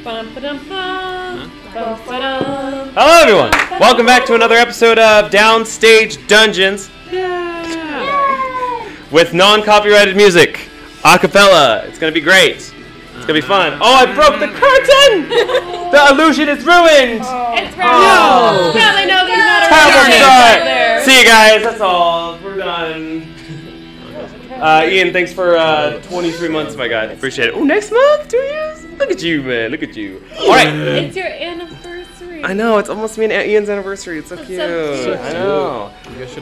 Hello everyone! Welcome back to another episode of Downstage Dungeons. With non-copyrighted music. Acapella. It's gonna be great. It's gonna be fun. Oh, I broke the curtain! The illusion is ruined! It's ruined. No! Yeah, they know there's not a Terrible reason start. there. See you guys, that's all. We're done. Ian, thanks for 23 months, my guy. Appreciate it. Oh, next month? 2 years? Look at you, man. Look at you. All right. It's your anniversary. I know. It's almost me and Ian's anniversary. It's so cute. So I know.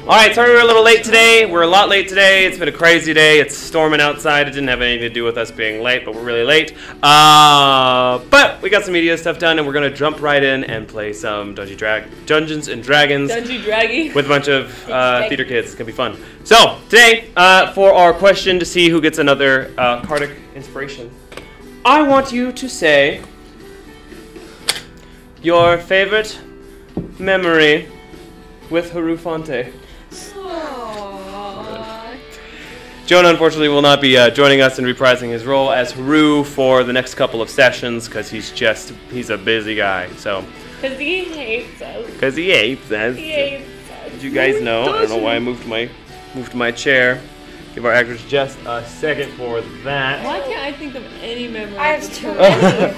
All right. Sorry we're a little late today. We're a lot late today. It's been a crazy day. It's storming outside. It didn't have anything to do with us being late, but we're really late. But we got some media stuff done, and we're going to jump right in and play some Dungeons and Dragons with a bunch of theater kids. It's going to be fun. So, today, for our question to see who gets another Cardic inspiration, I want you to say your favorite memory with Haru Fonte. Jonah, unfortunately, will not be joining us and reprising his role as Haru for the next couple of sessions because he's a busy guy. So. Because he hates us. Because he hates us. He hates us. As you guys know, I don't know why I moved my chair. Give our actors just a second for that. Why can't I think of any memories? I have too many.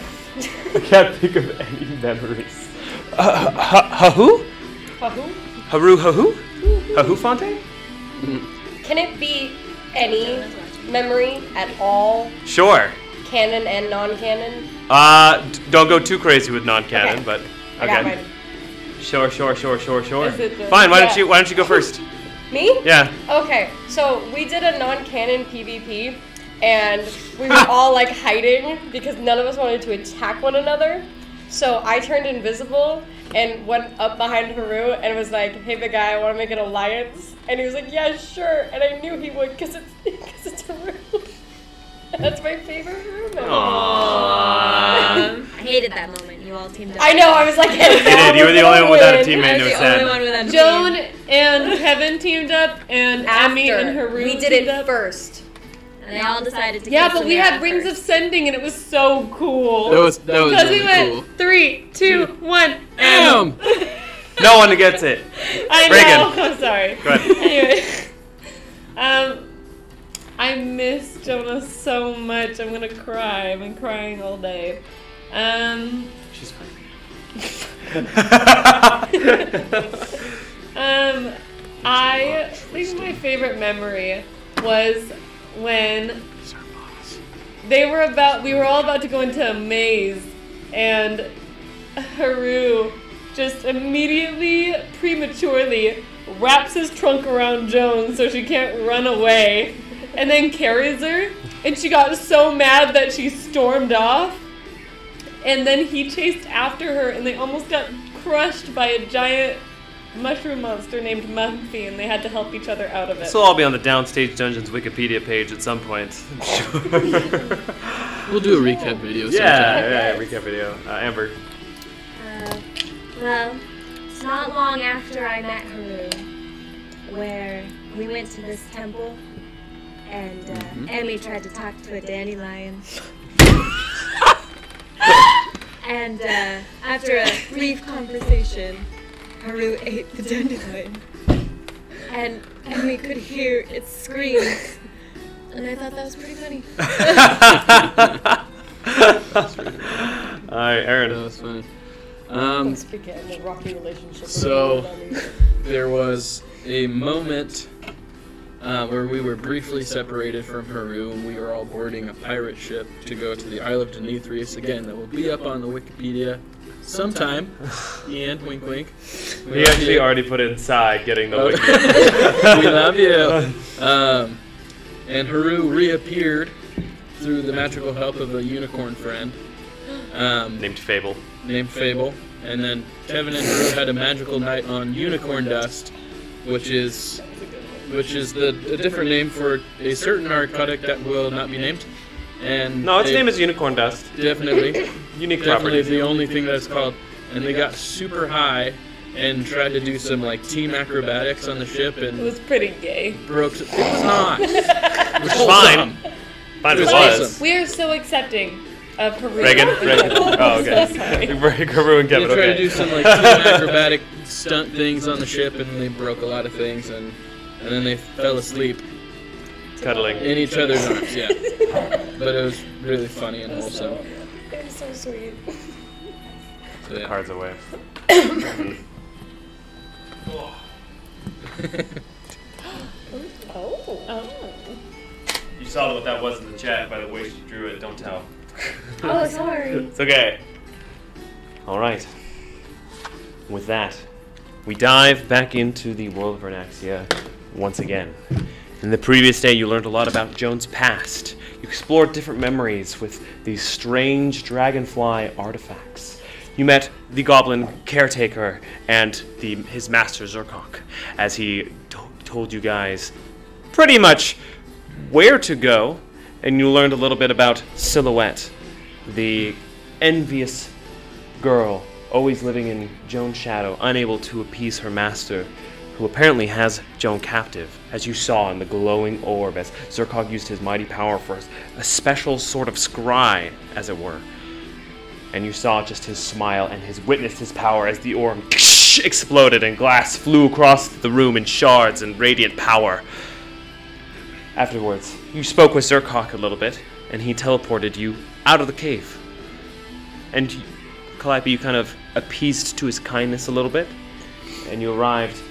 I can't think of any memories. Hahu? Haru Hahu? Hahu Fonte? Can it be any memory at all? Sure. Canon and non-canon? Don't go too crazy with non-canon, Okay. but I got okay. mine. Sure. Is it the- Fine. Why Yeah. don't you go first? Me? Yeah. Okay, so we did a non-canon PvP, and we were all like hiding because none of us wanted to attack one another. So I turned invisible and went up behind Haru and was like, "Hey, big guy, I want to make an alliance." And he was like, "Yeah, sure." And I knew he would because it's Haru. That's my favorite Haru memory. Aww. I hated that moment. You all teamed up. I know. I was like, "Hey, You did. You were the only one without a teammate. I No was the sad. only one without a Joan team. and Kevin teamed up, and Emmy and Haru we did teamed it up. first. And they all decided to Yeah, kill but we Samara had rings of first. sending, and it was so cool. That was Because really we went cool. 3, 2, 1, Damn! No one gets it. I Reagan. know. I'm sorry. Go ahead. Anyway, I miss Jonah so much. I'm gonna cry. I've been crying all day. She's fine. I think my favorite memory was when we were all about to go into a maze, and Haru just immediately, prematurely wraps his trunk around Joan so she can't run away, and then carries her, and she got so mad that she stormed off, and then he chased after her, and they almost got crushed by a giant mushroom monster named Mumphy, and they had to help each other out of it. This will all be on the Downstage Dungeons Wikipedia page at some point. I'm sure. We'll do a recap video sometime. Yeah, recap video. Amber. Well, it's not long after I met Haru, where we went to this temple, and Emmy tried to talk to a dandelion. And after a brief conversation, Haru ate the dandelion, and Emmy could hear its screams, and I thought that was pretty funny. All right, Aaron. That was funny. Speaking of a rocky relationship. So there was a moment where we were briefly separated from Haru, and we were all boarding a pirate ship to go to the Isle of Demetrius. Again, that will be up on the Wikipedia sometime. Ian, wink, wink. We actually already put inside getting the We love you. And Haru reappeared through the magical help of a unicorn friend. named Fable. And then Kevin and Haru had a magical night on unicorn dust, which is a different name for a certain narcotic that will not be named. And No, its name is unicorn dust. definitely Unique definitely property. the only thing that's called. And they got super high and tried to do some like team acrobatics on the ship It and was pretty gay. broke. It was not. Which is fine. Fine if it It was was. awesome. We are so accepting Of Haru. Reagan? Reagan. Oh, okay. So sorry. Haru and They Kevin, tried okay. to do some like team acrobatic stunt things on the ship, and they broke a lot of things, and then they fell asleep Cuddling. in each other's arms. Yeah, but it was really funny and wholesome. It was so sweet. So, yeah. Cards away. Oh. You saw what that was in the chat by the way she drew it. Don't tell. Oh, sorry. It's okay. All right. With that, we dive back into the world of Ernaxia once again. In the previous day, you learned a lot about Joan's past. You explored different memories with these strange dragonfly artifacts. You met the goblin caretaker and his master Zerkok as he told you guys pretty much where to go, and you learned a little bit about Silhouette, the envious girl always living in Joan's shadow, unable to appease her master, who apparently has Joan captive, as you saw in the glowing orb as Zerkok used his mighty power for a special sort of scry, as it were. And you saw just his smile and witnessed his power as the orb exploded and glass flew across the room in shards and radiant power. Afterwards, you spoke with Zerkok a little bit, and he teleported you out of the cave. And Calliope, you kind of appeased to his kindness a little bit, and you arrived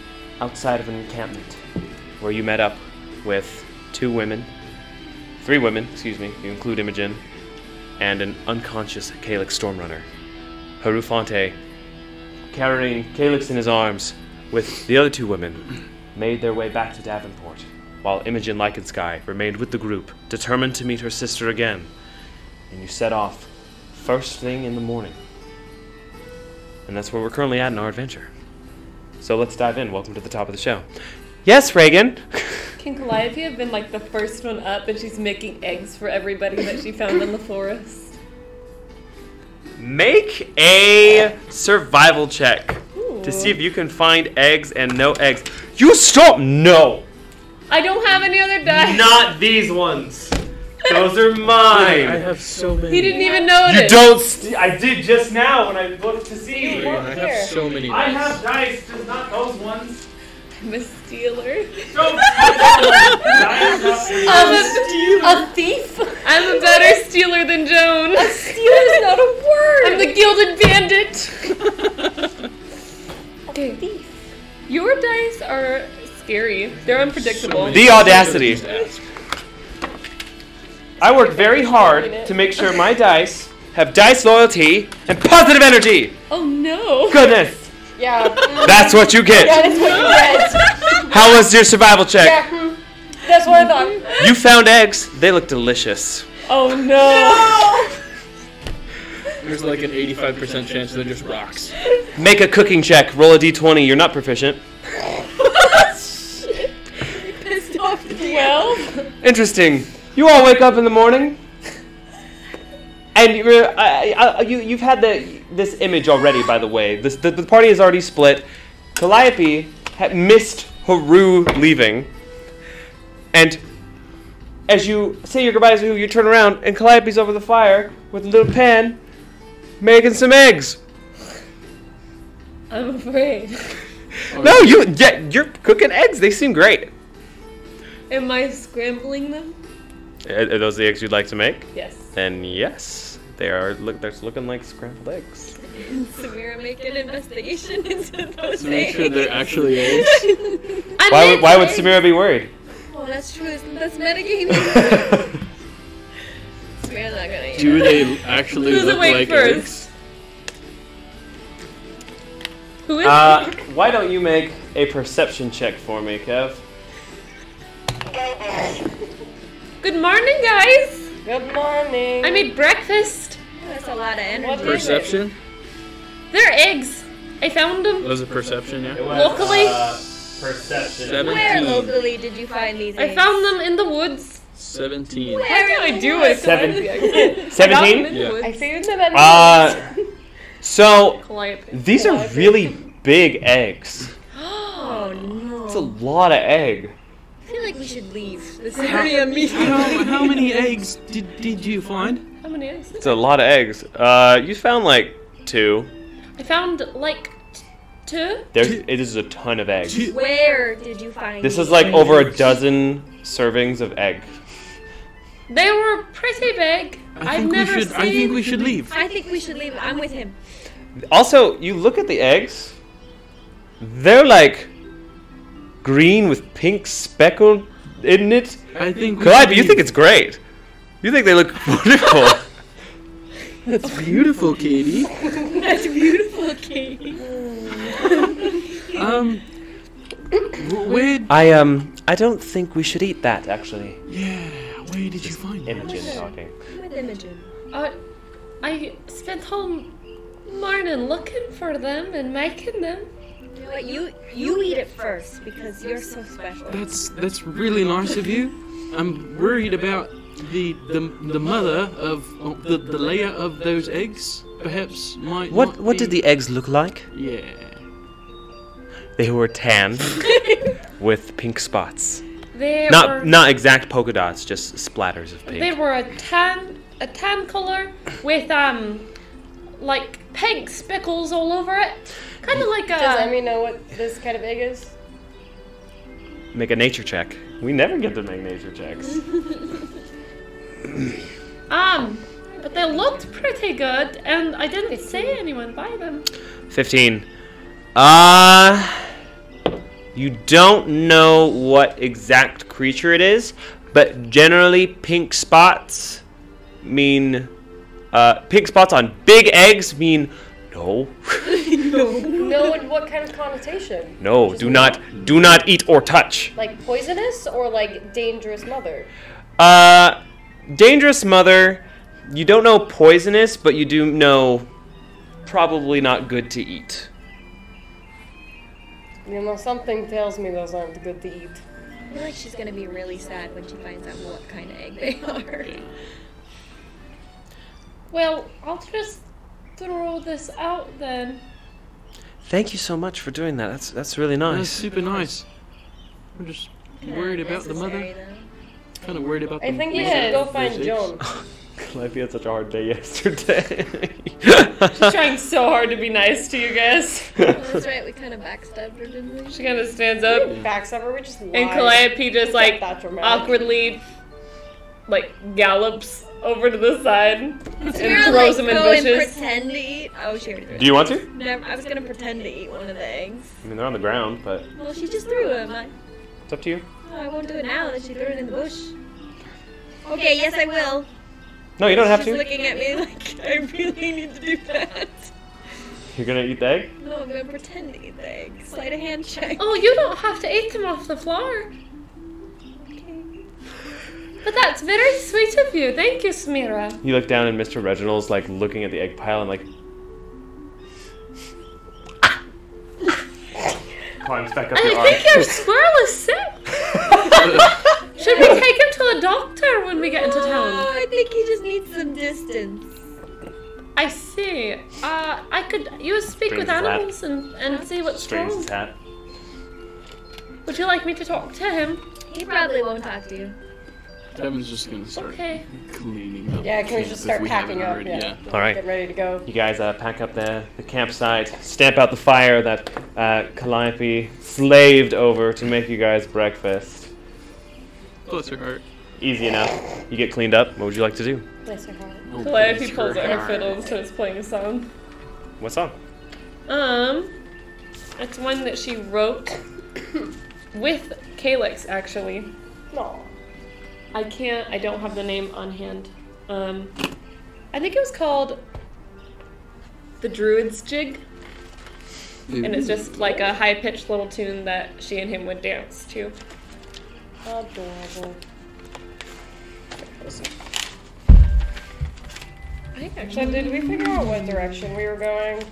outside of an encampment, where you met up with three women, excuse me, you include Imogen, and an unconscious Calyx Stormrunner. Haru Fonte, carrying Calyx in his arms, with the other two women, made their way back to Davenport, while Imogen Lycansky remained with the group, determined to meet her sister again. And you set off first thing in the morning. And that's where we're currently at in our adventure. So let's dive in. Welcome to the top of the show. Yes, Reagan? Can Calliope have been like the first one up and she's making eggs for everybody that she found in the forest? Make a survival check Ooh. to see if you can find eggs and no eggs. You stop! No! I don't have any other dice. Not these ones. Those are I mine. have so many. He didn't even notice. You don't. I did just now when I looked to see. I have so many. I have dice, just not those ones. I'm a stealer. Don't. A thief? I'm a better stealer than Joan. Stealer's not a word. I'm the gilded bandit. Okay. Thief. Your dice are scary. They're unpredictable. The audacity. I worked very hard to make sure my dice have dice loyalty and positive energy. Oh no. Goodness. Yeah. That's what you get. Yeah, that's what you get. How was your survival check? Yeah. That's what I thought. You found eggs. They look delicious. Oh no. There's like an 85% chance they're just rocks. Make a cooking check. Roll a d20. You're not proficient. Pissed off. Well, Interesting. You all wake up in the morning, and you've had this image already. By the way, the party is already split. Calliope had missed Haru leaving, and as you say your goodbyes to Haru, you turn around, and Calliope's over the fire with a little pan, making some eggs. I'm afraid. No, you're cooking eggs. They seem great. Am I scrambling them? Are those the eggs you'd like to make? Yes. And yes, they're looking like scrambled eggs. Samira, make an investigation into those To make sure eggs. they're actually eggs. Why would Samira be worried? Well, that's true. That's metagaming. Samira's not gonna eat Do it. they actually Who's look awake like first? eggs? Who is Why don't you make a perception check for me, Kev? Good morning, guys. Good morning. I made breakfast. That's a lot of energy. What is Perception? They're eggs. I found them. Was it perception, yeah? Locally? Perception. 17. Where locally did you find these I eggs? found them in the woods. 17. What do I do with Seven- I 17? got them in Yeah. the woods. I figured that So Calliope. these are really big eggs. Oh no. It's a lot of egg. I feel like we should leave this area immediately. How many eggs did you find? How many eggs? It's a lot of eggs. You found like 2. I found like 2. It is a ton of eggs. Where did you find This these? is like over a dozen servings of egg. They were pretty big. I've never seen. I think we should leave. I think we should leave. I'm with him. Also, you look at the eggs. They're like green with pink speckle in it. I think. Calliope, you think it's great. You think they look wonderful. That's beautiful, Katie. That's beautiful, Katie. Where? I don't think we should eat that actually. Yeah. Where did you find it? Imogen talking. I'm with Imogen. I spent all morning looking for them and making them. You know what? You eat it first because you're so special. That's really nice of you. I'm worried about the mother of the layer of those eggs. Perhaps might. What not did be- the eggs look like? Yeah. They were tan with pink spots. They were Not exact polka dots, just splatters of pink. they were a tan color with like pink speckles all over it. Kind of like a. Does Emmy know what this kind of egg is? Make a nature check. We never get to make nature checks. But they looked pretty good, and I didn't see anyone buy them. 15. You don't know what exact creature it is, but generally pink spots mean pink spots on big eggs mean no. No, and what kind of connotation? No, do not eat or touch. Like poisonous or like dangerous mother? Dangerous mother, you don't know poisonous, but you do know probably not good to eat. You know, something tells me those aren't good to eat. I feel like she's gonna be really sad when she finds out what kind of egg they are. Well, I'll just throw this out then. Thank you so much for doing that. That's really That's nice. super nice. We're just worried about the mother. Necessary, though. Kind of worried about I the think we Yeah. should go those find eggs. Joan. Calliope had such a hard day yesterday. She's trying so hard to be nice to you guys. That's right, we kind of backstabbed her, didn't we? She kind of stands up, Backstabber, we just lied. and Calliope just like That's dramatic. awkwardly like gallops over to the side and We're throws like them in go and bushes. pretend to eat. Oh, she already threw it. Do you want to? Never, I was gonna pretend to eat one of the eggs. I mean, they're on the ground, but Well, she just threw them. it's up to you. I won't do it now that she threw it in the bush. Okay, yes, I will. No, you don't have She's to. looking at me like I really need to do that. You're gonna eat the egg? No, I'm gonna pretend to eat the egg. Sleight of hand check. Oh, you don't have to eat them off the floor. Okay. But that's very sweet of you. Thank you, Smira. You look down and Mr. Reginald's like looking at the egg pile and like climbs back up your I arm. think your squirrel is sick. Should we take him to the doctor when we get into Oh, town? I think he just needs some distance. I see. I could speak with Strings his hat. animals and see what's Straightens wrong. his hat. Would you like me to talk to him? He probably won't talk to you. Devin's just gonna start Okay. cleaning up. Yeah, can we camp just if start we packing haven't up? already. Yeah. All right. Get ready to go. You guys pack up the campsite, stamp out the fire that Calliope slaved over to make you guys breakfast. Bless her heart. Easy enough. You get cleaned up. What would you like to do? Bless her heart. Oh, Calliope bless pulls out her heart. fiddle and starts playing a song. What song? It's one that she wrote with Calyx, actually. No. I don't have the name on hand. I think it was called The Druid's Jig, and it's just like a high-pitched little tune that she and him would dance to. Adorable. So did we figure out what direction we were going?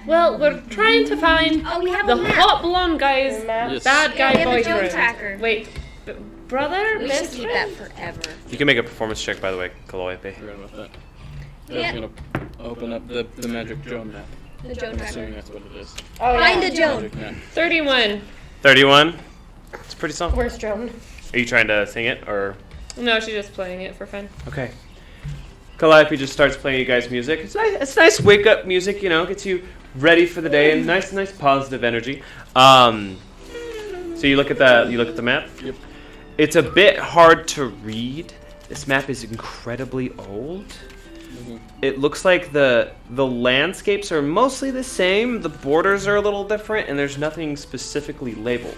Well, we're trying to find Oh, we have the a map. hot blonde guy's Map? Yes. bad guy Yeah, we have a Joan boyfriend. tracker. Wait, brother, We best should keep friend? that forever. You can make a performance check, by the way, Calliope. Forgot about that. I Yeah. was gonna open up the magic drone map. The Joan I'm Tracker. assuming that's what it is. Oh, Find yeah. a Joan. Magic net. 31. 31. It's pretty solid. Where's Joan? Are you trying to sing it or? No, she's just playing it for fun. Okay. Calliope just starts playing you guys music. It's nice wake up music, you know, gets you ready for the day and nice positive energy. So you look at the map. Yep. It's a bit hard to read. This map is incredibly old. It looks like the landscapes are mostly the same. The borders are a little different, and there's nothing specifically labeled.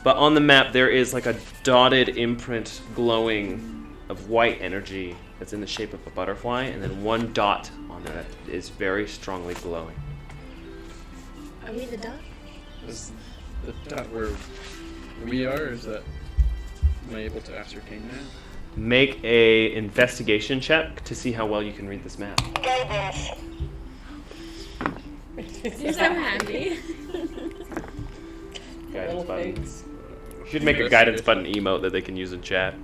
But on the map, there is like a dotted imprint glowing of white energy that's in the shape of a butterfly, and then one dot on there that is very strongly glowing. Are we the dot? Is the dot where we are, or is that... Am I able to ascertain that? Make a investigation check to see how well you can read this map. You're so happy. Guidance button. You should make a guidance button emote that they can use in chat.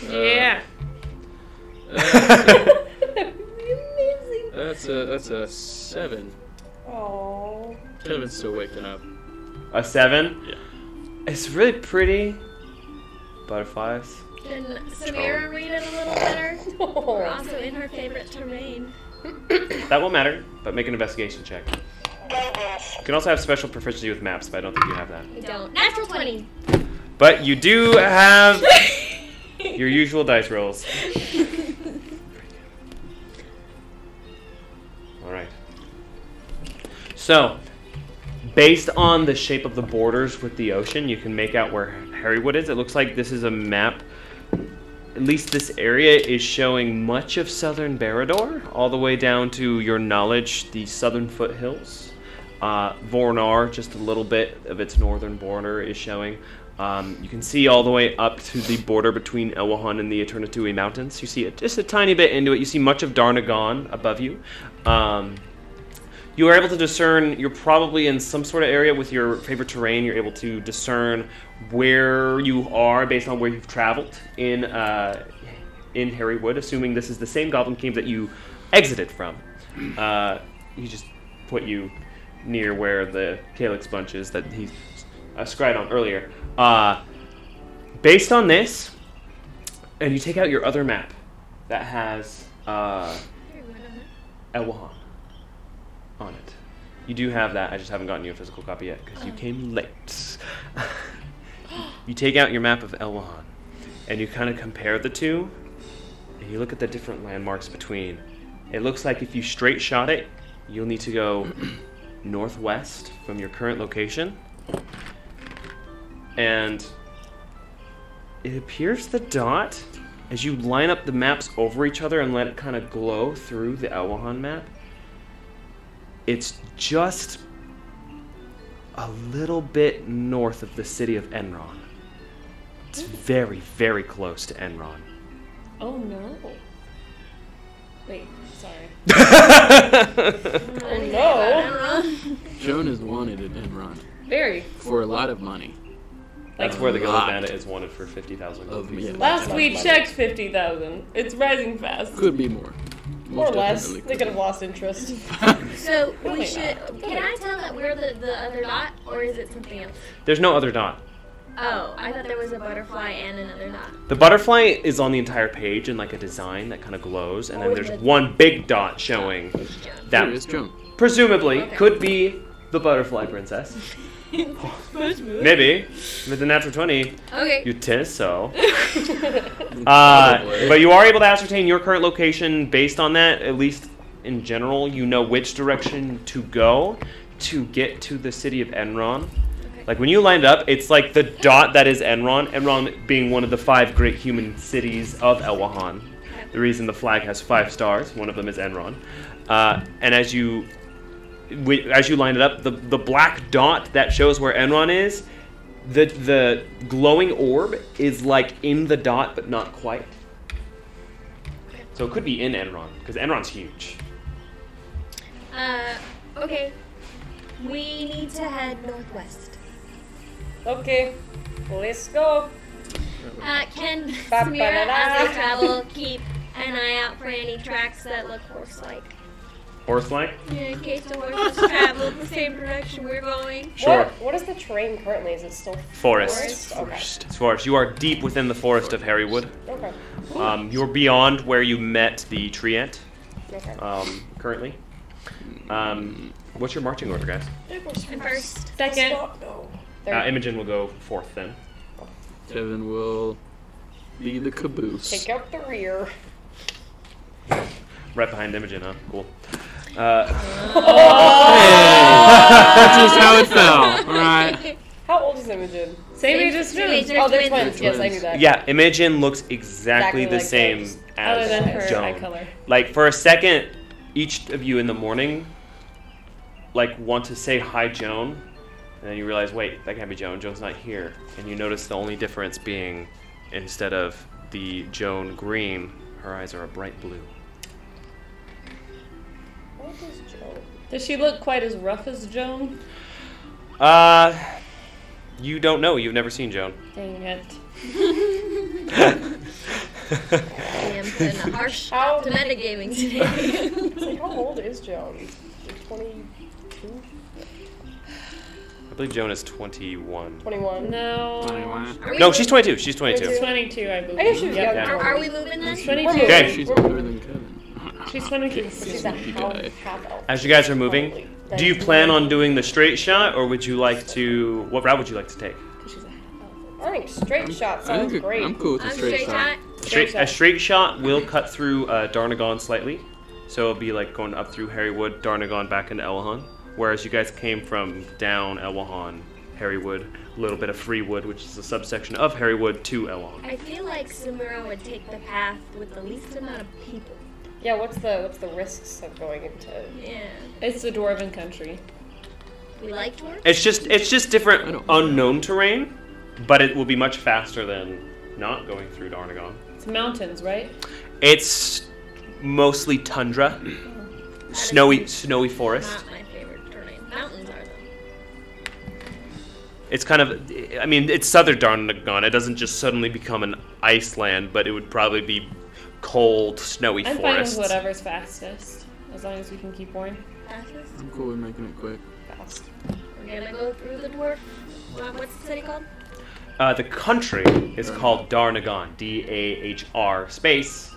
Yeah. That's a 7. Oh. Kevin's still waking up. A 7? Yeah. It's really pretty. Butterflies. Can Samira read it a little better? We're also in her favorite terrain. That won't matter, but make an investigation check. You can also have special proficiency with maps, but I don't think you have that. We don't. Natural 20. But you do have your usual dice rolls. Alright. So, based on the shape of the borders with the ocean, you can make out where Harrywood is. It looks like this is a map. At least this area is showing much of southern Barrador, all the way down to your knowledge, the southern foothills. Vornar, just a little bit of its northern border is showing. You can see all the way up to the border between Elwahon and the Eternatui Mountains. You see it just a tiny bit into it. You see much of Darnagon above you. You are able to discern, you're probably in some sort of area with your favorite terrain. You're able to discern where you are based on where you've traveled in Harrywood, assuming this is the same Goblin Cave that you exited from. He just put you near where the Calyx bunch is that he scried on earlier. Based on this, and you take out your other map that has Elwahon on it. You do have that, I just haven't gotten you a physical copy yet because you came late. You take out your map of Elwahon and you kind of compare the two and you look at the different landmarks between. It looks like if you straight shot it, you'll need to go northwest from your current location. And it appears the dot, as you line up the maps over each other and let it kind of glow through the Elwahon map, it's just a little bit north of the city of Enron. It's very, very close to Enron. Oh no. Wait, sorry. Oh no. Joan is wanted in Enron Very. for a lot of money. That's where the Gilded lot Bandit is wanted for 50,000 gold of pieces. me. Last we checked 50,000. It's rising fast. Could be more. More or Most less. definitely They could have lost interest. So we Probably should. not. Can I tell that we're the other dot, or is it something else? There's no other dot. Oh, I thought there was a butterfly and another dot. The butterfly is on the entire page in like a design that kind of glows, and then there's one big dot showing There that is Joan. presumably could be the butterfly princess. Maybe with the natural 20, Okay. you test so. But you are able to ascertain your current location based on that. At least in general, you know which direction to go to get to the city of Enron. Like when you line it up, it's like the dot that is Enron. Enron being one of the 5 great human cities of Elwahon. The reason the flag has 5 stars, one of them is Enron. And as you line it up, the black dot that shows where Enron is, the glowing orb is like in the dot, but not quite. So it could be in Enron, because Enron's huge. Okay. We need to head northwest. Okay, let's go. Can Samira, as I travel, keep an eye out for any tracks that look horse-like? Horse-like? Yeah, in case the horses travel the same direction we're going. Sure. What is the terrain currently? Is it still Forest. Okay. It's forest. You are deep within the forest of Harrywood. Okay. You're beyond where you met the tree ant. Okay. Currently. What's your marching order, guys? And first. Second. No. Imogen will go fourth then. Kevin will be the caboose. Take out the rear. Right behind Imogen, huh? Cool. That's just how it fell. All right. How old is Imogen? Same age as Twins. Joan. Oh, they're Twins. twins. Yes, I knew that. Yeah, Imogen looks exactly the like same theirs. as Other than her Joan. eye color. Like, for a second, each of you in the morning, like, want to say hi, Joan, and then you realize, wait, that can't be Joan. Joan's not here. And you notice the only difference being, instead of the Joan green, her eyes are a bright blue. What is Joan? Does she look quite as rough as Joan? You don't know. You've never seen Joan. Dang it. I am putting a harsh stop to metagaming today. It's like, how old is Joan? 22? I believe Joan is 21. 21? No. No, she's 22. She's 22. 22, I believe. I knew she was Yep. younger. Are we moving then? 22. Okay. She's older than Kevin. She's 22. She's a guy. half elf. As you guys are moving, do you plan on doing the straight shot, or would you like to... What route would you like to take? I think straight shot I sounds think great. I'm cool with the I'm straight straight shot. shot. A straight shot will cut through Darnagon slightly, so it'll be like going up through Harrywood, Darnagon, back into Elwhan. Whereas you guys came from down Elwhan, Harrywood, a little bit of Freewood, which is a subsection of Harrywood, to Elwhan. I feel like Samura would take the path with the least amount of people. Yeah, what's the risks of going into... Yeah. It's the Dwarven country. We like dwarves? It's just I different don't- unknown terrain, but it will be much faster than not going through Darnagon. It's mountains, right? It's mostly tundra, snowy forest. Not my favorite terrain. Mountains are though. It's kind of, I mean, it's southern Darnagon. It doesn't just suddenly become an ice land, but it would probably be cold, snowy I'm fine forests. with whatever's fastest, as long as we can keep warm. Fastest? I'm cool with making it quick. Fast. We're gonna go through the dwarf. What's the city called? The country is called Darnagon. D-A-H-R space.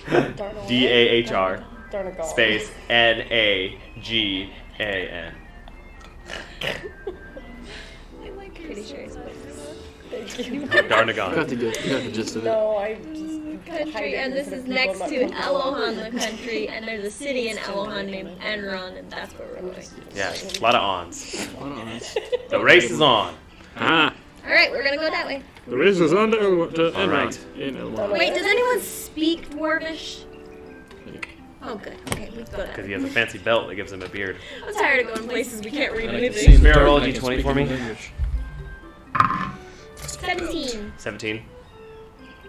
Darnagon? D-A-H-R Darnagon. space N-A-G-A-N. Pretty sure it's Thank you. Darnagon. Got the gist of it. No, I just... country, and this is next to Elwhan, the country, and there's a city in Elwhan named Enron, and that's where we're going. Yeah, a lot of ons. Hold on. The race is on. Ah, All right, we're gonna go that way. the race is on to Elwhan. All right. In Elwhan. Wait, does anyone speak Dwarvish? Oh, good. Okay, let's go that Because way. he has a fancy belt that gives him a beard. I'm tired of going places we can't read I can anything. see Spirit roll a I can d20 speak for me. English. 17. 17.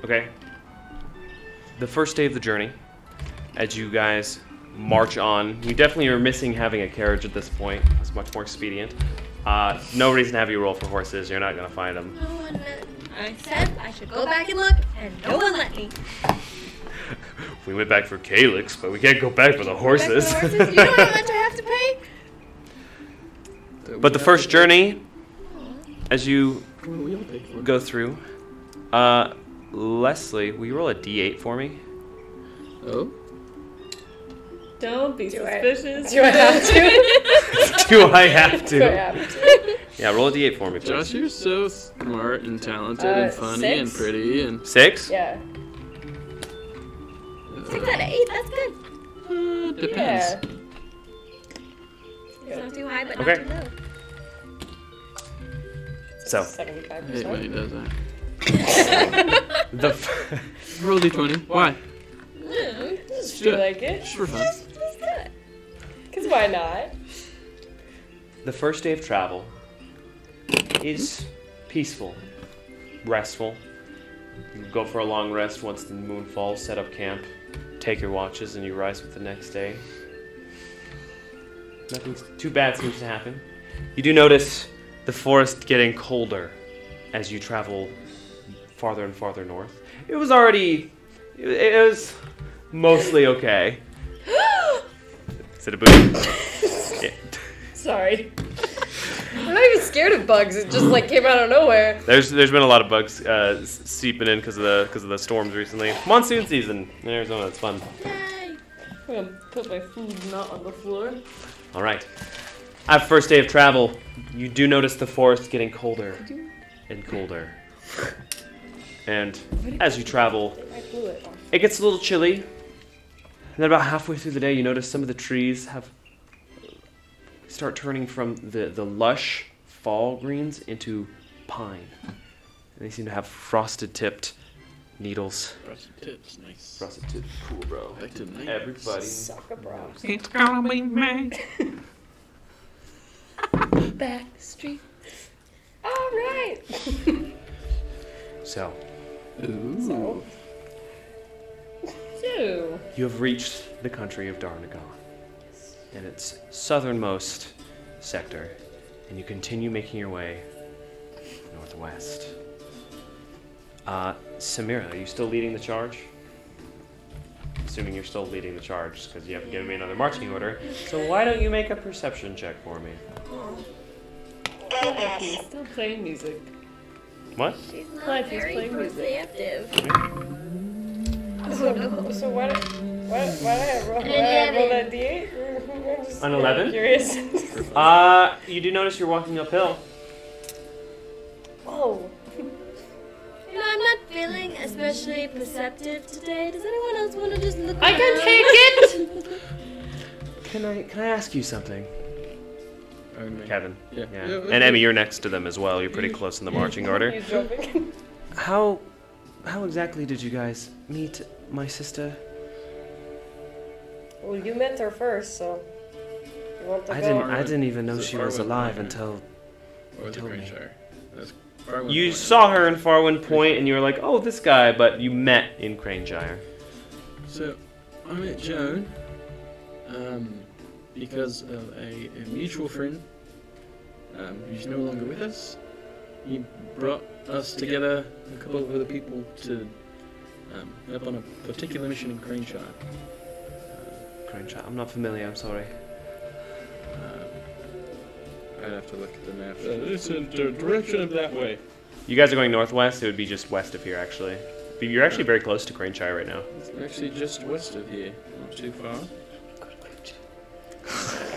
Okay. The first day of the journey, as you guys march on, you definitely are missing having a carriage at this point. It's much more expedient. No reason to have you roll for horses. You're not going to find them. No one I said I should go back and look, and no one let me. We went back for Calyx, but we can't go back for the horses. Back to the horses? You know how much I have to pay? But the first journey, as you We all paid for it. go through, Leslie, will you roll a d8 for me? Oh? Don't be Do I- suspicious. Do I have to? Do I have Do I to? have to? Yeah, roll a d8 for me, Josh, please. you're so smart and talented and funny and 6? pretty and 6? Yeah. 6 out of 8, that's good. depends. Yeah. It's not too high, but Okay. not too low. So, 75%. I hate when he does that. the Roll d20. Why? Just feel like it. Just for fun. Because why not? the first day of travel is peaceful, restful. You go for a long rest once the moon falls, set up camp, take your watches, and you rise with the next day. Nothing too bad seems to happen. You do notice the forest getting colder as you travel farther and farther north. It was mostly okay. Is it a booty? Yeah. Sorry. I'm not even scared of bugs. It just like came out of nowhere. There's been a lot of bugs seeping in because of the storms recently. Monsoon season in Arizona. It's fun. Yay! I'm gonna put my food not on the floor. All right. Our first day of travel. You do notice the forest getting colder and colder. And as you travel, I blew it. it gets a little chilly. And then about halfway through the day, you notice some of the trees start turning from the lush fall greens into pine. And they seem to have frosted tipped needles. Frosted tips, nice. Frosted tips, cool, bro. Back to the Everybody. Sucker bro. It's gonna be me. Back street. All right. So, Ooh. So, you have reached the country of Darnagon in its southernmost sector, and you continue making your way northwest. Samira, are you still leading the charge? Assuming you're still leading the charge, because you haven't given me another marching order. So why don't you make a perception check for me? he's still playing music. What? She's not Life is very playing music. perceptive. So why did I roll that D8? I'm just An 11? Curious. You do notice you're walking uphill. Oh. You know, I'm not feeling especially perceptive today. Does anyone else want to just look I can around? take it! Can I ask you something? Kevin. Yeah. And Emmy, you're next to them as well. You're pretty close in the marching order. You jumping? How exactly did you guys meet my sister? Well, you met her first, so you want to I go? didn't even know Is it she was Farwind alive Minor? until Or the told me. Greenshire? That's Farwind you Minor. saw her in Farwind Point, and you were like, "Oh, this guy," but you met in Craneshire. So, I met Joan because of a mutual friend who's no longer with us. He brought us together, a couple of other people, to up on a particular mission in Craneshire. Craneshire. I'm not familiar. I'm sorry. I'd have to look at the map. It's in the direction of that way. You guys are going northwest. It would be just west of here, actually. But you're actually very close to Craneshire right now. It's actually just west of here, not too far. Is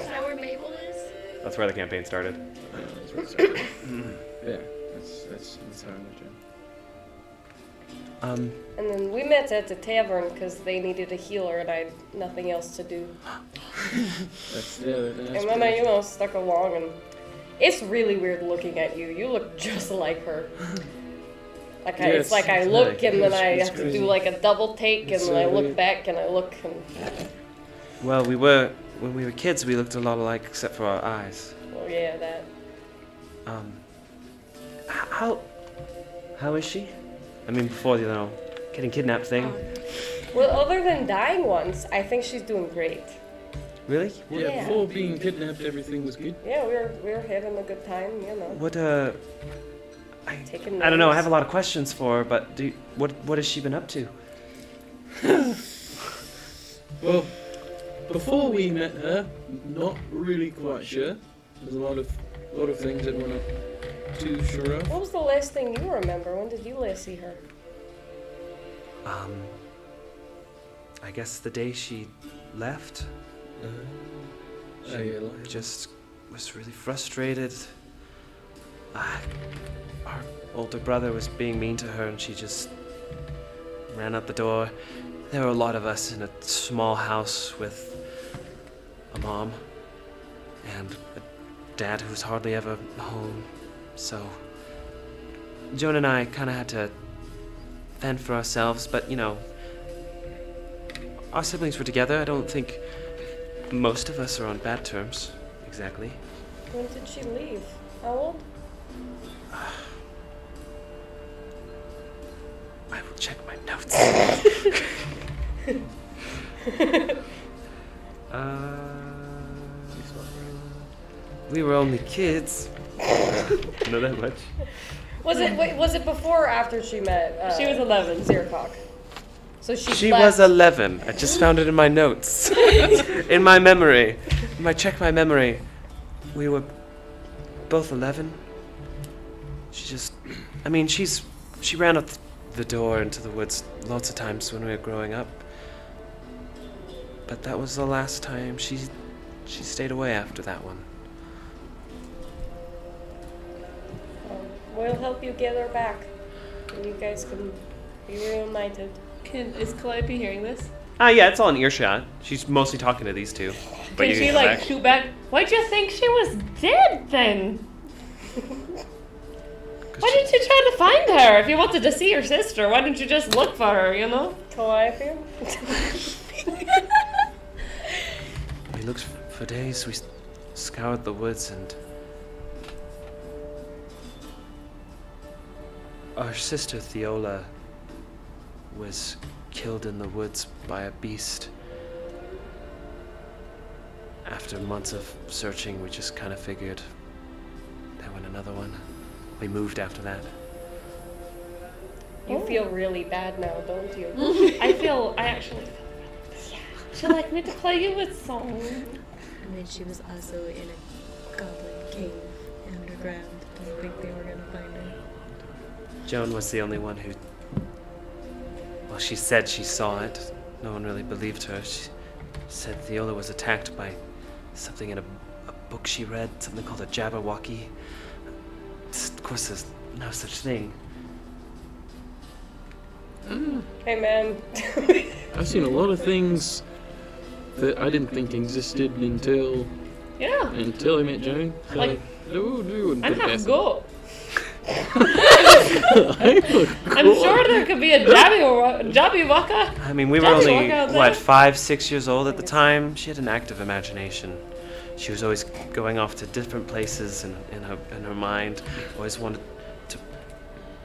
that where Mabel is? That's where the campaign started. That's where it started. Yeah, that's how I met Joan. And then we met at the tavern because they needed a healer and I had nothing else to do. That's And then I, stuck along and it's really weird looking at you. You look just like her. Like it's like I look and then I have to do like a double take and then I look back and I look and... Well, when we were kids, we looked a lot alike except for our eyes. Oh yeah, that. How is she? I mean, before getting kidnapped thing. Well, other than dying once, I think she's doing great. Really? Yeah. Before being kidnapped, everything was good. Yeah, we were having a good time, What Taking I don't know. I notes. have a lot of questions for her, but what has she been up to? Well, before we met her, not really quite sure. There's a lot of things that we're not too sure of. What was the last thing you remember? When did you last see her? I guess the day she left. She just was really frustrated. Our older brother was being mean to her, and she just ran out the door. There were a lot of us in a small house with a mom and a dad who was hardly ever home. So Joan and I kind of had to fend for ourselves, but our siblings were together. I don't think most of us are on bad terms, exactly. When did she leave? How old? I will check my notes. We were only kids. Not that much. Was it before or after she met? She was 11. Zirkok. So She was 11. I just found it in my notes. In my memory. Check my memory. We were both 11. She ran up the door into the woods lots of times when we were growing up. But that was the last time she stayed away after that one. We'll help you get her back. And you guys can be reunited. Is Calliope hearing this? Yeah, it's all in earshot. She's mostly talking to these two. But Can she like shoot back? Why'd you think she was dead then? Why didn't you try to find her? If you wanted to see your sister, why didn't you just look for her, you know? Calliope? We looked for days. We scoured the woods and our sister Theola was killed in the woods by a beast. After months of searching, we just kind of figured there went another one. We moved after that. You feel really bad now, don't you? I actually feel really bad. Would you like me to play you a song? And then she was also in a goblin cave underground. I don't think they were gonna find her. Joan was the only one who... Well, she said she saw it. No one really believed her. She said Theola was attacked by something in a book she read, something called a Jabberwocky. Of course, there's no such thing. Hey, man. I've seen a lot of things that I didn't think existed until I met Joan. So Like, I'm half goat. I'm sure there could be a Jabberwocky. I mean, we were only, 5, 6 years old at the time. She had an active imagination. She was always going off to different places in her mind. Always wanted to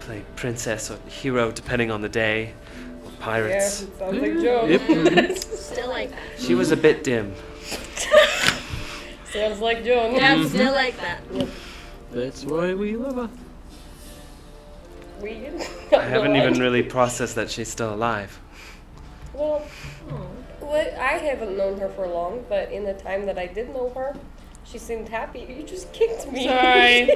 play princess or hero, depending on the day, or pirates. Yeah, sounds like Joan. Yep. Still like that. She was a bit dim. Sounds like Joan. Yeah, still like that. That's why we love her. I haven't even really processed that she's still alive. Well, I haven't known her for long, but in the time that I did know her, she seemed happy. You just kicked me. Sorry.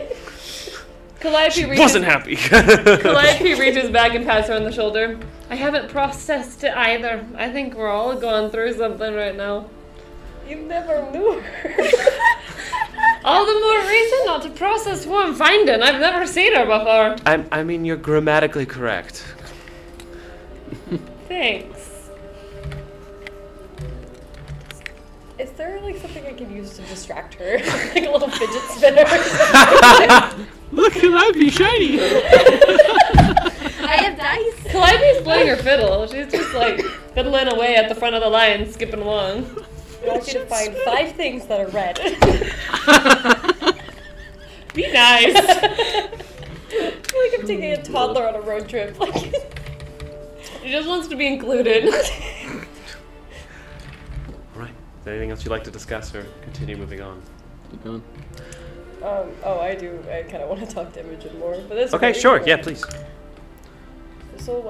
Calliope Wasn't happy. Calliope reaches back and pats her on the shoulder. I haven't processed it either. I think we're all going through something right now. You never knew her. All the more reason not to process who I'm finding. I've never seen her before. I mean, you're grammatically correct. Thanks. Is there like something I can use to distract her? Like a little fidget spinner? Look, Calliope, shiny! I have dice. Calliope's playing her fiddle. She's just like fiddling away at the front of the line, skipping along. I want you to find 5 things that are red. Be nice. Like I'm taking a toddler on a road trip. Like She just wants to be included. Alright. Is there anything else you'd like to discuss or continue moving on? Keep going. I do. I kind of want to talk to Imogen more, but that's Okay, sure. Yeah, please. So,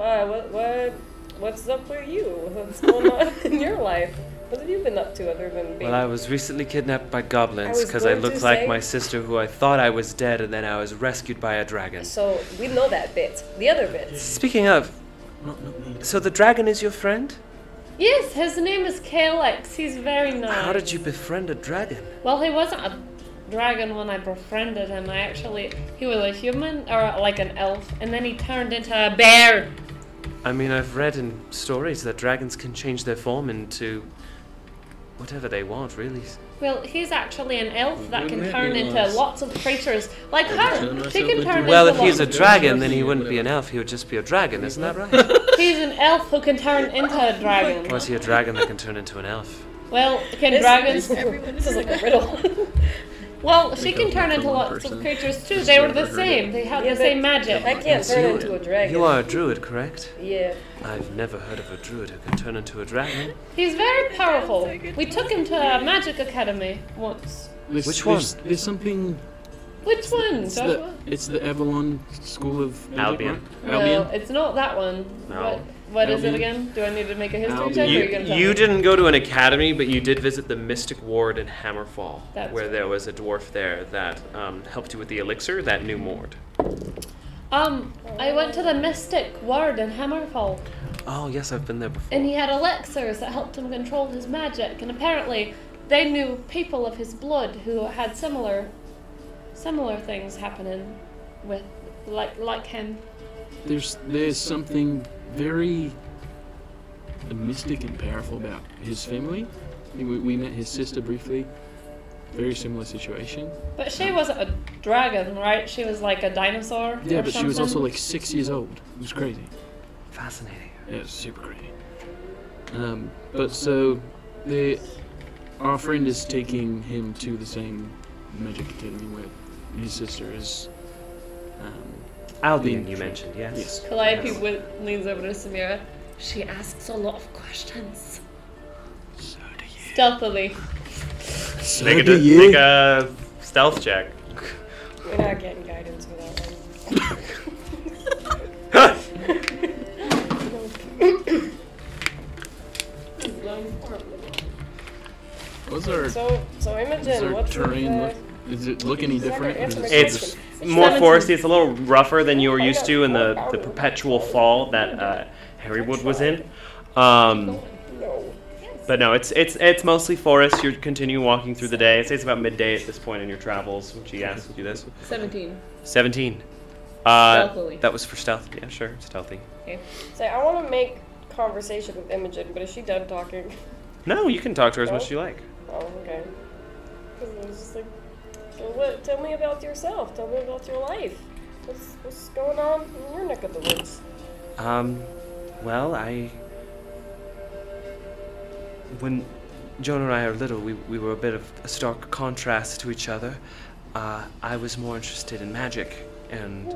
what's up with you? What's going on in your life? What have you been up to other than being... Well, I was recently kidnapped by goblins I was because I going to looked like say- my sister who I thought I was dead, and then I was rescued by a dragon. So, we know that bit. The other bits. Speaking of, so the dragon is your friend? Yes, his name is Kalex. He's very nice. How did you befriend a dragon? Well, he wasn't a dragon when I befriended him. He was a human, or like an elf, and then he turned into a bear. I mean, I've read in stories that dragons can change their form into whatever they want, really. Well, he's actually an elf that can Wouldn't turn it be into nice? lots of creatures. Like her. She can turn Well, if into he's a lots. dragon, then he wouldn't be an elf. He would just be a dragon, isn't that right? He's an elf who can turn into a dragon. Or is he a dragon that can turn into an elf? Well, can dragons... This is like a riddle. Well, she can turn for into one lots of person. creatures too. Just They were never the heard same. it. They had Yeah, the but same magic. I can't turn you- into a dragon. You are a druid, correct? Yeah. I've never heard of a druid who can turn into a dragon. He's very powerful. We took him to a magic academy once. Which one? There's something. Which one, Joshua? It's the Avalon School of Magic, Albion. right? No, Albion. it's not that one. No. What is it Albion. again? Do I need to make a history Albion. check, or are you gonna tell You me? didn't go to an academy, but you did visit the Mystic Ward in Hammerfall, That's where there was a dwarf there that helped you with the elixir that knew Mord. I went to the Mystic Ward in Hammerfall, Oh, yes, I've been there before. and he had elixirs that helped him control his magic, and apparently they knew people of his blood who had similar things happening with, like him. There's something very mystic and powerful about his family. We met his sister briefly. Very similar situation. But she wasn't a dragon, right? She was like a dinosaur. Yeah, or but she was also something? like 6 years old. It was crazy. Fascinating. Yeah, it was super crazy. But so our friend is taking him to the same magic academy where his sister is. Albion, being you trained. mentioned, yes? Yes. Calliope leans over to Samira. She asks a lot of questions. So do you. Stealthily. So Make do a, you. make a stealth check. We're not getting guidance for that What's our, one. So is Imogen, our what's terrain with, look? Does it look any different? Or is it It's just- more 17. foresty. It's a little rougher than you were used to in the perpetual fall that Harrywood was in. no. But no, it's mostly forest. You continue walking through the day. I'd say it's about midday at this point in your travels. Would you ask to do this? 17. 17. Stealthily. That was for stealth. Yeah, sure, stealthy. Okay. Say, I want to make conversation with Imogen, but is she done talking? No, you can talk to her as No? much as you like. Oh, okay. 'Cause I was just like, so what? Tell me about yourself. Tell me about your life. What's going on in your neck of the woods? Well, when Joan and I are little, we were a bit of a stark contrast to each other. I was more interested in magic and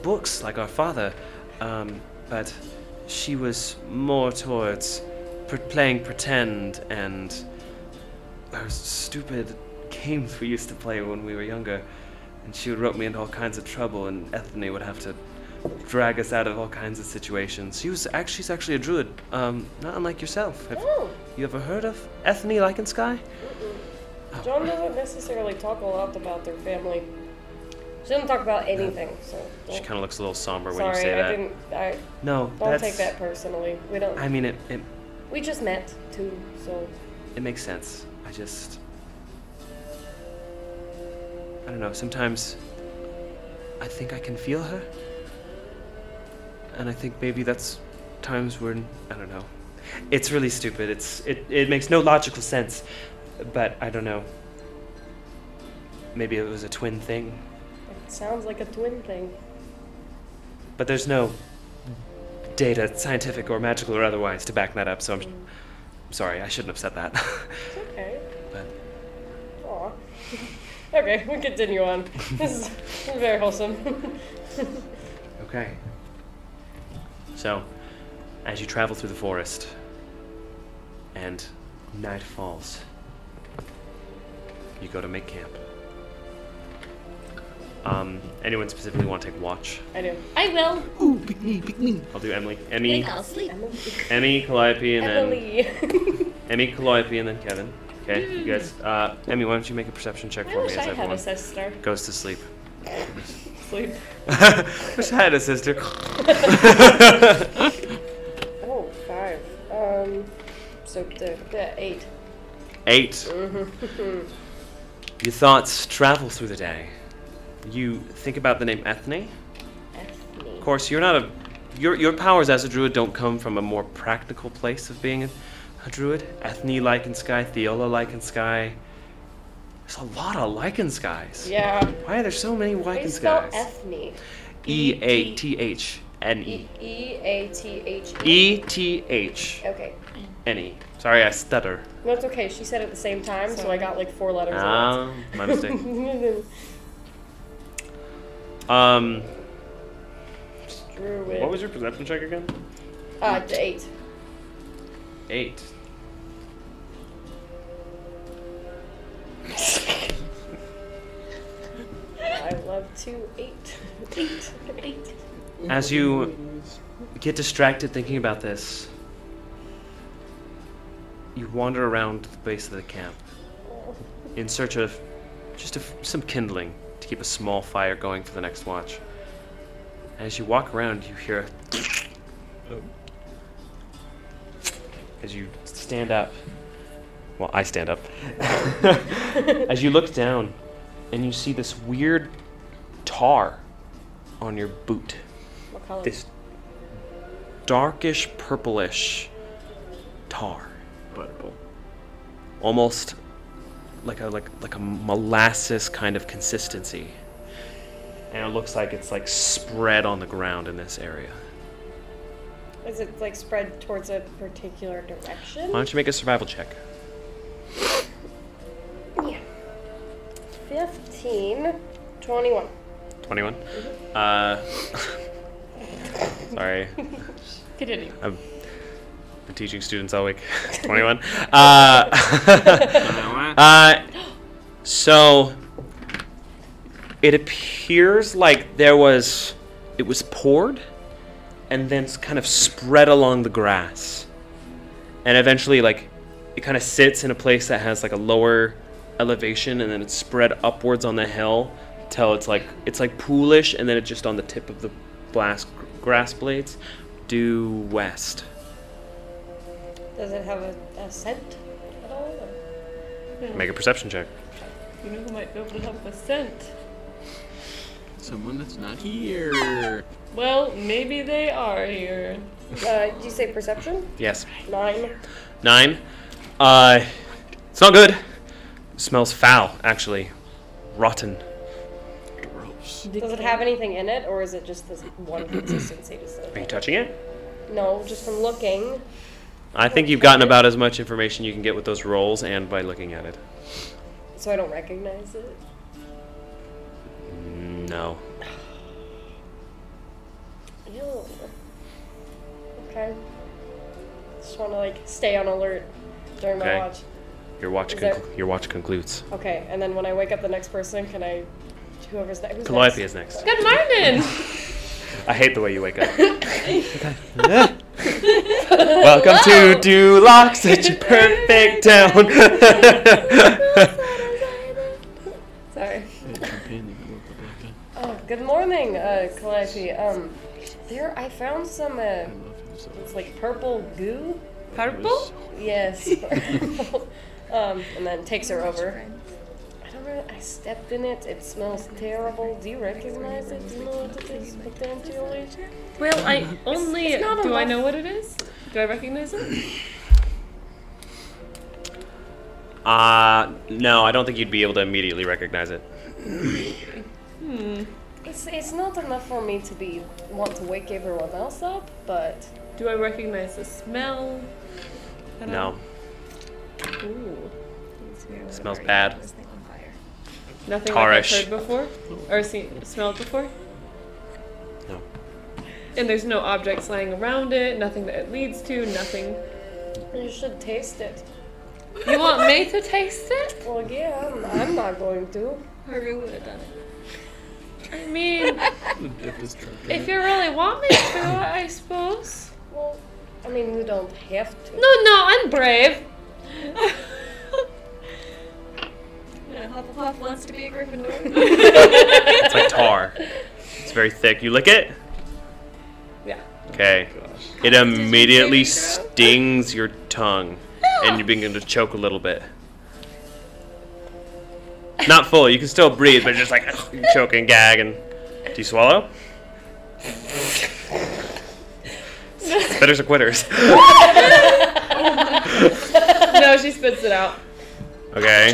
books like our father, but she was more towards playing pretend and our stupid games we used to play when we were younger. And she would rope me into all kinds of trouble, and Ethne would have to drag us out of all kinds of situations. She's actually a druid, not unlike yourself. Have Oh. you ever heard of Ethne Lycansky? John doesn't necessarily talk a lot about their family. She doesn't talk about anything, so. She don't- kind of looks a little somber when Sorry, you say I that. didn't. I No, don't that's. take that personally. We don't. I mean, it We just met too, so. makes sense. I don't know. Sometimes I think I can feel her, and I think maybe that's times when I don't know. It's really stupid. It makes no logical sense, but I don't know. Maybe it was a twin thing, It sounds like a twin thing. but there's no data, scientific or magical or otherwise, to back that up. So I'm sorry. I shouldn't have said that. It's okay. But Aw. Okay, we continue on. This is very wholesome. okay. So, as you travel through the forest and night falls, you go to make camp. Anyone specifically want to take watch? I do. I will. Ooh, pick me, pick me. I'll do Emily. Emmy, I'll sleep. Emmy, Calliope, and then Emily. Emmy, Calliope, and then Kevin. Okay, you guys. Emmy, why don't you make a perception check I for wish me I as had everyone a sister. goes to sleep. Sleep. Wish I had a sister. Oh, 5. So the 8. 8. Your thoughts travel through the day. You think about the name Ethne. Of course, you're not a. Your powers as a druid don't come from a more practical place of being a druid. Ethne Lycansky, Theola Lycansky. There's a lot of Lycanskys. Yeah. Why are there so many How do you spell Lycanskys? ethne? E-A-T-H-N-E. E-A-T-H-E. E-T-H-N-E. Okay. Sorry, I stutter. No, it's okay. She said it at the same time, so I got like 4 letters at Ah, my mistake. once. Druid. What was your perception check again? The 8. 8. I love to 8. 8. As you get distracted thinking about this, you wander around the base of the camp in search of just some kindling to keep a small fire going for the next watch. As you walk around, you hear as you stand up. Well, I stand up. As you look down, and you see this weird tar on your boot. What color? This darkish purplish tar. Purple. Almost like a molasses kind of consistency. And it looks like it's like spread on the ground in this area. Is it like spread towards a particular direction? Why don't you make a survival check? Yeah. 15, 21. 21? Sorry. Continue. I've been teaching students all week. 21. So it appears like it was poured and then kind of spread along the grass. And eventually like it kind of sits in a place that has like a lower elevation, and then it's spread upwards on the hill till it's like poolish, and then it's just on the tip of the grass blades due west. Does it have a scent at all? Or? Make a perception check. You know who might be able to help with scent? Someone that's not here. Well, maybe they are here. Did you say perception? Yes. 9. 9. It's not good. It smells foul, actually. Rotten. Gross. Does it have anything in it, or is it just this one consistency? Are you touching it? No, just from looking. I think you've gotten about as much information you can get with those rolls and by looking at it. So I don't recognize it? No. Ew. Okay. Just want to like stay on alert during my Okay. watch. Your watch concludes. Okay, and then when I wake up the next person, can I... Whoever's next? Who's Calliope is next. Good morning! I hate the way you wake up. Welcome to Duloc, such a perfect town. Sorry. Oh, good morning, Calliope. There, I found some, it's like purple goo. Purple? Yes, purple. And then takes her over. I don't know, I stepped in it. It smells terrible. Do you recognize it? Do you know what it is potentially? Well, I only... It's not do I enough. know what it is? Do I recognize it? No, I don't think you'd be able to immediately recognize it. It's not enough for me to want to wake everyone else up, but... Do I recognize the smell? No. Ooh. It smells bad. Nothing Tarish. like I've heard before? Or smelled before? No. And there's no objects lying around it, nothing that it leads to, nothing. You should taste it. You want me to taste it? Well, yeah, I'm not going to. Haru would have done it. I mean, if you really want me to, I suppose. Well, I mean, you don't have to. No, I'm brave. Hufflepuff wants to be a Gryffindor. It's like tar. It's very thick. You lick it? Yeah. Okay. It immediately stings your tongue, and you begin to choke a little bit. Not fully. You can still breathe, but just like you choke and gag. And do you swallow? Spitters or quitters? No, she spits it out. Okay.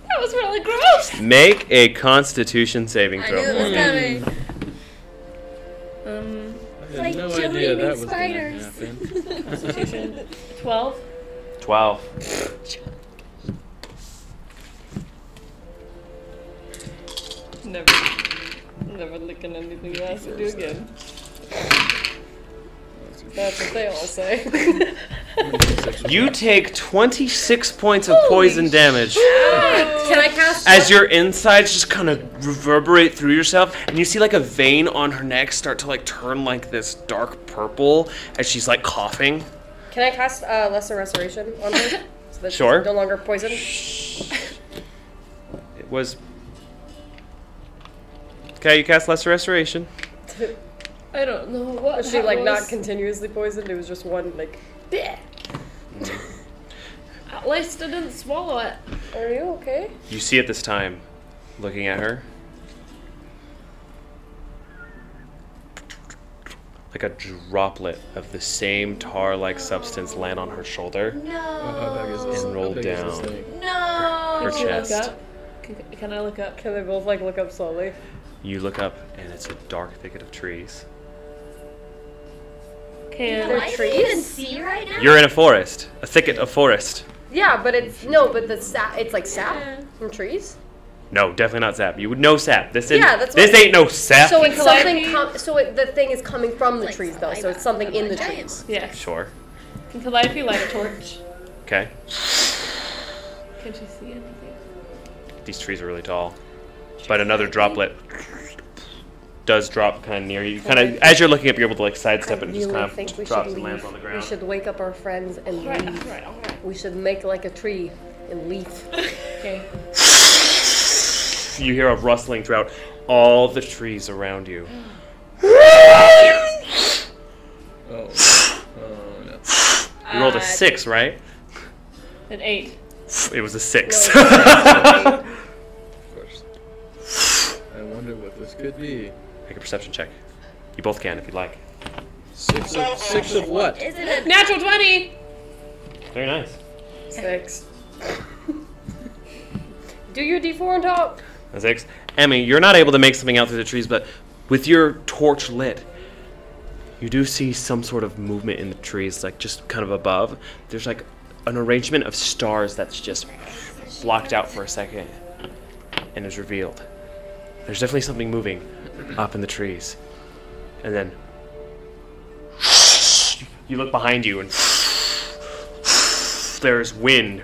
That was really gross. Make a Constitution saving I throw. knew it was coming. I like had no jumping idea that in was going to spiders. happen. Constitution 12. 12. Never licking anything you ask to do again. That's what they all say. You take 26 points of poison damage Can I cast? as your insides just kind of reverberate through yourself, and you see like a vein on her neck start to like turn like this dark purple as she's like coughing. Can I cast Lesser Restoration on her? So that Sure. she's no longer poisoned? It was. Okay, you cast Lesser Restoration. I don't know what. Was she that like was. not continuously poisoned? It was just one like. At least I didn't swallow it. Are you okay? You see it this time, looking at her. Like a droplet of the same tar-like substance land on her shoulder How big is this? and roll How big is this down thing? her Can you look chest. up? Can I look up? Can they both like look up slowly? You look up, and it's a dark thicket of trees. Can They're I trees? can't even see right now. You're in a forest, a thicket of forest. Yeah, but it's no, but the sap. It's like sap from trees. No, definitely not sap. You would know sap. This Yeah, that's this what- ain't no sap. So it's something. Calliope? The thing is coming from the Like trees though. So saliva it's something in the from a trees. Yeah. Sure. Can Calliope light a torch? Okay. Can she see anything? These trees are really tall, but another droplet does drop kind of near you. Kind of as you're looking up, you're able to like sidestep it and just kind think we of drops should and lands leave. on the We ground. should wake up our friends and Alright, leave. alright. We should make like a tree and leave. Okay. You hear a rustling throughout all the trees around you. Oh. Oh no. You rolled a 6, right? An 8. It was a 6. Of course. I wonder what this could be. Make a perception check. You both can if you'd like. Six of what? Is it a Natural 20! Very nice. 6. Do your D4 on top. A 6. Emmy, you're not able to make something out through the trees, but with your torch lit, you do see some sort of movement in the trees, like just kind of above. There's like an arrangement of stars that's just blocked out for a second and is revealed. There's definitely something moving up in the trees. And then you look behind you and there's wind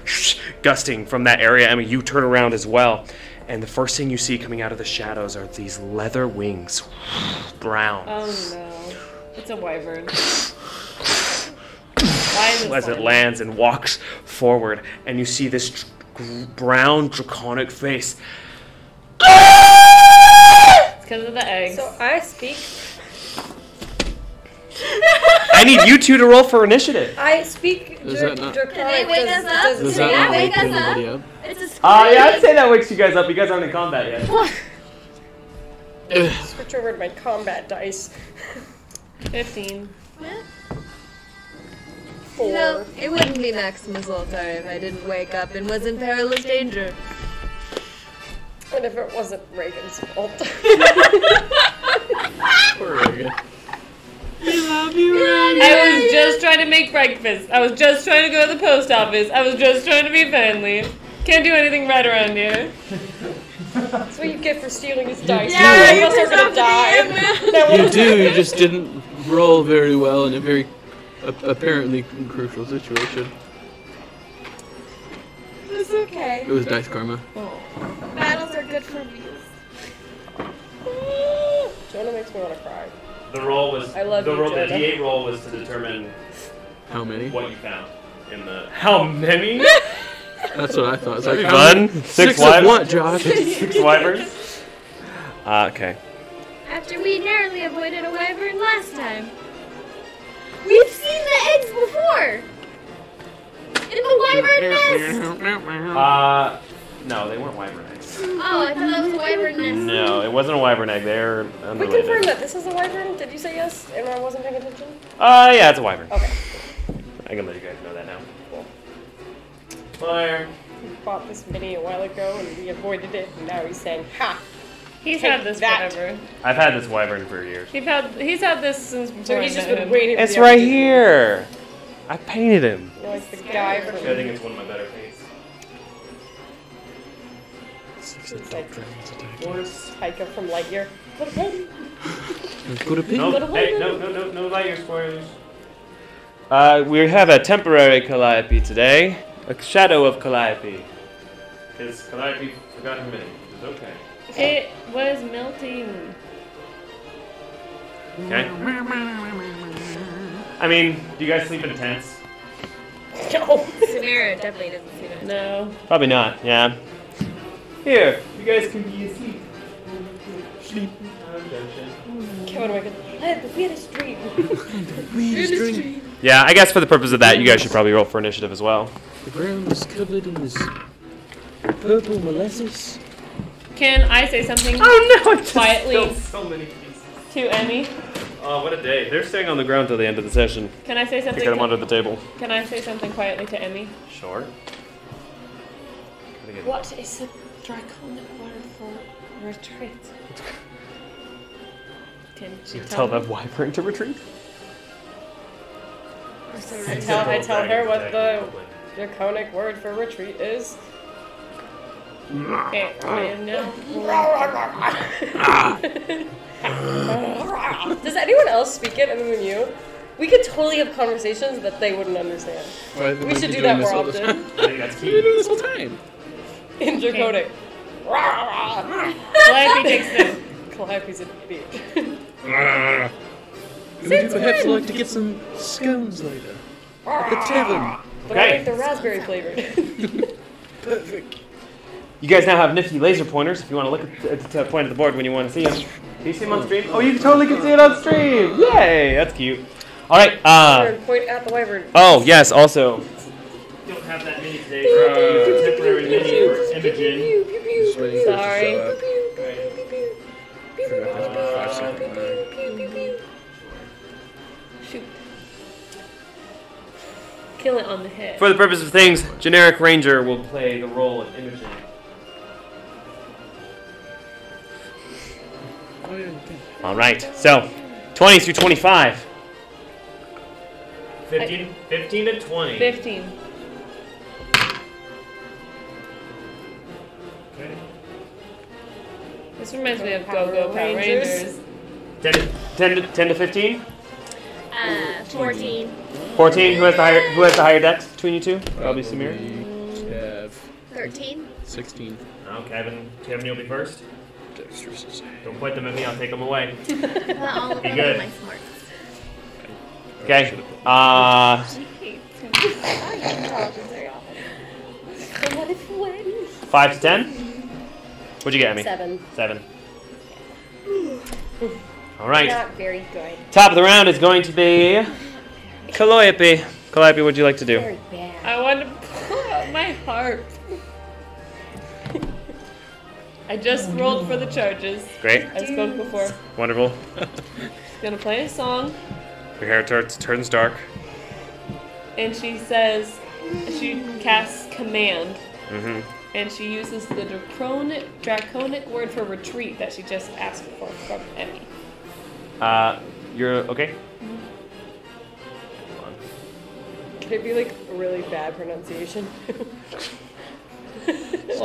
gusting from that area. I mean, you turn around as well. And the first thing you see coming out of the shadows are these leather wings, brown. Oh no. It's a wyvern. Why is it As it fun? lands and walks forward, and you see this brown draconic face. It's because of the eggs. So I speak. I need you two to roll for initiative. I speak. Does that not- Draconic. Can they wake us up? Does Does it that say not that? wake us anybody up? It's a scream. Yeah, I'd say that wakes you guys up. You guys aren't in combat yet. Switch over to my combat dice. 15. 4. You know, it wouldn't be Maximus Ultor if I didn't wake up and was in perilous danger. And if it wasn't Reagan's fault. Poor Reagan. I was just trying to make breakfast. I was just trying to go to the post office. I was just trying to be friendly. Can't do anything right around here. That's what you get for stealing his dice. Yeah, None you of us are gonna die. You do. You just didn't roll very well in a very apparently crucial situation. It's okay. It was dice karma. Battles are good for me. Jonah makes me want to cry. The roll was I love the you, roll. The Jonah. D8 roll was to determine How many? what you found in the. How many? That's what I thought. It's like Fun. Six of wyverns? what, Josh? 6 wyverns. Okay. After we narrowly avoided a wyvern last time. We've seen the eggs before! In the wyvern nest! No, they weren't wyvern eggs. Oh, I thought that was a wyvern nest. No, it wasn't a wyvern egg. They're We unrelated. confirmed that this is a wyvern. Did you say yes? And I wasn't paying attention. Yeah, it's a wyvern. Okay. I can let you guys know that now. Cool. Fire. We bought this mini a while ago and we avoided it, and now he's saying, "Ha!" He's Take had this that. forever. I've had this wyvern for years. He's had this since before. So I he's just met been him. waiting. for It's the right opportunity. here. I painted him. You know, it's the guy from. I think it's one of my better paints. It's like Taika from Lightyear. Put a pin. Put a pin. No, hey, no Lightyear spoilers. We have a temporary Calliope today. A shadow of Calliope. Because Calliope forgot her mini. It's okay. It was melting. Okay. I mean, do you guys sleep in tents? No. Samira definitely doesn't see that. No. Probably not, yeah. Here, you guys can be asleep. Sleep. Kevin, I could let the weirdest dream. Yeah, I guess for the purpose of that, you guys should probably roll for initiative as well. The ground is covered in this purple molasses. Can I say something Oh no! I just quietly spilled so many pieces. to Emmy? Oh, what a day. They're staying on the ground till the end of the session. Can I say I something? got them under the table. Can I say something quietly to Emmy? Sure. What is the draconic word for retreat? Can she Tell that wyvern to retreat? I tell her what the draconic word for retreat is. Okay, I am now. Does anyone else speak it other than you? We could totally have conversations that they wouldn't understand. We should do that more often. I think that's What are you key. doing this whole time? In draconic. Calliope takes them. Calliope's an idiot. Would you perhaps like to get some scones later? At the tavern. But I Okay. like the raspberry flavored. Perfect. You guys now have nifty laser pointers if you want to look at the point of the board when you want to see them. Can you see them on stream? Oh, you totally can see it on stream! Yay! That's cute. Alright, Point at the wyvern. oh, yes, also. Don't have that mini today for temporary mini for Imogen. Just waiting for it to Sorry. show up. Forgot there's a 5-second lag. Shoot. Kill it on the head. For the purpose of things, generic ranger will play the role of Imogen. Oh, yeah, okay. Alright, so 20 through 25. 15 to 20. 15. Okay. This reminds me of Go-Go Power Rangers. 10 to 15? 14. 14. Who has the higher dex between you two? Probably Samir. Kev. 13. 16. Oh, Kevin, you'll be first. Dexterous is Don't point them at me. I'll take them away. Well, I'll Be good. my smarts. Okay. What if you win? 5 to 10. What'd you get, Emmy? 7. 7. All right. Not very good. Top of the round is going to be Calliope. Calliope, what'd you like to do? Very bad. I want to pull out my harp. I just rolled for the charges. Great. I spoke before. Wonderful. Gonna play a song, Your hair turns dark. and she says she casts command, Mm-hmm. and she uses the draconic word for retreat that she just asked for from Emmy. You're okay? Could it be like a really bad pronunciation?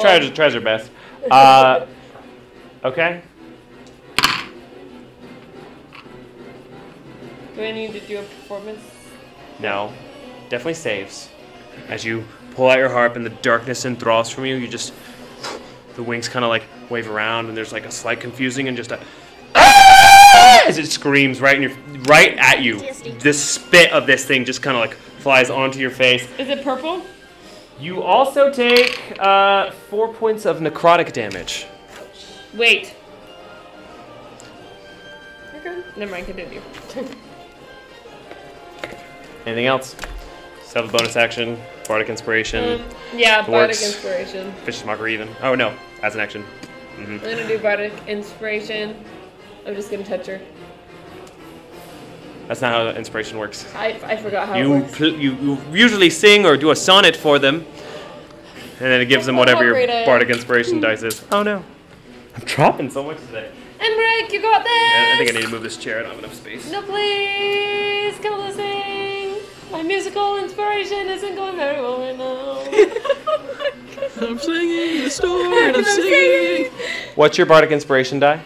Tries her best. Okay. Do I need to do a performance? No. Definitely saves. As you pull out your harp and the darkness enthralls from you, you just... The wings kind of like wave around and there's like a slight confusing and just a... As it screams right at you. This spit of this thing just kind of like flies onto your face. Is it purple? You also take 4 points of necrotic damage. Wait. Okay. Never mind, continue. Anything else? Still have a bonus action, bardic inspiration, Yeah, Bardic Works. Inspiration. Fish's Marker even. Oh no, as an action. I'm gonna do Bardic Inspiration. I'm just gonna touch her. That's not how inspiration works. I forgot how it You works. you usually sing or do a sonnet for them, and then it gives them whatever your great I am. bardic inspiration dice is. Oh no, I'm dropping so much today. Emmerich, you got this! I think I need to move this chair. I don't have enough space. No, please, come listening. My musical inspiration isn't going very well right now. I'm singing in the store and I'm singing. What's your bardic inspiration die?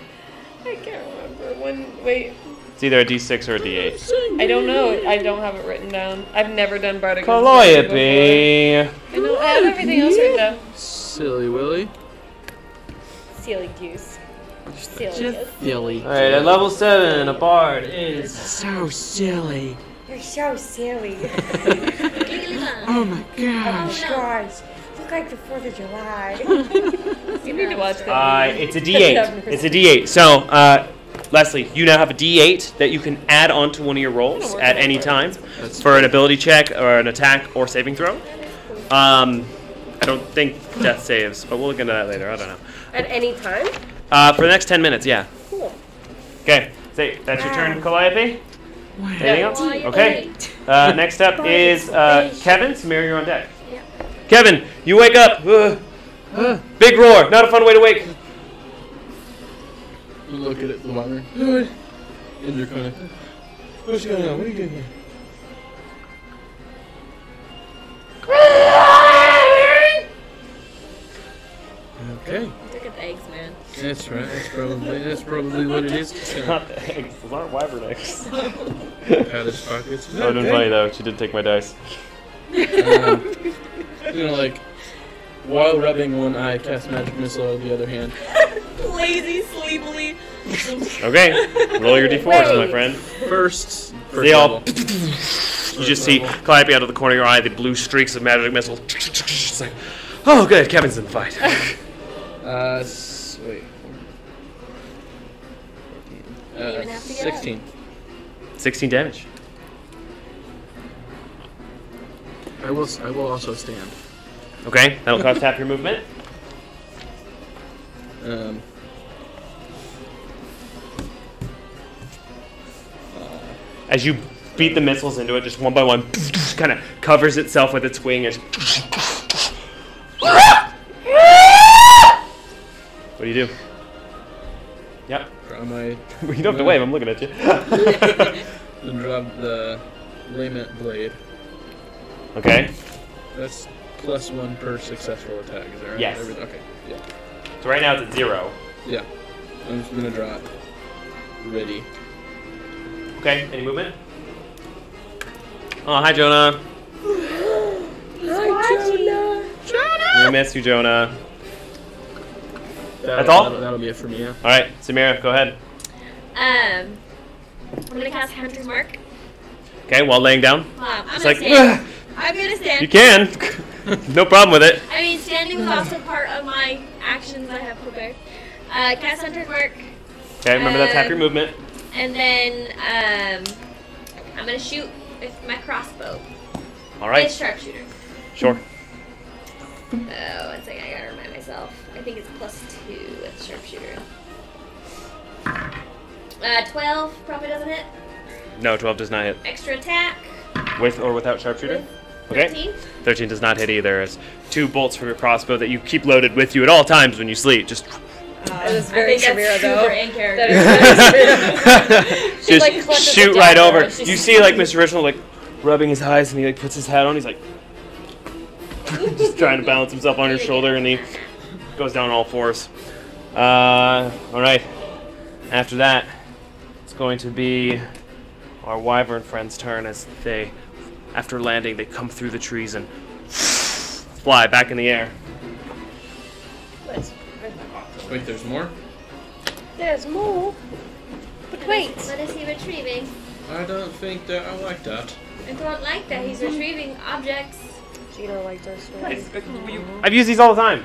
I can't remember. Wait. It's either a D6 or a D8. I don't know. I don't have it written down. I've never done bardic. Calliope. I know. I have everything else written down. Silly Willy. Silly goose. Silly Just goose. silly. All right, at level 7, a bard is. So silly. You're so silly. Oh my gosh. gosh. Look like the 4th of July. You need to watch that. It's a D8. It's a D8. So, Leslie, you now have a D8 that you can add onto one of your rolls at any time for an ability check or an attack or saving throw. I don't think death saves, but we'll look into that later. I don't know. At any time? For the next 10 minutes, yeah. Cool. Okay, so that's your turn, Calliope. Anything else? Calliope. Okay. Next up is Kevin. Samir, you're on deck. Kevin, you wake up. Big roar. Not a fun way to wake. You look at it, the water. And you're kind of, what's going on? What are you doing here? Okay. Look at the eggs, man. That's right. That's probably what it is. It's not the eggs. Those aren't wyvern eggs. Pat his pockets. That would have been funny, though. She did take my dice. Like, while rubbing one eye, cast magic missile on the other hand. Lazy, sleepily. Okay, roll your d4s, my friend. First They all. level. You just see Calliope out of the corner of your eye, the blue streaks of magic missile. It's like, oh, good, Kevin's in the fight. Wait. even have to get 16. 16 damage. I will also stand. Okay, that'll cost half your movement. As you beat the missiles into it, just one by one, kind of covers itself with its wing. What do you do? Yep. Draw my. You don't have to wave, I'm looking at you. Drop the lament blade. Okay. That's +1 per successful attack. Is that right? Yes. Okay. Yeah. So right now it's at 0. Yeah. I'm just gonna draw it. Ready. Okay, any movement? Oh, hi, Jonah. We miss you, Jonah. That's all? That'll be it for me, yeah. All right, Samira, go ahead. I'm gonna cast Hunter's Mark. Okay, while laying down. I'm It's gonna like, stand. I'm gonna stand. you can. No problem with it. I mean, standing was also part of my actions I have prepared. Cast Hunter's Mark, Okay, remember that's half your movement. and then I'm gonna shoot with my crossbow. All right, It's sharpshooter. sure. Oh, one second, I gotta remind myself. I think it's +2 with sharpshooter. 12 probably doesn't hit. No, 12 does not hit. Extra attack. With or without sharpshooter? Okay. 13. 13 does not hit either. It's 2 bolts from your crossbow that you keep loaded with you at all times when you sleep. Just That is very I think Samira, that's though. super in character. That is just like, clutches shoot the right dagger over. and she's- You see like Mr. Reginald like rubbing his eyes and he like puts his hat on. He's like just trying to balance himself on your shoulder and he goes down all fours. All right. After that, it's going to be our wyvern friend's turn as they, after landing, they come through the trees and fly back in the air. Nice. Wait, there's more? There's more. But wait. What is he retrieving? I don't think that I like that. I don't like that. He's retrieving objects. Gina liked our story. I've used these all the time.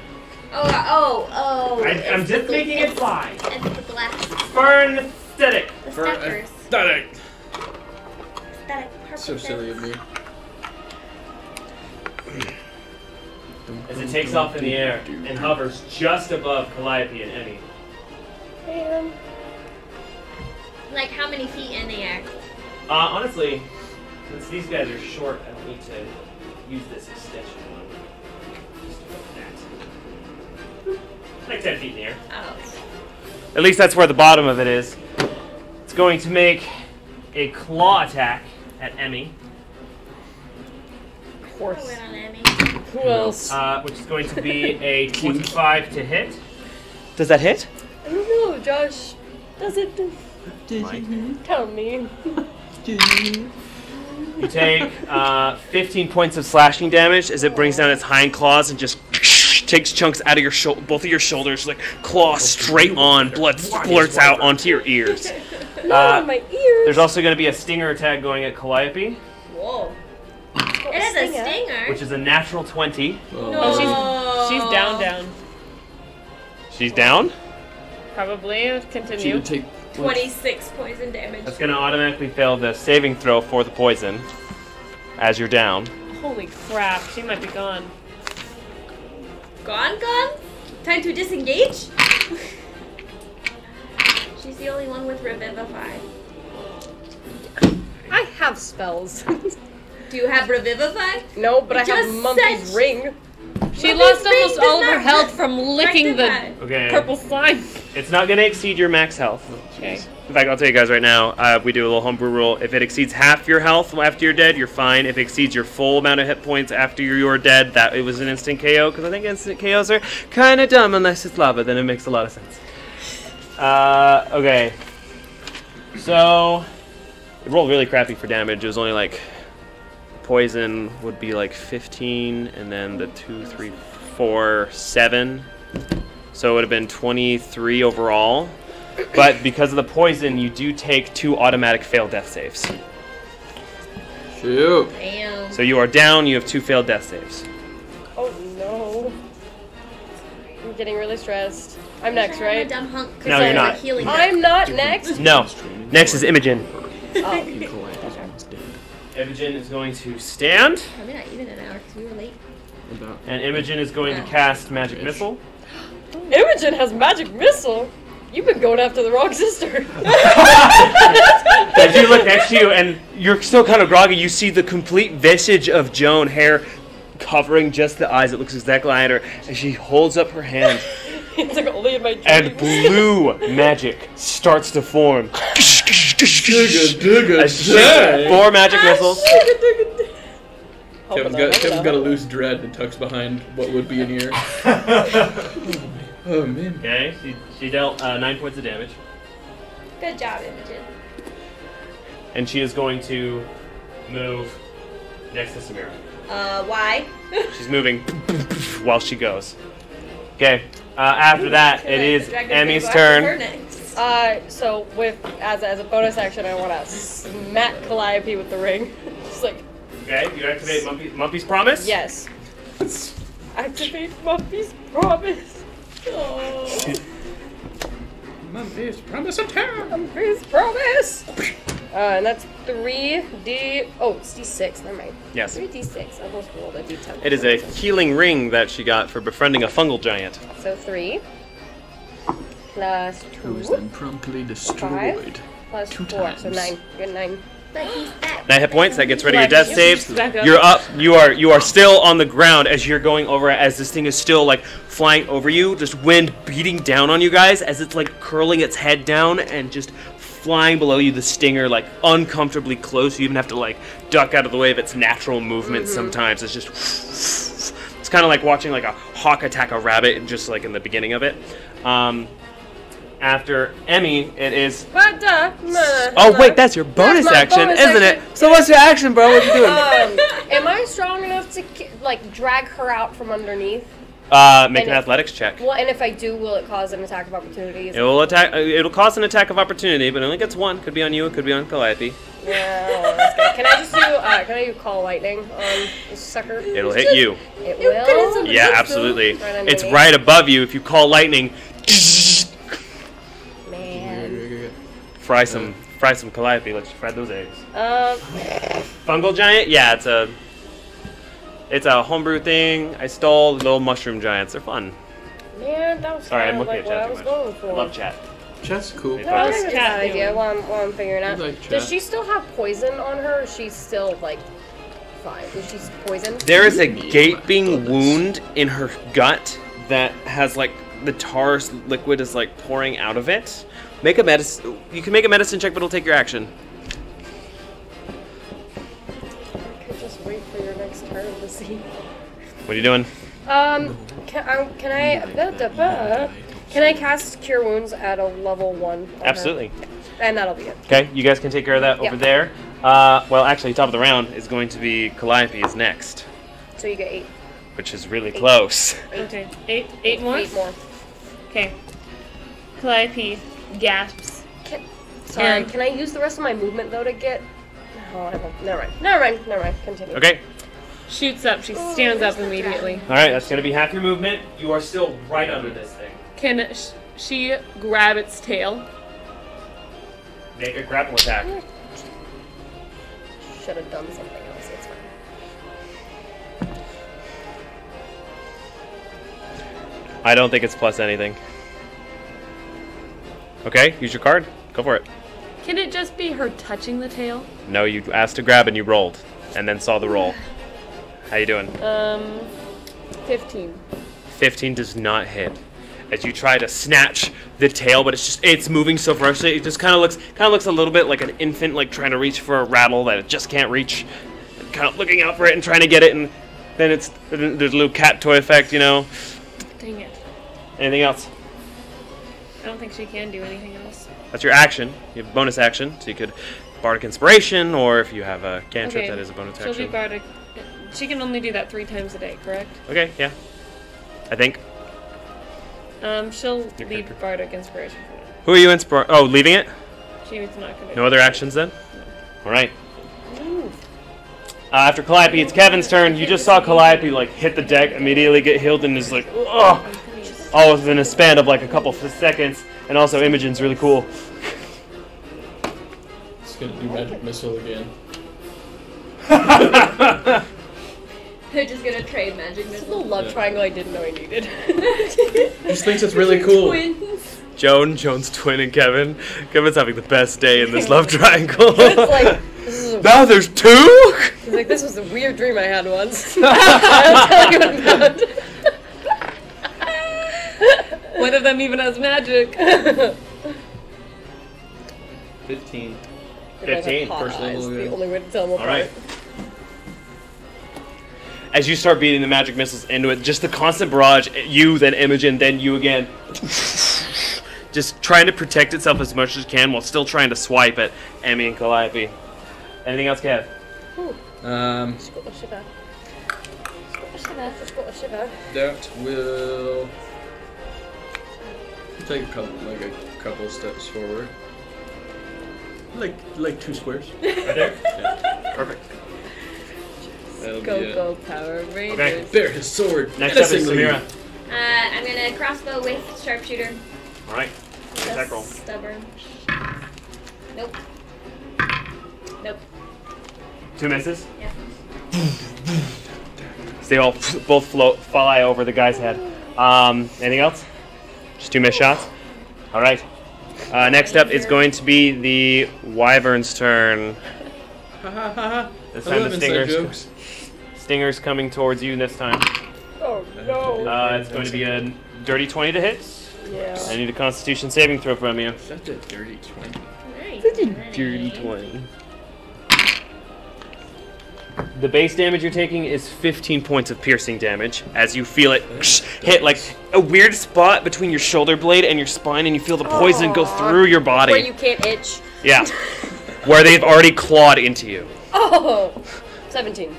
Oh. I'm it's just the- making it fly. It's the glass. Fern aesthetic. The For steppers. aesthetic. Aesthetic. Perfect. So silly of me. As it takes off in the air and hovers just above Calliope and Emmy. Man. Like how many feet in the air? Honestly, since these guys are short, I don't need to use this extension one. Just like that. Like 10 feet in the air. Oh. At least that's where the bottom of it is. It's going to make a claw attack at Emmy, Of I course. went on Emmy. Who else? which is going to be a 25 to hit. Does that hit? I don't know, Josh. Does it? Tell me. You take 15 points of slashing damage as it brings down its hind claws and just takes chunks out of your both of your shoulders, like claws straight on. Blood splurts out onto your ears. No, my ears. There's also going to be a stinger attack going at Calliope, Whoa. It is a stinger. which is a natural 20. Oh, she's down. She's down? Probably. She Continue. would take 26 poison damage. That's going to automatically fail the saving throw for the poison as you're down. Holy crap, she might be gone. Gone? Time to disengage? She's the only one with Revivify. I have spells. Do you have Revivify? No, but I have Just Mumpy's said- ring. She Mumpy's lost ring almost does all of her not health from licking the rectify. Okay. purple slime. It's not going to exceed your max health. Okay. In fact, I'll tell you guys right now, we do a little homebrew rule. If it exceeds half your health after you're dead, you're fine. If it exceeds your full amount of hit points after you're dead, that it was an instant KO, because I think instant KOs are kind of dumb unless it's lava, then it makes a lot of sense. Okay. So, it rolled really crappy for damage. It was only like, poison would be like 15, and then the 2, 3, 4, 7. So it would have been 23 overall. But because of the poison, you do take 2 automatic failed death saves. shoot. Damn. So you are down, you have 2 failed death saves. Oh no. I'm getting really stressed. I'm next, I'm a right? dumb hunk 'cause No, I you're have a not. healing I'm not next. No. Next is Imogen. Oh. Imogen is going to stand, Probably not even an hour because we were late. and Imogen is going to cast Magic Missile. Imogen has magic missile. You've been going after the wrong sister. As you look next to you, and you're still kind of groggy, you see the complete visage of Joan, hair covering just the eyes. It looks exactly like her, and she holds up her hand, It's like only in my dreams. and blue magic starts to form. Digga, As she shoots 4 magic missiles. Kevin's got a loose dread and tucks behind what would be an ear. Oh man. Okay, she dealt 9 points of damage, Good job, Imogen. and she is going to move next to Samira. Why? She's moving while she goes. Okay, after that, it is Emmy's turn. So with as a bonus action, I want to smack Calliope with the ring. Just like Okay, you activate Mumpy's Promise? yes. Activate Mumpy's promise. Oh, Mumpy's promise of terror. Mumpy's promise. And that's 3D. Oh, it's D6. Never mind. Yes. 3D6. I almost rolled a D10. It is a healing ring that she got for befriending a fungal giant. So 3 plus 2 Who was then promptly destroyed. plus 2 4. So times. 9. You get 9. But he's back. 9 hit points. That gets rid of your death saves. Back up. You're up. You are still on the ground as you're going over. As this thing is still like flying over you, just wind beating down on you guys as it's like curling its head down and just flying below you. The stinger like uncomfortably close. You even have to like duck out of the way of its natural movement. Sometimes it's just. It's kind of like watching like a hawk attack a rabbit, just like in the beginning of it. After Emmy, it is. Oh wait, that's your bonus my action, bonus isn't action. it? So what's your action, bro? What you doing? Am I strong enough to like drag her out from underneath? Make an athletics check. Well, and if I do, will it cause an attack of opportunity? It will attack. It'll cause an attack of opportunity, but it only gets 1. Could be on you. It could be on Calliope. Yeah, that's good. Can I just do? Can I do call lightning on this sucker? It'll hit you. It will. Yeah, absolutely. Right It's underneath. right above you. If you call lightning, Man. fry some Calliope. Let's fry those eggs. Um. Fungal giant? Yeah, it's a homebrew thing. I stole little mushroom giants. They're fun. Man, that was Sorry, I'm kind of looking like at what chat I too was much. going I for. love chat. Chat's cool. Yeah. No, I What's think it's a cat good idea doing? while I'm figuring out. I like Does chat. she still have poison on her? Or she's still like fine. Is she poisoned? There is a gaping wound in her gut that has like the tar liquid is like pouring out of it. Make a medicine. You can make a medicine check, but it'll take your action. I could just wait for your next turn to see. What are you doing? Can I? Can I cast Cure Wounds at a level 1? on her? Absolutely. And that'll be it. Okay, you guys can take care of that over Yeah. there. Well, actually, top of the round is going to be Calliope is next, So you get 8. which is really close. Okay. 8 more? 8 more. Okay. Calliope gasps. Sorry, And- can I use the rest of my movement though to get... Oh, I won't. Never mind. Continue. Okay. Shoots up. She stands up immediately. All right, that's going to be half your movement. You are still right under this thing. Can she grab its tail? Make a grapple attack. Should have done something else. It's fine. I don't think it's plus anything. Okay, use your card. Go for it. Can it just be her touching the tail? No, you asked to grab and you rolled, and then saw the roll. How you doing? 15. 15 does not hit. As you try to snatch the tail, but it's moving so ferociously, it just kind of looks a little bit like an infant, like trying to reach for a rattle that it just can't reach, kind of looking out for it and trying to get it, and then there's a little cat toy effect, you know. Dang it. Anything else? I don't think she can do anything else. That's your action. You have a bonus action, so you could Bardic Inspiration, or if you have a cantrip, that is a bonus She'll action. be Bardic. She can only do that 3 times a day, correct? Okay, yeah. I think. She'll Okay, leave okay. Bardic Inspiration for now. Who are you inspiring? Oh, leaving it? She's not gonna. No other actions then? Alright. After Calliope, it's Kevin's turn. You just saw Calliope like hit the deck, immediately get healed, and is like, ugh! All within a span of like a couple of seconds. And also, Imogen's really cool. It's gonna do magic missile again. They're just gonna trade magic This is missiles. the love triangle I didn't know I needed. Just thinks it's really cool. Twins. Joan's twin, and Kevin. Kevin's having the best day in this love triangle. It's like, this is a, Now there's 2? he's like, this was a weird dream I had once. I'll tell you about. One of them even has magic. 15. 15, Hot first eyes, level, the yeah. only way to tell them apart. Alright. As you start beating the magic missiles into it, just the constant barrage, you, then Imogen, then you again. Just trying to protect itself as much as it can while still trying to swipe at Emmy and Calliope. Anything else, Kev? That will take a couple steps forward. Like 2 squares. Right there? Yeah. Perfect. That'll be Go, it. go, Power Rangers. Okay. Bear his sword. Next up is menacingly. Samira. I'm gonna crossbow with sharpshooter. Alright. Attack roll. Stubborn. Nope. Nope. 2 misses. Yeah. They all both fly over the guy's head. Anything else? Just 2 missed shots? Alright. Next up is going to be the Wyvern's turn. This I time love the inside jokes. Stinger's coming towards you this time. Oh no. It's going to be a dirty 20 to hit. Yeah. I need a Constitution saving throw from you. Such a dirty 20. Dirty 20. The base damage you're taking is 15 points of piercing damage as you feel it hit like a weird spot between your shoulder blade and your spine, and you feel the poison go through your body. Where you can't itch. Yeah. Where they've already clawed into you. Oh! 17.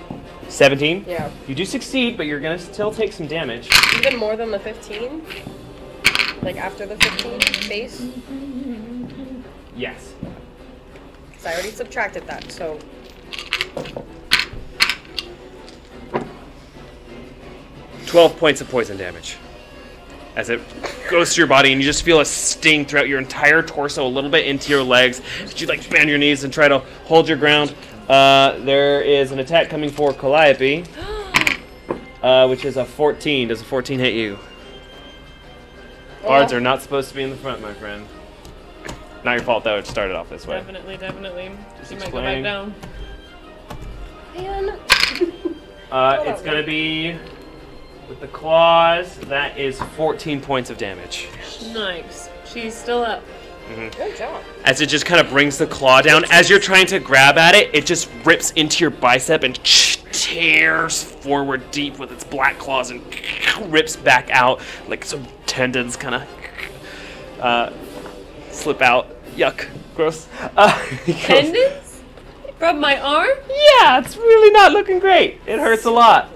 17? Yeah. You do succeed, but you're going to still take some damage. Even more than the 15? Like after the 15 base? Yes. So I already subtracted that, so... 12 points of poison damage. As it goes through your body, and you just feel a sting throughout your entire torso, a little bit into your legs. As you like bend your knees and try to hold your ground. There is an attack coming for Calliope, which is a 14. Does a 14 hit you? Bards are not supposed to be in the front, my friend. Not your fault, though. It started off this way. Definitely. She might go explaining. back down. Man. It's going to be, with the claws, that is 14 points of damage. Nice. She's still up. Good job. As it just kind of brings the claw down. As you're trying to grab at it, it just rips into your bicep and tears forward deep with its black claws and rips back out like some tendons kind of slip out. Yuck. Gross. Tendons? From my arm? Yeah, it's really not looking great. It hurts a lot.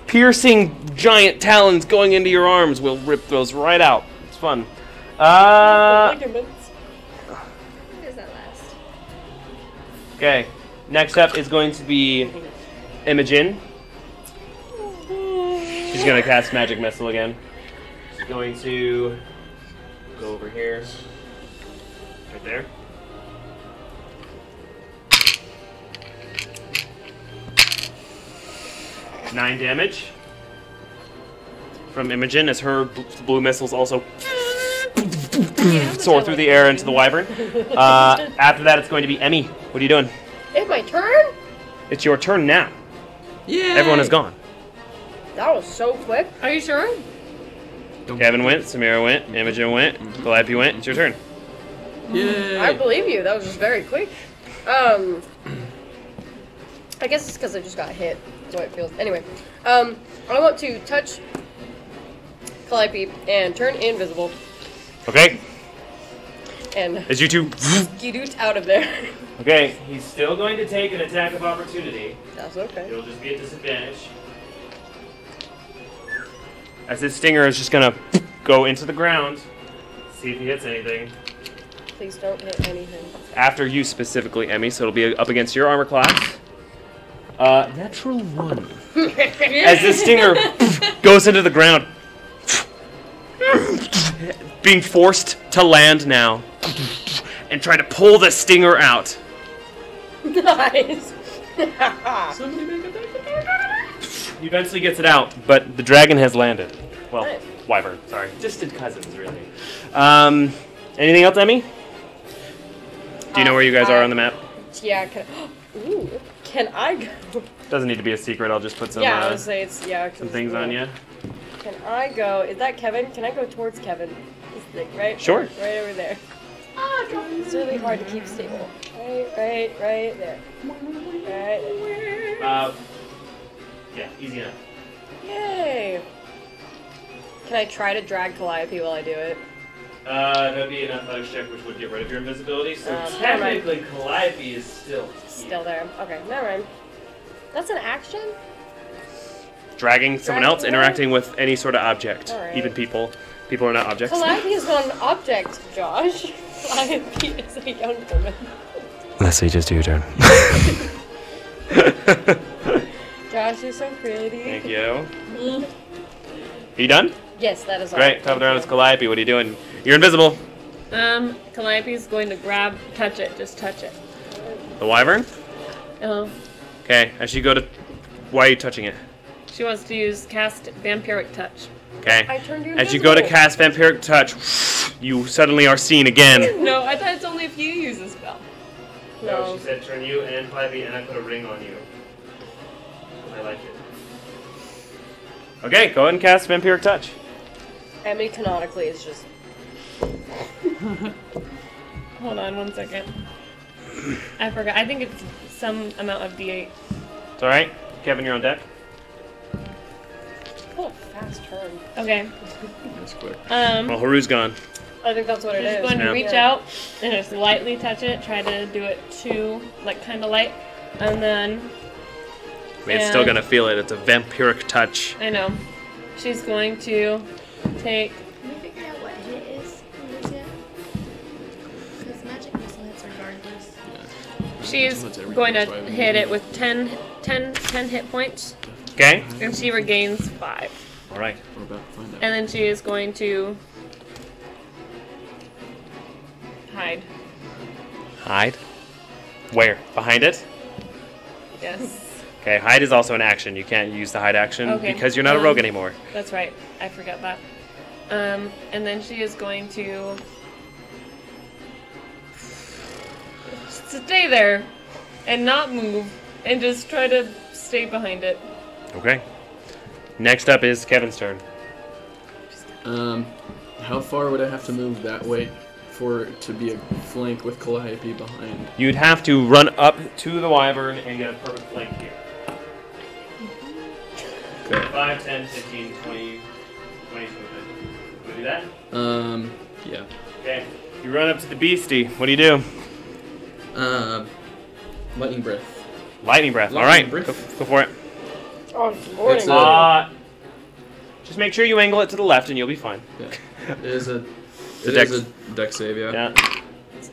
Piercing giant talons going into your arms will rip those right out. It's fun. Ligaments. How does that last? Okay. Next up is going to be Imogen. She's going to cast Magic Missile again. She's going to go over here. Right there. Nine damage from Imogen as her blue missiles also soar through the air into the wyvern. After that, it's going to be Emmy. What are you doing? It's my turn? It's your turn now. Yeah. Everyone is gone. That was so quick. Are you sure? Kevin went, Samira went, Imogen went, Calliope went. It's your turn. Yay. I believe you. That was just very quick. I guess it's because I just got hit. That's what it feels. Anyway, I want to touch Calliope and turn invisible Okay. and As you two. skedoot out of there. Okay. He's still going to take an attack of opportunity. That's okay. It'll just be a disadvantage. As his stinger is just gonna go into the ground. See if he hits anything. Please don't hit anything. After you specifically, Emmy, so it'll be up against your armor class. Natural 1. As this stinger goes into the ground, being forced to land now, and try to pull the stinger out. Nice. He eventually gets it out, but the dragon has landed. Well, Nice. wyvern, sorry. Distant cousins, really. Anything else, Emmy? Do you know where you guys are on the map? Yeah. Ooh. Can I go? Doesn't need to be a secret. I'll just put some Yeah, I would say it's some things on you. Can I go? Is that Kevin? Can I go towards Kevin? He's like right. Sure. Right over there. It's really hard to keep stable. Right there. Right there. Yeah, easy enough. Yay! Can I try to drag Calliope while I do it? That'd be an athletics check, which would get rid of your invisibility. So never mind. technically, Calliope is still Still there. Okay, never mind. That's an action? dragging someone else, interacting with any sort of object, Alright. even people. People are not objects. Calliope is not an object, Josh. Calliope is a young woman. Leslie, just do your turn. Josh, you're so pretty. Thank you. Are you done? Yes, that is all. Great. Top of the round is Calliope. What are you doing? You're invisible. Calliope's going to touch it, just touch it. The wyvern? Oh. Okay. As you go to... Why are you touching it? She wants to cast Vampiric Touch. Okay. I turned you As you go to invisible. cast Vampiric Touch, you suddenly are seen again. No, I thought it's only if you use the spell. No. She said turn you and Calliope, and I put a ring on you. I like it. Okay, go ahead and cast Vampiric Touch. Emily canonically is just... Hold on 1 second. I forgot. I think it's some amount of D8. It's alright. Kevin, you're on deck. Oh, fast turn. Okay. That's quick. Well, Haru's gone. I think that's what it Just is. going to Yeah. reach out and just lightly touch it. Try to do it too, kind of light. And then, I mean, it's still gonna feel it. It's a Vampiric Touch. I know. She's going to take... Can we figure out what hit is in this yet? Because magic missile hits regardless. She's going to hit it with 10 hit points. Okay? And she regains 5. Alright. We're about to find out. And then she is going to hide. Hide. Where? Behind it? Yes. Okay, hide is also an action. You can't use the hide action Okay. because you're not a rogue anymore. That's right. I forgot that. And then she is going to stay there and not move and just try to stay behind it. Okay. Next up is Kevin's turn. How far would I have to move that way for it to be a flank with Calliope behind? You'd have to run up to the wyvern and get a perfect flank here. Okay. 5, 10, 15, 20, 20 something. Can we do that? Yeah. Okay. You run up to the beastie. What do you do? Lightning breath. Lightning breath. All Lightning right. breath. Go for it. Oh, It's a- Just make sure you angle it to the left and you'll be fine. Yeah. It is a dex save, yeah.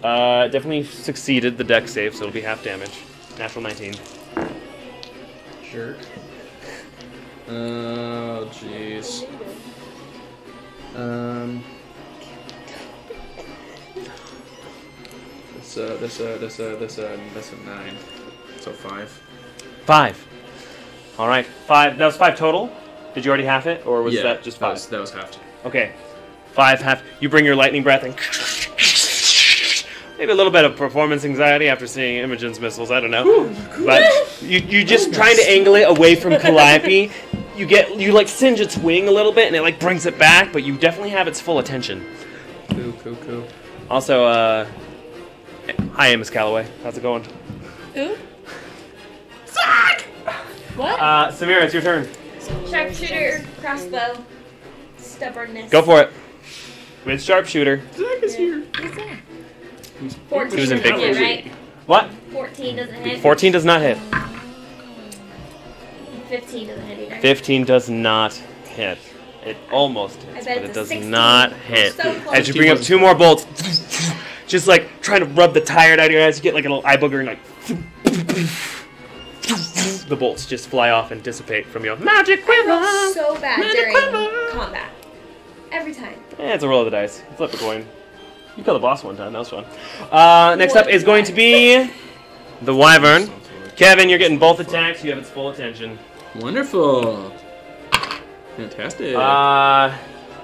Yeah. Definitely succeeded the dex save, so it'll be half damage. Natural 19. Sure. Oh, jeez. That's a 9. So 5. 5. All right. 5. That was 5 total. Did you already half it, or was that just 5? That was halved. Okay. 5 half. You bring your lightning breath and maybe a little bit of performance anxiety after seeing Imogen's missiles. I don't know, but you just trying to angle it away from Calliope. You like singe its wing a little bit, and it like brings it back, but you definitely have its full attention. Cool. Also, hi, Miss Calloway. How's it going? Who? What? Samira, it's your turn. Sharpshooter, crossbow, stubbornness. Go for it. With sharpshooter. Zach is here. Who's that? Who's 14 in doesn't big hit, blue? right? What? 14 doesn't hit. 14 does not hit. 15 doesn't hit either. 15 does not hit. It almost hits, bet but it it's a does 16. not hit. So close. As you bring up 2 more bolts, just like trying to rub the tired out of your eyes, you get like a little eye booger and like the bolts just fly off and dissipate from your magic I quiver. roll so bad Magic during quiver. combat. Every time. It's a roll of the dice. Flip a coin. You killed the boss one time. That was fun. Next up is going to be the Wyvern. Kevin, you're getting both attacks. You have its full attention. Wonderful. Fantastic.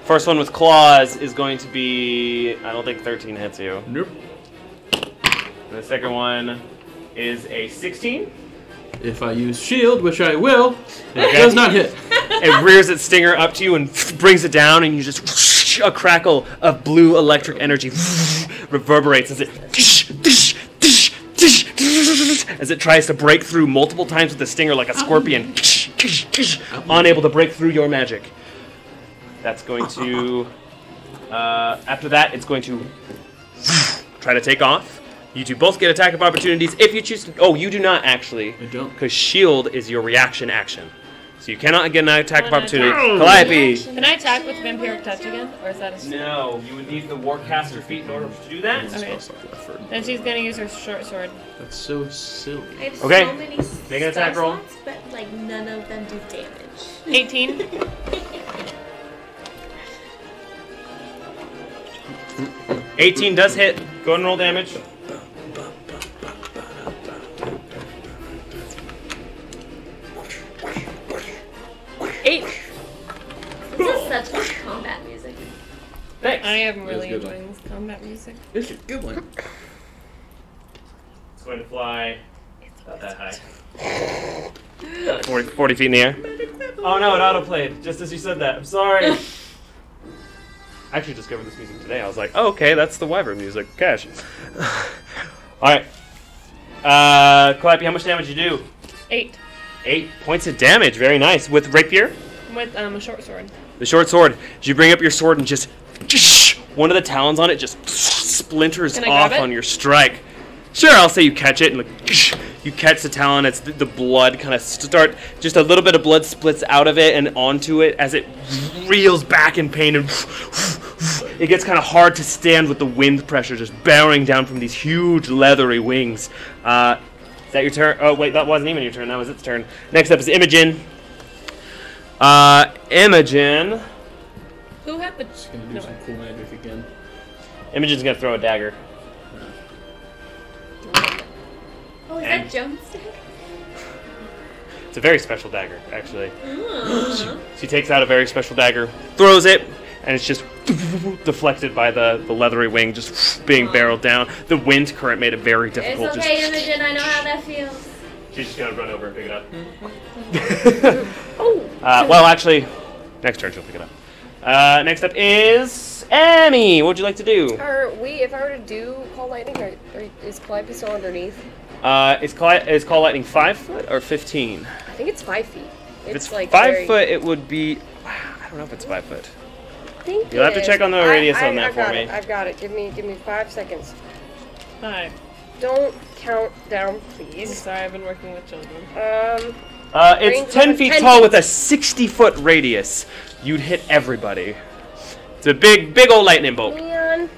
First one with claws is going to be, I don't think 13 hits you. Nope. And the second one is a 16. If I use shield, which I will, it Okay. does not hit. It rears its stinger up to you and brings it down, and you just a crackle of blue electric energy reverberates as it tries to break through multiple times with the stinger like a scorpion, unable to break through your magic. That's going to. After that, it's going to try to take off. You two both get attack of opportunities if you choose to. Oh, you do not actually. I don't. Because shield is your reaction action. So you cannot get an attack of Wanna opportunity. attack? Calliope! Can I attack with vampiric touch again, or is that a? No, you would need the Warcaster feat in order to do that. Okay. Then she's gonna use her short sword. That's so silly. I have Okay. so many Make an attack spell roll. slots, but like none of them do damage. 18. $18 does hit. Go ahead and roll damage. This is such good combat music. Thanks. I am really good enjoying this combat music. It's a good one. It's going to fly about that high. 40 feet in the air. Oh no, it autoplayed just as you said that. I'm sorry. I actually discovered this music today. I was like, oh, okay, that's the Wyvern music. Cash. Alright. Calliope, how much damage you do? 8. 8 points of damage. Very nice. With rapier? With a short sword. The short sword. You bring up your sword and just one of the talons on it just splinters Can I grab off it? on your strike. Sure, I'll say you catch it and like, you catch the talon. It's the blood kind of just a little bit of blood splits out of it and onto it as it reels back in pain, and it gets kind of hard to stand with the wind pressure just bearing down from these huge leathery wings. Is that your turn? Oh wait, that wasn't even your turn. That was its turn. Next up is Imogen. Imogen. Who had the? Just gonna do No. some cool magic again. Imogen's gonna throw a dagger. Oh, is And- that Jones's? It's a very special dagger, actually. She takes out a very special dagger, throws it, and it's just deflected by the leathery wing, just being barreled down. The wind current made it very difficult. It's okay, Imogen. I know how that feels. She's just gonna run over and pick it up. Well, actually, next turn she'll pick it up. Next up is Amy. What would you like to do? If I were to do Call Lightning, is Calliope still underneath? Is Call Lightning 5 foot or 15? I think it's 5 feet. If it's like 5 very- foot, it would be. I don't know if it's 5 foot. think You'll have to check on the radius on that for me. I've got it. Give me 5 seconds. 5. Don't count down, I'm please. sorry, I've been working with children. It's 10 feet tall with a 60-foot radius. You'd hit everybody. It's a big old lightning bolt. Man.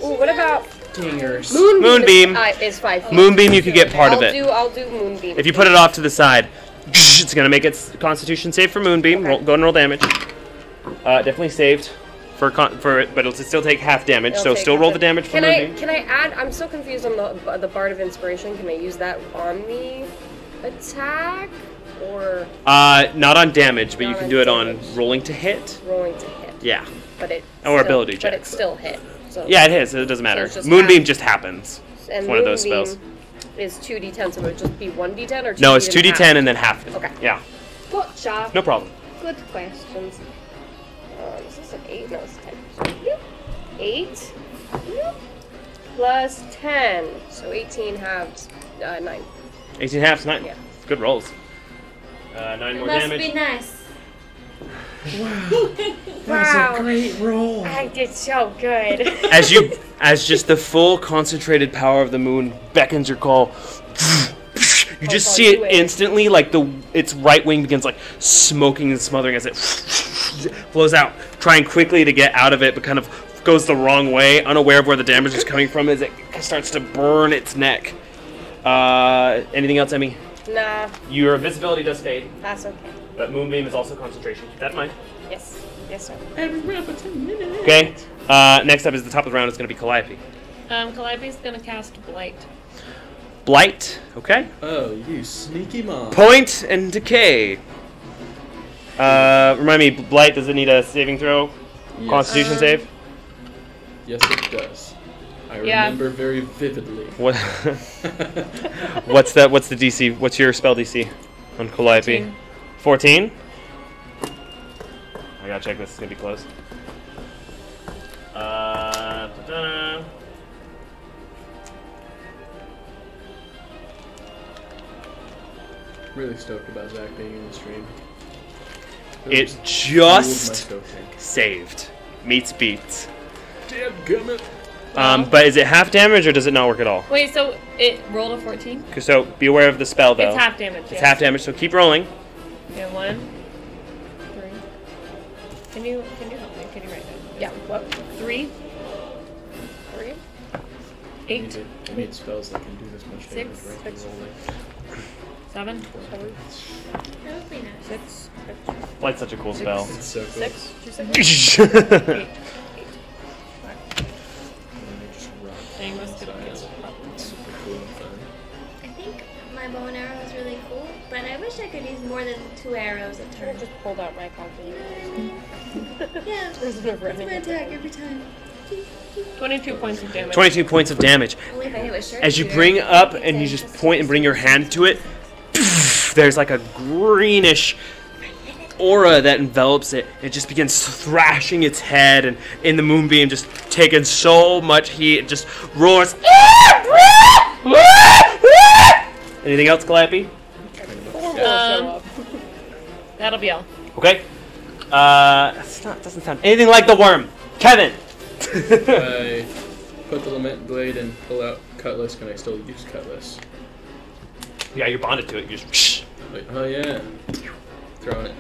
Ooh, what about Dingers. Moonbeam. Is 5 feet. Moonbeam, you could get part of it. I'll do Moonbeam. If you put it off to the side, it's gonna make its Constitution save for Moonbeam. Okay. Go and roll damage. Definitely saved for it, but it'll still take half damage. So still roll the damage for Moonbeam. Can I add? I'm so confused on the Bard of Inspiration. Can I use that on the attack or Not on damage, but you Not can on do it on damage. rolling to hit. rolling to hit? Yeah. But it Or still, ability But check. it's still hit. So Yeah, it hits. It doesn't matter. it's just Moonbeam half. just happens. And It's one of those Moonbeam spells. is 2d10, so it would just be 1d10 or 2d10? No, it's 2d10 and then half it. Okay. Yeah. Gotcha. No problem. Good questions. Is this an 8? No, it's 10. So, yep. 8 yep. plus 10. So 18 halves 9. 18 halves, 9. Yeah. Good rolls. 9 more Must damage. be nice. Wow. Great roll. I did so good. As just the full concentrated power of the moon beckons your call, you just see it instantly, like its right wing begins like smoking and smothering as it flows out, trying quickly to get out of it, but kind of goes the wrong way, unaware of where the damage is coming from as it starts to burn its neck. Anything else, Emmy? Nah, Your invisibility does fade, that's okay. but Moonbeam is also concentration. Keep that in mind. Yes. Yes, sir. Okay. Next up is the top of the round. It's going to be Calliope. Calliope's gonna cast Blight. Blight. Okay. Oh, you sneaky mom. Point and decay. Remind me, Blight, does it need a saving throw? Yes. Constitution save? Yes, it does. I Yeah. remember very vividly. What? What's the DC? What's your spell DC on Calliope? 14? I gotta check this. It's gonna be close. Ta-da. Really stoked about Zach being in the stream. It Fueled my just stoke tank. saved. Meets beats. Dadgummit. But is it half damage or does it not work at all? Wait, so it rolled a 14? So be aware of the spell though. It's half damage. It's half damage, so keep rolling. Yeah, 1, 3. Can you help me? Can you write that? Yeah. What? 3, 3? 8, I need spells that can do this much damage. 6, Right? 7, That would be nice. 6, Blight's such a cool spell. It's so cool. 6, 2 seconds. 8. Just rock Dang, this could sides. It's super cool and fun. I think my bow and arrow is really cool, but I wish I could use more than 2 arrows a I turn. just pulled out my calculator. Yeah, There's never that's my any. attack every time. 22 points of damage. 22 points of damage. Only if I hit with sharpshooter. As you bring up and you just point and bring your hand to it, there's like a greenish aura that envelops it. It just begins thrashing its head, and in the moonbeam, just taking so much heat, it just roars. Anything else, Calliope? That'll be all. Okay. Doesn't sound anything like the worm. Kevin. I put the lament blade and pull out cutlass. Can I still use cutlass? Yeah, you're bonded to it. You just Wait, oh yeah. Throwing it.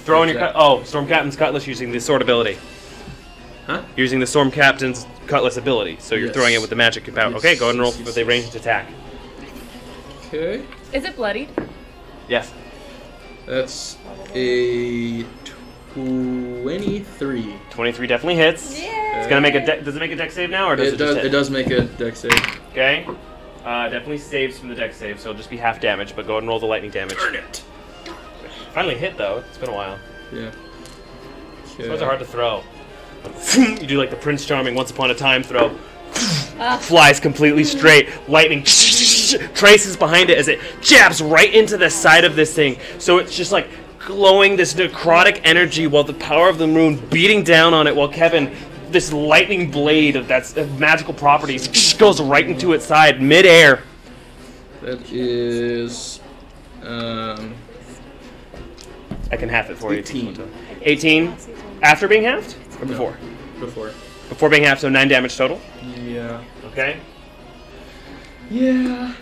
throwing your Storm Captain's cutlass using the sword ability. Huh? Using the Storm Captain's cutlass ability. So you're Yes. throwing it with the magic power. Yes, Okay, go ahead and roll yes, for yes, the yes. ranged attack. Okay. Is it bloodied? Yes. That's a 23. 23 definitely hits. Yeah. It's gonna make a does it make a dex save now or does it, It just does. hit? It does make a dex save. Okay. Definitely saves from the dex save, so it'll just be half damage, but go ahead and roll the lightning damage. Burn it. Finally hit though. It's been a while. Yeah. Those are hard to throw. You do like the Prince Charming Once Upon a Time throw. Flies completely straight. Lightning traces behind it as it jabs right into the side of this thing. So it's just like glowing this necrotic energy while the power of the moon beating down on it while Kevin, this lightning blade of magical properties goes right into its side mid-air. That is. I can half it for you. 18. 18 after being halved? Or before? Before. Before being half, so 9 damage total. Yeah. Okay. Yeah.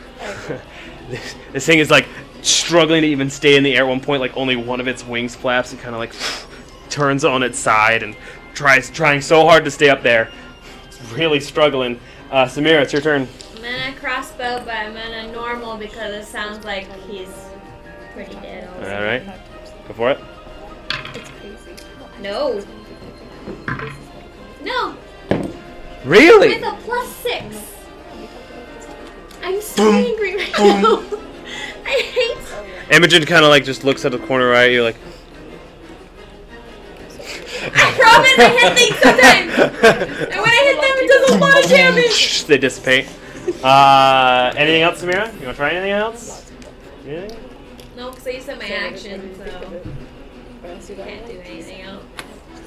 This thing is like struggling to even stay in the air at one point. Like only one of its wings flaps. It kind of like turns on its side and trying so hard to stay up there. It's really struggling. Samira, it's your turn. I'm gonna crossbow, but I'm gonna normal because it sounds like he's pretty dead already. All right. Go for it. It's crazy. No. No. Really? With a +6. I'm so angry right now. I hate. Imogen kind of like just looks at the corner right. You're like. I promise I hit things sometimes. And when I hit them, it does a lot of damage. They dissipate. Anything else, Samira? You want to try anything else? Yeah. No, because I used up my action, so can't do anything else.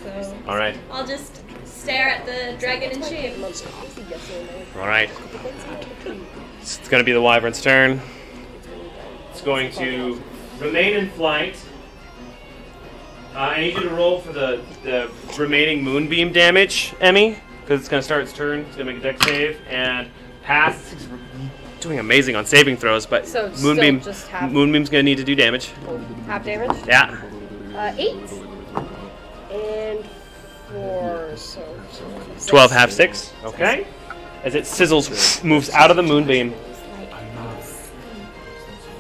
So All right. I'll just stare at the dragon in shame. All right. It's going to be the wyvern's turn. It's going to remain in flight. I need you to roll for the remaining moonbeam damage, Emmy, because it's going to start its turn. It's going to make a dex save and pass. It's doing amazing on saving throws, but So moonbeam, still just half- moonbeam's going to need to do damage. Half damage? Yeah. 8 and 4, so 12 half 6. Okay. As it sizzles, moves out of the moonbeam.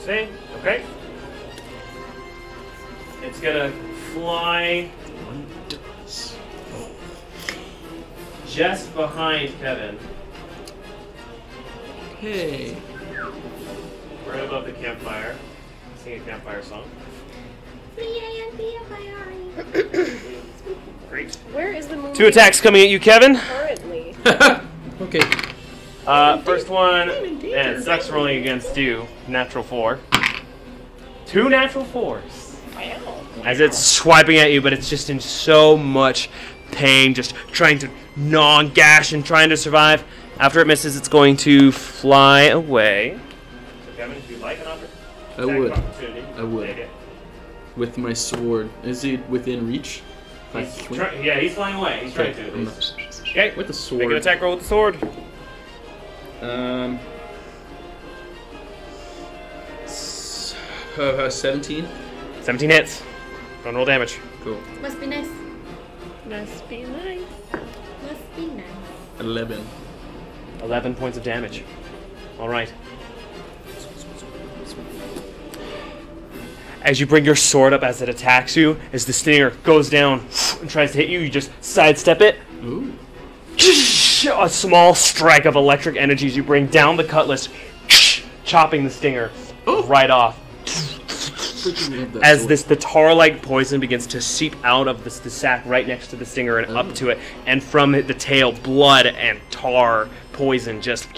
See? Okay. It's gonna fly just behind Kevin. Hey. Right above the campfire. Sing a campfire song. Great. Where is the moon? 2 attacks coming at you, Kevin. Currently. Okay. First one, and it sucks rolling against you. Natural 4. 2 natural 4s. As it's swiping at you, but it's just in so much pain, just trying to gnaw and gash and trying to survive. After it misses, it's going to fly away. So Kevin, if you'd like an opportunity, I would. take it. With my sword. Is he within reach? If I swing? Yeah, he's flying away. He's trying to at I'm least. not- Okay, With the sword. make an attack roll with the sword. 17. 17 hits. Don't roll damage. Cool. Must be nice. Must be nice. Must be nice. 11. 11 points of damage. All right. As you bring your sword up as it attacks you, as the stinger goes down and tries to hit you, you just sidestep it. Ooh. A small strike of electric energy as you bring down the cutlass, chopping the stinger right off. Freaking love that As sword. the tar-like poison begins to seep out of the sack right next to the stinger and up to it, and from the tail, blood and tar poison just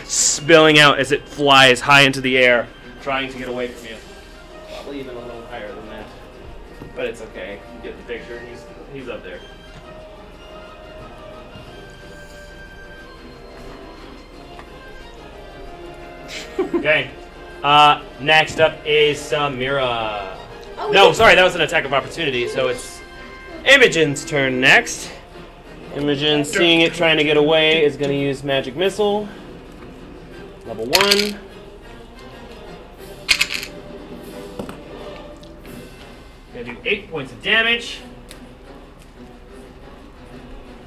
spilling out as it flies high into the air, trying to get away from you. Probably even a little higher than that, but it's okay. You get the picture. He's up there. Okay. Next up is Samira. Oh, No, yeah. sorry, that was an attack of opportunity, so it's Imogen's turn next. Imogen, seeing it trying to get away, is going to use Magic Missile. Level 1. Gonna do 8 points of damage.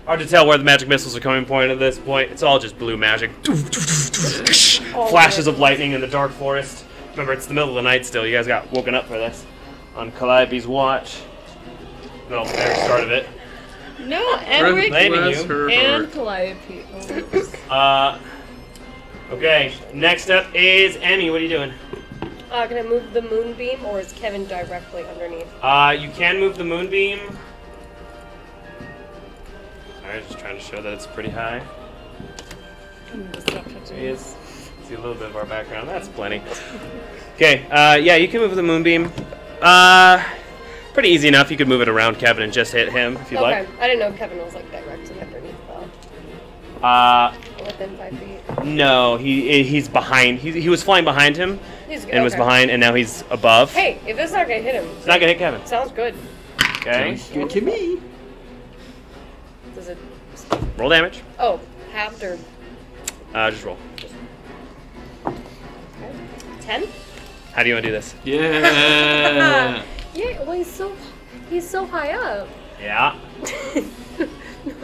Hard to tell where the magic missiles are coming point at this point. It's all just blue magic. Flashes of lightning in the dark forest. Remember, it's the middle of the night still. You guys got woken up for this. On Calliope's watch. No, very start of it. No, Edric Blaming Bless you. her and heart. Calliope. Okay, next up is Emmy. What are you doing? Can I move the moonbeam, or is Kevin directly underneath? You can move the moonbeam. Alright, just trying to show that it's pretty high. See a little bit of our background. That's plenty. Okay, yeah, you can move the moonbeam. Pretty easy enough. You could move it around Kevin and just hit him if you'd Okay, like. I didn't know Kevin was like directly underneath though. Within 5 feet. No, he's behind. He was flying behind him He's and was okay. behind, and now he's above. Hey, if it's not gonna hit him, It's not gonna hit Kevin. sounds good. Okay. Sounds good to me. Roll damage. Oh, halved or Just roll. 10? How do you want to do this? Yeah. Yeah, well he's so high up. Yeah.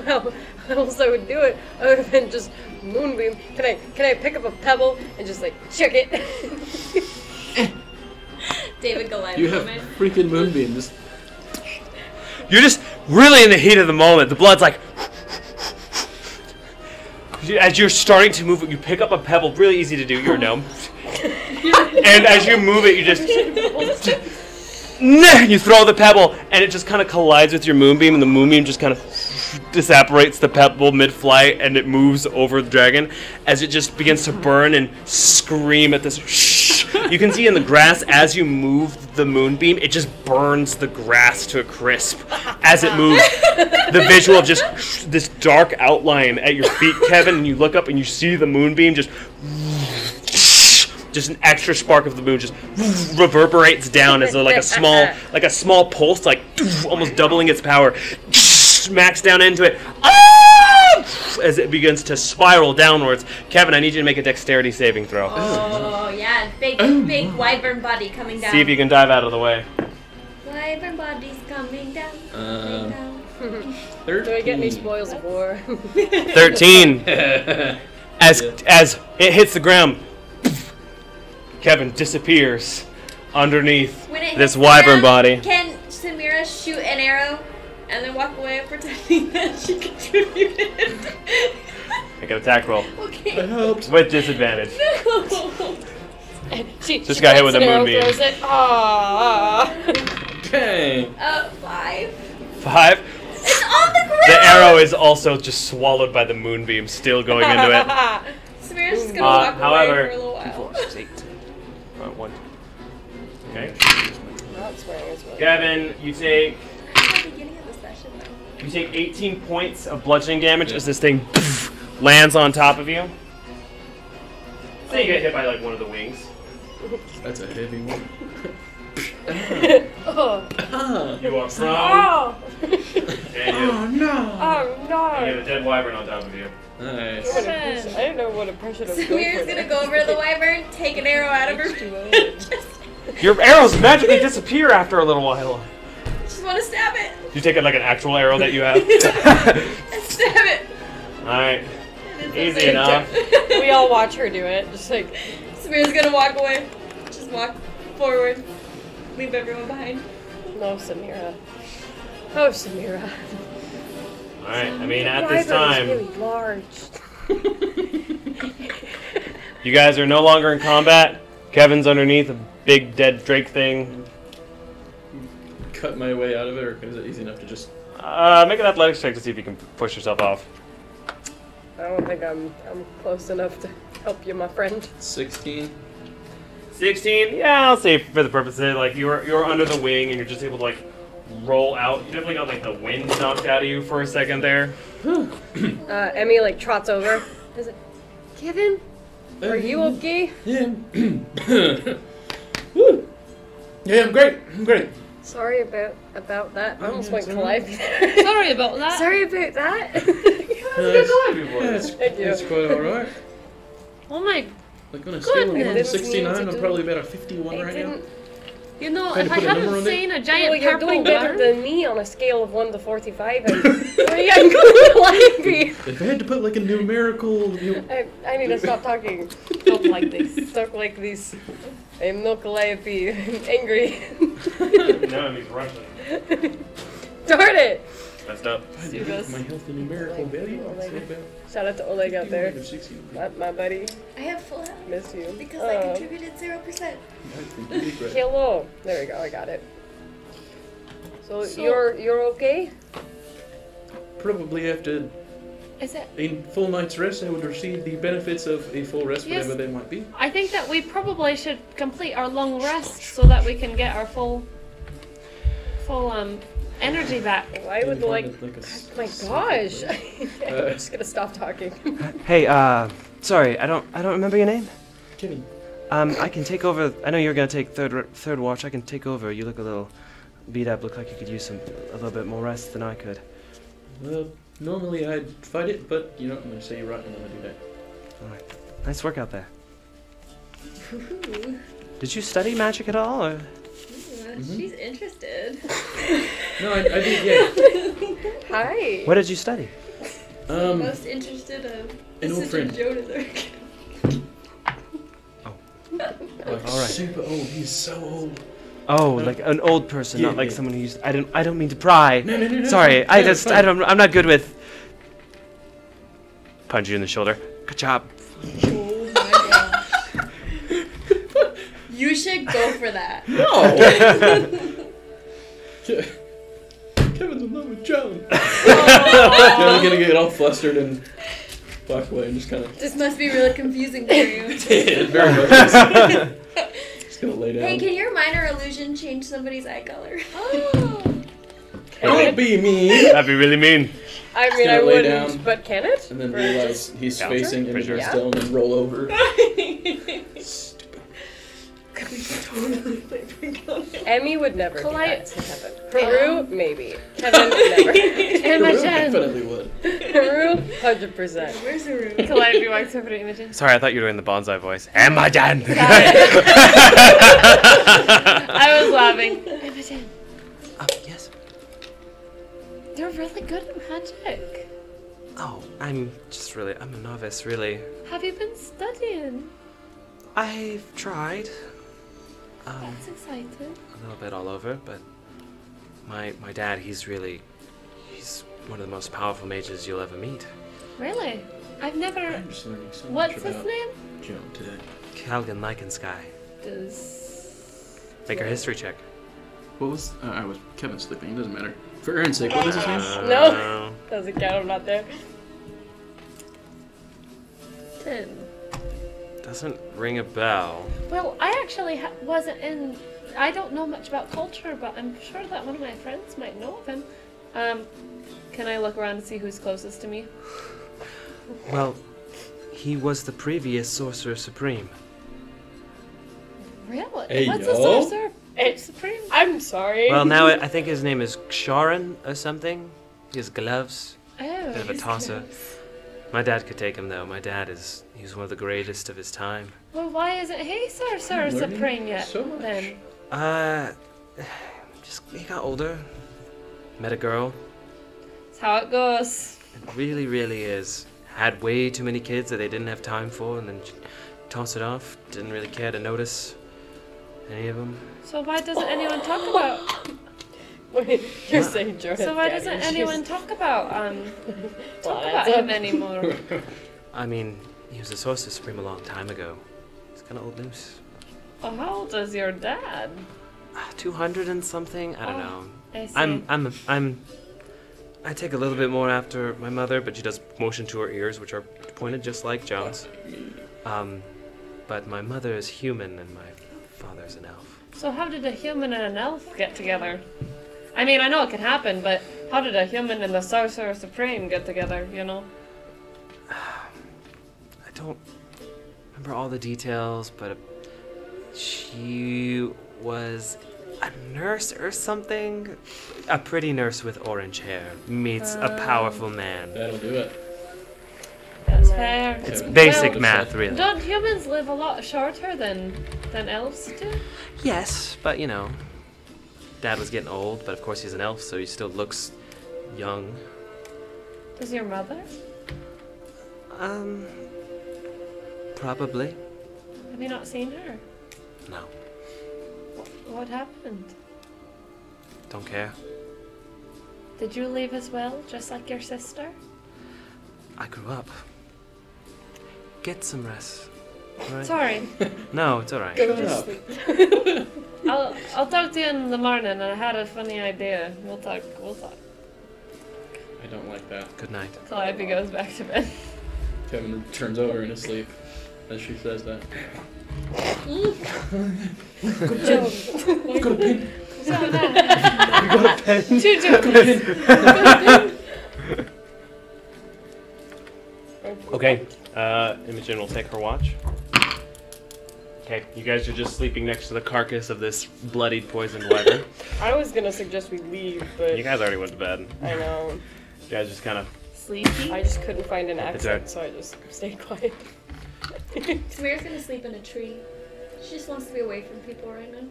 How else I would do it other than just moonbeam? Can I pick up a pebble and just like chuck it? David Goliath You have moment. freaking moonbeam. Just You're just really in the heat of the moment. The blood's like. As you're starting to move it, you pick up a pebble. Really easy to do. You're a gnome. And as you move it, you just. You throw the pebble, and it just kind of collides with your moonbeam, and the moonbeam just kind of disapparates the pebble mid-flight, and it moves over the dragon as it just begins to burn and scream at this. You can see in the grass as you move the moonbeam, it just burns the grass to a crisp as it moves. The visual of just this dark outline at your feet, Kevin, and you look up and you see the moonbeam just an extra spark of the moon just reverberates down as though like a small pulse, like almost doubling its power, smacks down into it as it begins to spiral downwards. Kevin, I need you to make a dexterity saving throw. Oh, yeah. Big wyvern body coming down. See if you can dive out of the way. Wyvern body's coming down. Coming down. 13. Do I get any spoils of war? 13. As it hits the ground, Kevin disappears underneath When it hits this the wyvern ground, body. Can Samira shoot an arrow and then walk away pretending that she contributed? Make an attack roll Okay. I helped. with disadvantage. No. She Just got hit with a takes an arrow, moonbeam. throws it. Ah. Dang. 5. 5. It's on the ground. The arrow is also just swallowed by the moonbeam, still going into it. Samira's just gonna walk however- away for a little while. 1. Okay. Not swearing as well. Gavin, you take At the beginning of the session, though. 18 points of bludgeoning damage as this thing lands on top of you. So you get hit by like one of the wings. That's a heavy one. Oh. You are prone, Oh. and you no. Oh no. have a dead wyvern on top of you. Nice. I didn't know what impression I was going Samira's for gonna there. go over to the wyvern, take an arrow out of her. Your arrows magically disappear after a little while. Just wanna stab it. You take it like an actual arrow that you have. And stab it. Alright. And it's Easy okay. enough. We all watch her do it, just like. Samira's gonna walk away. Just walk forward. Leave everyone behind. No, Samira. Oh, Samira. Alright, I mean at Wyvern this is time, really large. you guys are no longer in combat. Kevin's underneath a big dead drake thing. Cut my way out of it, or is it easy enough to just... Make an athletics check to see if you can push yourself off. I don't think I'm close enough to help you, my friend. 16? 16? Yeah, I'll say for the purpose of it, like you're under the wing and you're just able to like roll out. You definitely got like the wind knocked out of you for a second there. Emmy like trots over. Is it Kevin? Are you okay? Yeah. Woo. Yeah, I'm great. I'm great. Sorry about that. I almost went it's calliope. Sorry about that. Sorry about that. Thank you. It's quite alright. Oh my, Like on a scale of 1 to Goodness. 69, I'm probably about a 51 right now. you know, Trying if to I put a number hadn't on it? seen a Well, giant you're purple doing better worm, than me on a scale of 1 to 45. I'm calliope. If I had to put like a numerical... I need to stop talking. talk like this. Talk like this. I'm no calliope. I'm angry. No, he's Russian. Darn it! Messed up. My healthy numerical value, I'd say about Shout out to Oleg out there. 60. My buddy. I have full health Miss you. because I contributed 0%. Hello. There we go. I got it. So you're okay? Probably after Is it? a full night's rest, I would receive the benefits of a full rest, Yes. whatever they might be. I think that we probably should complete our long rest so that we can get our full energy back. I would like. a My gosh! I'm just gonna stop talking. Hey, sorry, I don't remember your name. Kenny. I can take over. I know you're gonna take third watch. I can take over. You look a little beat up. Look like you could use a little bit more rest than I could. Well, Normally I'd fight it, but you know, I'm gonna say you're right, and I'm gonna do that. All right. Nice work out there. Ooh. Did you study magic at all? Or? She's interested. No, I did, yeah. Hi. What did you study? Most interested an old Sister friend. Jonah. Like, All right. super old. He's so old. Oh, like an old person, Yeah, not like yeah. someone who used. I don't mean to pry. No. Sorry, No, it's fine. I'm not good with. Punch you in the shoulder. Good job. Oh my gosh. You should go for that. No! Kevin's in love with Joan. I'm gonna get all flustered and walk away and just kind of. This must be really confusing for you. It very much is. Just gonna lay down. Hey, can your minor illusion change somebody's eye color? Don't be me! That'd be really mean. I mean, gonna I lay wouldn't, down. but can it? And then realize he's Yeah. facing Pretty Imogen sure. still and then roll over. Stupid. Emmy would never do Polite. that to Kevin. Peru, maybe. Kevin, Never. Imogen. Definitely would. Peru, 100%. Where's the room? Calliope walks over to Imogen. Sorry, I thought you were doing the bonsai voice. Imogen! I was laughing. Imogen, Yes. you're really good at magic. Oh, I'm a novice, really. Have you been studying? I've tried. That's exciting. A little bit all over, but my dad, he's one of the most powerful mages you'll ever meet. Really? I've never. I'm just learning so What's much his about name? Joan today. Kalgan Lycansky. Does. Make her history check. What was? I was Kevin's sleeping. It doesn't matter. For Aaron's sake, what was his name? No. Doesn't count, I'm not there. 10. Doesn't ring a bell. Well, I actually wasn't in. I don't know much about culture, but I'm sure that one of my friends might know of him. Can I look around and see who's closest to me? Well, he was the previous Sorcerer Supreme. Really? Hey, What's yo. a sorcerer supreme? I'm sorry. Well, now I think his name is Ksharan or something. He has gloves. Oh. Bit of a tosser. My dad could take him though. He's one of the greatest of his time. Well, why isn't he sorcerer I'm learning supreme yet? so much. Then. He got older. Met a girl. That's how it goes. It really, really is. Had way too many kids that they didn't have time for, and then toss it off. Didn't really care to notice any of them. So why doesn't anyone talk about? Wait, you're saying Jordan. So why doesn't anyone talk about him anymore? I mean, he was a Sorcerer Supreme a long time ago. He's kind of old news. Well, how old is your dad? 200 and something. I don't know. I see. I take a little bit more after my mother, but she does motion to her ears, which are pointed just like John's. But my mother is human and my father's an elf. So how did a human and an elf get together? I mean, I know it can happen, but how did a human and the Sorcerer Supreme get together, you know? I don't remember all the details, but she was a nurse or something. A pretty nurse with orange hair meets a powerful man. That'll do it. That's fair. It's Well, basic math, really. Don't humans live a lot shorter than elves do? Yes, but you know, Dad was getting old, but of course he's an elf, so he still looks young. Does your mother? Probably. Have you not seen her? No, What happened? don't care. Did you leave as well, just like your sister? I grew up. Get some rest. All right? Sorry. No, it's alright. Shut up. I'll talk to you in the morning, and I had a funny idea. We'll talk. I don't like that. Good night. Calliope goes back to bed. Kevin turns over in his sleep as she says that. Got a pin. Okay, Imogen will take her watch. Okay, you guys are just sleeping next to the carcass of this bloodied, poisoned wyvern. I was gonna suggest we leave, but You guys already went to bed. I know. You guys just kind of Sleepy? I just couldn't find an It's accent, so I just stayed quiet. Samira's gonna sleep in a tree. She just wants to be away from people right now.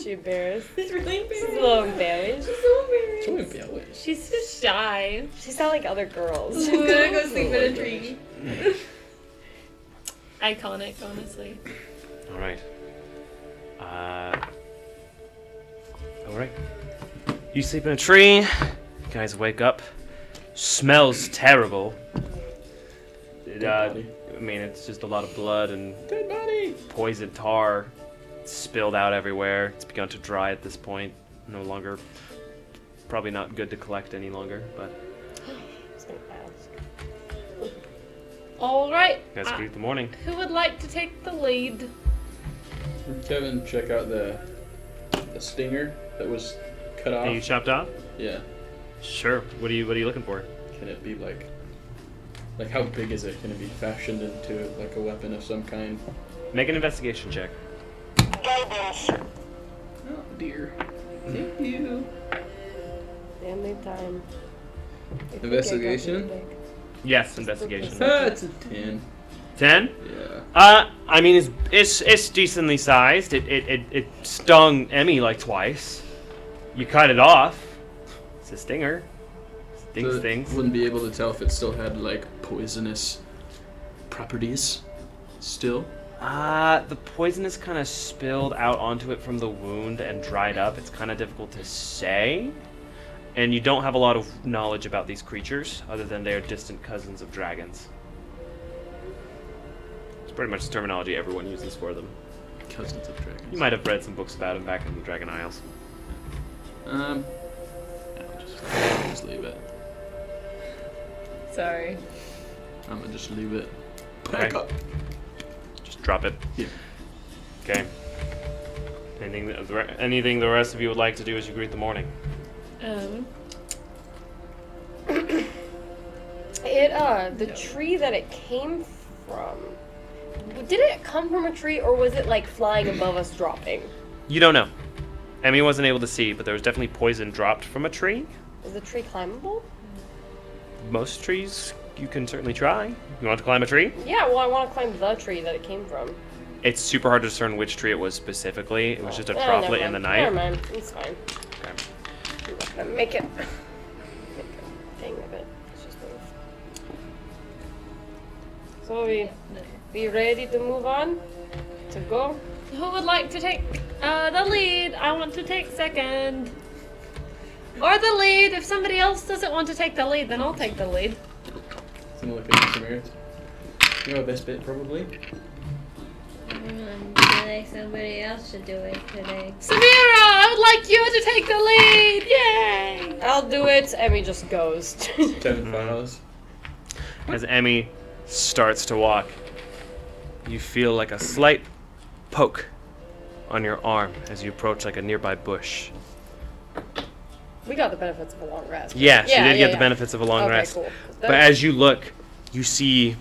She embarrassed. It's really She's a embarrassing. little embarrassed. She's so embarrassed. So embarrassed. She's just shy. She's not like other girls. She's gonna go sleep in a tree. Iconic, honestly. All right. All right. You sleep in a tree. You guys wake up. Smells terrible. I mean, it's just a lot of blood and Dead body. poison tar spilled out everywhere. It's begun to dry at this point. No longer, probably not good to collect any longer. But I was gonna ask. All right. you guys greet the morning. Who would like to take the lead? Kevin, check out the stinger that was cut off. Are you chopped off? Yeah. Sure. What are you looking for? Can it be like how big is it? Can it be fashioned into like a weapon of some kind? Make an investigation check. Oh dear. Thank you. Family time. Investigation? Yes, investigation. It's a 10. 10? Yeah. I mean, it's decently sized. It stung Emmy like twice. You cut it off. It's a stinger. Stings So things. Wouldn't be able to tell if it still had like poisonous properties. Still. The poison is kind of spilled out onto it from the wound and dried up. It's kind of difficult to say. And you don't have a lot of knowledge about these creatures, other than they are distant cousins of dragons. It's pretty much the terminology everyone uses for them. Cousins of dragons. You might have read some books about them back in the Dragon Isles. No, just leave it. Sorry. I'm gonna just leave it. Okay. Back up. Just drop it. Yeah. Okay. Anything the rest of you would like to do as you greet the morning? The tree that it came from. Did it come from a tree, or was it like flying above us, dropping? You don't know. Emmy wasn't able to see, but there was definitely poison dropped from a tree. Is the tree climbable? Most trees, you can certainly try. You want to climb a tree? Yeah, well, I want to climb the tree that it came from. It's super hard to discern which tree it was specifically. It was just a Never droplet in the mind. Never night. mind, it's fine. Okay. I'm not gonna make a thing of it. It's just move. So we ready to move on? To go? Who would like to take the lead? I want to take second. Or the lead. If somebody else doesn't want to take the lead, then I'll take the lead. Someone look at Samira. You know this bit probably. I think somebody else should do it today. Samira, I would like you to take the lead. Yay! I'll do it. Emmy just goes. 10 files. As Emmy starts to walk, you feel like a slight poke on your arm as you approach like a nearby bush. We got the benefits of a long rest. Yes, you did get the yeah. benefits of a long Okay, rest. cool. But as you look, you see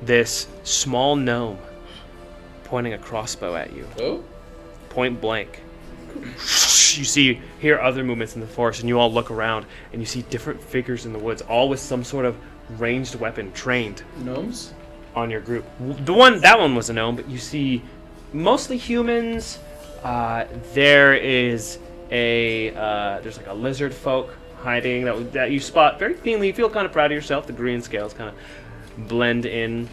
this small gnome pointing a crossbow at you, Oh? point blank. You hear other movements in the forest, and you all look around, and you see different figures in the woods, all with some sort of ranged weapon trained Gnomes? on your group. That one was a gnome, but you see mostly humans. There is there's like a lizard folk hiding that you spot very cleanly. You feel kind of proud of yourself. The green scales kind of blend in.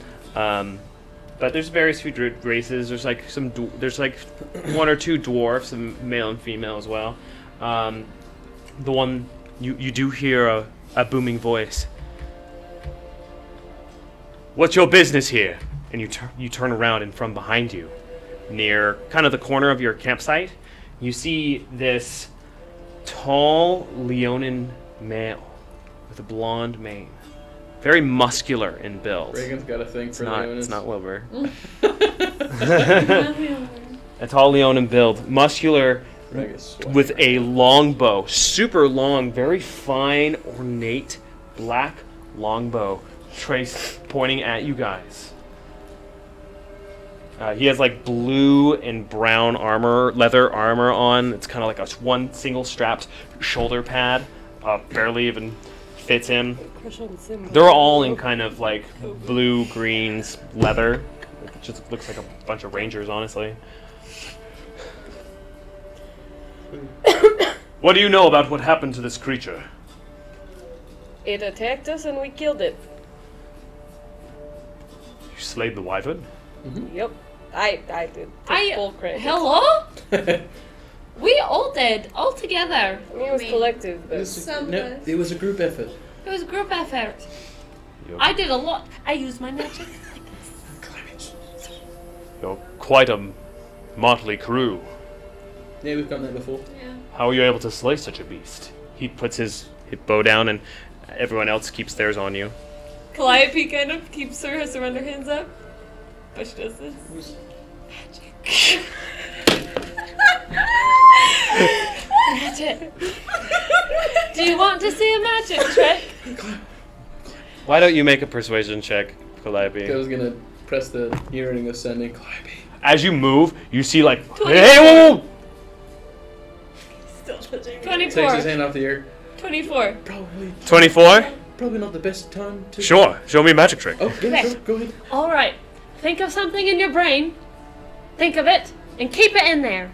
But there's various few races. There's like there's like one or two dwarfs, male and female as well. The one you do hear a booming voice. What's your business here? And you turn around, and from behind you, near kind of the corner of your campsite, you see this tall Leonin male with a blonde mane. Very muscular in build. Reagan's got a thing for It's not Wilbur. Leonin. A tall Leonin build. Muscular Reagan's sweating. with a longbow. Super long, very fine, ornate, black longbow traced pointing at you guys. He has like blue and brown leather armor on. It's kind of like one single strapped shoulder pad, barely even fits him. Crush on Sim. They're all in kind of like blue, greens, leather. It just looks like a bunch of rangers, honestly. What do you know about what happened to this creature? It attacked us and we killed it. You slayed the wyvern? Yep. I did. Take full credit. Hello? We all did, all together. I mean, it was collective, It but was, no, it was a group effort. It was a group effort. You're, I did a lot. I used my magic. you're quite a motley crew. Yeah, we've done that before. How are you able to slay such a beast? He puts his bow down and everyone else keeps theirs on you. Calliope kind of keeps her surrender hands up. But she does this. Magic. Magic. Do you want to see a magic trick? Why don't you make a persuasion check, Calliope? I was gonna press the earring of sending Calliope. As you move, you see like, 24. hey, whoa, whoa. still touching. 24. Takes his hand off the ear. 24. Probably 24? Probably not the best time to. Sure, show me a magic trick. Oh, yeah, sure. Go ahead. All right. Think of something in your brain. Think of it and keep it in there.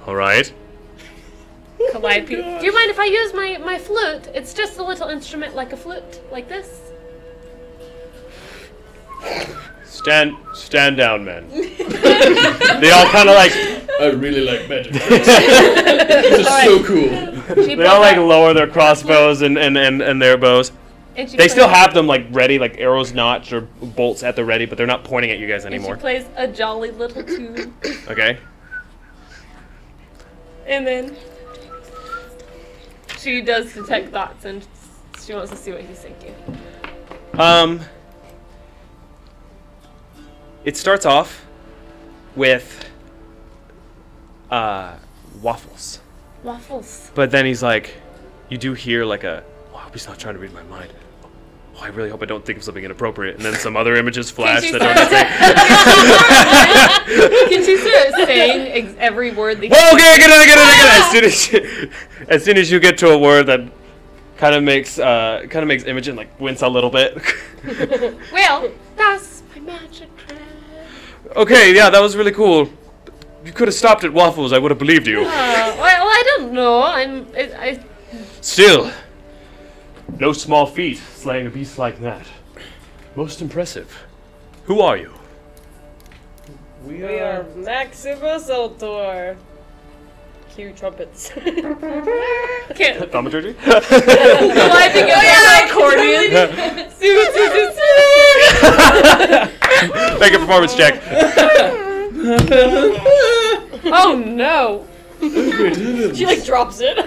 All right. Calliope. Do you mind if I use my flute? It's just a little instrument like a flute, like this. Stand down, men. They all kind of like, I really like magic tricks. This is so cool. She they all like lower their crossbows and their bows. They still have them like ready, like arrows notched or bolts at the ready, but they're not pointing at you guys anymore. And she plays a jolly little tune. Okay. And then she does detect thoughts and she wants to see what he's thinking. It starts off with waffles. Waffles. But then he's like, you do hear like a, oh, I hope he's not trying to read my mind. Oh, I really hope I don't think of something inappropriate. And then some other images flash that don't Can she start saying every word that Whoa, okay, get it. As soon as you get to a word that kind of makes Imogen like wince a little bit. Well, that's my magic trick. Okay, yeah, that was really cool. You could have stopped at waffles. I would have believed you. Well, I don't know. I Still, no small feat slaying a beast like that. Most impressive. Who are you? We are Maximus Ultor. Cue trumpets. can't. Thaumaturgy? I think it's accordion. Make a performance check. Oh no. She like drops it.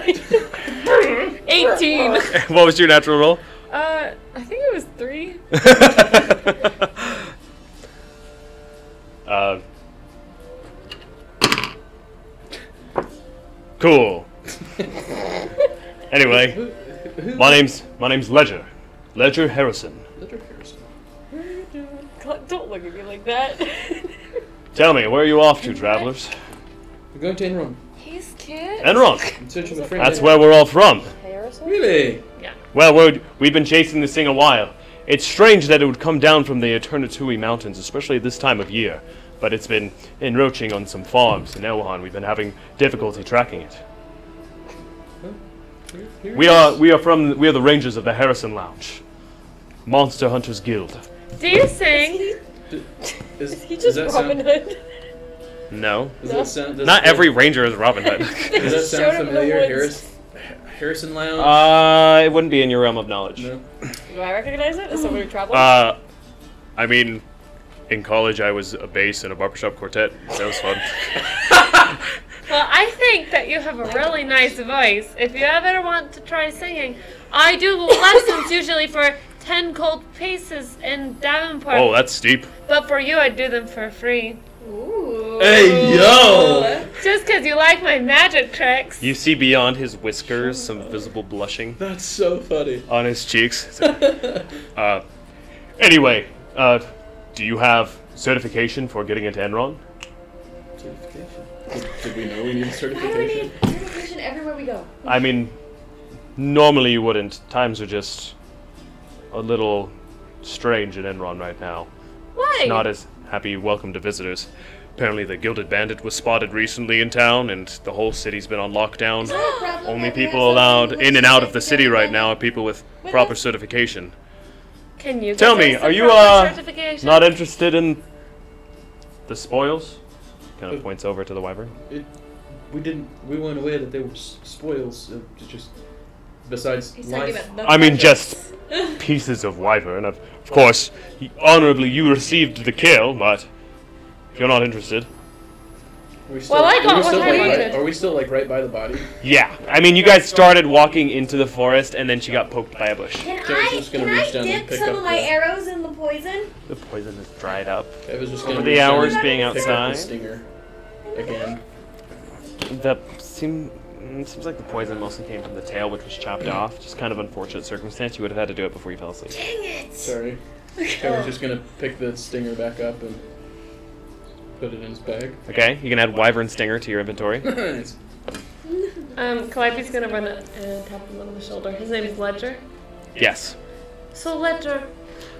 18. What was your natural roll? I think it was 3. Cool. Anyway, my name's Ledger. Ledger Harrison. Don't look at me like that. Tell me, where are you off to, travelers? We're going to Enron. He's cute. Enronk. I'm searching a friend. That's where we're all from. Harrison? Really? Yeah. Well, we've been chasing this thing a while. It's strange that it would come down from the Eternatui Mountains, especially at this time of year. But it's been encroaching on some farms in Elwahan. We've been having difficulty tracking it. We are the Rangers of the Harrison Lounge, Monster Hunters Guild. Do you sing? Is he just Robin Hood? No. Does Not every ranger is Robin Hood. Does that sound familiar? Harrison Lounge? It wouldn't be in your realm of knowledge. No. Do I recognize it? Is somebody traveling? I mean, in college I was a bass in a barbershop quartet. That was fun. Well, I think that you have a really nice voice. If you ever want to try singing, I do lessons usually for 10 gold pieces in Davenport. Oh, that's steep. But for you, I'd do them for free. Ooh. Hey, yo! Just because you like my magic tricks. You see beyond his whiskers some visible blushing That's so funny. on his cheeks. Anyway, do you have certification for getting into Enron? Certification. Did we know we needed I already certification? need certification everywhere we go. I mean, Normally you wouldn't. Times are just a little strange in Enron right now. Why? It's not as happy welcome to visitors. Apparently the Gilded Bandit was spotted recently in town, and the whole city's been on lockdown. Only people allowed in and out of the city right now are people with proper certification. Can you Tell get me, us are a you proper certification? not interested in the spoils? Kind of points over to the wyvern. We weren't aware that there were spoils. Just besides He's talking life. about the I mean, budgets. just pieces of wyvern. Of course, honorably you received the kill, but if you're not interested. Are we still, Well, I got are we what still, I like, wanted. Are we still like right by the body? Yeah, I mean, you guys started walking into the forest, and then she got poked by a bush. Can Okay, I was just gonna can reach I down and dip pick some up of my the- arrows in the poison? The poison is dried up. I was just gonna Over the reach down hours and being pick up the outside. stinger again. Seems like the poison mostly came from the tail, which was chopped off. Just kind of unfortunate circumstance. You would have had to do it before you fell asleep. Dang it! Sorry. I was just gonna pick the stinger back up and put it in his bag. Okay, you can add wyvern stinger to your inventory. Nice. Calliope's gonna run it and tap him on the shoulder. His name is Ledger. Yes. So Ledger,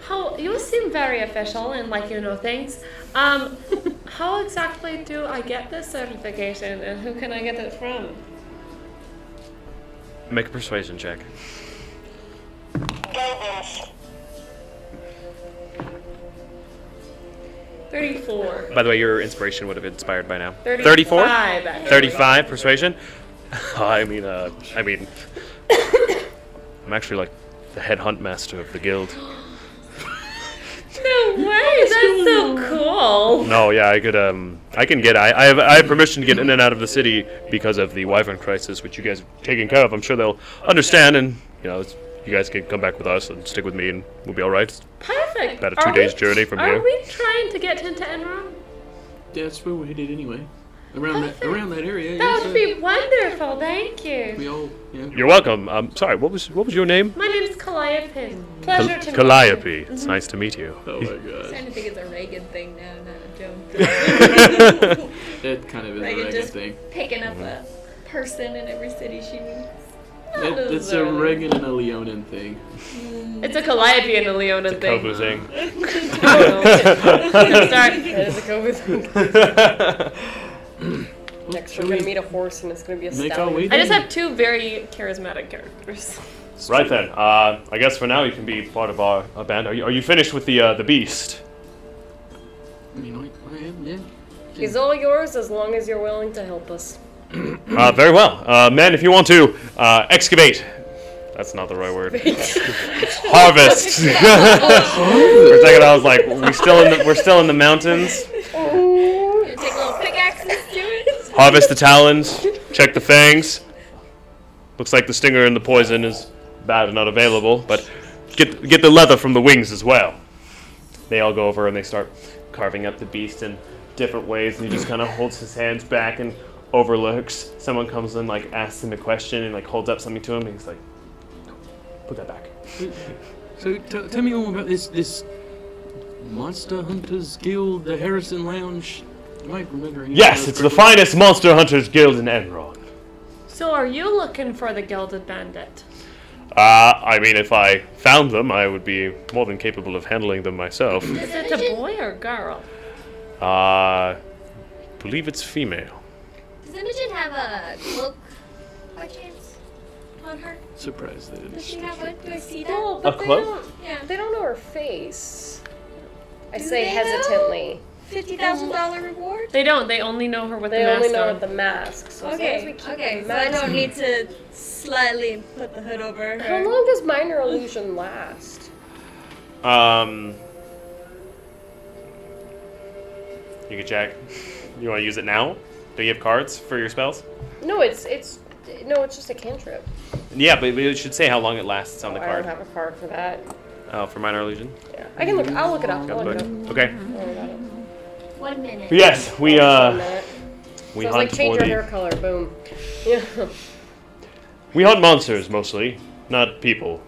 how you seem very official and like you know things. How exactly do I get this certification, and who can I get it from? Make a persuasion check. 34. By the way, your inspiration would have inspired by now. 34? 35 persuasion. I mean, I'm actually like the head hunt master of the guild. No way! That's so cool. No, yeah, I could. I have permission to get in and out of the city because of the wyvern crisis, which you guys are taking care of. I'm sure they'll understand, and you guys can come back with us and stick with me, and we'll be all right. It's Perfect. about a 2 days journey from here. Are we trying to get into Enron? Yeah, that's where we headed anyway. Around that area. That yes, would be wonderful. Thank you. we all, yeah. You're welcome. Sorry, what was your name? My name's Calliope. Pleasure to meet Calliope. you. It's nice to meet you. Oh my I'm god. starting to think it's a Reagan thing now, not a joke. That kind of is a Reagan Reagan just thing. picking up a person in every city she meets. That's a Reagan and a Leonin thing. It's a Calliope and a Leona thing. Kobu thing. Start. That is a COVID thing. Next, we're gonna meet a horse, and it's gonna be a Make our way stallion. I just have two very charismatic characters. Right then. I guess for now you can be part of our band. Are you finished with the beast? I mean, I am, yeah. He's all yours as long as you're willing to help us. Very well. Men, if you want to excavate. That's not the right word. Harvest. For a second, I was like, we're still in the mountains. You take little pickaxes to it. Harvest the talons. Check the fangs. Looks like the stinger and the poison is bad and not available, but get the leather from the wings as well. They all go over and they start carving up the beast in different ways, and he just kind of holds his hands back and overlooks. Someone comes in, like, asks him a question and, like, holds up something to him, and he's like, put that back. So tell me all about this Monster Hunters Guild, the Harrison Lounge. Am I remembering? Yes, it's the finest monster hunters guild in Enron. So are you looking for the Gilded Bandit? I mean, if I found them, I would be more than capable of handling them myself. Is it a boy or girl? Believe it's female. Does Imogen have a cloak by chance on her? Surprised that it Does is. she have one? Do I see that? No, A but they cloak? don't. Yeah. They don't know her face. I Do say they, though? hesitantly. $50,000 reward? They don't. They only know her with They the mask only know on. with the mask. So as long as we Okay, keep okay, the so I mask. don't need To slightly put the hood over How her. long does minor illusion last? You can check. You want to use it now? Do you have cards for your spells? No, it's just a cantrip. Yeah, but it should say how long it lasts on the I don't card. have a card for that. Oh, for minor illusion. Yeah, I can look. I'll look it up. Got I'll the look book. it up. Okay. Don't worry about it. 1 minute. Yes, we One minute. we So it's hunt like change for your the hair color. Boom. Yeah. we hunt monsters mostly, not people.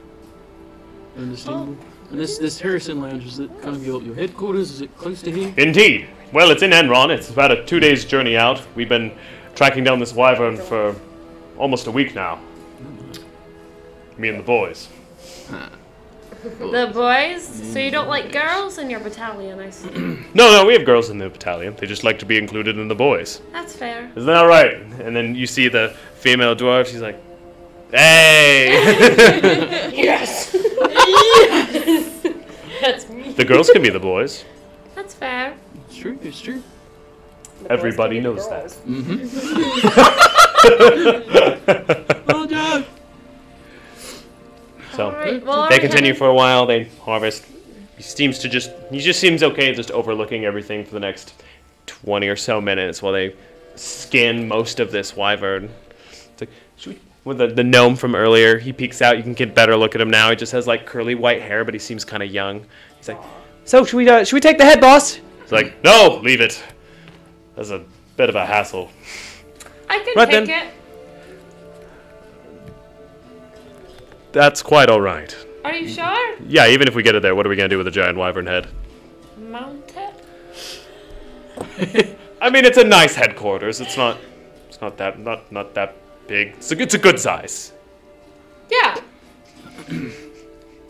Understandable. And this Harrison Lounge, is it kind of your headquarters? Is it close to here? Indeed. Well, it's in Enron. It's about a 2 days journey out. We've been tracking down this wyvern for almost a week now. Me and the boys. The boys? So you don't like girls in your battalion, I see. No, we have girls in the battalion. They just like to be included in the boys. That's fair. Isn't that right? And then you see the female dwarf. She's like, "Hey!" Yes. Yes. That's me. The girls can be the boys. That's fair. It's true. It's true. Everybody knows that. Well done. So Alright, well, they continue for a while. They harvest. He just seems okay, just overlooking everything for the next 20 or so minutes while they skin most of this wyvern. It's like, with the gnome from earlier, he peeks out. You can get a better look at him now. He just has like curly white hair, but he seems kind of young. He's like, "So should we take the head, boss?" He's like, "No, leave it. That's a bit of a hassle." I can Right take then. it. That's quite all right. Are you sure? Yeah, even if we get it there, what are we gonna do with a giant wyvern head? Mount it? I mean, it's a nice headquarters. It's not that big. It's a good size. Yeah.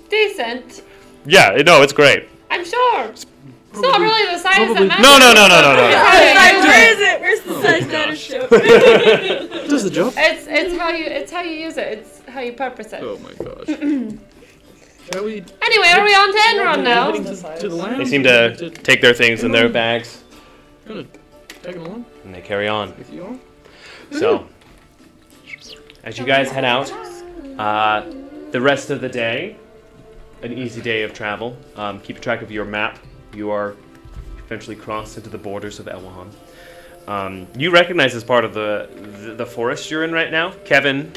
Decent. Yeah, no, it's great. I'm sure. It's not really the size that matters. No. Where is it? Where's the size matter show? Does the job? It's how you use it. It's how you purpose it. Oh my gosh. Shall we? Anyway, are we on to Enron now? Heading to the lounge? They seem to take their things in their bags Gonna take it along and they carry on. with you all. So, as you guys head out, the rest of the day, an easy day of travel. Keep track of your map. You are eventually crossed into the borders of Elwahan. You recognize this part of the forest you're in right now. Kevin,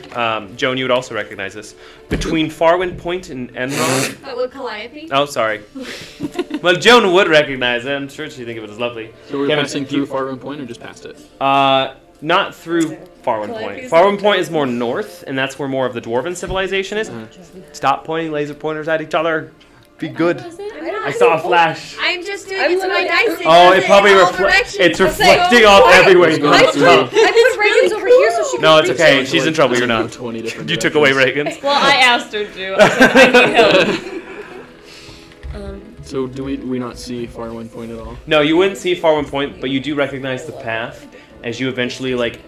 Joan, you would also recognize this. Between Farwind Point and Enron. But with Calliope? Oh, sorry. Well, Joan would recognize it. I'm sure she'd think of it as lovely. So we're Kevin, passing through Farwind Point or just past it? Not through Farwind Point. Farwind Point is more north, and that's where more of the dwarven civilization is. Stop pointing laser pointers at each other. Be good. I saw a flash. I'm just doing it to my dice. Oh, it probably it's reflecting off everywhere you go. I put Reagan's over here so she can No, it's reach okay. it. She's in trouble. You're not. 20 different You took away directions. Reagan's. Well, I asked her to. I said, I need help. So do we not see Farwind Point at all? No, you wouldn't see Farwind Point, but you do recognize the path as you eventually, like,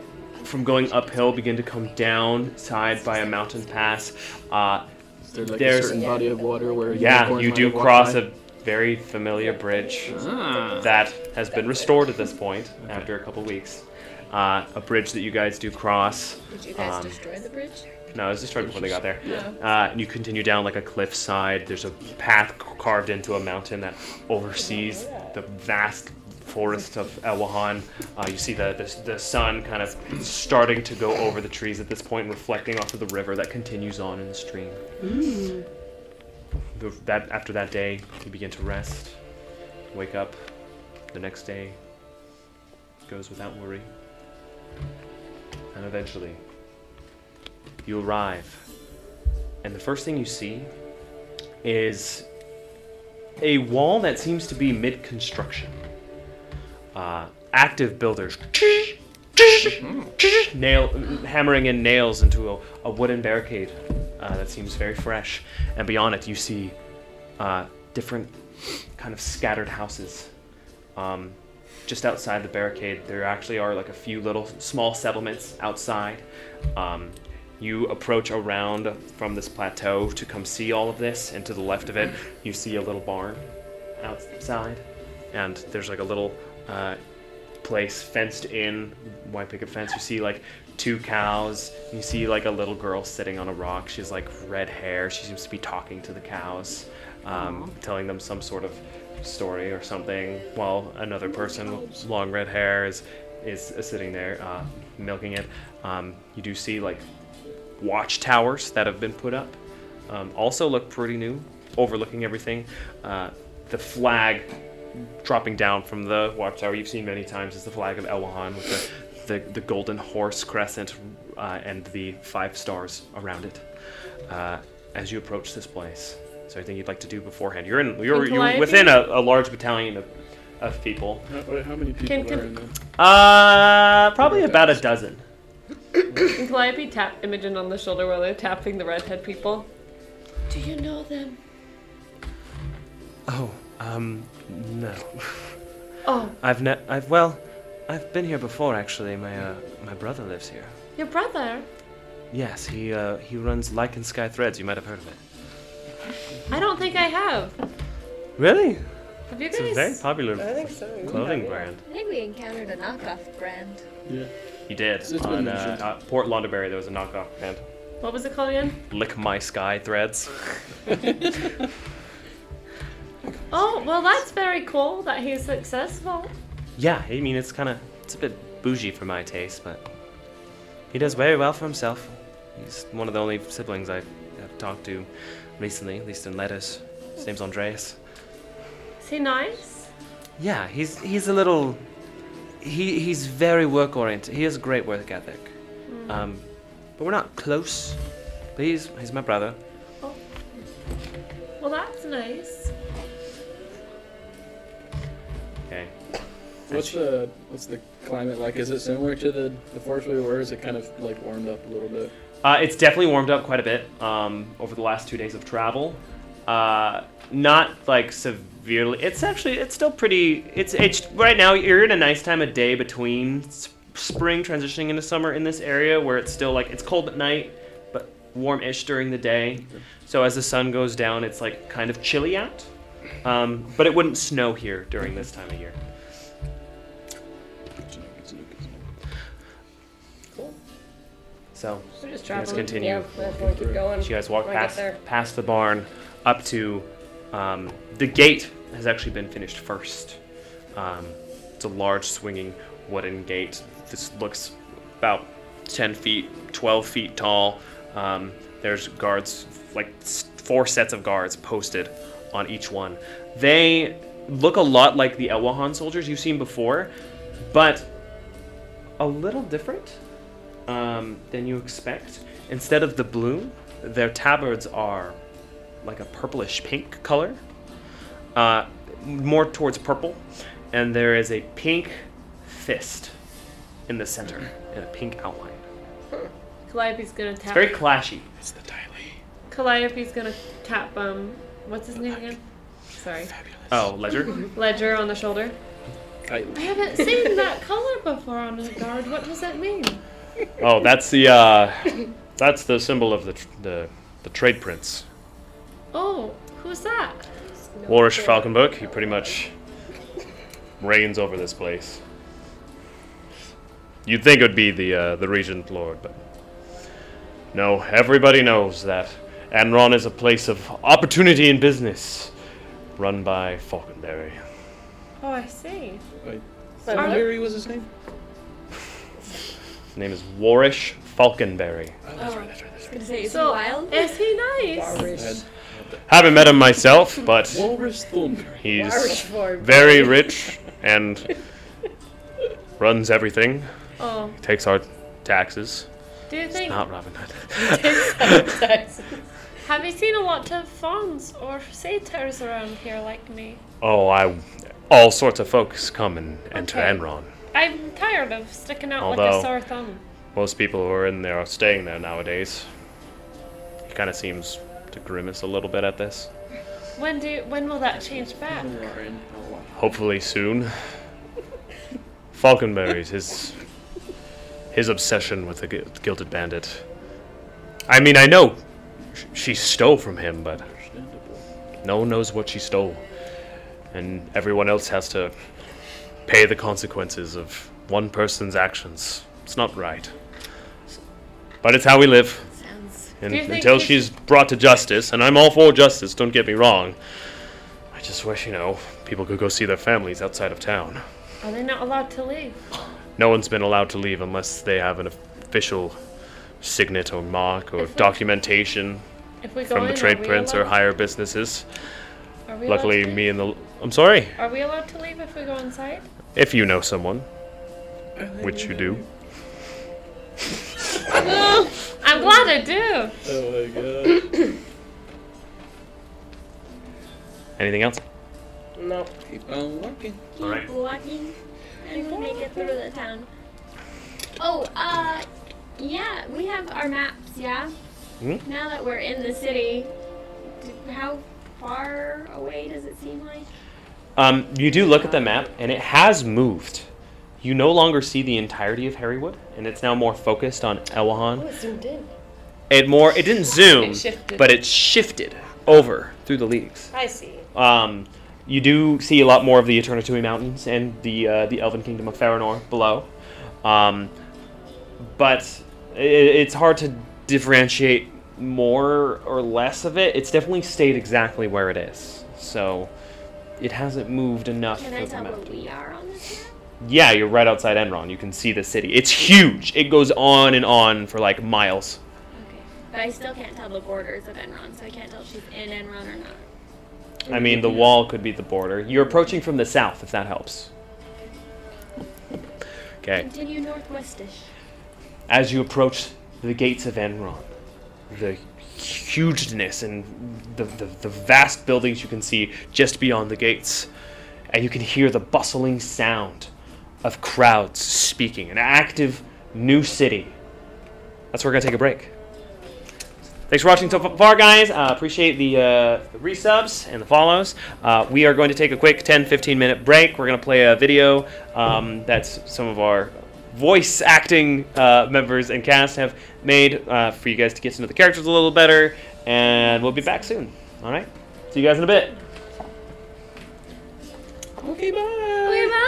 from going uphill, begin to come down side by a mountain pass. Is there like There's- a certain body of water where Yeah, unicorn you might do have walked cross by? a very familiar bridge Ah. that has been restored at this point after a couple weeks. A bridge that you guys do cross. Did you guys destroy the bridge? No, it was destroyed before they got there. And you continue down like a cliffside. There's a path carved into a mountain that oversees the vast forest of Elwahan. You see the sun kind of starting to go over the trees at this point, reflecting off of the river that continues on in the stream. After that day, you begin to rest, wake up. The next day goes without worry. And eventually, you arrive. And the first thing you see is a wall that seems to be mid-construction. Active builders hammering in nails into a wooden barricade that seems very fresh. And beyond it, you see different kind of scattered houses. Just outside the barricade, there actually are like a few little small settlements outside. You approach around from this plateau to come see all of this, and to the left of it, you see a little barn outside, and there's like a little place fenced in, white picket fence. You see like 2 cows, and you see like a little girl sitting on a rock. She has like red hair. She seems to be talking to the cows, telling them some sort of story or something, while another person with long red hair is sitting there milking it. You do see like watchtowers that have been put up, also look pretty new, overlooking everything. The flag dropping down from the watchtower you've seen many times is the flag of Elwahan with the golden horse crescent and the 5 stars around it. As you approach this place, so anything you'd like to do beforehand? You're within a large battalion of people. How many people are in there? Probably about a dozen. Can Calliope tap Imogen on the shoulder while they're tapping the redhead people? Do you know them? Oh, no. Oh, I've been here before actually. My brother lives here. your brother? Yes, he runs Lichen Sky Threads. You might have heard of it. I don't think I have. Really? Have you It's a guys? very popular I think so. clothing brand. I think we encountered a knockoff brand. Yeah. He did. It's been On mentioned. Port Londerberry, there was a knockoff band. What was it called again? Lick My Sky Threads. Oh, well, that's very cool that he's successful. Yeah, I mean it's a bit bougie for my taste, but he does very well for himself. He's one of the only siblings I've talked to recently, at least in letters. His name's Andreas. Is he nice? Yeah, he's a little. He's very work oriented. He has a great work ethic. But we're not close. But he's my brother. Oh. Well, that's nice. Okay. What's the climate like? Is it similar to the forest we were? Is it kind of like warmed up a little bit? It's definitely warmed up quite a bit over the last 2 days of travel. Not like severely. It's still pretty. It's right now. You're in a nice time of day between spring transitioning into summer in this area where it's still like it's cold at night, but warm-ish during the day. So as the sun goes down, it's like kind of chilly out. But it wouldn't snow here during this time of year. So We're just you guys traveling. continue. Yeah, that's why we keep going. So you guys walk When I get there. past the barn up to the gate has actually been finished first. It's a large swinging wooden gate. This looks about 10 feet, 12 feet tall. There's guards, like 4 sets of guards posted on each one. They look a lot like the Elwahan soldiers you've seen before, but a little different than you expect. Instead of the blue, their tabards are like a purplish pink color, more towards purple, and there is a pink fist in the center and a pink outline. Calliope's gonna It's tap. very clashy. It's the Daily. Calliope's gonna tap. What's his name again? Sorry. Oh, Ledger? Ledger on the shoulder. I Daily. haven't seen that color before on a guard. What does that mean? Oh, that's the symbol of the trade prince. Oh, who's that? Warish Falconbook. He pretty much reigns over this place. You'd think it would be the Regent Lord, but no. Everybody knows that Enron is a place of opportunity and business, run by Falconberry. Oh, I see. Thornberry was his name? His name is Warish Falconberry. Oh, that's right, that's right, that's right. Is he So, wild? is he nice? Irish. Haven't met him myself, but Walrus Thornberry. he's Irish for very rich and runs everything. Oh, Takes our taxes. do you think? Not Robin Hood. Have you seen a lot of fawns or satyrs around here like me? Oh, all sorts of folks come and enter Okay. Enron. I'm tired of sticking out like a Although- sore thumb. Most people who are in there are staying there nowadays. He kind of seems to grimace a little bit at this. When will that change back? Hopefully soon. Falconberry's his obsession with the Gilded Bandit. I mean, I know she stole from him, but no one knows what she stole. And everyone else has to pay the consequences of one person's actions. It's not right. But it's how we live. Sounds. And Do you think until he- she's brought to justice, and I'm all for justice, don't get me wrong. I just wish, people could go see their families outside of town. Are they not allowed to leave? No one's been allowed to leave unless they have an official signet or mark or If we- documentation If we go from the in, trade are we prince or allowed- higher businesses. Are we allowed Luckily, to me and the... I'm sorry? Are we allowed to leave if we go inside? If you know someone, which you do. I'm glad I do. Oh my god. Anything else? No. Keep on walking. Keep Alright. walking and we'll make it through the town. Oh, Yeah, we have our maps, yeah? Hmm? Now that we're in the city, how far away does it seem like? You do look at the map, and it has moved. You no longer see the entirety of Harrywood, and it's now more focused on Elwahan. Oh, it zoomed in. It didn't zoom, It shifted. but it shifted over through the leagues. I see. You do see a lot more of the Eternitui Mountains and the Elven Kingdom of Farinor below. But it's hard to differentiate more or less of it. It's definitely stayed exactly where it is. So it hasn't moved enough Can for I the tell map where to we move. are on this map? Yeah, you're right outside Enron. You can see the city. It's huge. It goes on and on for like miles. Okay. But I still can't tell the borders of Enron, so I can't tell if she's in Enron or not. I mean, the wall could be the border. You're approaching from the south, if that helps. Okay. Continue northwestish. As you approach the gates of Enron, the hugeness and the vast buildings you can see just beyond the gates, and you can hear the bustling sound of crowds speaking. An active new city. That's where we're going to take a break. Thanks for watching so far, guys. Appreciate the resubs and the follows. We are going to take a quick 10-15 minute break. We're going to play a video that's some of our voice acting members and cast have made for you guys to get to know the characters a little better. And we'll be back soon. All right? See you guys in a bit. Okay, bye. Okay, bye!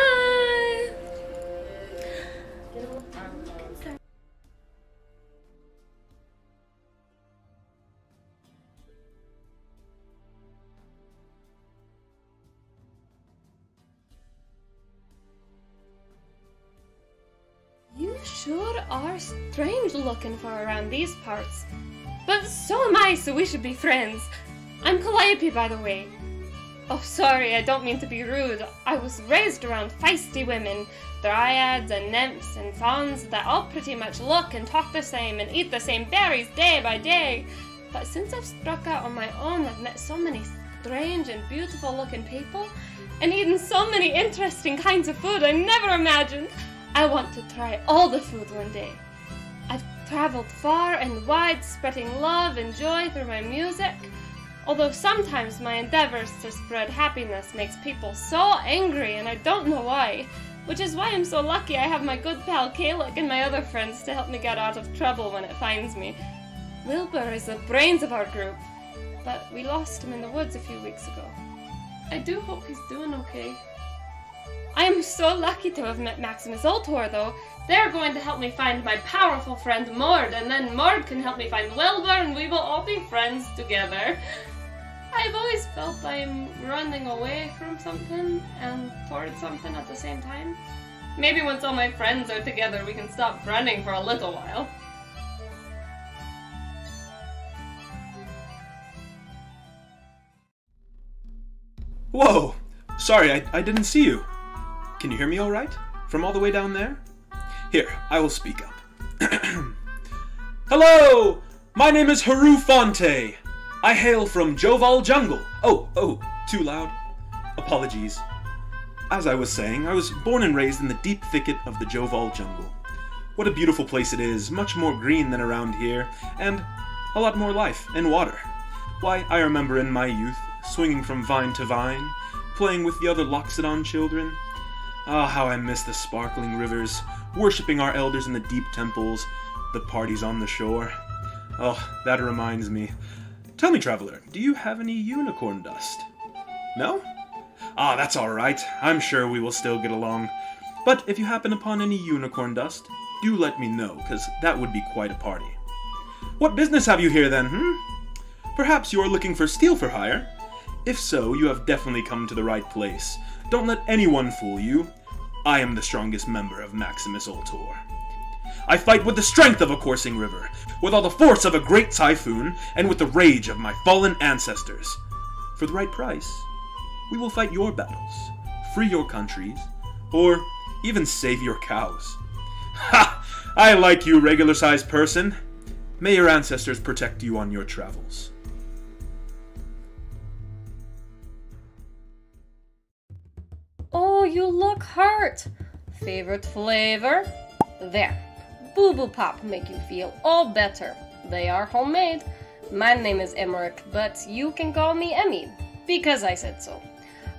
You sure are strange looking for around these parts. But so am I, so we should be friends. I'm Calliope, by the way. Oh, sorry, I don't mean to be rude. I was raised around feisty women, dryads and nymphs and fauns that all pretty much look and talk the same and eat the same berries day by day. But since I've struck out on my own, I've met so many strange and beautiful looking people and eaten so many interesting kinds of food I never imagined. I want to try all the food one day. I've traveled far and wide, spreading love and joy through my music. Although sometimes my endeavors to spread happiness makes people so angry, and I don't know why. Which is why I'm so lucky I have my good pal Kalik and my other friends to help me get out of trouble when it finds me. Wilbur is the brains of our group, but we lost him in the woods a few weeks ago. I do hope he's doing okay. I am so lucky to have met Maximus Ultor, though. They're going to help me find my powerful friend Mord, and then Mord can help me find Wilbur, and we will all be friends together. I've always felt I'm running away from something and towards something at the same time. Maybe once all my friends are together, we can stop running for a little while. Whoa! Sorry, I didn't see you. Can you hear me all right? From all the way down there? Here, I will speak up. Hello! My name is Haru Fonte. I hail from Joval Jungle. Oh, too loud. Apologies. As I was saying, I was born and raised in the deep thicket of the Joval Jungle. What a beautiful place it is, much more green than around here, and a lot more life and water. Why, I remember in my youth, swinging from vine to vine, playing with the other Loxodon children. Ah, how I miss the sparkling rivers, worshipping our elders in the deep temples, the parties on the shore. Oh, that reminds me. Tell me, traveler, do you have any unicorn dust? No? Ah, that's alright. I'm sure we will still get along. But if you happen upon any unicorn dust, do let me know, because that would be quite a party. What business have you here then, Perhaps you are looking for steel for hire? If so, you have definitely come to the right place. Don't let anyone fool you. I am the strongest member of Maximus Ultor. I fight with the strength of a coursing river, with all the force of a great typhoon, and with the rage of my fallen ancestors. For the right price, we will fight your battles, free your countries, or even save your cows. Ha! I like you, regular-sized person. May your ancestors protect you on your travels. Oh, you look hurt. Favorite flavor? There. Boo Boo Pop make you feel all better. They are homemade. My name is Emmerich, but you can call me Emmy, because I said so.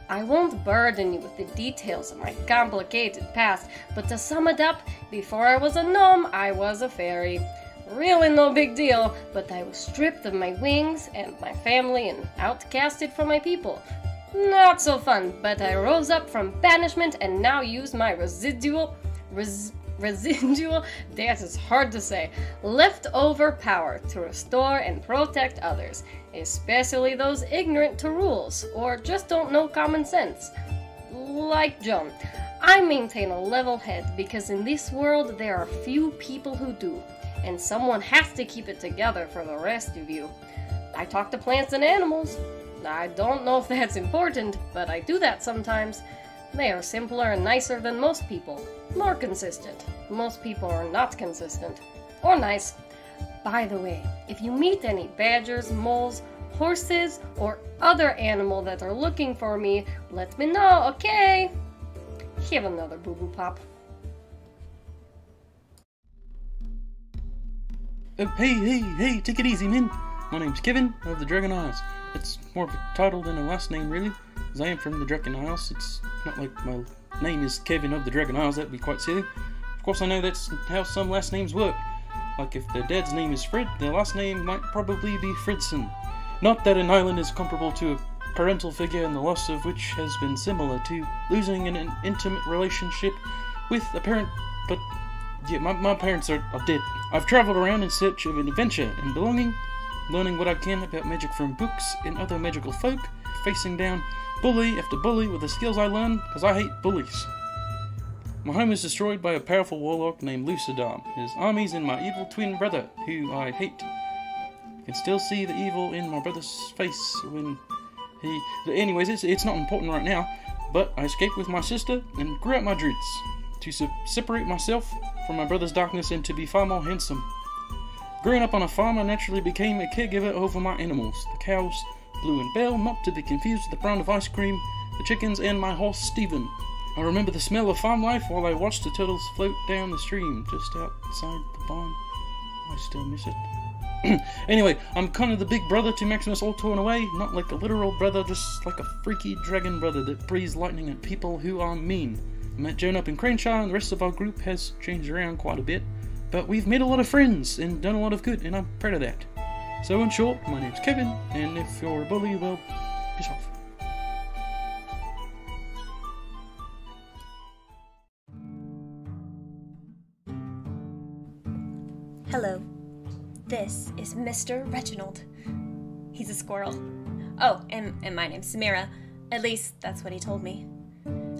I won't burden you with the details of my complicated past, but to sum it up, before I was a gnome, I was a fairy. Really no big deal, but I was stripped of my wings and my family and outcasted from my people. Not so fun, but I rose up from banishment and now use my residual, that is hard to say, leftover power to restore and protect others, especially those ignorant to rules or just don't know common sense. Like John, I maintain a level head because in this world there are few people who do, and someone has to keep it together for the rest of you. I talk to plants and animals. I don't know if that's important, but I do that sometimes. They are simpler and nicer than most people. More consistent. Most people are not consistent. Or nice. By the way, if you meet any badgers, moles, horses, or other animal that are looking for me, let me know, okay? Have another Boo Boo Pop. Oh, hey, take it easy, man. My name's Kevin of the Dragon Isles. It's more of a title than a last name, really, as I am from the Dragon Isles. It's not like my name is Kevin of the Dragon Isles, that'd be quite silly. Of course, I know that's how some last names work. Like, if their dad's name is Fred, their last name might probably be Fredson. Not that an island is comparable to a parental figure, and the loss of which has been similar to losing an intimate relationship with a parent, but yeah, my parents are dead. I've travelled around in search of an adventure and belonging, learning what I can about magic from books and other magical folk, facing down bully after bully with the skills I learned, because I hate bullies. My home is destroyed by a powerful warlock named Lucidar. His army's in my evil twin brother, who I hate. I can still see the evil in my brother's face when he... Anyways, it's not important right now, but I escaped with my sister and grew out my druids to separate myself from my brother's darkness and to be far more handsome. Growing up on a farm, I naturally became a caregiver over my animals. The cows, Blue and Belle, not to be confused with the brand of ice cream, the chickens, and my horse, Stephen. I remember the smell of farm life while I watched the turtles float down the stream just outside the barn. I still miss it. Anyway, I'm kind of the big brother to Maximus Ultor in a way, not like a literal brother, just like a freaky dragon brother that breathes lightning at people who are mean. I met Joan up in Crenshaw, and the rest of our group has changed around quite a bit, but we've made a lot of friends and done a lot of good, and I'm proud of that. So in short, my name's Kevin, and if you're a bully, well, piss off. Hello. This is Mr. Reginald. He's a squirrel. Oh, and my name's Samira. At least, that's what he told me.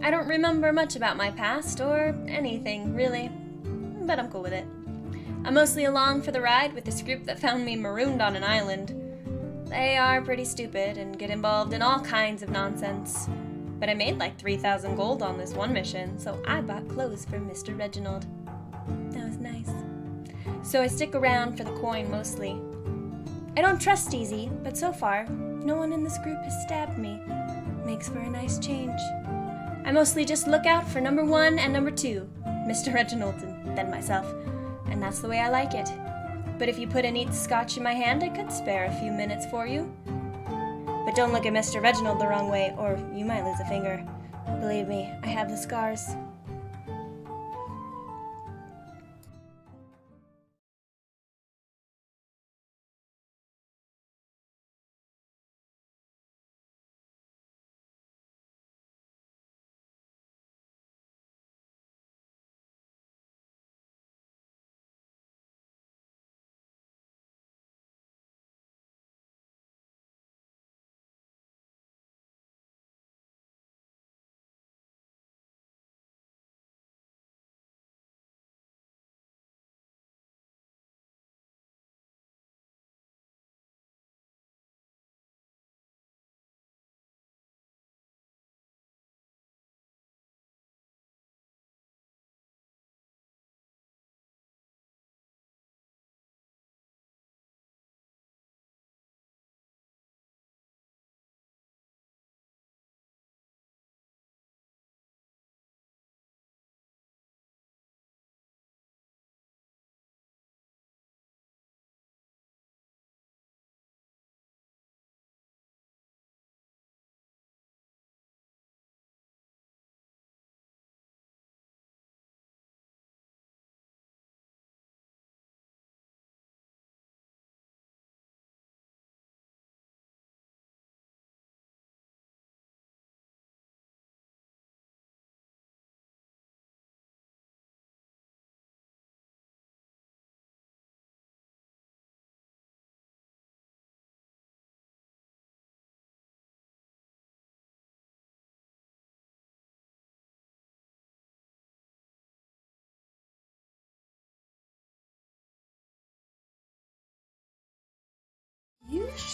I don't remember much about my past, or anything, really. But I'm cool with it. I'm mostly along for the ride with this group that found me marooned on an island. They are pretty stupid and get involved in all kinds of nonsense. But I made like 3,000 gold on this one mission, so I bought clothes for Mr. Reginald. That was nice. So I stick around for the coin mostly. I don't trust easy, but so far, no one in this group has stabbed me. Makes for a nice change. I mostly just look out for number 1 and number 2, Mr. Reginald and then myself, and that's the way I like it. But if you put a neat scotch in my hand, I could spare a few minutes for you. But don't look at Mr. Reginald the wrong way, or you might lose a finger. Believe me, I have the scars.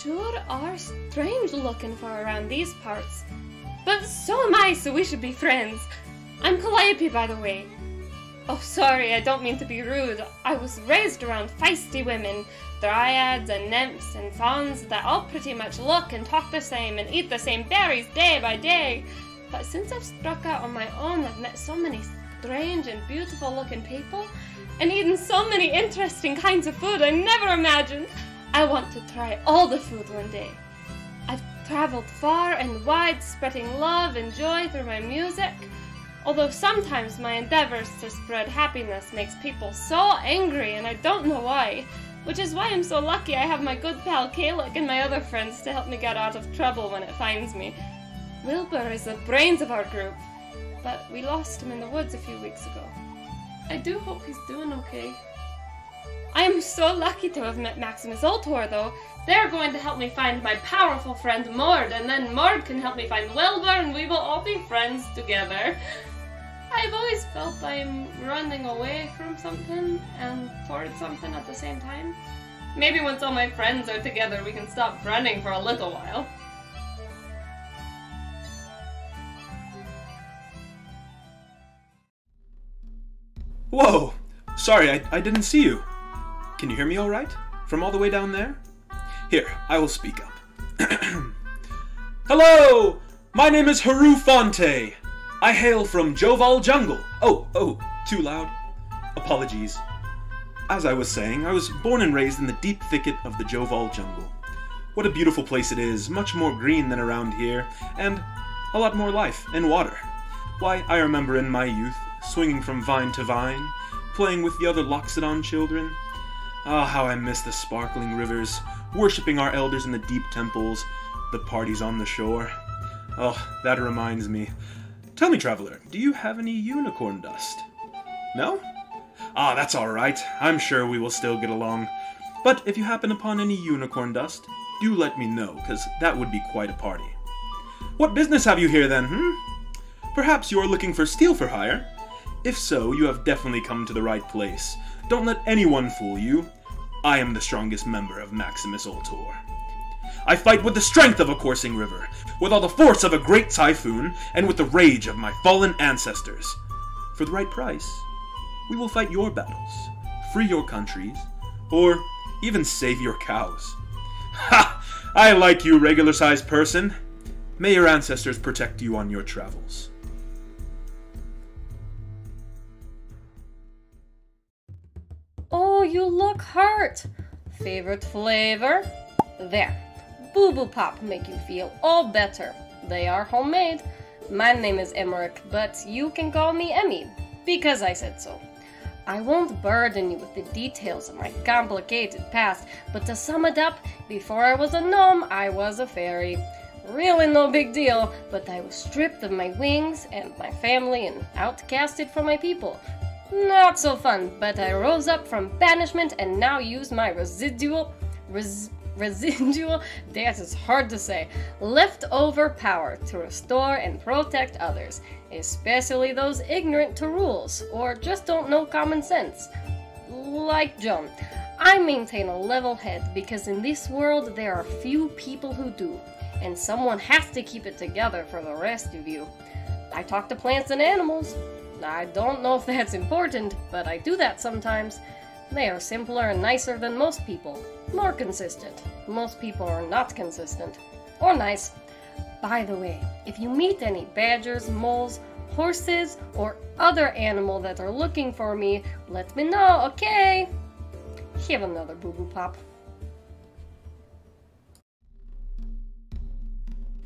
sure are strange looking for around these parts. But so am I, so we should be friends. I'm Calliope, by the way. Oh, sorry, I don't mean to be rude. I was raised around feisty women, dryads and nymphs and fauns that all pretty much look and talk the same and eat the same berries day by day. But since I've struck out on my own, I've met so many strange and beautiful looking people and eaten so many interesting kinds of food I never imagined. I want to try all the food one day. I've traveled far and wide, spreading love and joy through my music. Although sometimes my endeavors to spread happiness makes people so angry, and I don't know why. Which is why I'm so lucky I have my good pal Kalek and my other friends to help me get out of trouble when it finds me. Wilbur is the brains of our group, but we lost him in the woods a few weeks ago. I do hope he's doing okay. I am so lucky to have met Maximus Ultor, though. They're going to help me find my powerful friend Mord, and then Mord can help me find Wilbur, and we will all be friends together. I've always felt I'm running away from something and towards something at the same time. Maybe once all my friends are together, we can stop running for a little while. Whoa! Sorry, I didn't see you. Can you hear me all right? From all the way down there? Here, I will speak up. Hello! My name is Haru Fonte. I hail from Joval Jungle. Oh, too loud. Apologies. As I was saying, I was born and raised in the deep thicket of the Joval Jungle. What a beautiful place it is, much more green than around here, and a lot more life and water. Why, I remember in my youth, swinging from vine to vine, playing with the other Loxodon children. Ah, how I miss the sparkling rivers, worshipping our elders in the deep temples, the parties on the shore. Oh, that reminds me. Tell me, traveler, do you have any unicorn dust? No? Ah, that's alright. I'm sure we will still get along. But if you happen upon any unicorn dust, do let me know, because that would be quite a party. What business have you here then, Perhaps you are looking for steel for hire? If so, you have definitely come to the right place. Don't let anyone fool you. I am the strongest member of Maximus Ultor. I fight with the strength of a coursing river, with all the force of a great typhoon, and with the rage of my fallen ancestors. For the right price, we will fight your battles, free your countries, or even save your cows. Ha! I like you, regular-sized person. May your ancestors protect you on your travels. Oh, you look hurt. Favorite flavor? There. Boo Boo Pop make you feel all better. They are homemade. My name is Emmerich, but you can call me Emmy, because I said so. I won't burden you with the details of my complicated past, but to sum it up, before I was a gnome, I was a fairy. Really no big deal, but I was stripped of my wings and my family and outcasted from my people. Not so fun, but I rose up from banishment and now use my residual, that is hard to say, leftover power to restore and protect others, especially those ignorant to rules, or just don't know common sense. Like John, I maintain a level head because in this world there are few people who do, and someone has to keep it together for the rest of you. I talk to plants and animals. I don't know if that's important, but I do that sometimes. They are simpler and nicer than most people. More consistent. Most people are not consistent. Or nice. By the way, if you meet any badgers, moles, horses, or other animal that are looking for me, let me know, okay? Have another Boo Boo Pop.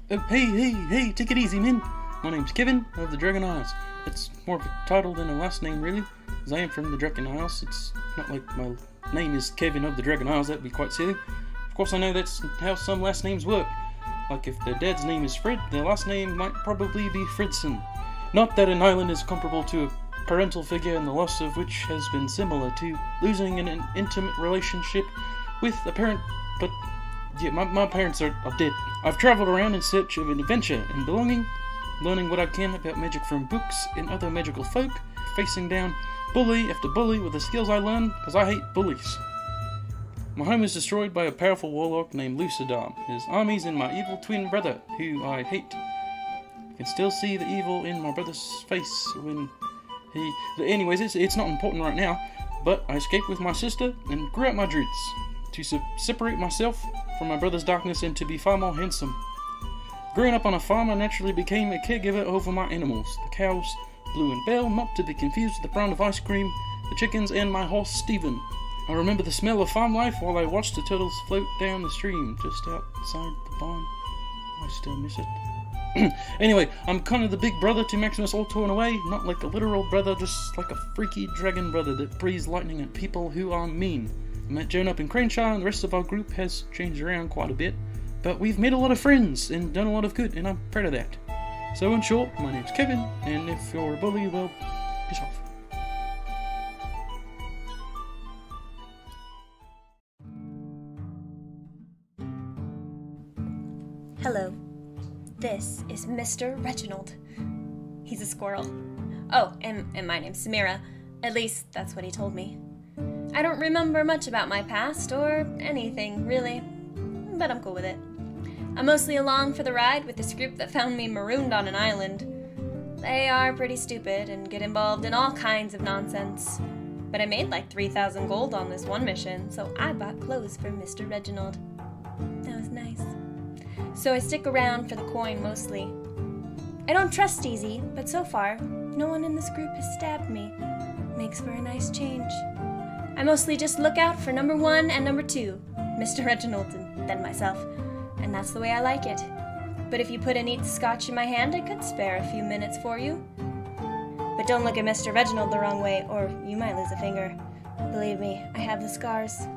Hey, take it easy, man. My name's Kevin of the Dragon Isles. It's more of a title than a last name, really, as I am from the Dragon Isles. It's not like my name is Kevin of the Dragon Isles, that'd be quite silly. Of course, I know that's how some last names work. Like if their dad's name is Fred, their last name might probably be Fredson. Not that an island is comparable to a parental figure and the loss of which has been similar to losing an intimate relationship with a parent, but yeah, my parents are dead. I've traveled around in search of an adventure and belonging, learning what I can about magic from books and other magical folk, facing down bully after bully with the skills I learned, because I hate bullies. My home is destroyed by a powerful warlock named Lucidar. His armies and my evil twin brother, who I hate. I can still see the evil in my brother's face when he... Anyways, it's not important right now, but I escaped with my sister and grew out my dreads to separate myself from my brother's darkness and to be far more handsome. Growing up on a farm, I naturally became a caregiver over my animals. The cows, Blue and Belle, not to be confused with the brand of ice cream, the chickens, and my horse, Stephen. I remember the smell of farm life while I watched the turtles float down the stream just outside the barn. I still miss it. Anyway, I'm kind of the big brother to Maximus Ultor in a way, not like a literal brother, just like a freaky dragon brother that breathes lightning at people who are mean. I met Joan up in Crenshaw, and the rest of our group has changed around quite a bit, but we've made a lot of friends and done a lot of good, and I'm proud of that. So in short, my name's Kevin, and if you're a bully, well, piss off. Hello, this is Mr. Reginald. He's a squirrel. Oh, and my name's Samira. At least, that's what he told me. I don't remember much about my past, or anything, really, but I'm cool with it. I'm mostly along for the ride with this group that found me marooned on an island. They are pretty stupid and get involved in all kinds of nonsense. But I made like 3,000 gold on this one mission, so I bought clothes for Mr. Reginald. That was nice. So I stick around for the coin mostly. I don't trust easy, but so far, no one in this group has stabbed me. Makes for a nice change. I mostly just look out for number 1 and number 2, Mr. Reginald and then myself, and that's the way I like it. But if you put a neat scotch in my hand, I could spare a few minutes for you. But don't look at Mr. Reginald the wrong way, or you might lose a finger. Believe me, I have the scars.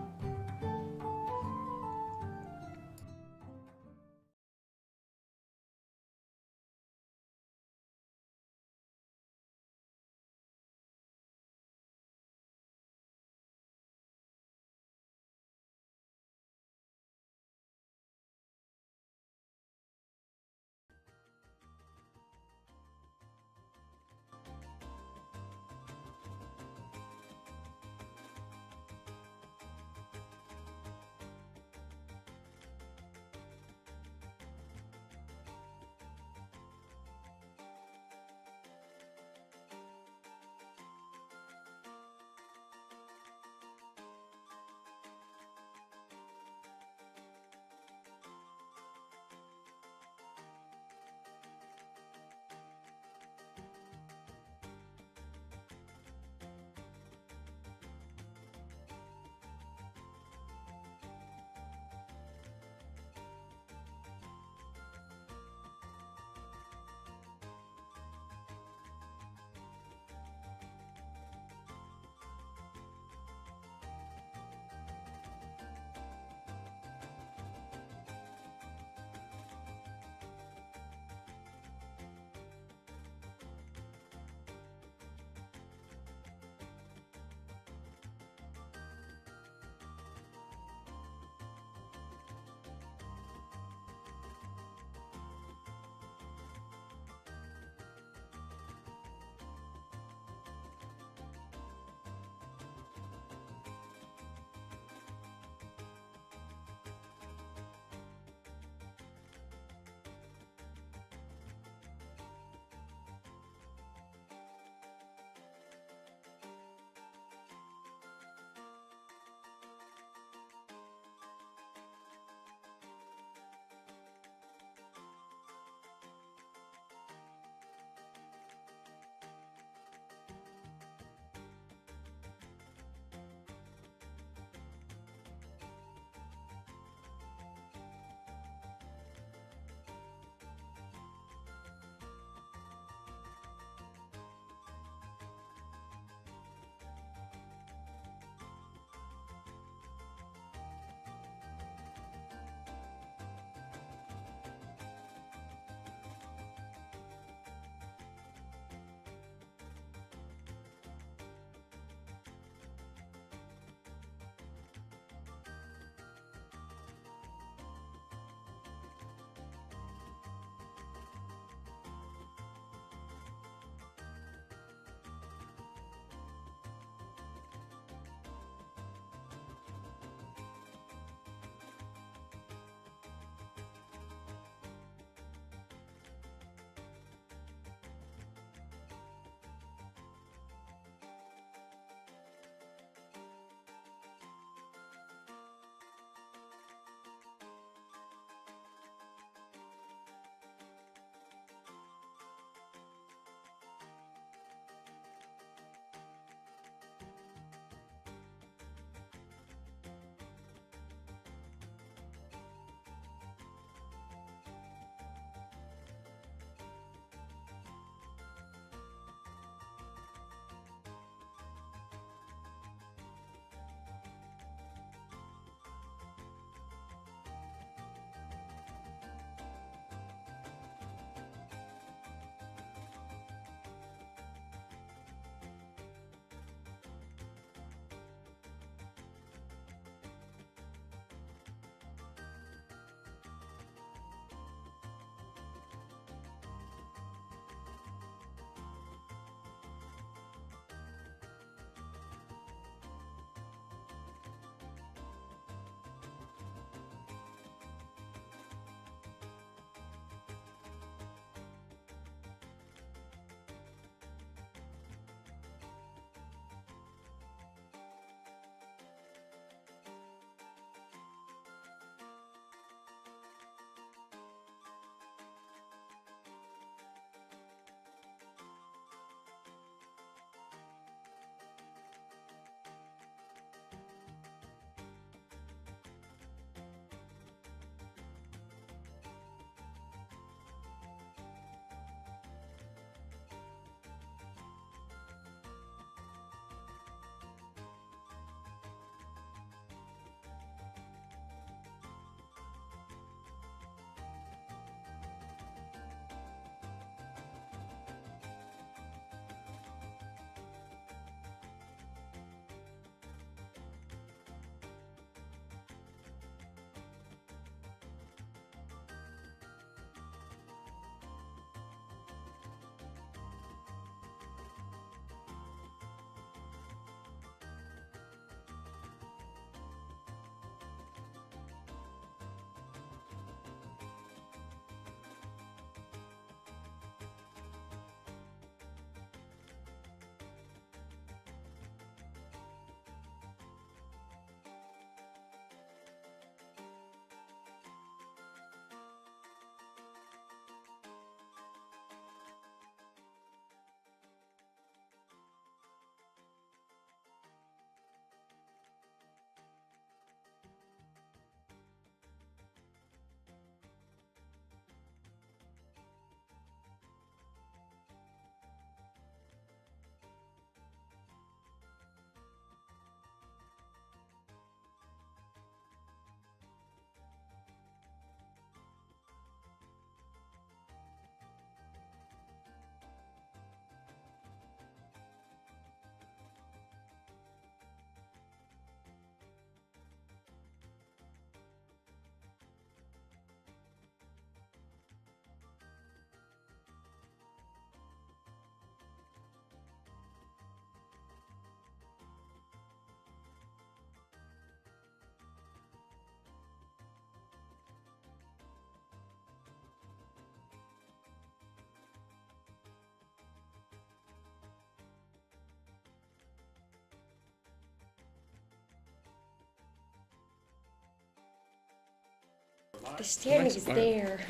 The standing is there.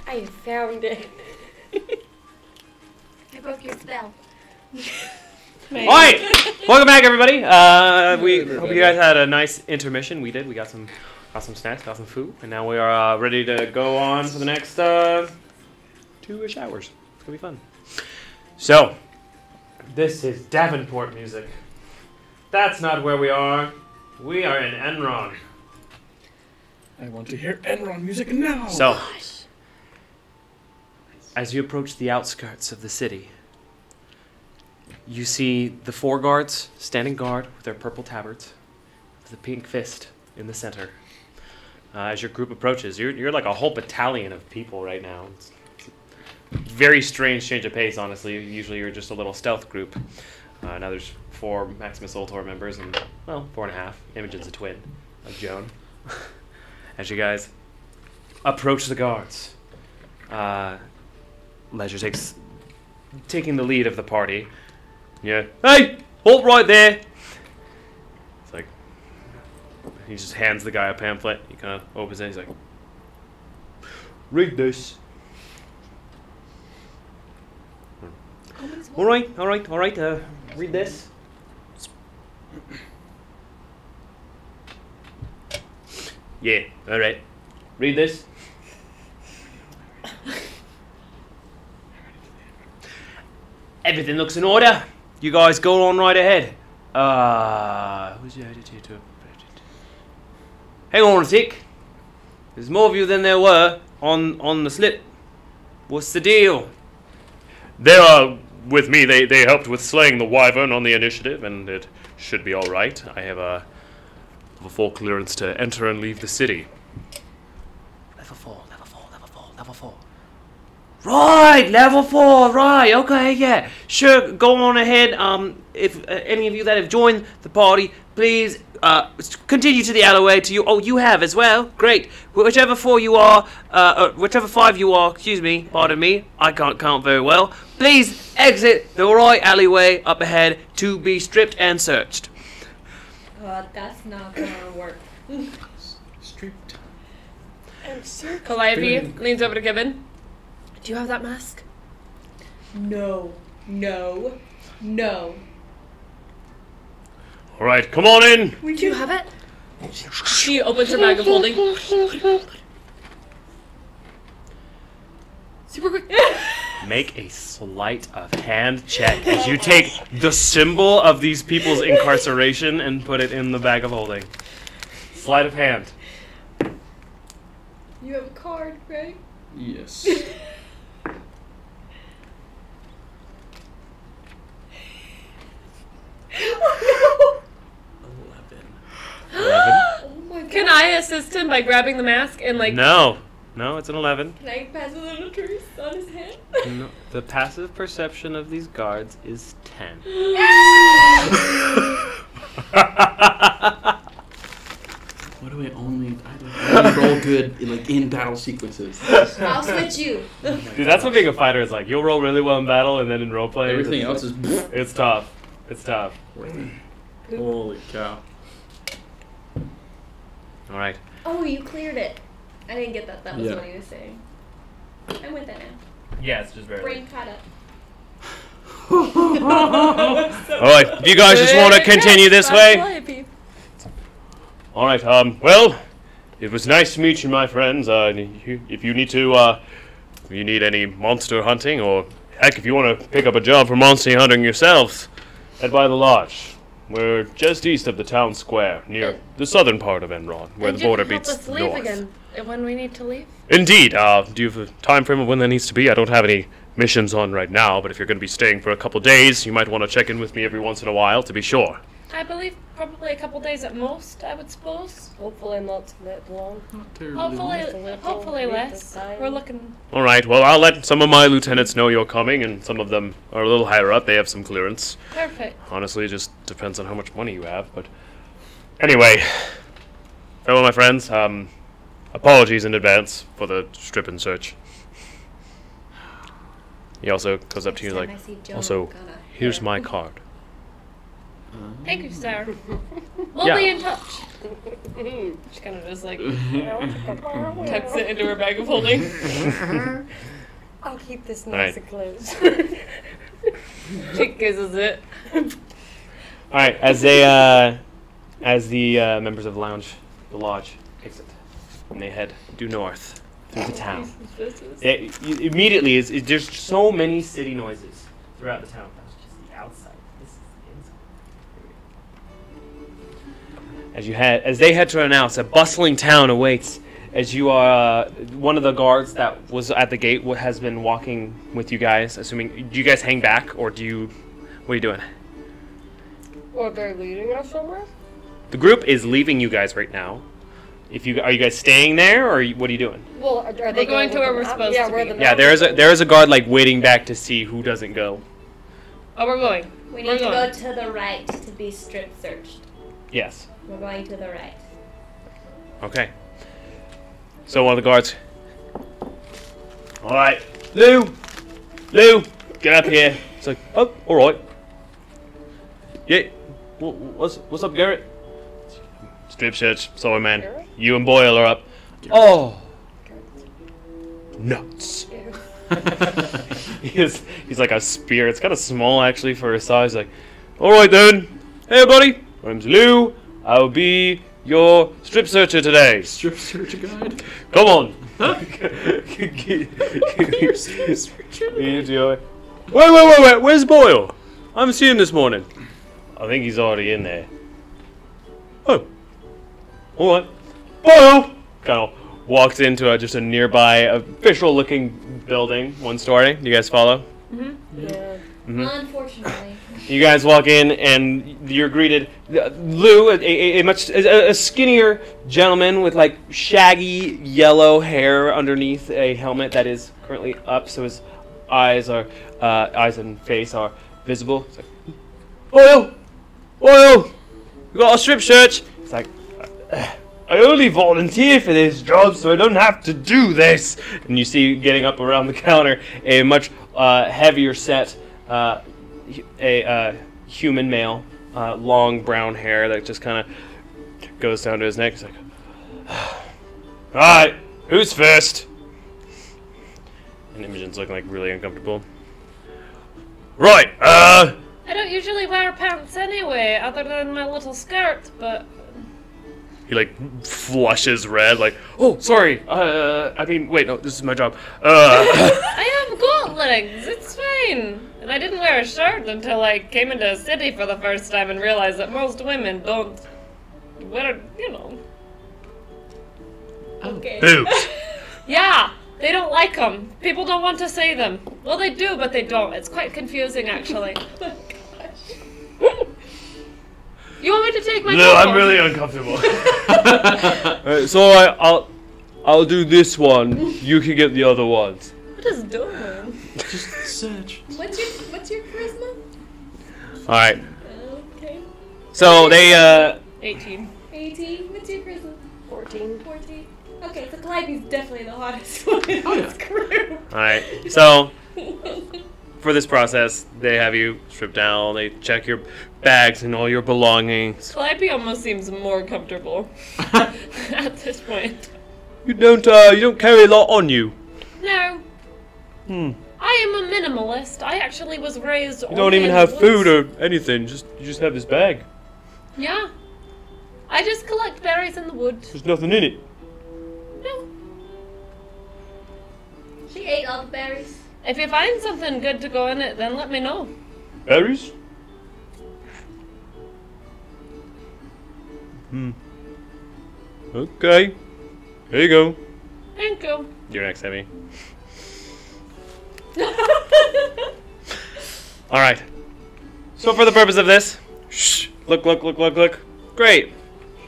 I found it. I broke your spell. Alright! Welcome back, everybody. We hope you guys had a nice intermission. We did. We got some snacks, got some food, and now we are ready to go on for the next 2-ish hours. It's gonna be fun. So, this is Davenport music. That's not where we are. We are in Enron. I want to hear Enron music now. So, as you approach the outskirts of the city, you see the 4 guards standing guard with their purple tabards, with the pink fist in the center. As your group approaches, you're like a whole battalion of people right now. It's a very strange change of pace, honestly. Usually you're just a little stealth group. Now there's 4 Maximus Ultor members and, well, 4.5. Imogen's a twin of Joan. As you guys approach the guards, Leisure taking the lead of the party. Yeah. Hey! Halt right there! It's like, he just hands the guy a pamphlet. He kind of opens it. He's like, read this. Alright. Read this. Yeah, alright. Read this. Everything looks in order. You guys go on right ahead. Who's your attitude to it? Hang on a tick. There's more of you than there were on the slip. What's the deal? They are with me. They helped with slaying the wyvern on the initiative, and it should be all right. I have a full clearance to enter and leave the city. Level 4. Right, level 4, right, okay, yeah. Sure, go on ahead. If any of you that have joined the party, please continue to the alleyway to you. Oh, you have as well? Great. Whichever 4 you are, whichever 5 you are, excuse me, pardon me, I can't count very well. Please exit the right alleyway up ahead to be stripped and searched. That's not gonna work. Stripped. Calliope leans over to Gibbon. Do you have that mask? No. All right, come on in. Do you have it? She opens her bag of holding. Super quick. Make a sleight of hand check as you take the symbol of these people's incarceration and put it in the bag of holding. Sleight of hand. You have a card, right? Yes. 11. Oh my god. Can I assist him by grabbing the mask and like? No, it's an 11. Can I pass a little trace on his head? No, the passive perception of these guards is 10. Why do I only roll good in battle sequences? I'll switch you. Dude, that's what being a fighter is like. You'll roll really well in battle, and then in roleplay, Everything else is. it's tough. It's tough. Holy cow. All right. Oh, you cleared it. I didn't get that. That was Yeah. what he was saying. I'm with that now. Yeah, it's just very. Brain caught up. All right. If you guys just want to continue this way. All right. Well, it was nice to meet you, my friends. If you need to, if you need any monster hunting, or heck, if you want to pick up a job for monster hunting yourselves, head by the lodge. We're just east of the town square, near the southern part of Enron, where the border meets the north. Again when we need to leave. Indeed. Do you have a time frame of when that needs to be? I don't have any missions on right now, but if you're going to be staying for a couple days, you might want to check in with me every once in a while to be sure. I believe probably a couple days at most, I would suppose. Hopefully not that long. Not terribly. Hopefully less. We're looking. All right. Well, I'll let some of my lieutenants know you're coming, and some of them are a little higher up. They have some clearance. Perfect. Honestly, it just depends on how much money you have. But anyway, farewell, my friends. Apologies in advance for the strip and search. He also goes up to you like, also, here's my card. Thank you, sir. We'll Yeah. be in touch. She kind of just like tucks it into her bag of holding. I'll keep this Right. nice and close. She kisses it. All right, as the members of the lodge exit, and they head due north through the town. Immediately, there's so many city noises throughout the town. That's just the outside. This is the inside. As they head to announce, a bustling town awaits. As you are, one of the guards that was at the gate has been walking with you guys. Assuming, do you guys hang back, or what are you doing? Or they're leading us somewhere? The group is leaving you guys right now. Are you guys staying there, or what are you doing? Well, are they going to where we're supposed to where be. the Yeah, there is a guard like waiting back to see who doesn't go. Oh, we're going. We We're need to going. go to the right to be strip searched. Yes. We're going to the right. Okay. So one of the guards. All right, Lou, get up here. It's like, oh, all right. Yeah. What's up, Garrett? Strip search. Sorry, man. Garrett? You and Boyle are up. Oh. Nuts. he's like a spear. It's kind of small actually for his size. Like, all right then. Hey, buddy. My name's Lou. I'll be your strip searcher today. Strip search guide. Come on. Wait. Where's Boyle? I haven't seen him this morning. I think he's already in there. Oh. All right. Boyle kind of walks into just a nearby official-looking building, one story. You guys follow? Yeah. Unfortunately. You guys walk in and you're greeted. Lou, a skinnier gentleman with like shaggy yellow hair underneath a helmet that is currently up, so his eyes and face are visible. It's like, Oil, we got a strip search. It's like, I only volunteer for this job, so I don't have to do this. And you see, getting up around the counter, a much heavier set. A human male, long brown hair that just kind of goes down to his neck. He's like, alright, who's first? And Imogen's looking like really uncomfortable. Right, I don't usually wear pants anyway, other than my little skirt, but... He like flushes red, like, oh, sorry, wait, no, this is my job. I have goat legs, it's fine. And I didn't wear a shirt until I came into a city for the first time and realized that most women don't wear, Okay. Boobs. Yeah, they don't like them. People don't want to say them. Well, they do, but they don't. It's quite confusing, actually. You want me to take my No, coat I'm off? really uncomfortable. It's alright, I'll do this one. You can get the other ones. What is doing? Just search. What's your charisma? Alright. Okay. So they 18. 18. What's your charisma? 14. 14. Okay, so Calliope's definitely the hottest one in this group. Alright. So for this process, they have you strip down, they check your bags and all your belongings. Calliope almost seems more comfortable at this point. You don't carry a lot on you. No. I am a minimalist. I actually was raised. You don't even have food or anything. You just have this bag. Yeah. I just collect berries in the woods. There's nothing in it. No. She ate all the berries. If you find something good to go in it, then let me know. Berries? Okay. Here you go. Thank you. You're next, Emmy. Alright. So for the purpose of this, shh, look. Great.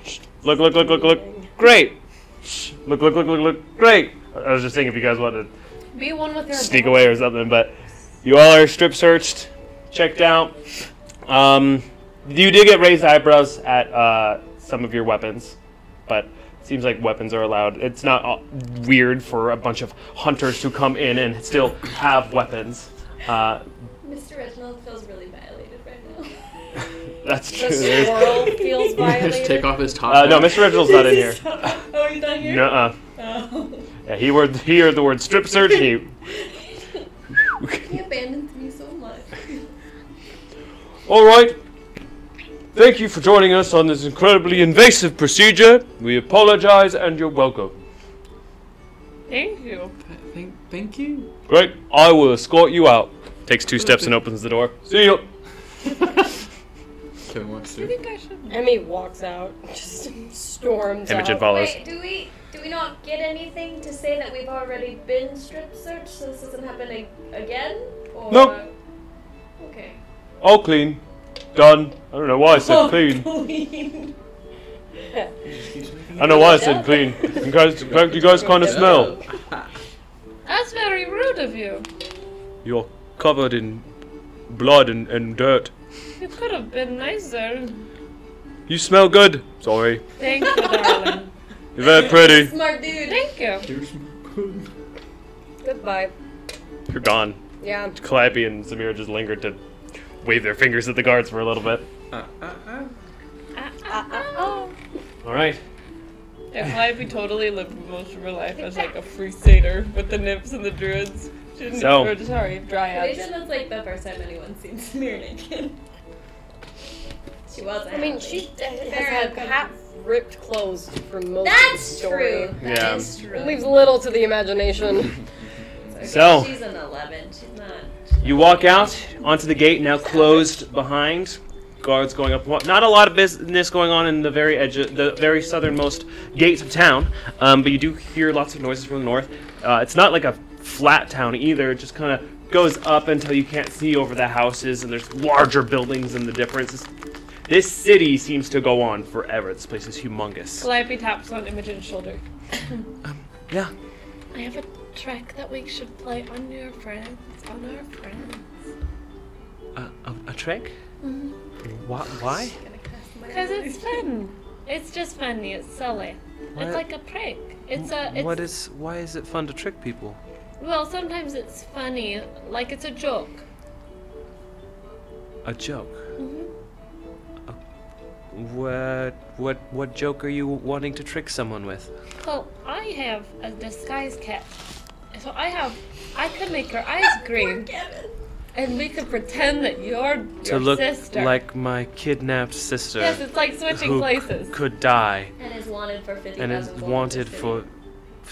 Shh, look. Great. Shh, look. Great. I was just thinking if you guys wanted to Be one with your sneak away or something, but you all are strip searched, checked out. You did get raised eyebrows at some of your weapons, but it seems like weapons are allowed. It's not weird for a bunch of hunters to come in and still have weapons. Mr. Reginald feels really violated right now. That's true. The squirrel feels violated. Just take off his top. No, Mr. Reginald's not in here. Oh, he's not here? Nuh-uh. Oh. Yeah, he heard the word strip search and he... He abandons me so much. Alright. Thank you for joining us on this incredibly invasive procedure. We apologize and you're welcome. Thank you. Thank you. Great. I will escort you out. Takes 2 steps and opens the door. See you. Kevin walks through. Emmy walks out, just storms Imogen out. follows. Wait, do we not get anything to say that we've already been strip searched so this doesn't happen again? Or... Nope. Okay. All clean. Done. I don't know why I said clean. Clean. I don't know why I said clean. In fact, you guys kind of smell. That's very rude of you. You're covered in blood and dirt. You could have been nicer. You smell good. Sorry. Thank you, darling. You're very pretty. Smart dude. Thank you. Goodbye. You're gone. Yeah. Calliope and Samira just lingered to wave their fingers at the guards for a little bit. Alright. Yeah, Calliope totally lived most of her life as like a free satyr with the nymphs and the druids. She didn't sorry, dryads. That's like the first time anyone's seen Samir naked. She was. I mean, she has had half-ripped clothes for most of the That's story. true. Yeah. That is true. It leaves little to the imagination. Okay, So- she's an 11. She's not. You walk out onto the gate, now closed behind. Guards going up. Not a lot of business going on in the very edge, the very southernmost gates of town, but you do hear lots of noises from the north. It's not like a flat town either. It just kind of goes up until you can't see over the houses, and there's larger buildings and the difference. This city seems to go on forever. This place is humongous. Calliope taps on Imogen's shoulder. Yeah. I have a track that we should play on your friends. On our friends. A trick? Mm-hmm. Why? Because it's fun. It's just funny. It's silly. What? It's like a prank. Why is it fun to trick people? Well, sometimes it's funny. Like it's a joke. A joke? Mm-hmm. What joke are you wanting to trick someone with? Well, I have a disguise kit. So I could make your eyes green. And we could pretend that you're To your look sister. like my kidnapped sister. Yes, it's like switching who places. Could die. And is wanted for 50,000. And is wanted for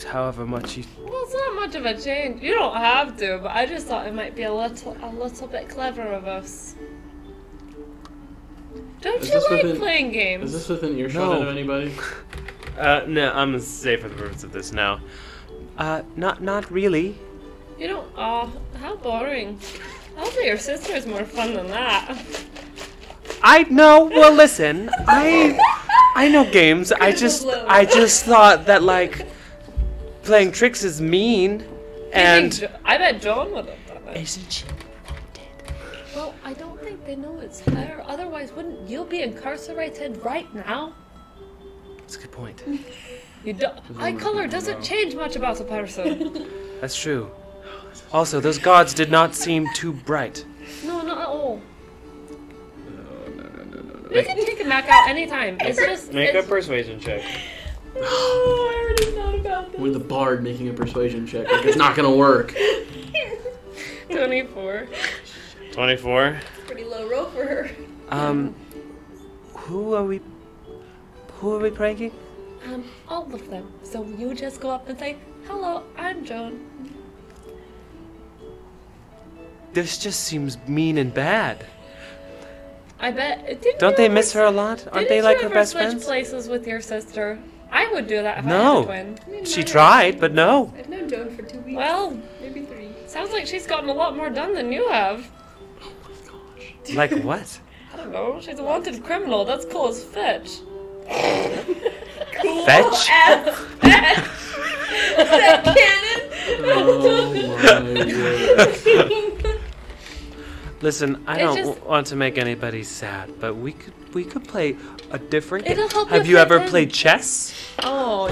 however much you. Well, it's not much of a change. You don't have to, but I just thought it might be a little bit clever of us. Don't you like playing games? Is this within earshot of anybody? No, I'm gonna say for the purpose of this now. Not really. You don't. Oh, how boring. I'll say your sister is more fun than that. I know. Well, listen. I know games. I just thought that like playing tricks is mean, and I bet John would have done it. Isn't she? Well, I don't think they know it's her. Otherwise, wouldn't you be incarcerated right now? That's a good point. Eye color doesn't change much about a person. That's true. Also, those guards did not seem too bright. No, not at all. We can take him back out anytime. It's just Make a persuasion check. Oh, I already thought about this. With the bard making a persuasion check, like it's not gonna work. 24. 24. Pretty low roll for her. Who are we pranking? All of them. So you just go up and say, "Hello, I'm Joan." This just seems mean and bad. I bet. Don't they miss her a lot? Aren't they like her best switch friends? places with your sister? I would do that if I had a No. twin. She tried, but no. I've known Joan for 2 weeks. Well, maybe 3. sounds like she's gotten a lot more done than you have. Like what? I don't know. She's a wanted criminal. That's cool as fetch. Cool Fetch? as fetch. Is that canon? Listen, I It's don't just- want to make anybody sad, but we could play a different It'll game. help Have you you fit ever in. played chess? Oh,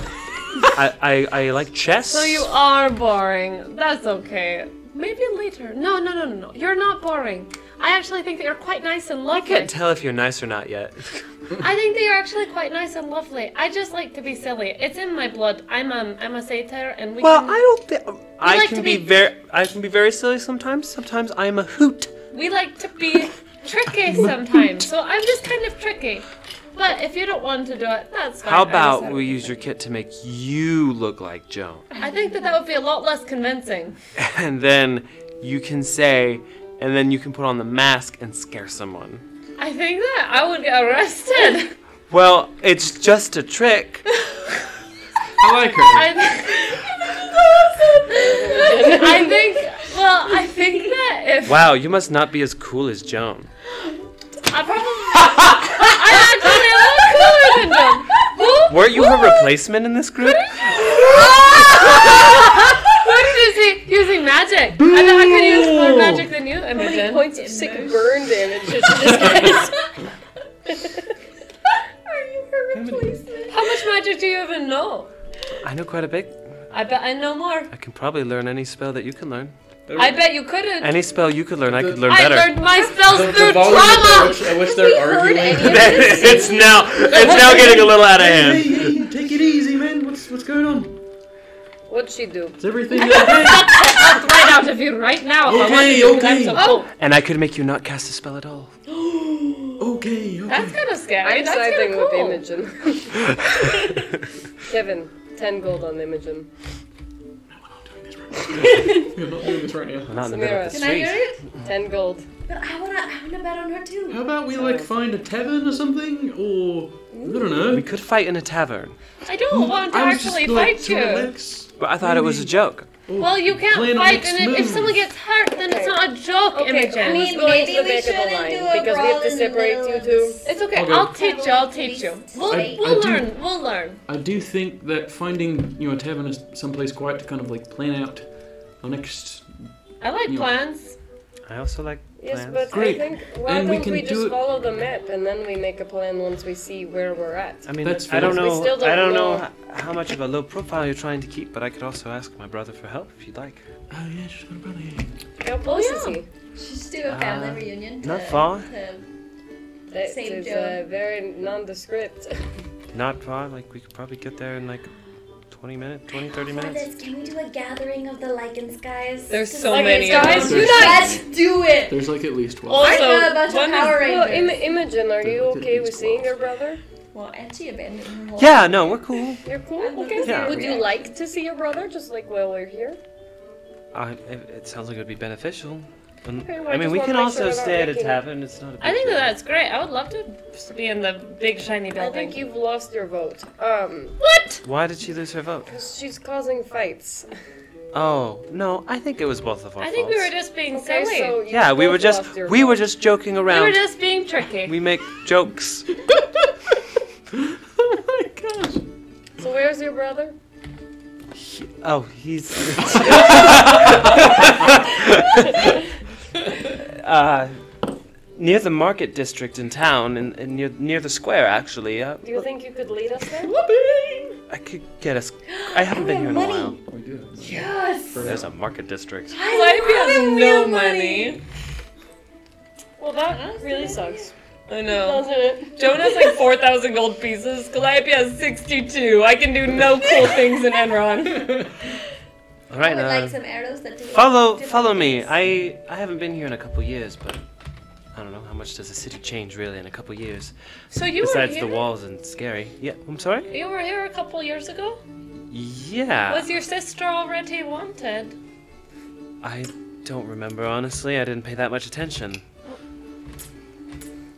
I like chess. so you are boring. That's okay. maybe later. No. You're not boring. I actually think that you're quite nice and lovely. I can't tell if you're nice or not yet. I think that you're actually quite nice and lovely. I just like to be silly. It's in my blood. I'm a satyr, and we. Well, can, I don't think I like can to be very silly sometimes. Sometimes I am a hoot. We like to be tricky sometimes. So I'm just kind of tricky. But if you don't want to do it, that's fine. How about we use your kit to make you look like Joan? I think that would be a lot less convincing. And then you can say, and then you can put on the mask and scare someone. I think that I would get arrested. Well, it's just a trick. I like her. I think that if Wow, you must not be as cool as Joan. I'm actually a little cooler than Joan. Weren't you her replacement in this group? What is he using magic? I bet I could use more magic than you, Imogen. How many points of sick burn damage did you just get? Are you her replacement? How much magic do you even know? I know quite a bit. I bet I know more. I can probably learn any spell that you can learn. I bet you couldn't. Any spell you could learn, I could learn I better. learned my spells The through volume trauma. at which they're arguing. it's now getting a little out of hand. Hey, take it easy, man. What's going on? What'd she do? Is everything okay? I'll right out of you right now. If I wanted to, 'cause I'm so cool. And I could make you not cast a spell at all. Okay. That's kind of scary. I'm That's siding kinda cool. with Imogen. Kevin, 10 gold on Imogen. We're not doing this right now. We're not in the middle of the Can I hear street. it? 10 gold. But I wanna bet on her too. How about we like find a tavern or something, or I don't know. We could fight in a tavern. I don't want to I was actually just like fight to you. relax. But I thought it was a joke. Or Well, you can't plan our fight, next and if move. someone gets hurt, then it's not a joke, Okay, Imogen. I mean, Who's going maybe to the we back of the shouldn't line? do a Because we have brawl to in the separate middle you of two. this. It's okay. Okay. I'll teach you. I'll teach you. We'll I we'll do- learn. We'll learn. I do think that finding a tavern is someplace quiet to kind of like plan out our next. I like Yeah. plans. I also like Yes, plans. but Great. I think why And we don't can we do just it- follow the map and then we make a plan once we see where we're at? I mean, That's I don't fair. We know. still don't I don't know know. how much of a low profile you're trying to keep, but I could also ask my brother for help if you'd like. Oh yeah, she's got a brother here. How close is he? Just do a family reunion. not far. That Same is Joe. very nondescript. Not far. Like we could probably get there in like 20 minutes, 20, 30 For minutes. this, can we do a gathering of the Lycans guys? There's so Like, many guys, of you them. Let's do it! There's like at least one. Also, I got a bunch of one is- Power Well, Rangers. Imogen, are you Look at okay these with seeing your 12. brother? Well, and she abandoned her whole Yeah, no, we're cool. You're cool? Okay. Yeah. Would you like to see your brother just like while we're here? It sounds like it would be beneficial. And, Okay, well, I I mean, just we wanna can make also sure we're not stay at a making- tavern. It's not a big I think that deal. that's great. I would love to be in the big shiny I building. think you've lost your vote. What? Why did she lose her vote? Because she's causing fights. Oh no, I think it was both of our I think we were faults. just being Okay, silly. so you Yeah, we both were just lost your we were vote. just joking We around. were just being tricky. We make jokes. Oh my gosh. So where's your brother? Oh, he's near the market district in town, and near the square actually. Do you think you could lead us there? I could get us. I haven't been here in a while. We do. Yes! There's a market district. Life has no money. Well, that really sucks. I know. Doesn't it? Joan has like 4,000 gold pieces. Calliope has 62. I can do no cool things in Enron. All right, I would like some arrows that do follow different me. things. I haven't been here in a couple years, but I don't know how much does a city change really in a couple years. So you Besides were the here? walls and scary. Yeah, I'm sorry. You were here a couple years ago? Yeah. Was your sister already wanted? I don't remember honestly. I didn't pay that much attention.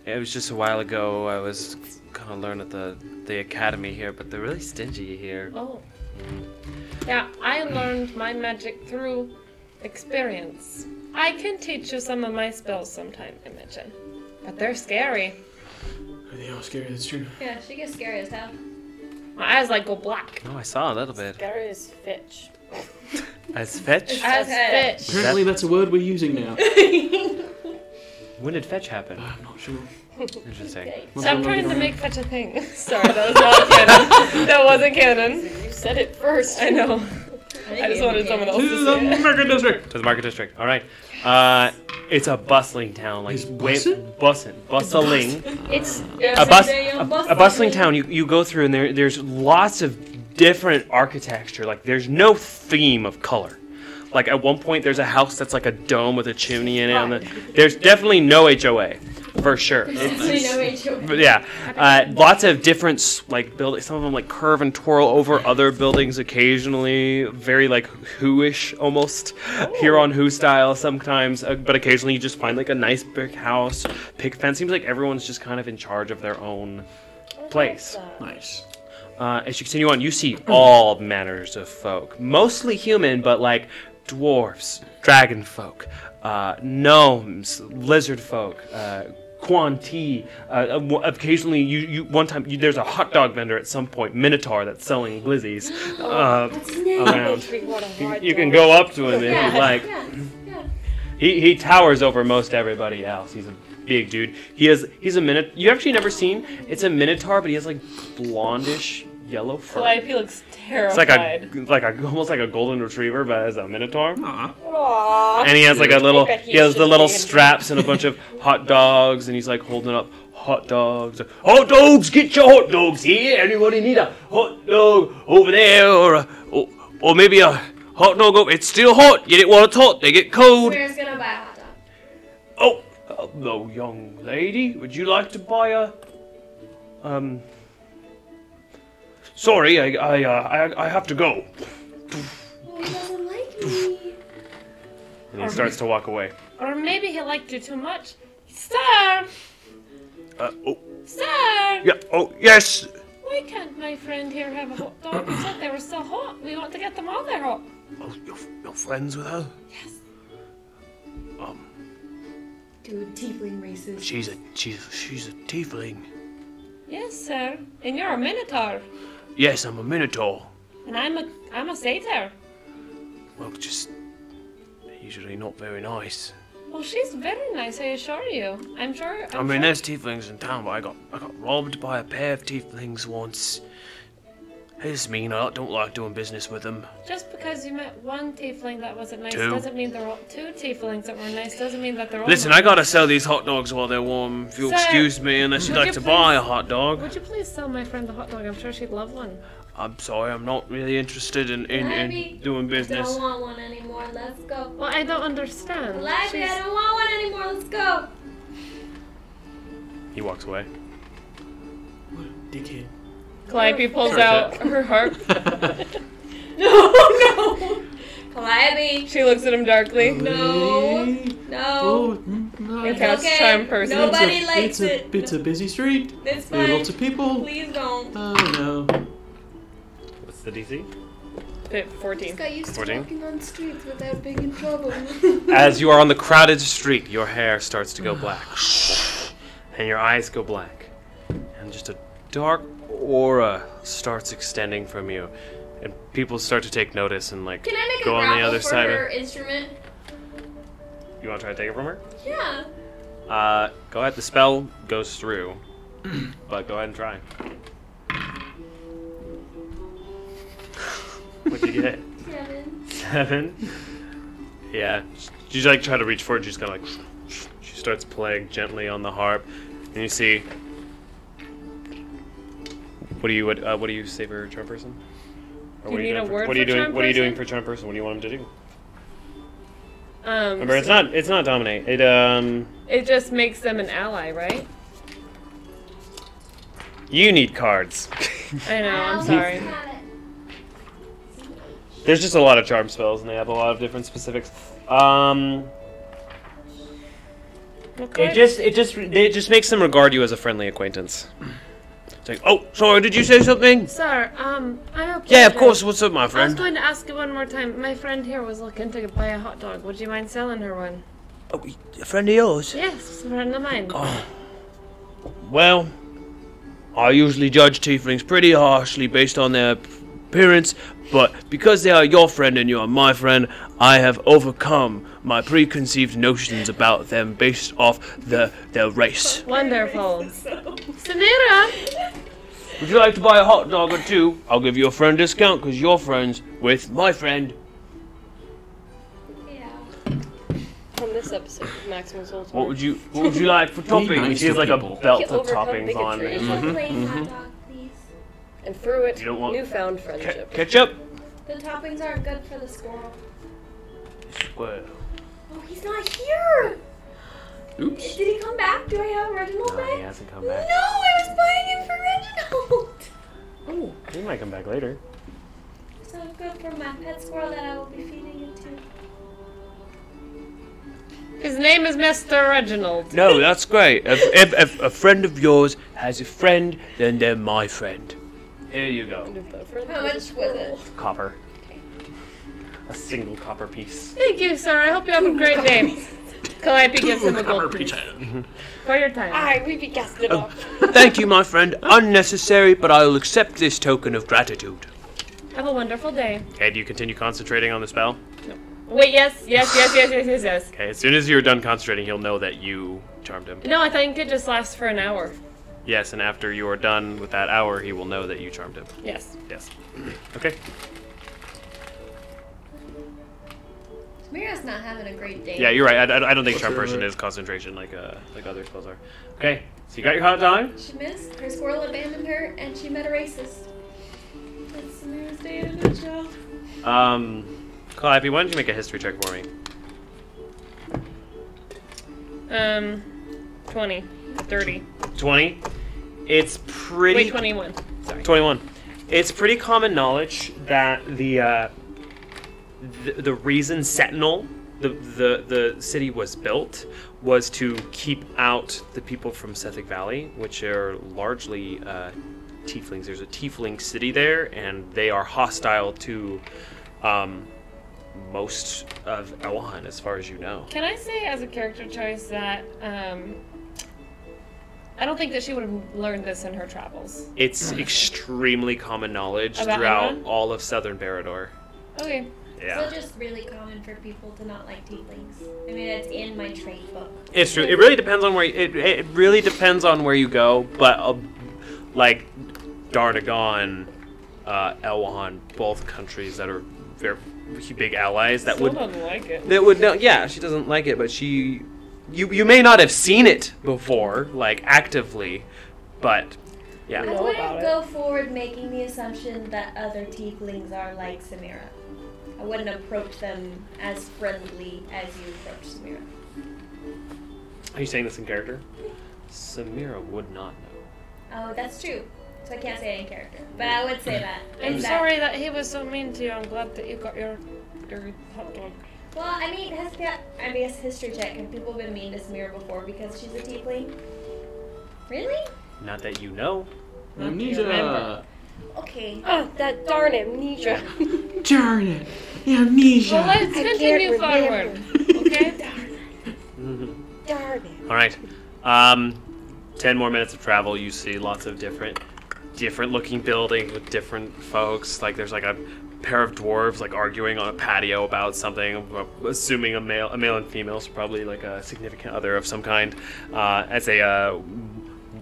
It was just a while ago. I was gonna learn at the academy here, but they're really stingy here. Oh. Yeah, I learned my magic through experience. I can teach you some of my spells sometime, Imogen. But they're scary. They are scary, that's true. Yeah, she gets scary as hell. My eyes like go black. Oh, I saw a little bit. Scary as Fitch. As fetch? As bitch. Apparently that's a word we're using now. When did fetch happen? I'm not sure. Interesting. Stop trying to make fetch a thing. Sorry, that was not canon. That wasn't canon. You said it first. I know. I just wanted someone else To to the see it. market district. To the market district. All right. It's a bustling town, like bustling. It's A bustling town. You go through, and there's lots of different architecture. Like there's no theme of color. Like at one point, there's a house that's like a dome with a chimney in it. And there's definitely no HOA, for sure. But yeah, lots of different like buildings. Some of them like curve and twirl over other buildings occasionally. Very like Who-ish almost. Here on Who style sometimes, but occasionally you just find like a nice brick house, picket fence. Seems like everyone's just kind of in charge of their own place. Nice. As you continue on, you see all manners of folk, mostly human, but like dwarves, dragon folk, gnomes, lizard folk, Quanti. Occasionally, there's a hot dog vendor at some point, Minotaur, that's selling glizzies around. You can go up to him if you like. He towers over most everybody else. He's a big dude. He's a Minotaur. You've actually never seen. It's a Minotaur, but he has like blondish yellow fur. Calliope looks terrified. It's like almost like a golden retriever, but as a Minotaur. Aww. And he has like he has the little straps and a bunch of hot dogs, and he's like holding up hot dogs. Hot dogs, get your hot dogs here. Anybody need a hot dog over there, or maybe a hot dog over? It's still hot. You didn't want it hot. They get cold. Where's gonna buy a hot dog? Oh, hello, young lady. Would you like to buy a Sorry, I have to go. Oh, he doesn't like me. And he starts to walk away. Or maybe he liked you too much. Sir! Sir! Yeah, oh, yes. Why can't my friend here have a hot dog? You said they were so hot. We want to get them all there hot. Oh, you're friends with her? Yes. Dude, tiefling races. She's a tiefling. Yes, sir. And you're a Minotaur. Yes, I'm a Minotaur. And I'm a satyr. Well, just usually not very nice. Well, she's very nice, I assure you. I'm sure. I mean, there's tieflings in town, but I got robbed by a pair of tieflings once. They just mean I don't like doing business with them. Just because you met one tiefling that wasn't nice Two. doesn't mean they're all two tieflings that were nice. Doesn't mean that they're all. Listen, nice. I gotta sell these hot dogs while they're warm. If you'll Sir, excuse me, unless you'd would like you to please- buy a hot dog. Would you please sell my friend the hot dog? I'm sure she'd love one. I'm sorry, I'm not really interested in doing I business. don't want one anymore. Let's go. Well, I don't understand. Lively, I don't want one anymore. Let's go. He walks away. What a dickhead. Calliope pulls Sorry, out Chat. her harp. No. Calliope. She looks at him darkly. No. Oh, No. no. Okay, let's charm person. Nobody likes it. It's a busy street. It's There are fine. lots of people. Please don't. Oh no. What's the DC? 14. Got used to 14? walking on streets without being in trouble. As you are on the crowded street, your hair starts to go black. And your eyes go black. And just a dark aura starts extending from you. And people start to take notice and like Can I make go a on the grapple other for side her of instrument? You wanna try to take it from her? Yeah. Go ahead, the spell goes through. But go ahead and try. What'd you get? 7. 7? Yeah. You like try to reach for it, she's kinda like she starts playing gently on the harp. And you see what do you say for charm person? Or Do you need a word what are you for doing charm what are you doing person? for charm person? What do you want him to do? Remember, it's not dominate. It just makes them an ally, right? You need cards. I know, I'm sorry. There's just a lot of charm spells, and they have a lot of different specifics. Okay. It just makes them regard you as a friendly acquaintance. It's like, oh, sorry, did you say something? Sir, I apologize. Yeah, of course. What's up, my I was friend? going to ask you one more time. My friend here was looking to buy a hot dog. Would you mind selling her one? Oh, a friend of yours? Yes, a friend of mine. Oh. Well, I usually judge tieflings pretty harshly based on their appearance, but because they are your friend and you are my friend, I have overcome my preconceived notions about them based off their race. Wonderful. Samira! Would you like to buy a hot dog or two? I'll give you a friend discount because you're friends with my friend from this episode of Maximus Ultor. What would you like for toppings? nice She has like a people. belt He of overcome toppings on. bigotry. One plain hot dog, please. And through it, You don't want- newfound friendship. Ketchup. The toppings aren't good for the squirrel. Well, Oh, he's not here! Oops. Did he come back? Do I have Reginald no, he back? hasn't come No, back. I was buying him for Reginald! Oh, he might come back later. So good for my pet squirrel that I will be feeding it to. His name is Mr. Reginald. No, that's great. If a friend of yours has a friend, then they're my friend. Here you go. How much was it? Copper. A single copper piece. Thank you, sir. I hope you have a great day. Calliope gives him a gold piece. For your time. Aye, we be gassed it up. Thank you, my friend. Unnecessary, but I'll accept this token of gratitude. Have a wonderful day. Okay, do you continue concentrating on the spell? Wait, yes. Okay, as soon as you're done concentrating, he'll know that you charmed him. No, I think it just lasts for an hour. Yes, and after you are done with that hour, he will know that you charmed him. Yes. Yes. Okay. Mira's not having a great day. Yeah, you're right. I don't think charm person is concentration like other spells are. Okay, so you got your hot dog. She missed. Her squirrel abandoned her, and she met a racist. That's Mira's day in a nutshell. Calliope, why don't you make a history check for me? 20. 30. 20. It's pretty. Wait, 21. Sorry. 21. It's pretty common knowledge that the reason Sentinel, the city was built, was to keep out the people from Sethic Valley, which are largely tieflings. There's a tiefling city there, and they are hostile to most of Elwahan, as far as you know. Can I say as a character choice that I don't think that she would have learned this in her travels. It's extremely common knowledge About throughout Elwahan? all of Southern Barador. Okay. Yeah. So just really common for people to not like tieflings. I mean, it's in my trade book. It's true. It really depends on where it really depends on where you go. But like Darnagon, Elwahan, both countries that are very big allies that Still would don't like it. that would know. Yeah, she doesn't like it, but you may not have seen it before, like actively, but yeah. I know wouldn't about it. go forward making the assumption that other tieflings are like Samira. I wouldn't approach them as friendly as you approach Samira. Are you saying this in character? Samira would not know. Oh, that's true. So I can't say it in character. But I would say that. I'm Is that- sorry that he was so mean to you. I'm glad that you got your hot dog. Well, I mean, it's history check. Have people been mean to Samira before because she's a tiefling? Really? Not that you know. Amnesia. Okay. Oh, that darn amnesia. Darn it. Amnesia. Well, let's I continue can't forward. Okay? Darn it. All right. 10 more minutes of travel. You see lots of different looking buildings with different folks. Like there's like a pair of dwarves like arguing on a patio about something. Assuming a male and female, so probably like a significant other of some kind. As they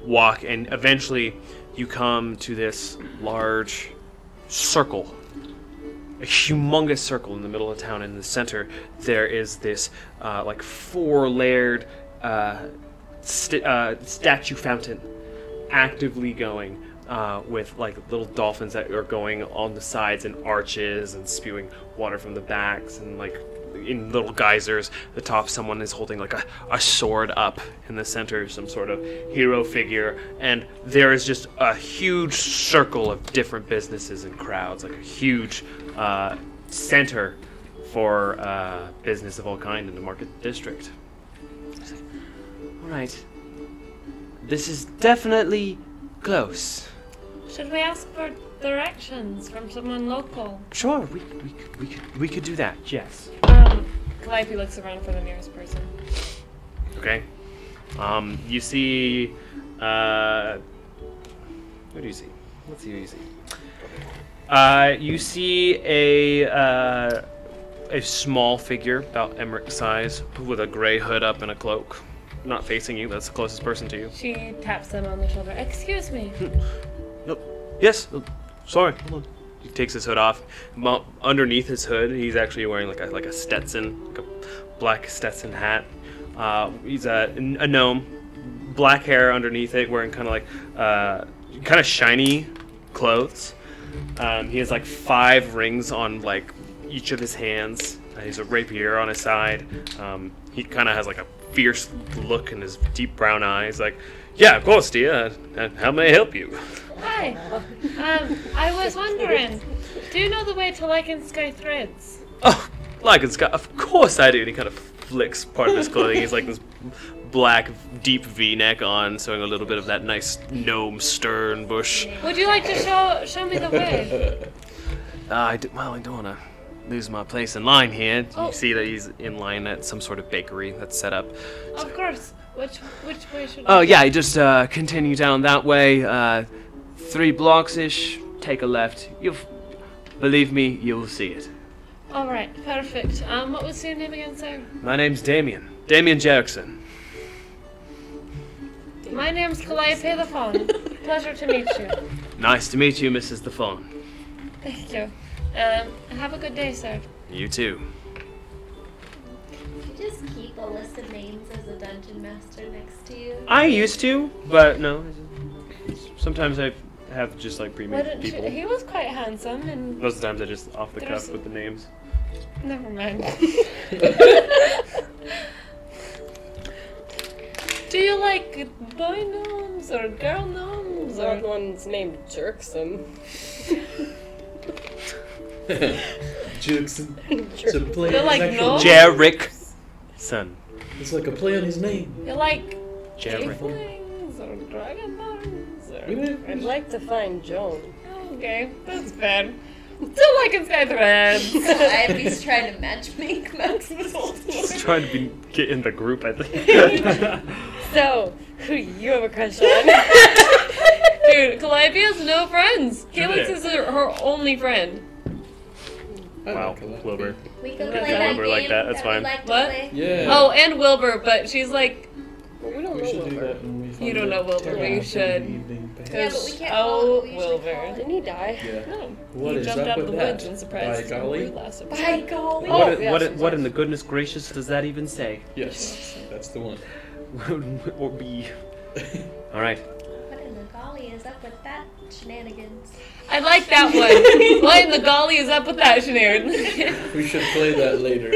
walk, and eventually you come to this large circle. A humongous circle in the middle of town. In the center, there is this like 4-layered statue fountain actively going with like little dolphins that are going on the sides and arches and spewing water from the backs and like in little geysers. The top, someone is holding like a sword up in the center, some sort of hero figure, and there is just a huge circle of different businesses and crowds, like a huge center for business of all kind in the market district. All right, this is definitely close. Should we ask for directions from someone local? Sure, we could do that. Yes. Calliope looks around for the nearest person. Okay. You see. What do you see? Let's see who you see. You see a small figure, about Emmerich size, with a gray hood up and a cloak. Not facing you. That's the closest person to you. She taps them on the shoulder. Excuse me. Yes. Sorry. Hold on. He takes his hood off. Underneath his hood, he's actually wearing like a Stetson, like a black Stetson hat. He's a gnome, black hair underneath it, wearing kind of shiny clothes. He has like 5 rings on like each of his hands. He's a rapier on his side. He kind of has like a fierce look in his deep brown eyes. Like, yeah, of course, dear. How may I help you? Hi. I was wondering, do you know the way to Lichen Sky Threads? Oh, Lichen Sky, of course I do. And he kind of flicks part of his clothing. He's like this black, deep V-neck on, showing a little bit of that nice gnome stern bush. Would you like to show me the way? I don't want to lose my place in line here. Oh. You see that he's in line at some sort of bakery that's set up. Of course. Which way should Oh, I yeah, you just continue down that way, 3 blocks-ish, take a left. Believe me, you'll see it. All right, perfect. What was your name again, sir? My name's Damien. Damien Jerkson. My name's Calliope the Fawn. Pleasure to meet you. Nice to meet you, Mrs. the Fawn. Thank you. Have a good day, sir. You too. Did you just keep a list of names as a dungeon master next to you? I used to, but no. Sometimes I have just like Why pre-made didn't you? people. He was quite handsome, and Most of the times I just off the There's- cuff with the names. never mind. Do you like boy gnomes or girl gnomes or? That one's named Jerkson. Jackson. It's a play They're on like his actual gnomes? Jerkson. It's like a play on his name. You like Jerry. tieflings or dragonborns or? I'd like to find Joan. Okay, that's fair. Still liking Sky Threads. Ivy's trying to matchmake Maximus Ultor. Just trying to get in the group, I think. So, who do you have a crush on? Dude, Calliope has no friends. Helix is her only friend. Wow, Wilbur. We can That's play a that number game like that, that's we fine. like to What? play. Yeah. Oh, and Wilbur, but she's like, We don't we know should do Wilbur. that when we find You don't know out Wilbur, but you should. evening, perhaps. Yeah, but we can't Oh, call it. We usually Wilbur. call Didn't he die? Yeah. no. What He is jumped up out of with the woods that? and surprised By golly? Rude last episode. By golly. Oh, What, yeah, what, she's what right. in the goodness gracious does that even say? Yes, that's the one. Or be. Alright. What in the golly is up with that shenanigans? I like that one. What in the golly is up with that shenanigans? We should play that later.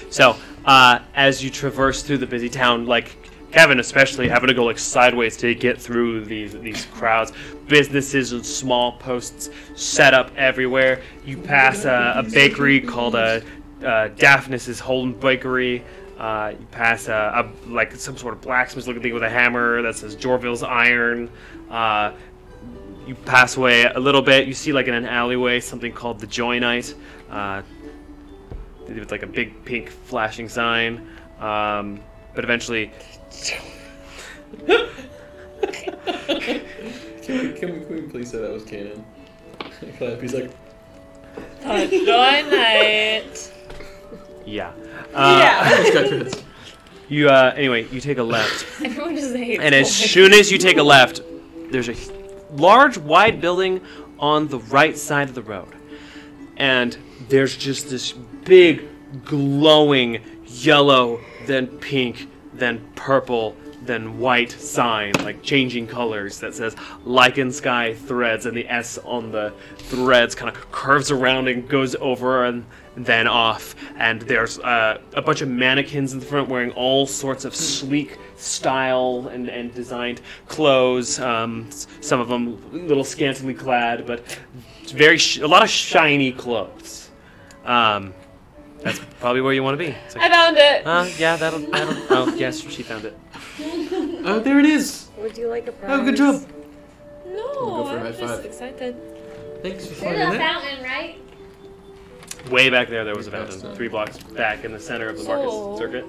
So, as you traverse through the busy town, like Kevin especially having to go like sideways to get through these crowds, businesses and small posts set up everywhere. You pass a bakery called Daphnis's Holden Bakery. You pass like some sort of blacksmith looking thing with a hammer that says Jorville's Iron. You pass away a little bit. You see like in an alleyway something called the Joynite. With like a big pink flashing sign. But eventually, Can we please say that was canon? He's like, Joynite. yeah. Yeah. You anyway, you take a left. Everyone just hates And as boys. soon as you take a left, there's a large, wide building on the right side of the road. And there's just this big, glowing yellow, then pink, then purple, then white sign, like changing colors, that says Lichen Sky Threads, and the S on the threads kind of curves around and goes over and then off. And there's a bunch of mannequins in the front wearing all sorts of sleek style and designed clothes. Some of them a little scantily clad, but a lot of shiny clothes. That's probably where you want to be. It's I like, found it. yeah, that'll. Oh, yes, she found it. oh, there it is. Would you like a prize? Oh, good job. No, Go for a I'm high just five. excited. Thanks for There's finding a that. fountain, right? Way back there was a fountain, 3 blocks back in the center of the market circuit.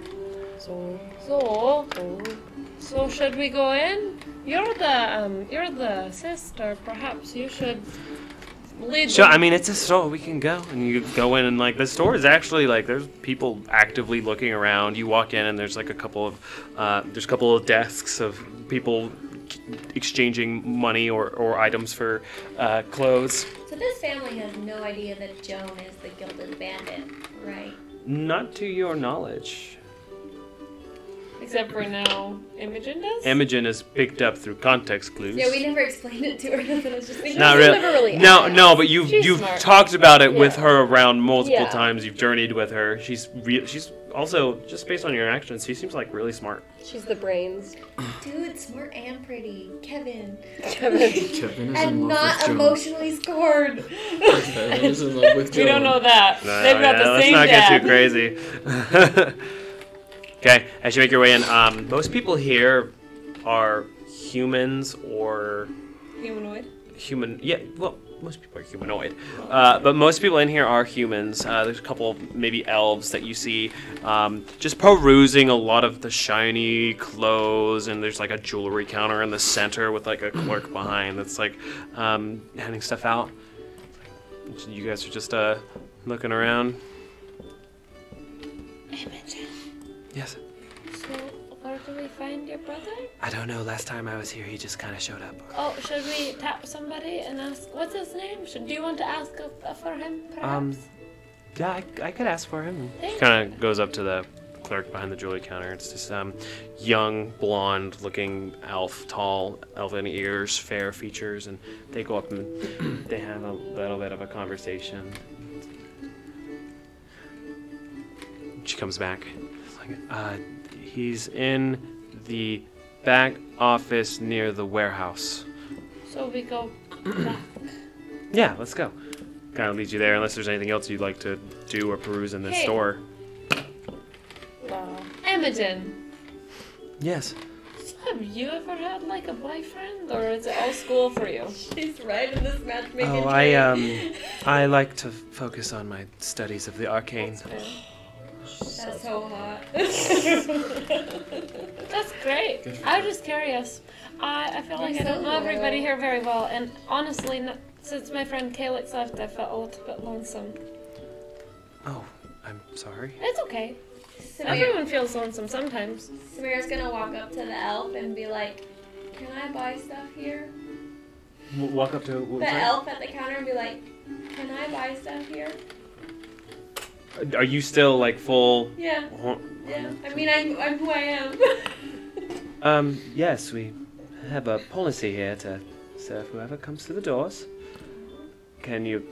So should we go in? You're the sister. Perhaps you should lead. Sure, the- I mean, it's a store. We can go. And you go in, and, like, the store is actually, like, there's people actively looking around. You walk in, and there's, like, a couple of desks of people exchanging money or items for clothes. So this family has no idea that Joan is the Gilded Bandit, right? Not to your knowledge. Except for now, Imogen does? Imogen is picked up through context clues. Yeah, we never explained it to her. Nothing. I was just thinking. Not really. No, but you've smart. talked about it with Yeah. her around multiple Yeah. times. You've journeyed with her. She's also, just based on your actions, she seems like really smart. She's the brains. Dude, smart and pretty. Kevin. Kevin. Kevin is And in love not with Joan. emotionally scored. Kevin is in love with We don't Joan. know that. They've got the let's same not dad. get too crazy. Okay, as you make your way in, most people here are humans or Humanoid. most people are humanoid. But most people in here are humans. There's a couple of maybe elves that you see just perusing a lot of the shiny clothes, and there's like a jewelry counter in the center with like a clerk behind that's like handing stuff out. You guys are just looking around. Imogen, Yes. so where do we find your brother? I don't know. Last time I was here, he just kind of showed up. Oh, should we tap somebody and ask, what's his name? Do you want to ask for him, perhaps? Yeah, I could ask for him. She kind of goes up to the clerk behind the jewelry counter. It's this young, blonde-looking elf, tall, elven ears, fair features, and they go up and they have a little bit of a conversation. She comes back. It's like, he's in the back office near the warehouse. So we go back. Yeah, let's go. Kind of leads you there, unless there's anything else you'd like to do or peruse in this Hey. store. Wow. Imogen, Yes. have you ever had like a boyfriend, or is it all school for you? She's right in this matchmaking. Oh, I like to focus on my studies of the arcane. That's so hot. That's great. I was just curious. I feel like I don't know everybody here very well, and honestly, since my friend Calix left, I felt a little bit lonesome. Oh, I'm sorry. It's okay. Samir, Everyone feels lonesome sometimes. Samir's gonna walk up to the elf and be like, "Can I buy stuff here?" Walk up to The elf at the counter and be like, "Can I buy stuff here?" Are you still like full? Yeah. Yeah. I mean, I'm who I am. Yes, we have a policy here to serve whoever comes to the doors. Can you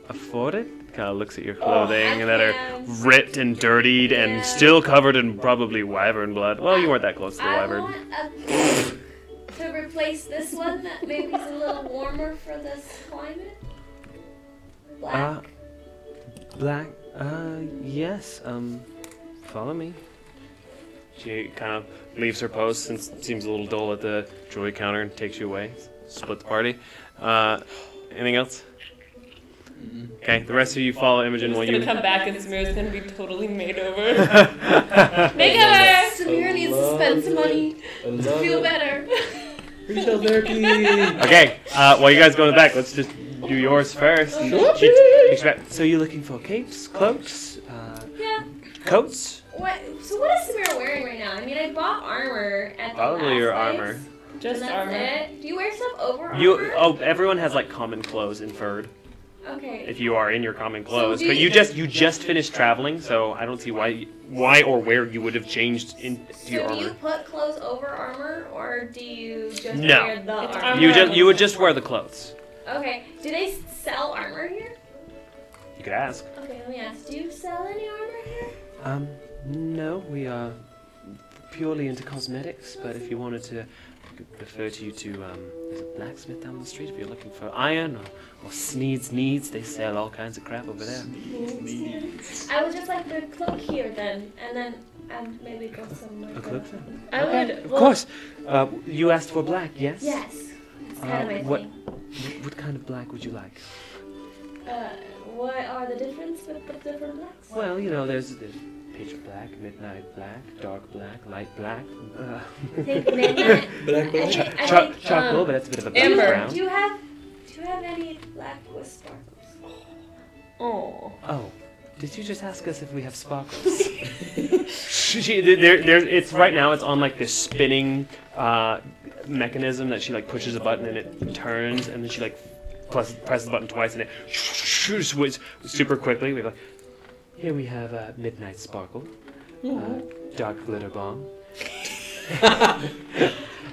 afford it? Kind of looks at your clothing that are ripped and dirtied and still covered in probably wyvern blood. Well, you weren't that close to the I wyvern. want to replace this one that maybe is a little warmer for this climate. Black. Black? Yes. Follow me. She kind of leaves her post and seems a little dull at the jewelry counter and takes you away. Split the party. Anything else? Okay, the rest of you follow Imogen while She's gonna you. come back and Samir's gonna be totally made over. Makeover! Samir needs to spend some money to feel better. Retail therapy. Okay, while you guys go in the back, let's just do yours first. And so you're looking for capes, cloaks, Yeah. coats? So what is Samir wearing right now? I mean, I bought armor at the Probably last your place, armor. Just and that's armor. it. Do you wear stuff over armor? Everyone has like common clothes inferred Okay. if you are in your common clothes. do But you- you just finished traveling, so I don't see why or where you would have changed into your So do you armor. put clothes over armor, or do you just No. wear the It's armor? armor. You would just wear the clothes. Okay. Do they sell armor here? You could ask. Okay, let me ask. Do you sell any armor here? No, we are purely into cosmetics, but if you wanted to, I could refer to you to, there's a blacksmith down the street if you're looking for iron or Sneed's Needs. They sell all kinds of crap over there. I would just like the cloak here then, and then maybe go somewhere. A cloak? I would. Of course. You asked for black, yes? Yes. It's kind of my what, thing. what kind of black would you like? What are the difference with the different blacks? Well, you know, there's pitch black, midnight black, dark black, light black. I think midnight. Black I black. think, I think, Charcoal, but that's a bit of a black Amber. brown. Do you have any black with sparkles? Oh. Oh, did you just ask us if we have sparkles? It's right now. It's on like this spinning mechanism that she like pushes a button and it turns, and then she like presses the button twice and it shoots super quickly. We're like, Here we have Midnight Sparkle, Dark Glitter Bomb.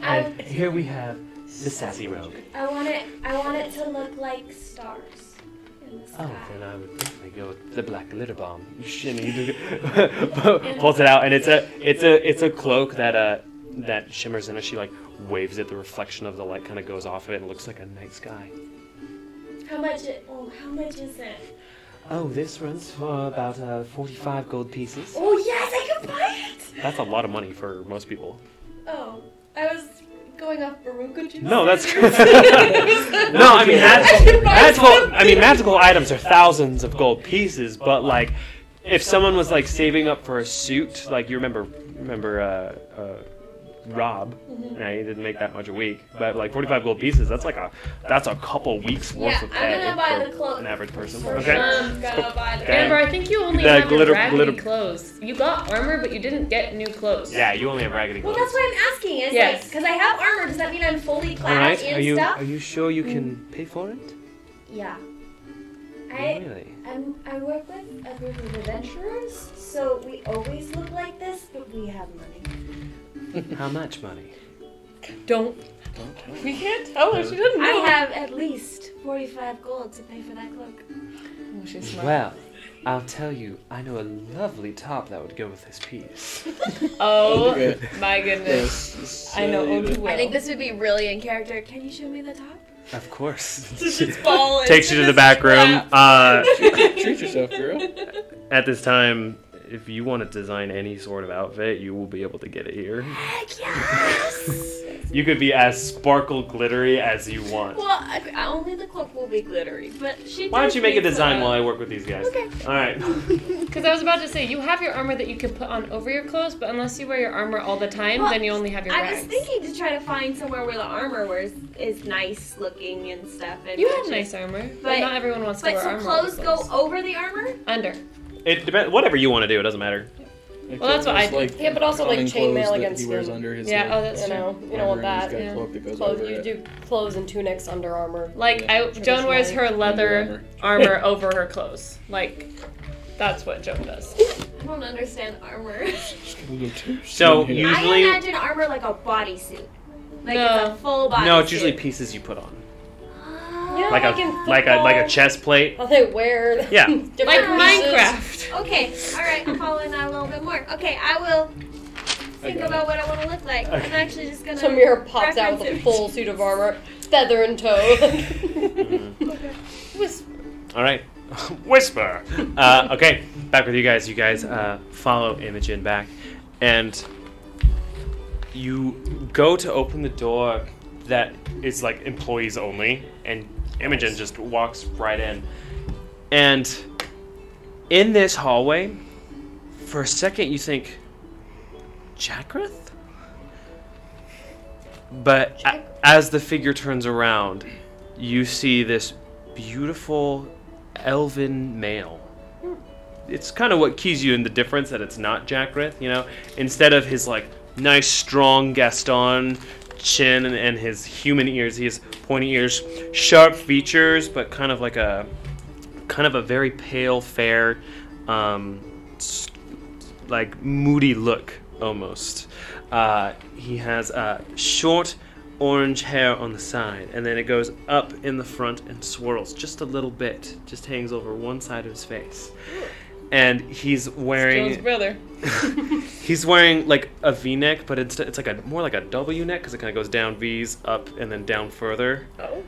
And here we have the Sassy Rogue. I want it to look like stars in the sky. Oh, then I would definitely go with the Black Glitter Bomb. Shimmy, pulls it out, and it's a cloak that shimmers, and as she like waves it, the reflection of the light kind of goes off of it, and it looks like a night sky. How much is it? Oh, this runs for about 45 gold pieces. Oh yes, I can buy it. That's a lot of money for most people. Oh, I was going off Baruka juice. No, that's good. No, I mean magical items are thousands of gold pieces, but like if someone was like saving up for a suit, like you remember Rob, right? He didn't make that much a week, but like 45 gold pieces, that's a couple weeks worth of pay I'm gonna buy the for clothes. an average person. For Okay. I'm gonna buy the Amber, I think you only The have glitter- your raggedy glitter- clothes. You got armor, but you didn't get new clothes. Yeah, you only have raggedy Well, clothes. that's what I'm asking. Is Yes. like, because I have armor, does that mean I'm fully clad All right. in Are stuff? you sure you can pay for it? Yeah. Really? I work with a group of adventurers, so we always look like this, but we have money. How much money? Don't. We can't tell her. She doesn't know. I have at least 45 gold to pay for that cloak. Oh, she's smart. Well, I'll tell you, I know a lovely top that would go with this piece. Oh Okay. my goodness. Yes. I know Odu well. I think this would be really in character. Can you show me the top? Of course. Fall Takes you to the back room. Treat yourself, girl. At this time, if you want to design any sort of outfit, you will be able to get it here. Heck yes! You could be as sparkle glittery as you want. Well, only the cloak will be glittery, but she. Why don't you make a does design need while I work with these guys? Okay. All right. Because I was about to say, you have your armor that you can put on over your clothes, but unless you wear your armor all the time, Well, then you only have your I rags. was thinking to try to find somewhere where the armor is nice looking and stuff. And You have matches. nice armor, but But- not everyone wants to But wear so armor. clothes go over the armor? under. It depends. Whatever you want to do, it doesn't matter. Well, that's what I do. Yeah, but also, like, common chainmail clothes that against he wears him. under his Yeah, like, oh, that's You know, you don't armor, want and he's that. got a Yeah. cloak that goes Clothes, over you it. do clothes and tunics under armor. Like, Joan wears her leather armor over her clothes. Like, that's what Joan does. I don't understand armor. So I usually, imagine armor like a bodysuit. Like No. it's a full body. no, it's usually pieces you put on, You know, like in a chest plate. Oh, they wear Yeah. different Like pieces. Minecraft. Okay, alright, I'm following that a little bit more. Okay, I will think about what I want to look like. I'm actually just gonna. Samira pops out with a reference it. full suit of armor, feather in tow. All right. Whisper. Okay, back with you guys. You guys follow Imogen back, and you go to open the door that is like employees only, and Imogen just walks right in. And in this hallway, for a second you think, Jacrith? But as the figure turns around, you see this beautiful elven male. It's kind of what keys you in the difference that it's not Jacrith, you know? Instead of his like nice strong Gaston chin and his human ears, he has pointy ears, sharp features, but kind of a very pale, fair, like moody look almost. He has short orange hair on the side, and then it goes up in the front and swirls just a little bit, just hangs over one side of his face. And he's wearing Joan's brother. he's wearing like a V-neck, but it's like more like a W neck because it kind of goes down V's up and then down further. Oh.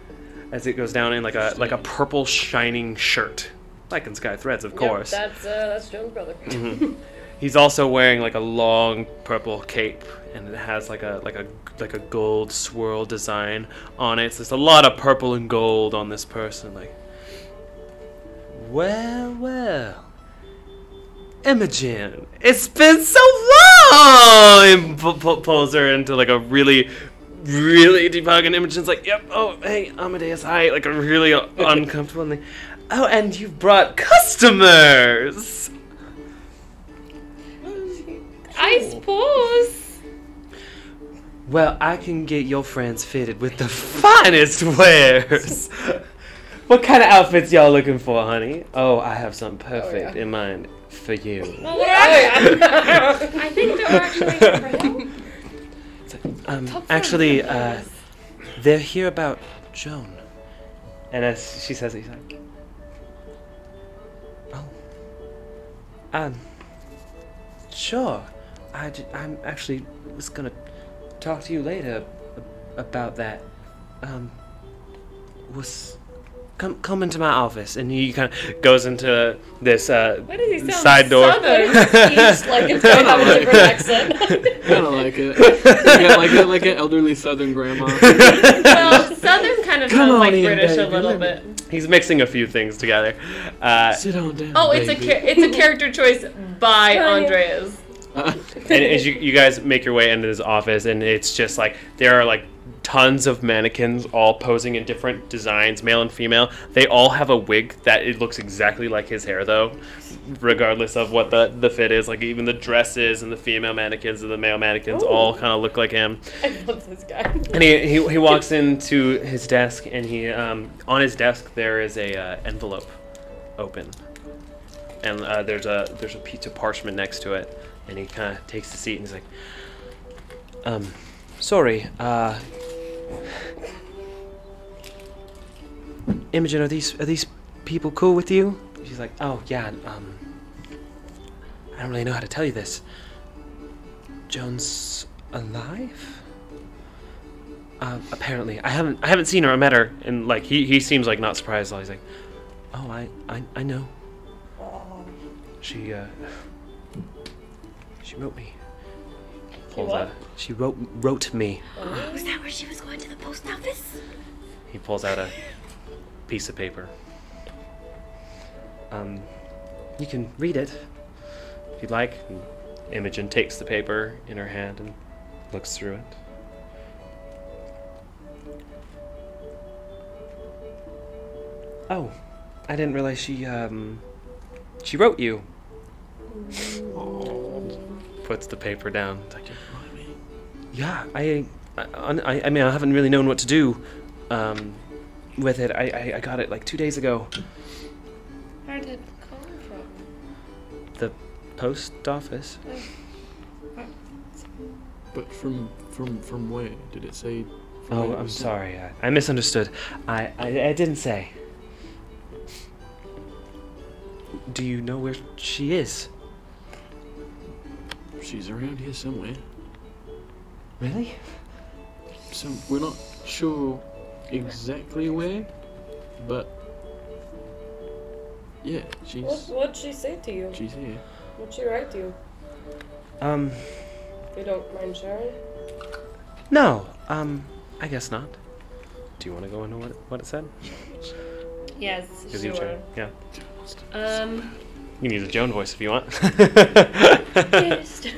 As it goes down in like a purple shining shirt, like in Sky Threads, of course. That's Joan's brother. He's also wearing like a long purple cape, and it has like a gold swirl design on it. So there's a lot of purple and gold on this person. Like, well, Imogen, it's been so long. And pulls her into like a really deep hug, and Imogen's like, "Yep, oh hey, Amadeus, hi," like a really uncomfortable thing. Oh, and you've brought customers. I suppose. Well, I can get your friends fitted with the finest wares. What kind of outfits y'all looking for, honey? Oh, I have something perfect in mind. for you. I think they're actually for him. Actually, they're here about Joan. And as she says it, he's like, oh. Sure. I'm actually was gonna talk to you later about that. Come into my office, and he kind of goes into this Why does he sound side door. Southern? He's like it's gonna have a different accent. Kind of like it. You got like an elderly Southern grandma. Well, Southern kind of sounds like Ian, British a baby, little let bit. He's mixing a few things together. Sit on down. Oh, it's baby. it's a character choice by Andreas. And as you guys make your way into his office, and it's just like there are like tons of mannequins all posing in different designs, male and female. They all have a wig that it looks exactly like his hair, though, regardless of what the fit is. Like even the dresses and the female mannequins and the male mannequins all kind of look like him. I love this guy. And he walks into his desk, and he on his desk there is a envelope open, and there's a piece of parchment next to it. And he kind of takes the seat, and he's like, sorry, Imogen, are these people cool with you? She's like, oh yeah, I don't really know how to tell you this. Joan's alive? Apparently. I haven't seen her or met her, and like he seems like not surprised. He's like, oh, I know. She wrote me. She wrote me. Oh, was that where she was going to the post office? He pulls out a piece of paper. You can read it if you'd like. And Imogen takes the paper in her hand and looks through it. Oh, I didn't realize she wrote you. Puts the paper down. It's like, yeah, I mean, I haven't really known what to do with it. I got it like 2 days ago. Where did it come from? The post office. But from where? Did it say? Oh, I'm sorry. I misunderstood. I didn't say. Do you know where she is? She's around here somewhere. Really? So we're not sure exactly where, but yeah, What'd she say to you? she's here. What'd she write to you? If you don't mind sharing. No. I guess not. Do you want to go into what it said? Yes, Because you sure. Yeah. Um, You can use a Joan voice if you want. Just a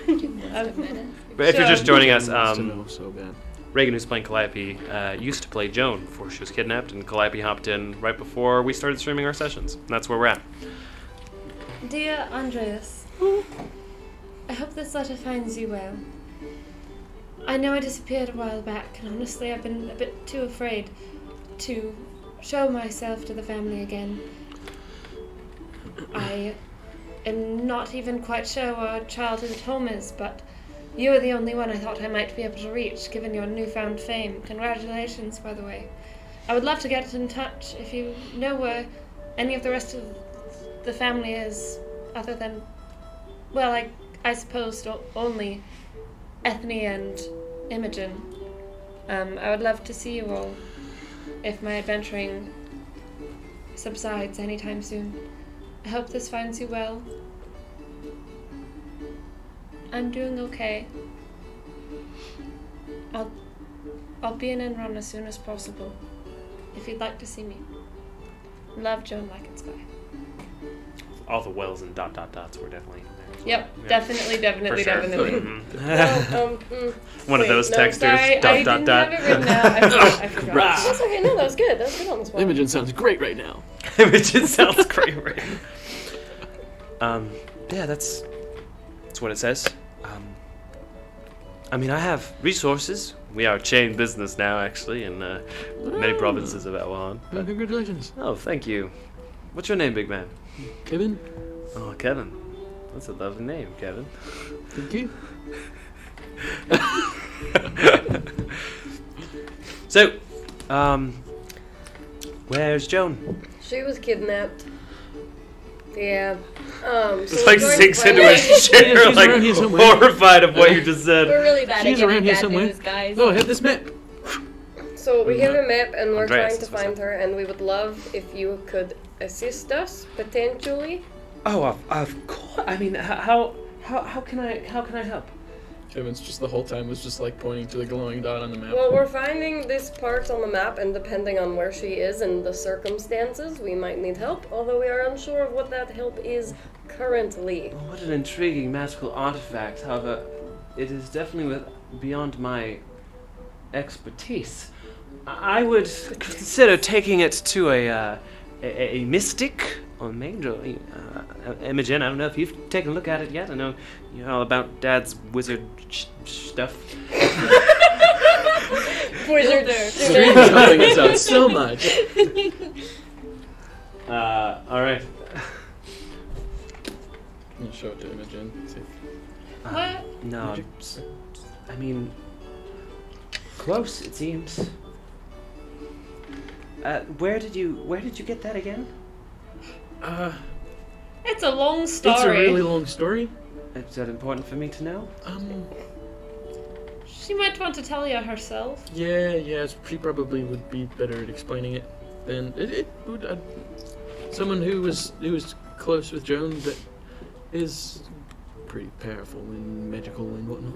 minute. But if you're just joining us, Wants to know so bad. Reagan, who's playing Calliope, used to play Joan before she was kidnapped, and Calliope hopped in right before we started streaming our sessions. And that's where we're at. Dear Andreas, I hope this letter finds you well. I know I disappeared a while back, and honestly I've been a bit too afraid to show myself to the family again. I am not even quite sure where our childhood home is, but you are the only one I thought I might be able to reach, given your newfound fame. Congratulations, by the way. I would love to get in touch if you know where any of the rest of the family is, other than, well, I suppose only Ethne and Imogen. I would love to see you all if my adventuring subsides anytime soon. I hope this finds you well. I'm doing okay. I'll be in Enron as soon as possible, if you'd like to see me. Love, Joan Sky. All the wells and dots were definitely in there. as well. Yep, Yeah. definitely. For sure. Mhm. One of those texters. Sorry, I didn't have it written out. I forgot. That's okay. No, that was good. That was good on this one. Imogen sounds great right now. Imogen sounds great, right? Yeah, that's what it says. I mean, I have resources. We are a chain business now, actually, in many provinces of Elwan. Well, congratulations. Oh, thank you. What's your name, big man? Kevin? Oh, Kevin. That's a lovely name, Kevin. Thank you. So, where's Joan? She was kidnapped. Yeah. Just like sinks into a chair, she's like around here somewhere. horrified of what you just said. We're really bad She's at around getting here bad somewhere. news, guys. Oh, I have this map. So we have a map and we're Andreas, trying to that's what's find her, and we would love if you could assist us potentially. Oh, of course. I mean, how can I help? Kevin's just the whole time was just like pointing to the glowing dot on the map. Well, we're finding this part on the map, and depending on where she is and the circumstances, we might need help. Although we are unsure of what that help is currently. What an intriguing magical artifact. However, it is definitely beyond my expertise. I would consider taking it to a mystic or mage or Imogen. I don't know if you've taken a look at it yet. I know you're all about Dad's wizard stuff. Wizard. Stream's helping us out so much. All right. I'll show it to Imogen. See. What? No, I mean, close it seems. Where did you get that again? It's a long story. It's a really long story. Is that important for me to know? She might want to tell you herself. Yeah, she probably would be better at explaining it than it would. Someone who was close with Joan, but is pretty powerful and magical and whatnot.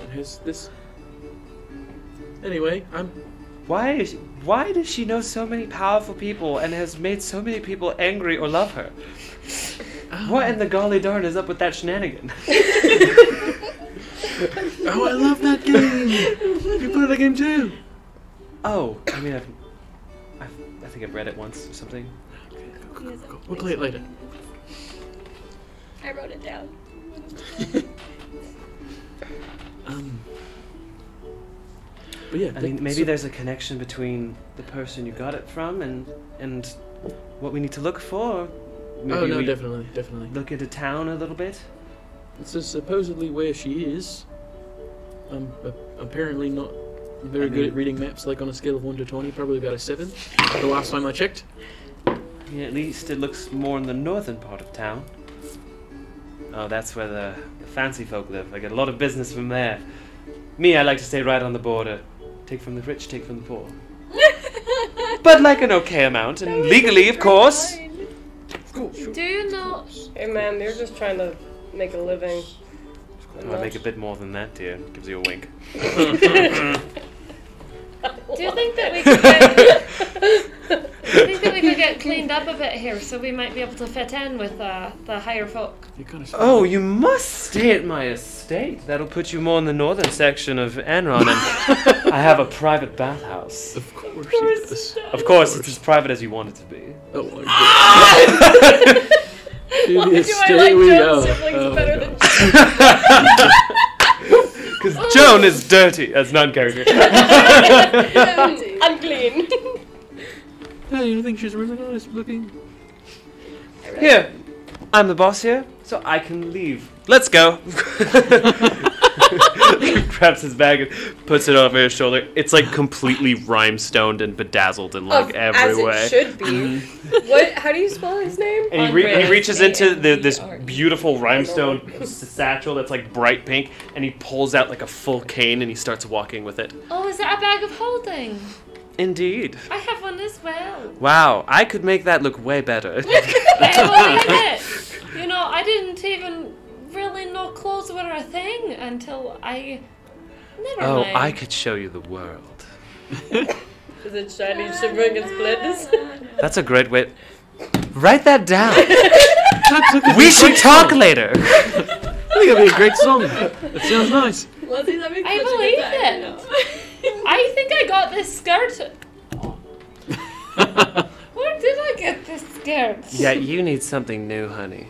And has this. Anyway, Why does she know so many powerful people and has made so many people angry or love her? What in the golly darn is up with that shenanigan? Oh, I love that game! You play that game too? Oh, I mean, I think I've read it once or something. Okay, go. We'll play it later. I wrote it down. But yeah, I mean, maybe there's a connection between the person you got it from and what we need to look for. Maybe oh no, we definitely. look into town a little bit. This is supposedly where she is. Apparently not very good at reading maps, like on a scale of 1 to 20, probably about a 7. The last time I checked. I mean, at least it looks more in the northern part of town. Oh, that's where the fancy folk live. I get a lot of business from there. Me, I like to stay right on the border. Take from the rich, take from the poor. But like an okay amount, and legally, of course. Cool, sure. Do you know? Hey man, you're just trying to make a living. I make a bit more than that, dear. Gives you a wink. Do you think that we could get? Do you think that we could get cleaned up a bit here, so we might be able to fit in with the higher folk? Oh, you must stay at my estate. That'll put you more in the northern section of Enron, and I have a private bathhouse. Of course he does. Of course, it's as private as you want it to be. Oh my god. Why the do I estate like we Joan's go. siblings Oh better my than Because Joan is dirty. That's not character. unclean? Hey, you think she's really nice looking? Here, I'm the boss here, so I can leave. Let's go. He grabs his bag and puts it over his shoulder. It's like completely rhymestoned and bedazzled in like every way. As it should be. What? How do you spell his name? And he reaches into this beautiful rhinestone satchel that's like bright pink, and he pulls out like a full cane and he starts walking with it. Oh, is that a bag of holding? Indeed. I have one as well. Wow, I could make that look way better. Hey, look at it. You know, I didn't even really know clothes were a thing until I... Never mind. I could show you the world. Is it shiny, shimmering, and splendid? That's a great way. Write that down. We should talk later. I think it'd be a great song. That sounds nice. I believe it. I think I got this skirt. Where did I get this skirt? Yeah, you need something new, honey.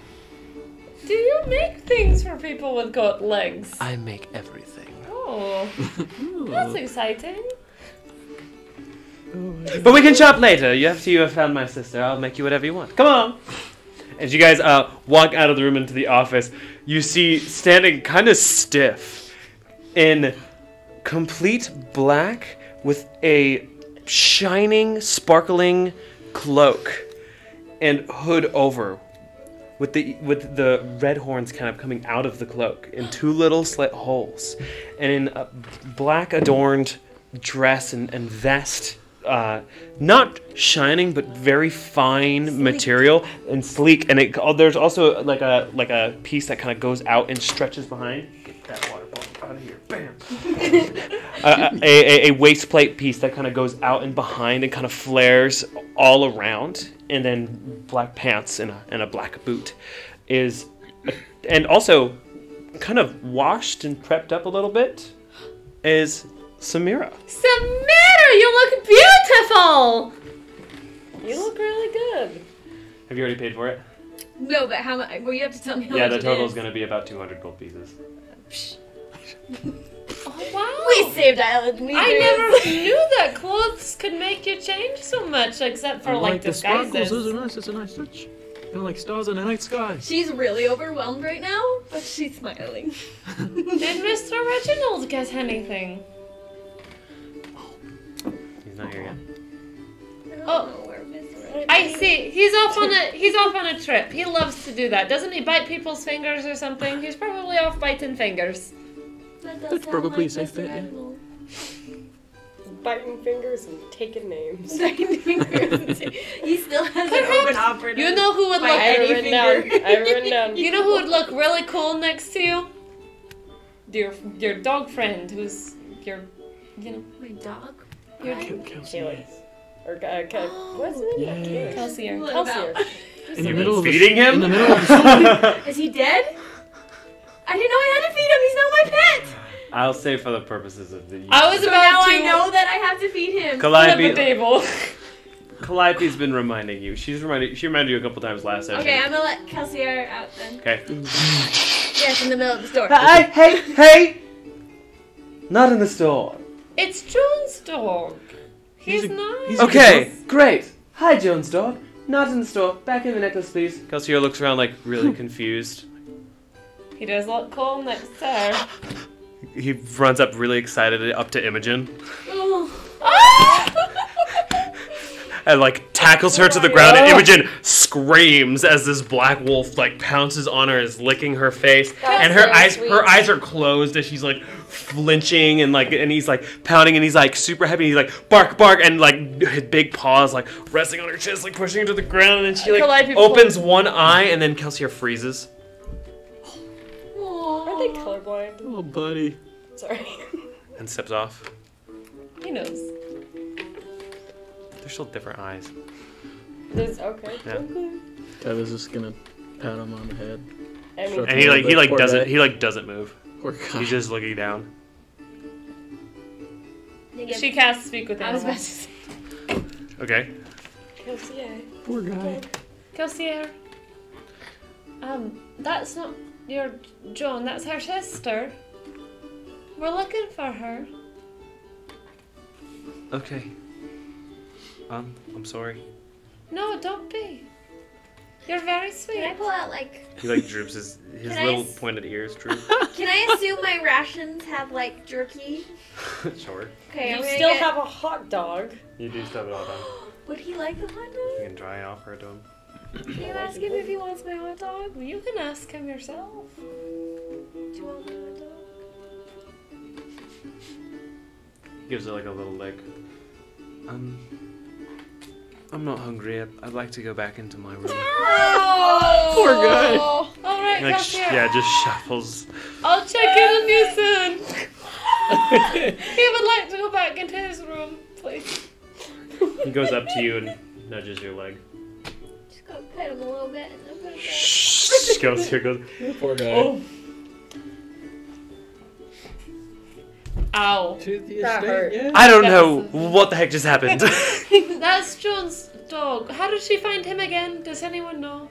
Do you make things for people with goat legs? I make everything. Oh, that's exciting. But we can shop later. You have found my sister. I'll make you whatever you want. Come on. As you guys walk out of the room into the office, you see standing kind of stiff in complete black with a shining, sparkling cloak and hood over, with the red horns kind of coming out of the cloak in two little slit holes, and in a black adorned dress and vest, not shining but very fine material and sleek, and there's also like a piece that kind of goes out and stretches behind. Get that water bottle out of here, bam! A waist plate piece that kind of goes out and behind and kind of flares all around, and then black pants and a black boot and also kind of washed and prepped up a little bit is Samira. Samira, you look beautiful! You look really good. Have you already paid for it? No, but how much? Well, you have to tell me how Yeah, much the total it is going to be about 200 gold pieces. Oh, wow. We saved Island Leaders. I never knew that clothes could make you change so much, except for like the sparkles, disguises. those are nice. It's a nice touch. Kind of like stars in a night sky. She's really overwhelmed right now, but she's smiling. Did Mr. Reginald get anything? He's not here yet. Oh, I see. He's off on a trip. He loves to do that. Doesn't he bite people's fingers or something? He's probably off biting fingers. That's probably a safe bet, yeah. Biting fingers and taking names. He still has an Perhaps open operative. you know who would look. I've written down. You know who would look really cool next to you? Your dog friend, who's your, My dog? Kaylee. Or what's his name? Yeah. Kelsier. Kelsier. In the middle of Feeding him? In the middle of the Is he dead? I didn't know I had to feed him. He's not my pet. I'll say for the purposes of the... I was So about now to I know that I have to feed him. put up a Calliope, table. Calliope's been reminding you. She reminded you a couple times last session. Okay, I'm gonna let Kelsier out then. Okay. Yes, in the middle of the store. Hey! Not in the store. It's Jones' dog. He's nice. he's a Okay, great. Hi, Jones' dog. Not in the store. Back in the necklace, please. Kelsier looks around like really confused. He does look cool next to her. He runs up really excited up to Imogen and like tackles her to the ground, and Imogen screams as this black wolf like pounces on her, is licking her face, and her eyes are closed as she's like flinching, and he's like pounding, and he's like super happy, and he's like bark, and like his big paws like resting on her chest, like pushing her to the ground, and then she like opens one eye, and then Kelsier freezes. Are they colorblind? Oh, buddy. Sorry. And steps off. He knows. They're still different eyes. Okay. Yeah. Okay. I was just gonna pat him on the head. I mean, And he doesn't move. Poor guy. He's just looking down. She casts speak with I was about to animals. say. Okay. Kelsier. Poor guy. Kelsier. That's not your Joan, that's her sister. We're looking for her. Okay. I'm sorry. No, don't be. You're very sweet. Can I pull out like? He like droops his Can I little s- pointed ears droop. Can I assume my rations have like jerky? Sure. Okay, You I'm gonna still get... have a hot dog. You do stuff it all done. Would he like the hot You dog? can try and offer it to him. Can you ask him if he wants my hot dog? You can ask him yourself. Do you want my hot dog? He gives it like a little lick. I'm not hungry. I'd like to go back into my room. Poor guy. All right, He, like, Kelsier. just shuffles. I'll check in on you soon. He would like to go back into his room, please. He goes up to you and nudges your leg. Just go pet him a little bit and then put him back. Shh. Goes. Poor guy. Oh. Ow. To the That estate, hurt. yeah. I don't know what the heck just happened. That's Joan's dog. How did she find him again? Does anyone know?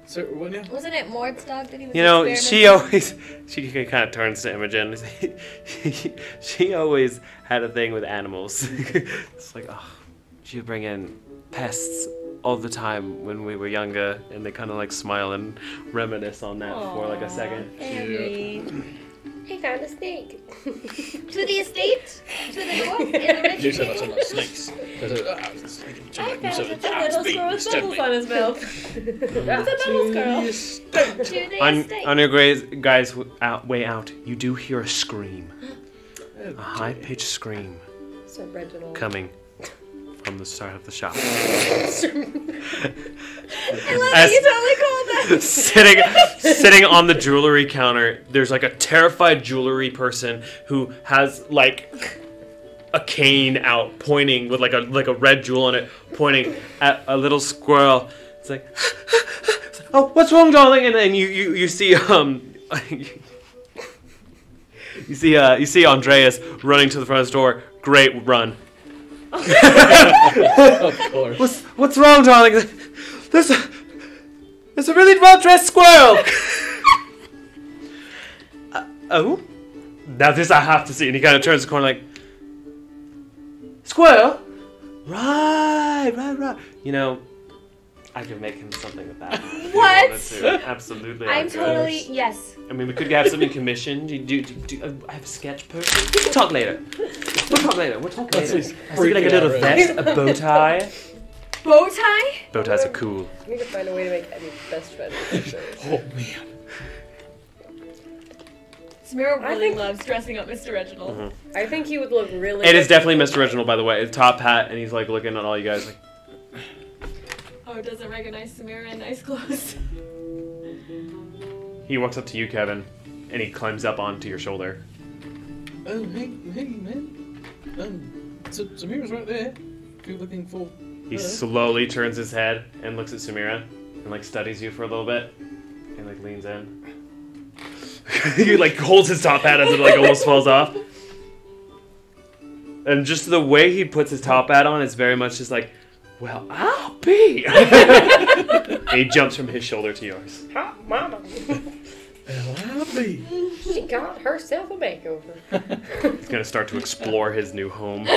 So, what now? Wasn't it Mord's dog that he was You know, experimenting? she kind of turns to Imogen. She always had a thing with animals. It's like, oh, she would bring in pests all the time when we were younger, and they kind of like smile and reminisce on that for like a second. I found a snake. To the estate? To the north? In the rich You said people? about snakes. I found a little squirrel with bubbles on his mouth. That's a bubble squirrel. To the estate. On your guys' way out, you do hear a scream. A high-pitched scream So Reginald. coming from the start of the shop. I love that you totally called that. sitting on the jewelry counter, there's like a terrified jewelry person who has like a cane out, pointing with like a red jewel on it, pointing at a little squirrel. It's like, oh, what's wrong, darling? And then you see you see Andreas running to the front of the store. Great run. Of course. What's wrong, darling? There's a really well-dressed squirrel. Oh? Now this I have to see. And he kind of turns the corner like, squirrel? Right. You know, I could make him something with that. if you What? wanted to. Absolutely. I I'm could. totally, yes. I mean, we could have something commissioned. Do I have a sketch person? We'll talk later. We'll talk later. I see like a little vest, a bow tie. Bow tie? Bow ties are cool. We need to find a way to make Eddie best friend. Oh man. Samira I really think- loves dressing up Mr. Reginald. I think he would look really. It is definitely Mr. Reginald, by the way. His top hat, and he's like looking at all you guys like. Oh, doesn't recognize Samira in nice clothes. He walks up to you, Kevin, and he climbs up onto your shoulder. Oh hey man. So Samira's right there. If you're looking for. He slowly turns his head and looks at Samira and like studies you for a little bit and like leans in. He like holds his top hat as it like almost falls off. And just the way he puts his top hat on is very much just like, well, I'll be. And he jumps from his shoulder to yours. Hot mama. I'll be. She got herself a makeover. He's gonna start to explore his new home.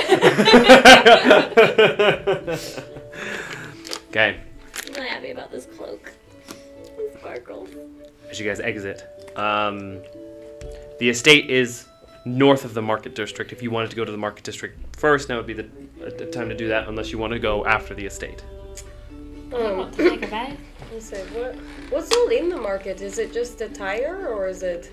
Okay. I'm not happy about this cloak. It sparkles. As you guys exit, the estate is north of the market district. If you wanted to go to the market district first, now would be the time to do that, unless you want to go after the estate. Take a bag. Let's say, what's all in the market? Is it just attire, or is it?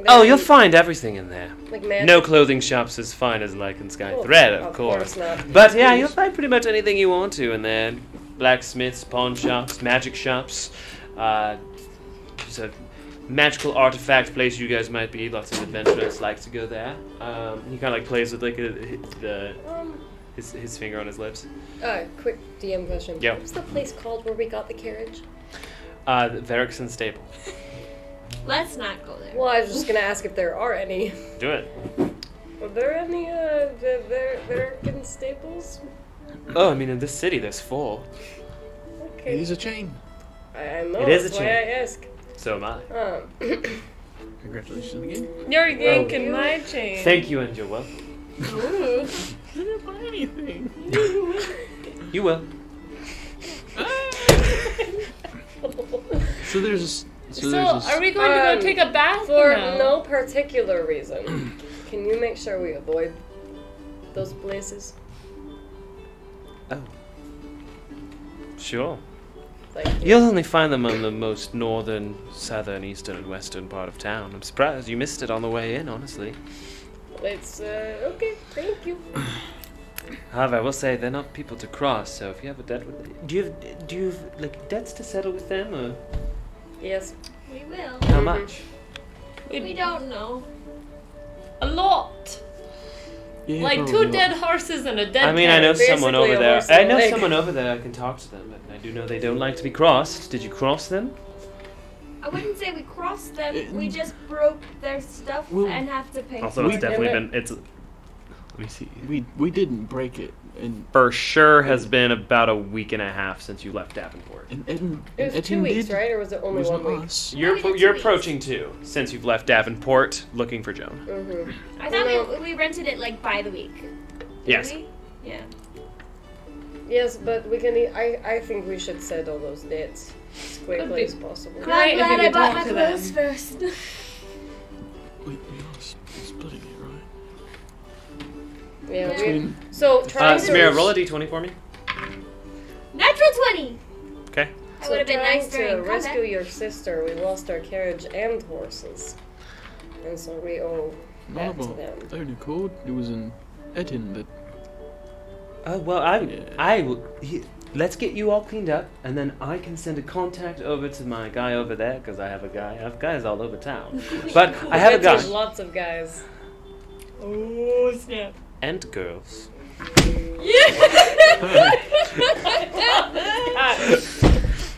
Oh, you'll find everything in there. Like magic? No clothing shops as fine as Like and Sky Well, Thread, of course. not. But yeah, you'll find pretty much anything you want to in there. Blacksmiths, pawn shops, magic shops. Just a magical artifact place you guys might be. Lots of adventurers like to go there. He kind of like plays with like his finger on his lips. Quick DM question. Yeah. What's the place called where we got the carriage? Verickson Stable. Let's not go there. Well, I was just gonna ask if there are any. Do it. Are there any American staples? Oh, I mean, in this city, there's 4. Okay. It is a chain. I know. It is a that's why chain. I ask. So am I. Congratulations again. You're yanking my chain. Thank you, and you're welcome. Ooh. I didn't buy anything. You will. So there's. So, are we going to go take a bath? For now? no particular reason, can you make sure we avoid those places? Oh. Sure. Thank you. You'll only find them on the most northern, southern, eastern, and western part of town. I'm surprised you missed it on the way in, honestly. It's okay. Thank you. However, I will say they're not people to cross. So if you have a debt with, do you have like debts to settle with them, or Yes. We will. how much? We don't know. A lot. Yeah, Like probably 2 dead horses and a dead I mean, I know Basically someone over a there. horse and I a know leg. someone over there. I can talk to them, but I do know they don't like to be crossed. Did you cross them? I wouldn't say we crossed them. We just broke their stuff Well, and have to pay. Also, for it's it. definitely been. It's. Let me see. We didn't break it, and For sure, has been about a week and a half since you left Davenport. It was 2 weeks, right? Or was it only was 1 not week? us. You're we did 2 you're weeks. approaching 2 since you've left Davenport, looking for Joan. Mm-hmm. I thought we rented it like by the week. Didn't Yes. we? Yeah. Yes, but we can. I think we should settle those debts as quickly as possible. Great I'm if glad you I could bought talk my to them. clothes first. Wait, you're splitting it, right? Yeah. Between- So trying Samira, to roll a d20 for me. Natural 20. Okay. That would have been trying nice to during rescue combat. your sister. We lost our carriage and horses, and so we owe None that of to them. our own accord. It was in Edinburgh. Let's get you all cleaned up, and then I can send a contact over to my guy over there, because I have a guy. I have guys all over town. But I have a There's guy. lots of guys. Oh, snap. And girls.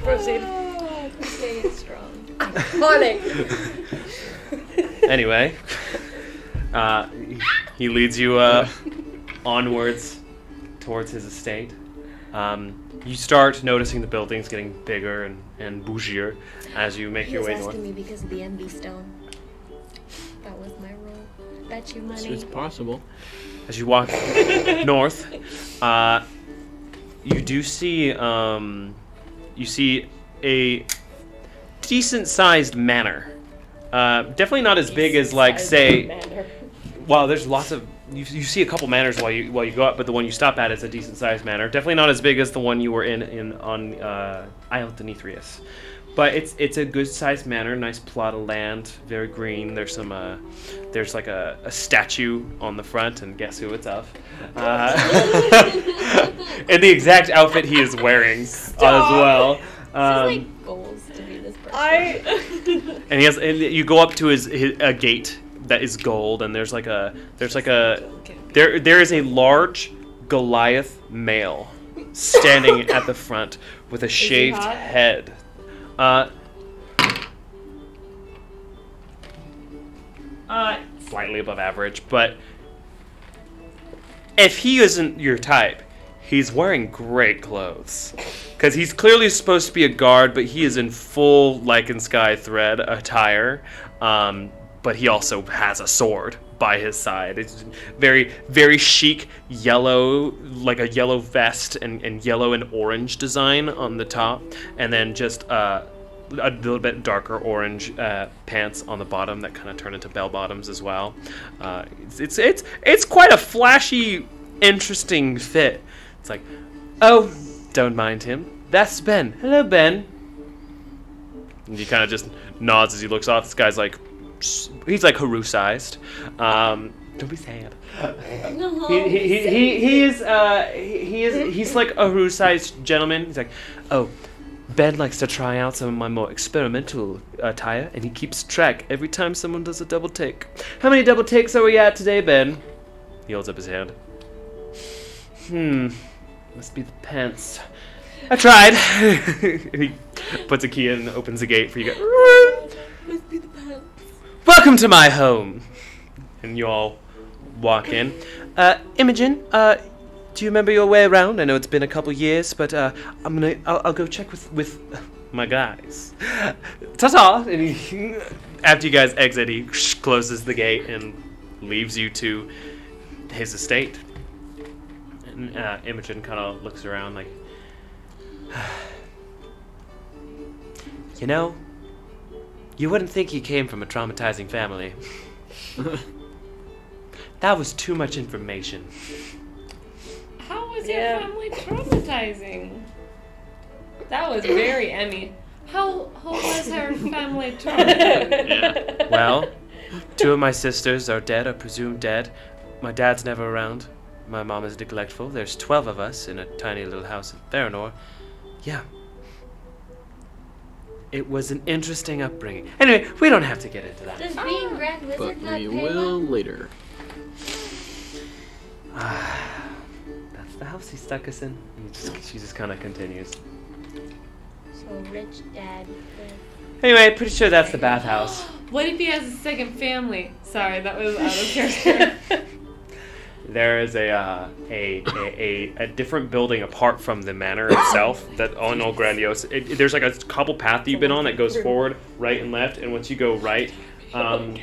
Proceed. Stay strong. Iconic. Anyway, he leads you onwards towards his estate. You start noticing the buildings getting bigger and bougier as you make He your was way asking north. me because of the envy stone. That was my role. Bet you money. It's possible. As you walk north, you do see a decent-sized manor. Definitely not as big as, like, say. Well, there's lots of. You see a couple manors while you go up, but the one you stop at is a decent-sized manor. Definitely not as big as the one you were on Isle Demetrius. But it's a good-sized manor, nice plot of land, very green. There's some there's like a statue on the front, and guess who it's of? In the exact outfit he is wearing as well. Goals to be this person. And he has. And you go up to a gate that is gold, and there is a large Goliath male standing at the front with a shaved hot? head. Slightly above average, but if he isn't your type, he's wearing great clothes. Because he's clearly supposed to be a guard, but he is in full Lycan Sky thread attire. But he also has a sword by his side. It's very, very chic yellow, like a yellow vest and yellow and orange design on the top. And then just a little bit darker orange pants on the bottom that kind of turn into bell bottoms as well. It's quite a flashy, interesting fit. It's like, oh, don't mind him. That's Ben. Hello, Ben. And he kind of just nods as he looks off. This guy's like, he's like Haru-sized. Don't be sad. No, He's like a Haru-sized gentleman. He's like, oh, Ben likes to try out some of my more experimental attire, and he keeps track every time someone does a double take. How many double takes are we at today, Ben? He holds up his hand. Must be the pants. I tried. He puts a key in and opens the gate for you guys. must be the pants. Welcome to my home. And you all walk in. Imogen, do you remember your way around? I know it's been a couple years, but I'll go check with my guys. Ta-ta! And he, after you guys exit, he closes the gate and leaves you to his estate. And Imogen kind of looks around like, you know, you wouldn't think he came from a traumatizing family. That was too much information. How was your family traumatizing? That was very Emmy. How was her family traumatizing? Yeah. Well, 2 of my sisters are dead or presumed dead. My dad's never around. My mom is neglectful. There's 12 of us in a tiny little house in Theranor. Yeah. It was an interesting upbringing. Anyway, we don't have to get into that. Does being Grand Wizard But not we pay will well? later. That's the house he stuck us in. She just kind of continues. So rich dad. Anyway, pretty sure that's the bathhouse. What if he has a second family? Sorry, that was out of character. There is a different building apart from the manor itself that on Old Grandiose. There's like a cobble path that you've been on that goes forward, right, and left. And once you go right, sorry,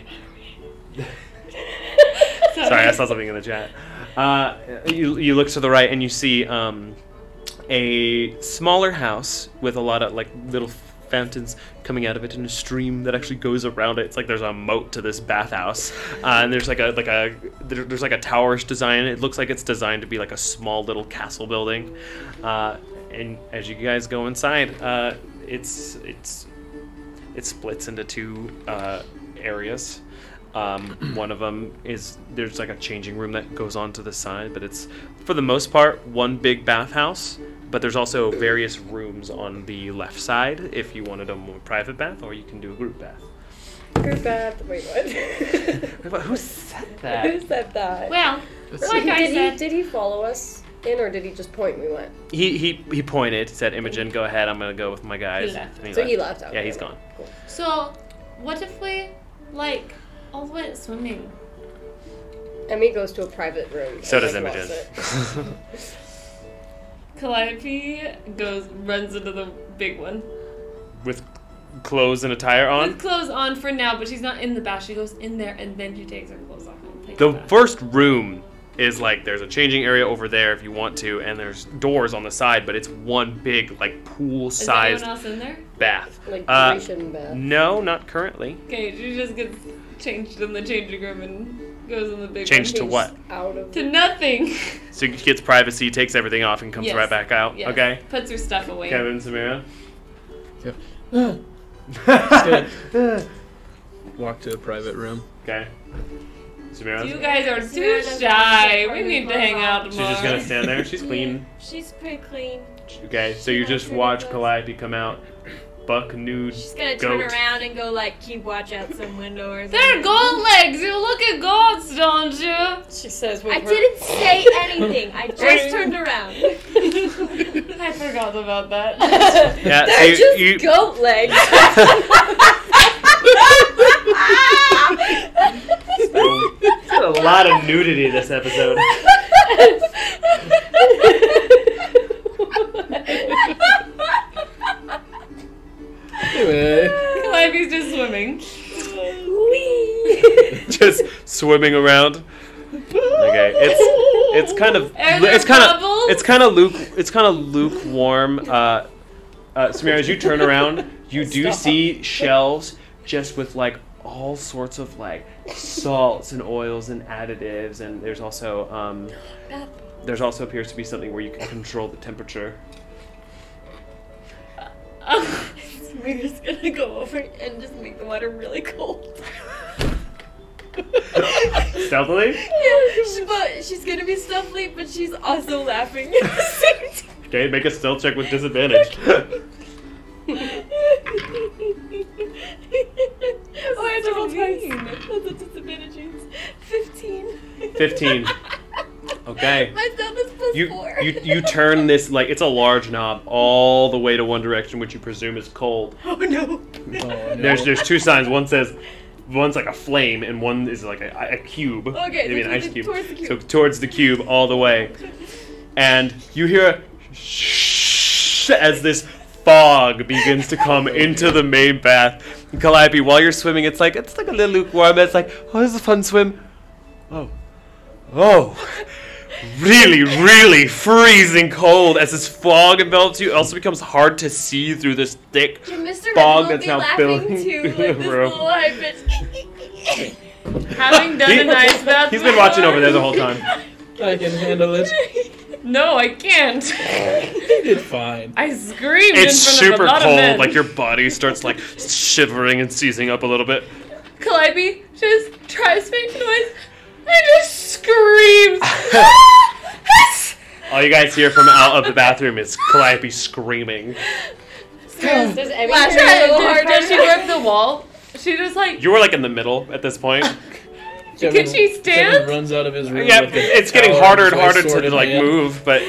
I saw something in the chat. You look to the right and you see a smaller house with a lot of like little fountains coming out of it and a stream that actually goes around it. It's like there's a moat to this bathhouse, and there's there's like a towerish design. It looks like it's designed to be like a small little castle building. And as you guys go inside, it splits into two areas. One of them is there's like a changing room that goes on to the side, but it's for the most part one big bathhouse. But there's also various rooms on the left side if you wanted a more private bath, or you can do a group bath. Group bath. Wait, what? Who said that? Who said that? Well, like I said, Did he follow us in, or did he just point? We went. He pointed, said, "Imogen, go ahead. I'm gonna go with my guys." He left. And He left out. Yeah, he's gone. Cool. so what if we like all went swimming? Emmy goes to a private room. So and, does like, Imogen. locks it. Calliope runs into the big one. With clothes and attire on. With clothes on for now, but she's not in the bath. She goes in there and then she takes her clothes off and takes The a bath. first room is like there's a changing area over there if you want to, and there's doors on the side, but it's one big like pool-sized Is anyone else in there? bath. Like Grecian bath. No, not currently. Okay, she just gets changed in the changing room and goes in the big Changed to one. what? Out of To nothing. So she gets privacy, takes everything off, and comes Yes. right back out. Yes. Okay. Puts her stuff away. Kevin, Samira. Walk to a private room. Okay. Samira. You guys are too Samira doesn't shy. want to We need to clothes hang off. out She's tomorrow. just gonna stand there. She's clean. She's pretty clean. Okay. So you just watch Calliope come out, buck nude. She's gonna goat. turn around and go like keep watch out some window or something. They're gold legs. You look at goats, don't you? She says with I her. didn't say anything. I just turned around. I forgot about that. Yeah. So They're just you goat legs. a lot of nudity this episode. Anyway, Calliope's just swimming. Just swimming around. Okay, it's kind of Are there bubbles? it's kind of lukewarm. Samira, as you turn around, you do see shelves just with like all sorts of like salts and oils and additives, and there's also appears to be something where you can control the temperature. Samira's gonna go over and just make the water really cold. Stealthily? But she's gonna be stealthy, but she's also laughing. Okay, make a stealth check with disadvantage. Oh, I have to roll twice. That's a disadvantage. 15. 15. Okay. My stealth is plus 4. You turn this, like, it's a large knob all the way to one direction, which you presume is cold. Oh no. There's two signs. One's like a flame, and one is like a cube. Okay, Maybe an so ice cube. towards the cube. So towards the cube all the way. And you hear a shh as this fog begins to come into the main bath. And Calliope, while you're swimming, it's like a little lukewarm. It's like, oh, this is a fun swim. Oh. Really, really freezing cold as this fog envelops you. It also becomes hard to see through this thick Mr. fog Red that's will be now laughing filling too, the like this room. little high pitch. Having done an ice bath. He's been watching over there the whole time. I can handle it. No, I can't. You did fine. I screamed It's in front super of a lot of cold. men. Like your body starts like shivering and seizing up a little bit. Calliope just tries to make noise and just screams. All you guys hear from out of the bathroom is Calliope screaming. Does Emmy Last turn a little time, harder? does she work the wall? She just like. You were like in the middle at this point. Can she Kevin stand? runs out of his room. Yeah, with the it's getting towel harder and his harder sword to in like hand. move, but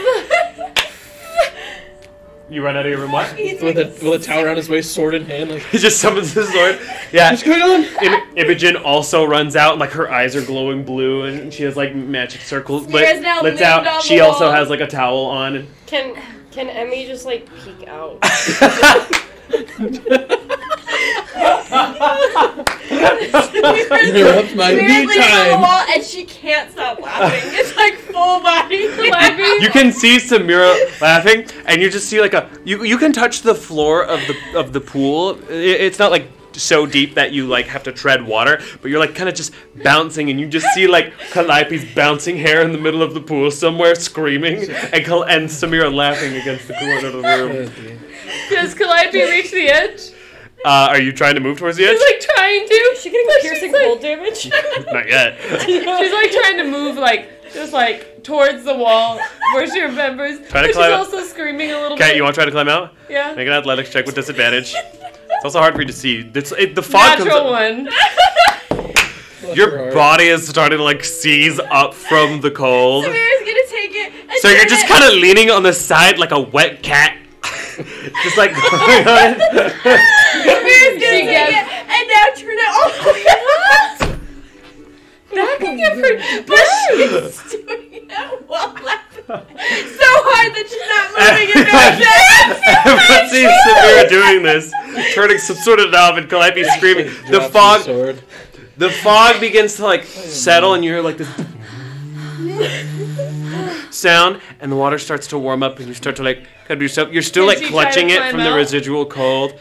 you run out of your room. What? With a towel around his waist, sword in hand, like He just summons his sword. Yeah. what's going on? Imogen also runs out, and like her eyes are glowing blue, and she has like magic circles. Smear's now Lets leaned out. on She the also wall. has like a towel on. And Can Emmy just like peek out? Interrupt my Samira's me leaning on the time. wall and she can't stop laughing. It's like full body. You can see Samira laughing, and you just see like you can touch the floor of the pool. It's not like so deep that you like have to tread water, but you're like kind of just bouncing, and you just see like Calliope's bouncing hair in the middle of the pool somewhere, screaming, and Samira laughing against the corner of the room. Does Calliope reach the edge? Are you trying to move towards the edge? She's like trying to. Is she getting piercing cold damage? Not yet. She's like trying to move just like towards the wall where she remembers. Try to but climb she's out. also screaming a little bit. Okay, you want to try to climb out? Yeah. Make an athletics check with disadvantage. It's also hard for you to see. The fog Natural comes one. Your body is starting to like seize up from the cold. Samira's gonna take it. And So you're turn just it. kind of leaning on the side like a wet cat. Just like going on it. Samira's gonna take it and now turn it all the way up. That could get pretty. But she's doing it while laughing so hard that she's not moving and going down. Everyone sees Samira doing this, turning some sort of knob, and Calliope screaming. The fog begins to like settle, and you hear like this sound, and the water starts to warm up, and you start to like kind of do stuff. You're still Did like she try to clutching it climb from the out? residual cold.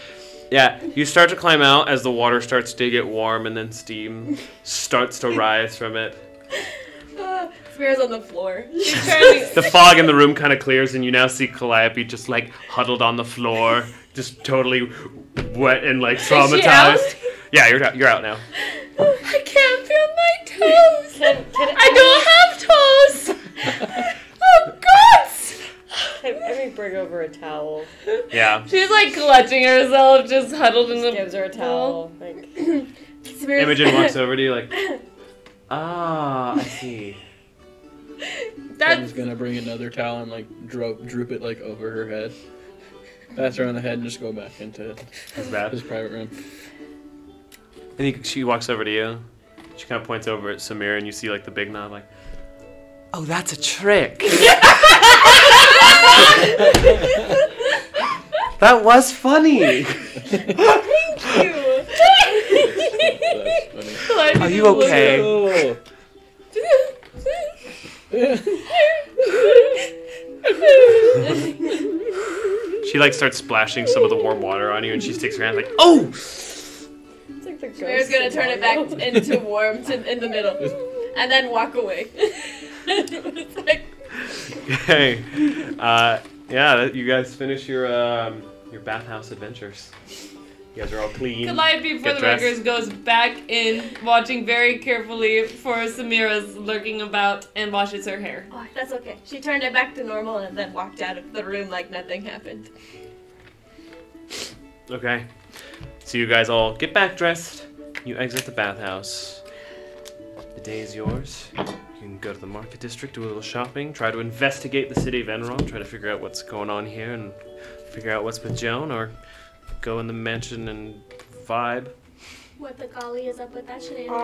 Yeah, you start to climb out as the water starts to get warm, and then steam starts to rise from it. Samira's on the floor. She's trying to. The fog in the room kind of clears, and you now see Calliope just like huddled on the floor, just totally wet and like traumatized. Yeah, you're out now. I can't feel my toes. I don't have toes. Oh God. Let me bring over a towel. Yeah. She's like clutching herself, just huddled in the. Gives her a towel. Like, Imogen walks over to you like, I see. Ben's gonna bring another towel and like droop it like over her head. Pass her on the head and just go back into his private room. And she walks over to you. She kind of points over at Samira, and you see like the big nod, like, oh, that's a trick. That was funny. Thank you. That's funny. Are you okay? Oh. She like starts splashing some of the warm water on you, and she sticks her hand like, oh. it's like the Samira's ghost gonna of turn it back into warmth in the middle, and then walk away. It's like, Okay. Yeah, you guys finish your bathhouse adventures. You guys are all clean. Calliope, for Get the dressed. records, goes back in, watching very carefully for Samira's lurking about, and washes her hair. oh, that's okay. She turned it back to normal and then walked out of the room like nothing happened. Okay. So you guys all get back dressed. You exit the bathhouse. The day is yours. You can go to the market district, do a little shopping, try to investigate the city of Enron, try to figure out what's going on here and figure out what's with Joan, or go in the mansion and vibe. What the golly is up with that shenanigans?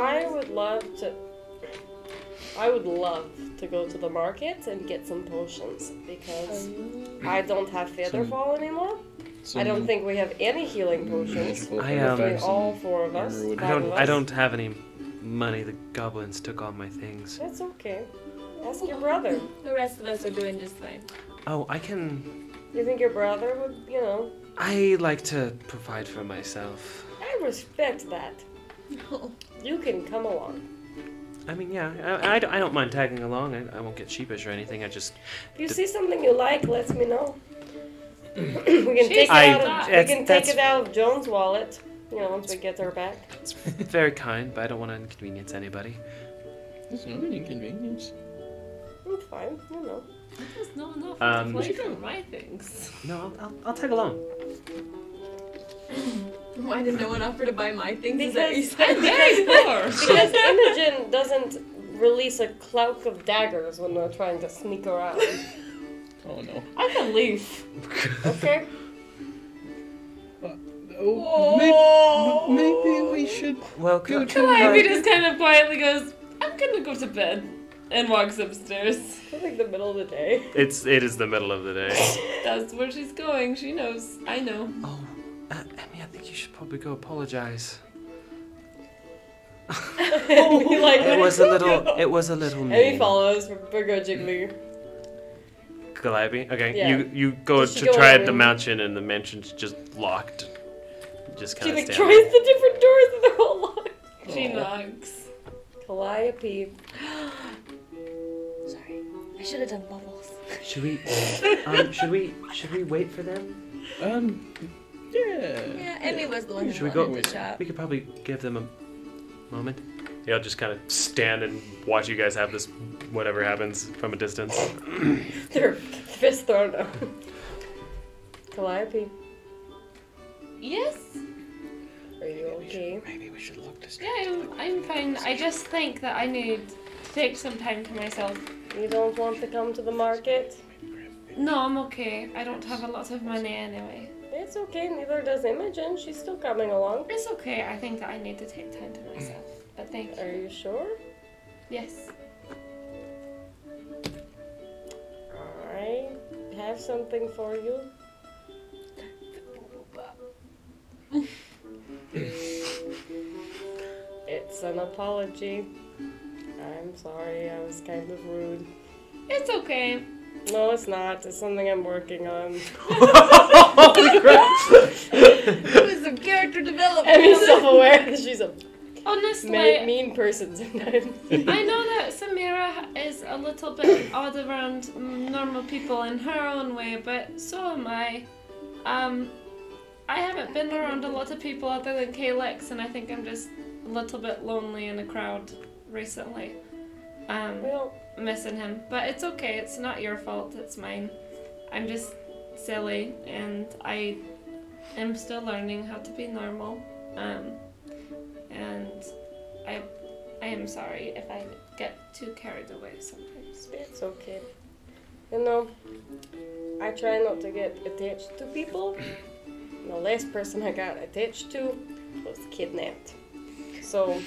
I would love to go to the market and get some potions because I don't have Featherfall anymore. I don't think we have any healing potions. Between all four of us. I don't have any money. The goblins took all my things. That's okay. Ask your brother. The rest of us are doing just fine. Oh, I can. You think your brother would, I like to provide for myself. I respect that. No. You can come along. I mean, yeah, I don't mind tagging along. I won't get sheepish or anything. I just. If you see something you like, let me know. we can take it out of Joan's wallet. Once we get her back. It's very kind, but I don't want to inconvenience anybody. There's no inconvenience. It's fine, There's no enough Um, to play for my things. No, I'll tag along. Why did no one offer to buy my things? Is that Because- what you said? Very poor. Because Imogen doesn't release a cloud of daggers when they're trying to sneak around. Oh no. I can leave. Okay? Maybe we should. Well, go to Calliope just kind of quietly goes, I'm gonna go to bed, and walks upstairs. It's like the middle of the day. It is the middle of the day. That's where she's going. She knows. I know. Oh, Emmy, I think you should probably go apologize. It It was a little And he mean. follows begrudgingly. Calliope? Okay, Yeah. you go Does she to go try in the the room? mansion, and the mansion's just locked. Just She kind of like stand tries there. the different doors and they're all locked. She knocks. Calliope. Sorry. I should have done bubbles. Should we wait for them? Yeah. Yeah, Emmy was the one who Should we wanted go? the shop. We could probably give them a moment. Yeah, I'll just kind of stand and watch you guys have this whatever happens from a distance. Their fist thrown out. Calliope, Yes. are you okay? Maybe we should look this. Yeah, I'm fine. I just think that I need to take some time to myself. You don't want to come to the market? No, I'm okay. I don't have a lot of money anyway. It's okay, neither does Imogen. She's still coming along. It's okay. I think that I need to take time to myself. But thank you. Are you sure? Yes. I have something for you. It's an apology. I'm sorry, I was kind of rude. It's okay. No, it's not. It's something I'm working on. Holy crap! It was some character development. Emmy's self-aware that she's a Honestly, mean person sometimes. I know that Samira is a little bit odd around normal people in her own way, but so am I. I haven't been around a lot of people other than Kalex, and I think I'm just a little bit lonely in a crowd recently. Well, Missing him. But it's okay, it's not your fault, it's mine. I'm just silly, and I am still learning how to be normal. And I am sorry if I get too carried away sometimes. it's okay. You know, I try not to get attached to people. The last person I got attached to was kidnapped. So,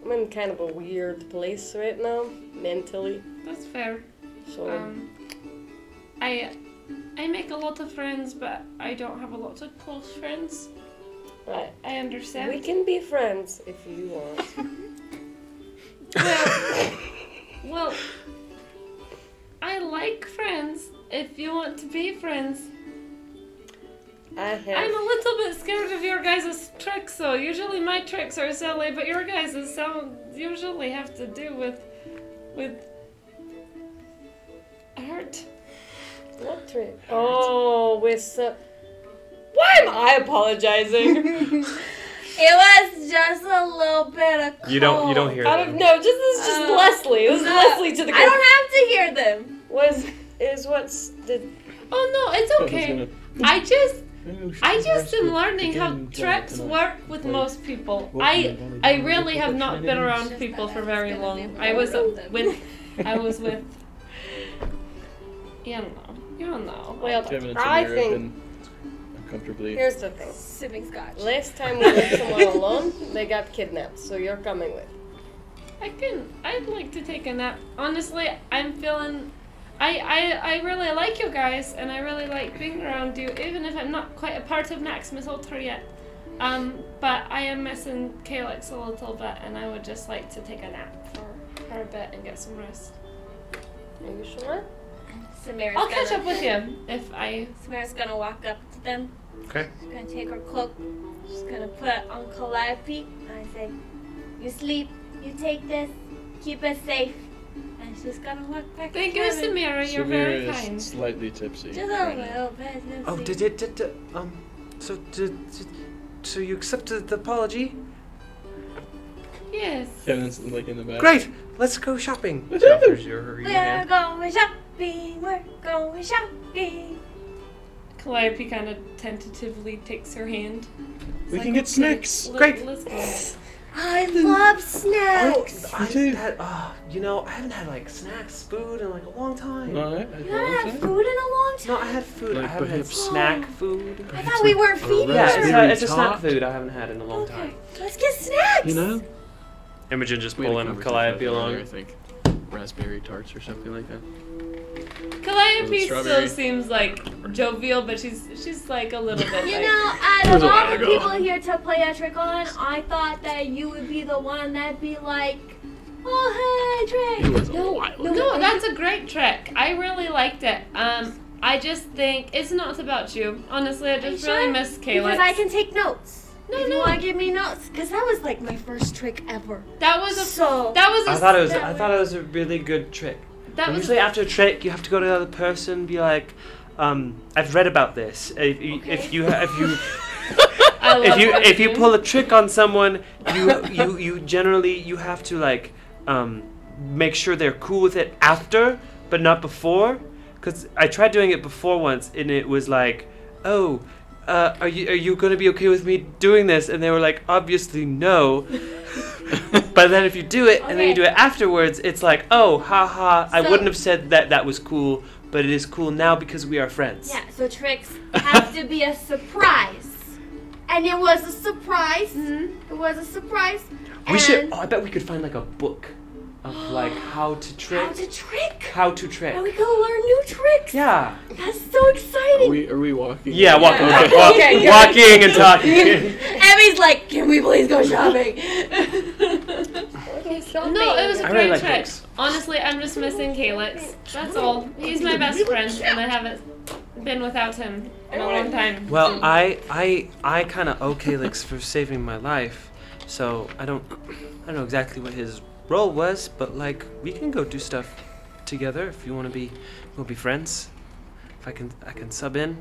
I'm in kind of a weird place right now, mentally. That's fair. So, I make a lot of friends, but I don't have a lot of close friends. I understand. we can be friends if you want. Well, I like friends if you want to be friends. I'm a little bit scared of your guys' tricks, though. Usually my tricks are silly, but your guys' usually have to do with hurt. What trick? Oh, with why am I apologizing? It was just a little bit of cold. You don't hear I them. don't know. This is just Leslie. This is Leslie to the. I don't have to hear them. Oh no, it's okay. I just am learning how tricks work with most people. I really have not been around people for very long. I was with you don't know. Well, Kevin and I Samira have think been uncomfortably. here's the thing. Sipping scotch. Last time we let someone alone, they got kidnapped. So you're coming with. I'd like to take a nap. Honestly, I'm feeling I really like you guys, and I really like being around you, even if I'm not quite a part of Maximus Ultor yet. But I am missing Kalex a little bit, and I would just like to take a nap for a bit and get some rest. Are you sure? I'll catch up with you if I... Samara's gonna walk up to them. Okay. She's gonna take her cloak. She's gonna put it on Calliope. And I say, you sleep, you take this, keep us safe. And she's gonna walk back Thank to you, Kevin. Samira. You're Samira very is kind. slightly tipsy. Just a little bit. Oh, so you accepted the apology? Yes. Kevin's like in the back. Great. Let's go shopping. We're going shopping. We're going shopping. Calliope kind of tentatively takes her hand. We can get snacks. Great. Let's go. I love snacks. I haven't had like snacks, food in like a long time. No, You haven't had food in a long time? No, I had food. Like I haven't had perhaps- snack food. I thought we weren't feeding Yeah, her. it's a snack food I haven't had in a long time. Let's get snacks. You know? Imogen just We had a pulling conversation Calliope earlier, along. I think raspberry tarts or something like that. Calliope Strawberry. still seems like jovial, but she's like a little bit You like... know, out was of a all while the ago. people here to play a trick on, I thought that you would be the one that'd be like, Oh, hey, It Drake. was a while ago. No, that's a great trick. I really liked it. I just think it's not about you. Honestly, I just really miss Calyx. Because I can take notes. No, if no. you want to give me notes, because that was like my first trick ever. That was a. So I thought it was a really good trick. That was Usually after a trick, you have to go to the other person, be like, I've read about this. If you pull a trick on someone, you generally have to like make sure they're cool with it after, but not before. Because I tried doing it before once, and it was like, oh, are you gonna be okay with me doing this? And they were like, obviously no. But then if you do it and then you do it afterwards, it's like, oh, haha, I wouldn't have said that was cool, but it is cool now because we are friends. yeah, so tricks have to be a surprise, and it was a surprise. Mm-hmm. It was a surprise. We should. Oh, I bet we could find like a book of like how to trick. How to trick. How to And we trick. can learn new tricks. Yeah. That's so exciting. Are we walking? Yeah, walking, Okay, good. walking and talking. Emmy's like, can we please go shopping? No, it was a I great really like trick. books. Honestly, I'm just missing Calyx. That's all. He's my best friend, and I haven't been without him in a long time. Well, I kind of owe Calyx for saving my life, so I don't know exactly what his role was, but like we can go do stuff together if you want to be. We'll be friends. If I can sub in.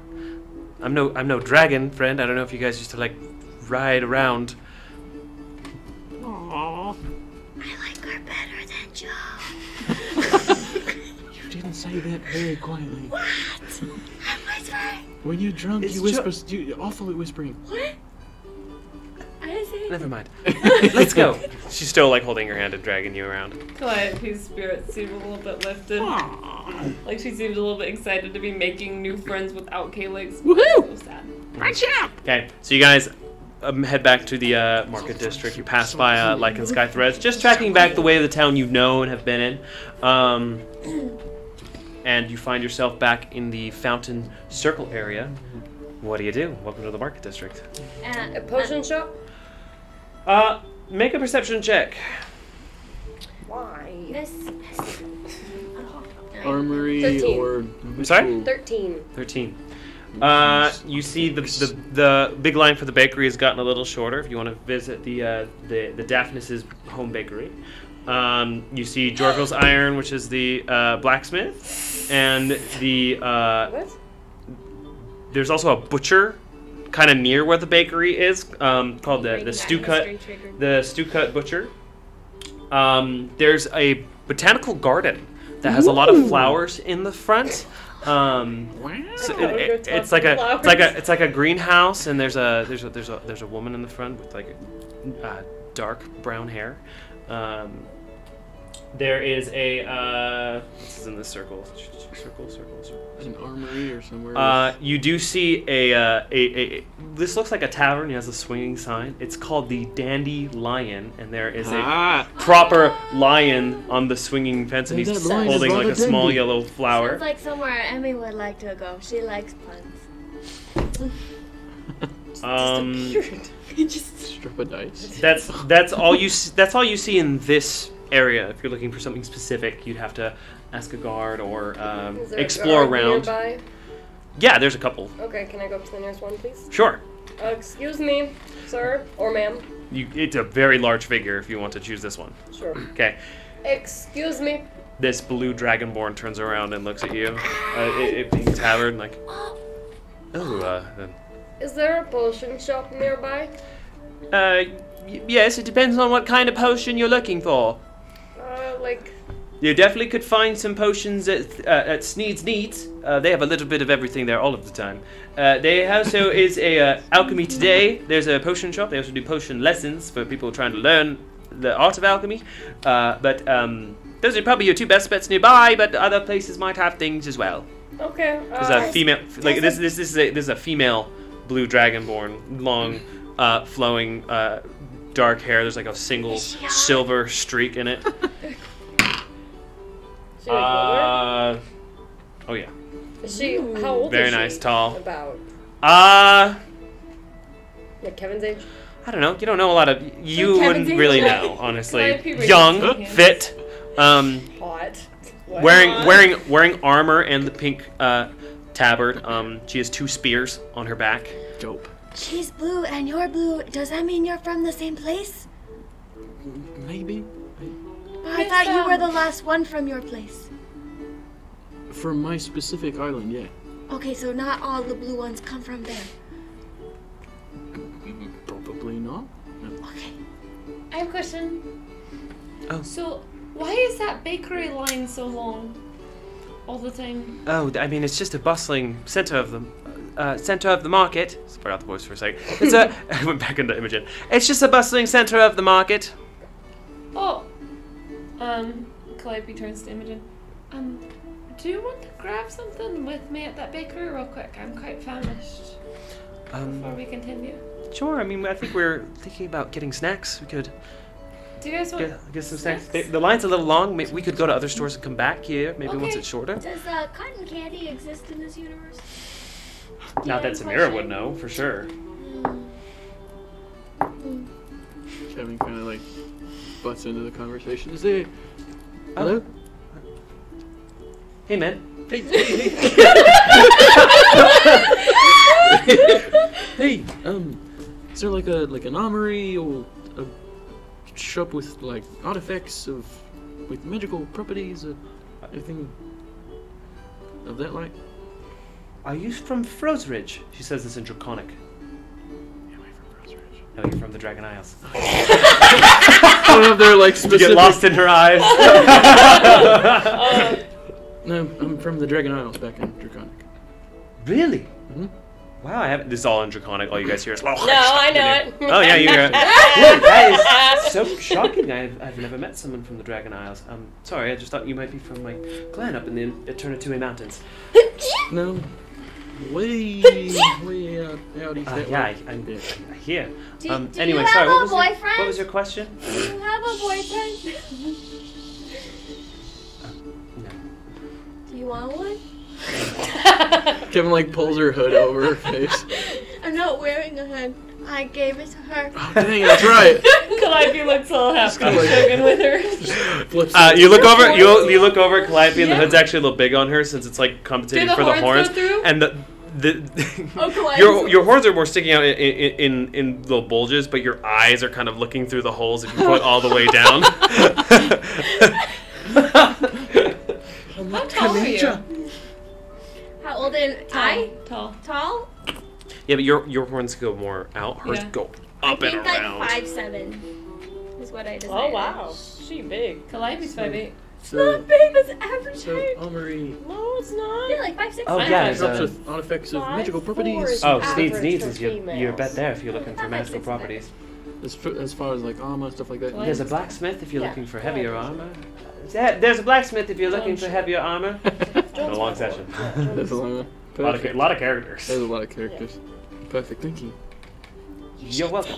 I'm no dragon friend. I don't know if you guys used to like ride around. I like her better than Joe. You didn't say that very quietly. What? I'm whispering. When you're drunk, It's you whisper. You're awfully whispering. What? I didn't say Never mind. Let's go. She's still like holding your hand and dragging you around. Calliope's spirit seemed a little bit lifted. Like she seemed a little bit excited to be making new friends without Calyx. Woohoo! So sad. Okay, so you guys head back to the market district. You pass by Lycan and Sky Threads, just tracking back the way of the town you know and have been in. And you find yourself back in the Fountain Circle area. What do? Welcome to the market district. A potion shop? Make a perception check. Why? Armory 13. or I'm sorry? 13. 13. You see the big line for the bakery has gotten a little shorter. If you want to visit the Daphnis' home bakery, you see Jorgel's Iron, which is the blacksmith, and the What? there's also a butcher, kind of near where the bakery is, called the Stew Cut Butcher. There's a botanical garden that has a lot of flowers in the front. So it's like a greenhouse, and there's a woman in the front with like dark brown hair. There is a this is in the circle. an armory or somewhere. You do see a this looks like a tavern. It has a swinging sign. It's called the Dandy Lion, and there is a proper lion on the swinging fence, and he's holding like a small yellow flower. Sounds like somewhere Emmy would like to go. She likes puns. Just strip a dice. That's all you see in this area. If you're looking for something specific, you'd have to ask a guard or Is there explore a guard around. nearby? Yeah, there's a couple. Okay, can I go up to the nearest one, please? Sure. Excuse me, sir or ma'am. It's a very large figure if you want to choose this one. Sure. Okay. Excuse me. This blue dragonborn turns around and looks at you. It being tavern like. Is there a potion shop nearby? Yes, it depends on what kind of potion you're looking for. Like. You definitely could find some potions at Sneed's Needs. They have a little bit of everything there all of the time. They also is a alchemy today. There's a potion shop. They also do potion lessons for people trying to learn the art of alchemy. But those are probably your two best bets nearby. But other places might have things as well. Okay. There's a female, like this is a female blue dragonborn, long, flowing, dark hair. There's like a single silver streak in it. She like older? Oh yeah. Is she? How old Very is she? nice, tall. About Uh, like Kevin's age? I don't know. You don't know a lot of. You Kevin's wouldn't really English. know, honestly. Calliope Young, raises his fit, Hot. What? wearing armor and the pink tabard. She has 2 spears on her back. Dope. She's blue and you're blue. Does that mean you're from the same place? Maybe. I thought you were the last one from your place. For my specific island, yeah. Okay, so not all the blue ones come from there. Probably not. Okay. I have a question. Oh. So, why is that bakery line so long? All the time? Oh, I mean, it's just a bustling center of the market. Forgot the voice for a second. It's a. I went back into Imogen. It's just a bustling center of the market. Oh. Calliope turns to Imogen. Do you want to grab something with me at that bakery real quick? I'm quite famished. Before we continue. Sure. I mean, I think we're thinking about getting snacks. We could Do you guys want get some snacks. The line's a little long. We could go to other stores and come back here. Maybe once Okay. it's shorter. Does cotton candy exist in this universe? Not that Samira would know for sure. Kevin kind of like butts into the conversation. Is there? Hello? Hey, man. Hey, hey, hey. Hey, is there like an armory or a shop with like artifacts with magical properties or anything of that like? Are you from Froze Ridge? She says this in Draconic. Am I from Froze Ridge? No, you're from the Dragon Isles. I don't know if they're like You specific. get lost in her eyes. No, I'm from the Dragon Isles back in Draconic. Really? Mhm. Wow, I haven't. This is all in Draconic. All you guys hear is. No, I know it. Oh yeah, you hear it. Whoa, that is so shocking. I've never met someone from the Dragon Isles. Sorry, I just thought you might be from my clan up in the Eternitui Mountains. No, way out east. that Yeah, way. I hear. Do Anyway, you sorry. have a What boyfriend? was your question? Do you have a boyfriend? No. Do you want one? Kevin like pulls her hood over her face. I'm not wearing a hood. I gave it to her. Oh dang, that's right. Calliope looks all happy kinda like- joking with her. Flips You look over. You look over at Calliope, and the hood's actually a little big on her since it's like compensating Do the for the horns horns. go through? And Calliope's- your horns are more sticking out in little bulges, but your eyes are kind of looking through the holes if you put all the way down. How tall are you? How old am I? Tall. Tall? Yeah, but your horns go more out. Hers Yeah. go I up and think around. like 5'7" is what I decided. Oh wow, she big. Calliope's 5'8". Not big, that's average So height. armory No, it's not. Yeah, like 5'6". Oh I yeah, have there's shops a, with artifacts of magical 5'4" properties. is oh average Sneeds for is your bet females. there if you're looking for Not magical 5'6", properties. As far as like armor stuff like that. What? There's a blacksmith if you're Yeah. looking for heavier armor. There's a blacksmith if you're looking for heavier armor. It's been a long session. That's a long one. A lot Perfect. of characters. There's a lot of characters. Perfect. Thank you. You're welcome.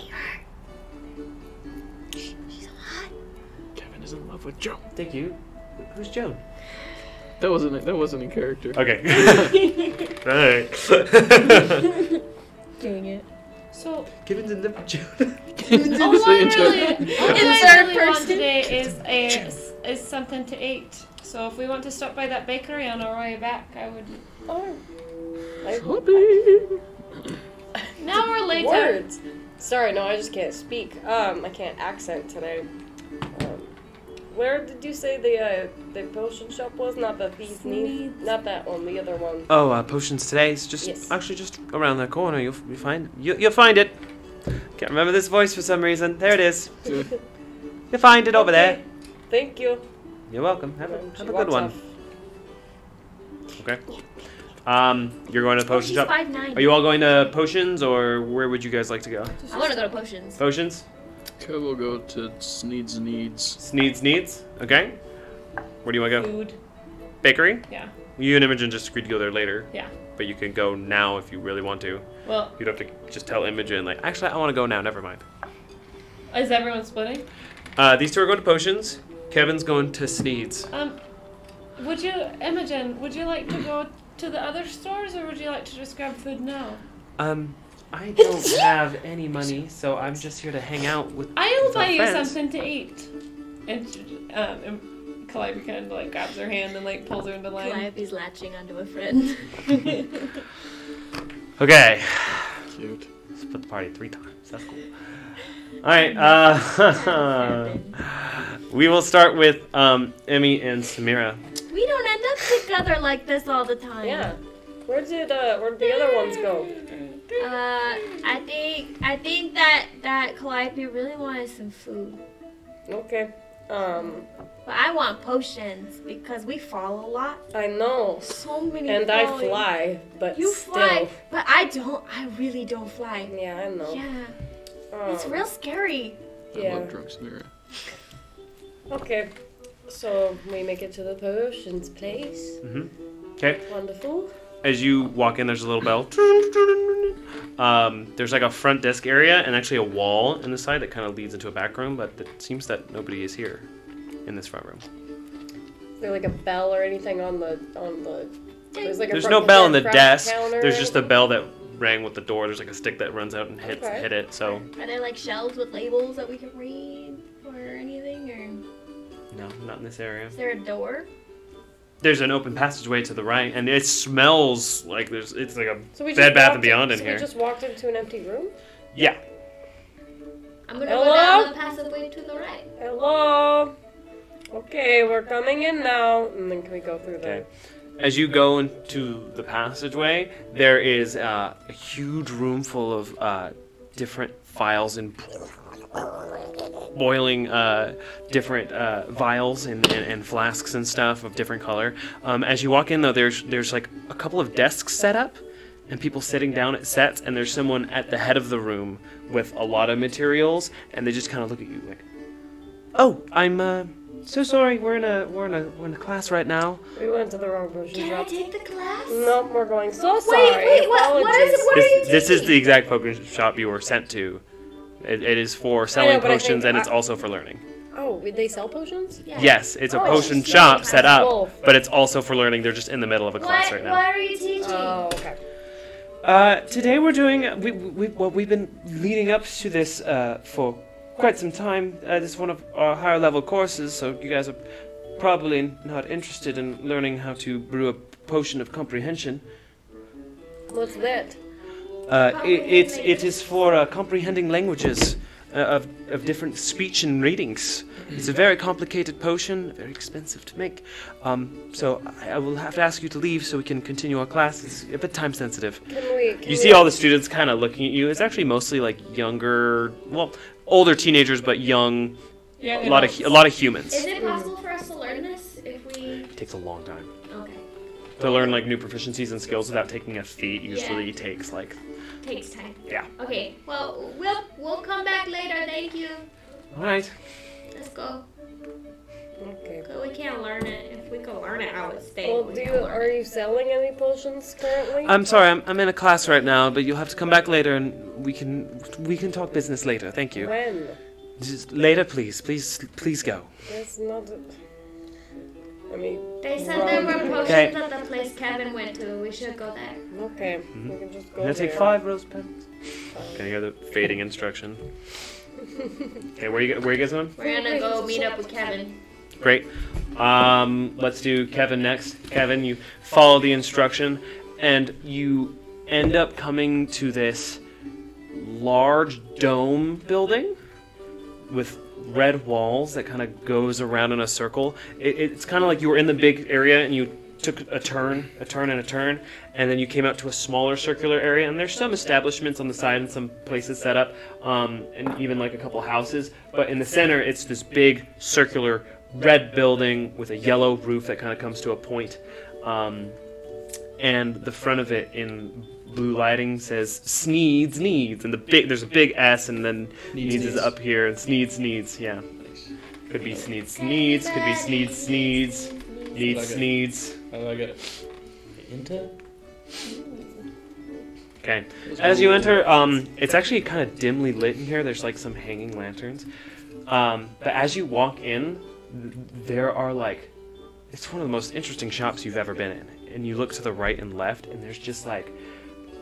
She's hot. Kevin is in love with Joe. Thank you. Who's Joan? That wasn't in character. Okay. Alright. Dang it. So, Kevin's in love with Joan. all I really Insert want person. today is something to eat. So if we want to stop by that bakery on our way back, I would. Now we're later. Words. Sorry, no, I just can't speak. I can't accent today. Where did you say the potion shop was? Not the Thieves' Knee? Not that one, the other one. Oh, potions today. It's just Yes. actually just around the corner. You'll find you'll find it. Can't remember this voice for some reason. There it is. You'll find it over there. Thank you. You're welcome. Have a She good walks one. off. Okay. You're going to the potion She's shop. 5'9". Are you all going to potions, or where would you guys like to go? I want to go to potions. Potions. Kev will go to Sneeds Needs. Sneeds. Okay. Where do you want to go? Food. Bakery. Yeah. You and Imogen just agreed to go there later. Yeah. But you can go now if you really want to. Well, You'd have to just tell Imogen, like, actually, I want to go now. Never mind. is everyone splitting? These two are going to potions. Kevin's going to Sneeds. Would you, Imogen? Would you like to go to the other stores, or would you like to just grab food now? I don't have any money, so I'm just here to hang out with. I'll buy you friends. something to eat. And Calliope kind of like grabs her hand and like pulls her into line. Calliope's latching onto a friend. Okay. Cute. Split the party 3 times. That's cool. All right. We will start with Emmy and Samira. We don't end up together like this all the time. Yeah. Where'd the other ones go? I think that Calliope really wanted some food. Okay. But I want potions because we fall a lot. I know. So many. And I fly, but you still. fly, but I don't. I really don't fly. Yeah, I know. Yeah. It's real scary. Yeah. I love drunk Samira. Okay. So we make it to the potions place. Okay. Wonderful. As you walk in, there's a little bell. There's like a front desk area and actually a wall in the side that kind of leads into a back room, but it seems that nobody is here in this front room. Is there like a bell or anything on the There's no bell on the desk. There's just a bell that rang with the door. There's like a stick that runs out and hit it. So Are there like shelves with labels that we can read or anything, or no, not in this area. is there a door? There's an open passageway to the right, and it smells like it's like a So we Bed just Bath walked and Beyond in so here. we just walked into an empty room? Yeah. I'm gonna Hello? go down the passageway to the right. Hello? Okay, we're coming in now. And then can we go through Okay. As you go into the passageway, there is a huge room full of different files and boiling different vials and flasks and stuff of different color. As you walk in, though, there's like a couple of desks set up and people sitting down at sets, and there's someone at the head of the room with a lot of materials, and they just kind of look at you like, "Oh, I'm so sorry. We're in a class right now." We went to the wrong potion Can I shop. take the class? Nope, we're going. So Wait, sorry. what is it? What are you This is teaching? the exact potion shop you were sent to. It is for selling but I potions, think and it's also for learning. Oh, they sell potions? Yeah. Yes, it's a Oh, potion it's shop like set up, both. but it's also for learning. They're just in the middle of a class right What now. are you teaching? Oh, okay. Today we're doing. We've been leading up to this for quite some time. This is one of our higher level courses, so you guys are probably not interested in learning how to brew a potion of comprehension. What's that? It is for comprehending languages of different speech and readings. It's a very complicated potion, very expensive to make. So I will have to ask you to leave so we can continue our class. It's a bit time sensitive. You see all the students kind of looking at you. It's actually mostly like younger, well, older teenagers, but young. Yeah, A lot of humans. Is it possible for us to learn this if we? It takes a long time Okay. to learn like new proficiencies and skills without taking a feat. Usually takes like Takes time. yeah. Okay. Well, we'll come back later. Thank you. All right. Let's go. Okay. But we can't learn it. If we could learn it, I would stay. Well, We can't learn are you selling any potions currently? I'm sorry, I'm in a class right now, but you'll have to come back later, and we can talk business later. Thank you. When? Just later, please go. That's not. I mean. They said there were potions Okay. at the place Kevin went to. We should go there. Okay. We can just go. I'm gonna take there. 5 rose petals. Can you hear the fading instruction? Okay, where you guys going? We're gonna go meet up with Kevin. Great. Let's do Kevin next. Kevin, you follow the instruction, and you end up coming to this large dome building with red walls that kind of goes around in a circle. It's kind of like you were in the big area and you took a turn, and then you came out to a smaller circular area, and there's some establishments on the side and some places set up, and even like a couple houses, but in the center it's this big circular red building with a yellow roof that kind of comes to a point, and the front of it in blue lighting says Sneeds, and there's a big S, and then Needs is up here, and Sneeds, yeah. Could be Sneeds, could be Sneeds, Needs. I like it. Into? Okay. As you enter, it's actually kind of dimly lit in here. There's like some hanging lanterns. But as you walk in, there are like, it's one of the most interesting shops you've ever been in. And you look to the right and left, and there's just like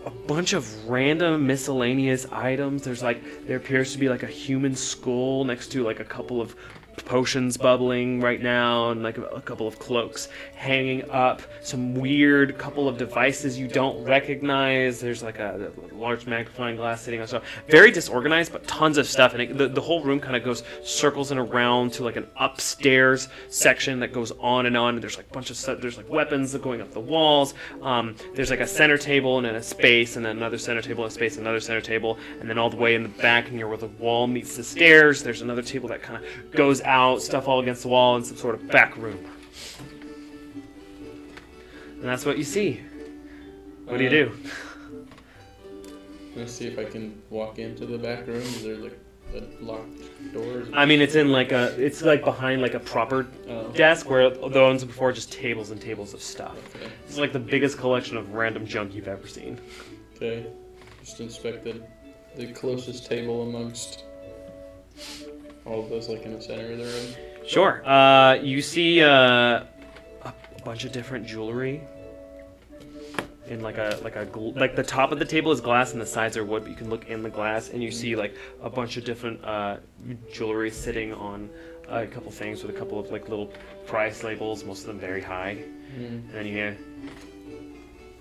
a bunch of random miscellaneous items. There appears to be like a human skull next to like a couple of potions bubbling right now, and like a couple of cloaks hanging up. Some weird couple of devices you don't recognize. There's like a large magnifying glass sitting on top. Very disorganized, but tons of stuff. And the whole room kind of goes circles and around to like an upstairs section that goes on and on. And there's like a bunch of stuff. There's like weapons going up the walls. There's like a center table and then a space, and then another center table, a space, another center table, and then all the way in the back near where the wall meets the stairs, there's another table that kind of goes out, stuff all against the wall in some sort of back room. And that's what you see. What do you do? Let's see if I can walk into the back room. Is there like a locked door? I mean, it's in like it's like behind like a proper desk, where the ones before just tables and tables of stuff. Okay. It's like the biggest collection of random junk you've ever seen. Okay. Just inspected the closest table amongst all of those, like in the center of the room. Sure. You see a bunch of different jewelry. In like the top of the table is glass and the sides are wood, but you can look in the glass and you see like a bunch of different jewelry sitting on a couple things with a couple of like little price labels, most of them very high. And then you hear,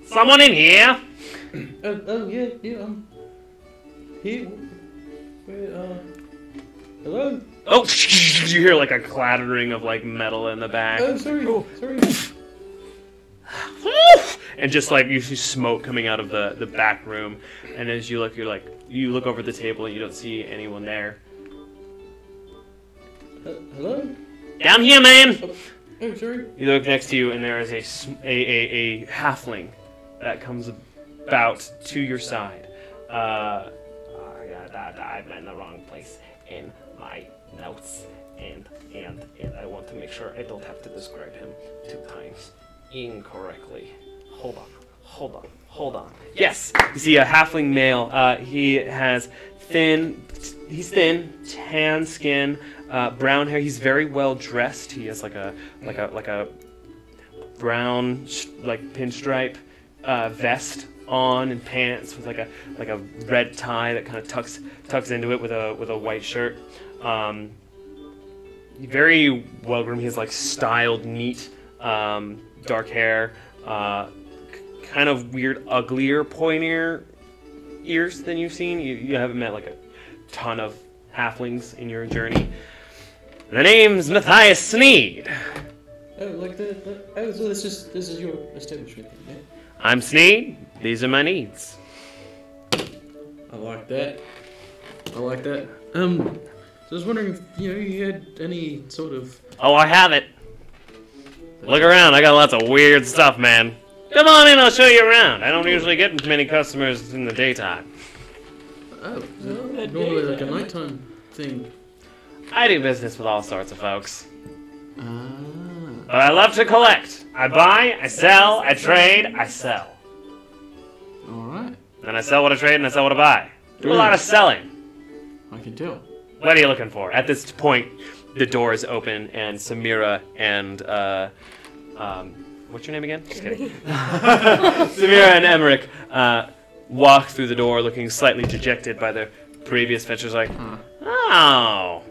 "Someone in here!" Oh yeah, here. Wait, hello? Oh, you hear like a clattering of like metal in the back. Oh, sorry. And just like you see smoke coming out of the back room, and as you look, you look over the table and you don't see anyone there. Hello? Down here, man. Oh, sorry. You look next to you, and there is a halfling that comes about to your side. I'm in the wrong place in my notes, and I want to make sure I don't have to describe him 2 times incorrectly. Hold on. Yes, you see a halfling male. He's thin, tan skin, brown hair. He's very well dressed. He has like a brown pinstripe vest on and pants with like a red tie that kind of tucks into it with a white shirt. Very well groomed. He has like styled, neat, dark hair. Kind of weird, uglier, pointier ears than you've seen. You haven't met like a ton of halflings in your journey. The name's Matthias Sneed. Oh, like that. Oh, so this is your establishment, yeah? I'm Sneed. These are my needs. I like that. So I was wondering if you had any sort of. Oh, I have it. Look around. I got lots of weird stuff, man. Come on in, I'll show you around. I don't usually get many customers in the daytime. Oh, is it normally like a nighttime thing? I do business with all sorts of folks. But I love to collect. I buy, I sell, I trade, I sell. Alright. And I sell what I trade and I sell what I buy. Do a lot of selling. I can tell. What are you looking for? At this point, the door is open and Samira and, what's your name again? Just kidding. Samira and Emmerich walk through the door looking slightly dejected by their previous ventures, like, oh,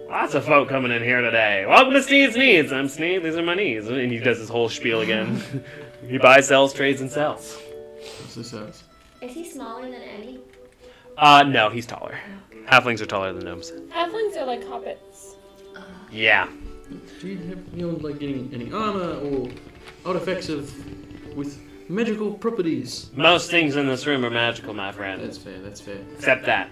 lots of folk coming in here today. Welcome to Sneed's Needs. I'm Sneed, these are my needs. And he does his whole spiel again. He buys, sells, trades, and sells. What's this as? Is he smaller than Eddie? No, he's taller. Halflings are taller than gnomes. Halflings are like hobbits. Yeah. Do you have like any armor or artifacts with magical properties? Most things in this room are magical, my friend. That's fair. Except that.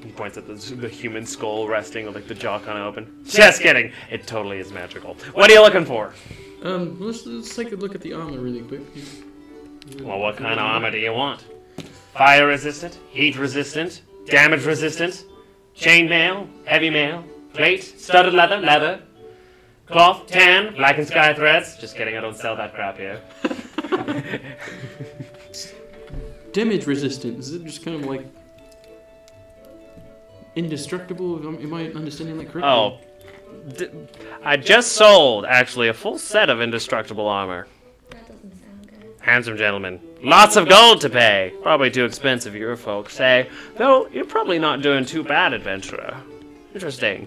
He points at the human skull resting with like the jaw kind of open. Just kidding. It totally is magical. What are you looking for? Let's take a look at the armor really quick. Well, what kind of armor do you want? Fire resistant, heat resistant, damage resistant, chainmail, heavy mail, plate, studded leather, cloth, tan, black and sky threads. Just kidding, I don't sell that crap here. Damage resistant. Is it just kind of like indestructible? Am I understanding that correctly? Oh, I just sold, actually, a full set of indestructible armor. That doesn't sound good. Handsome gentleman. Lots of gold to pay. Probably too expensive, your folks say. Though, you're probably not doing too bad, adventurer. Interesting.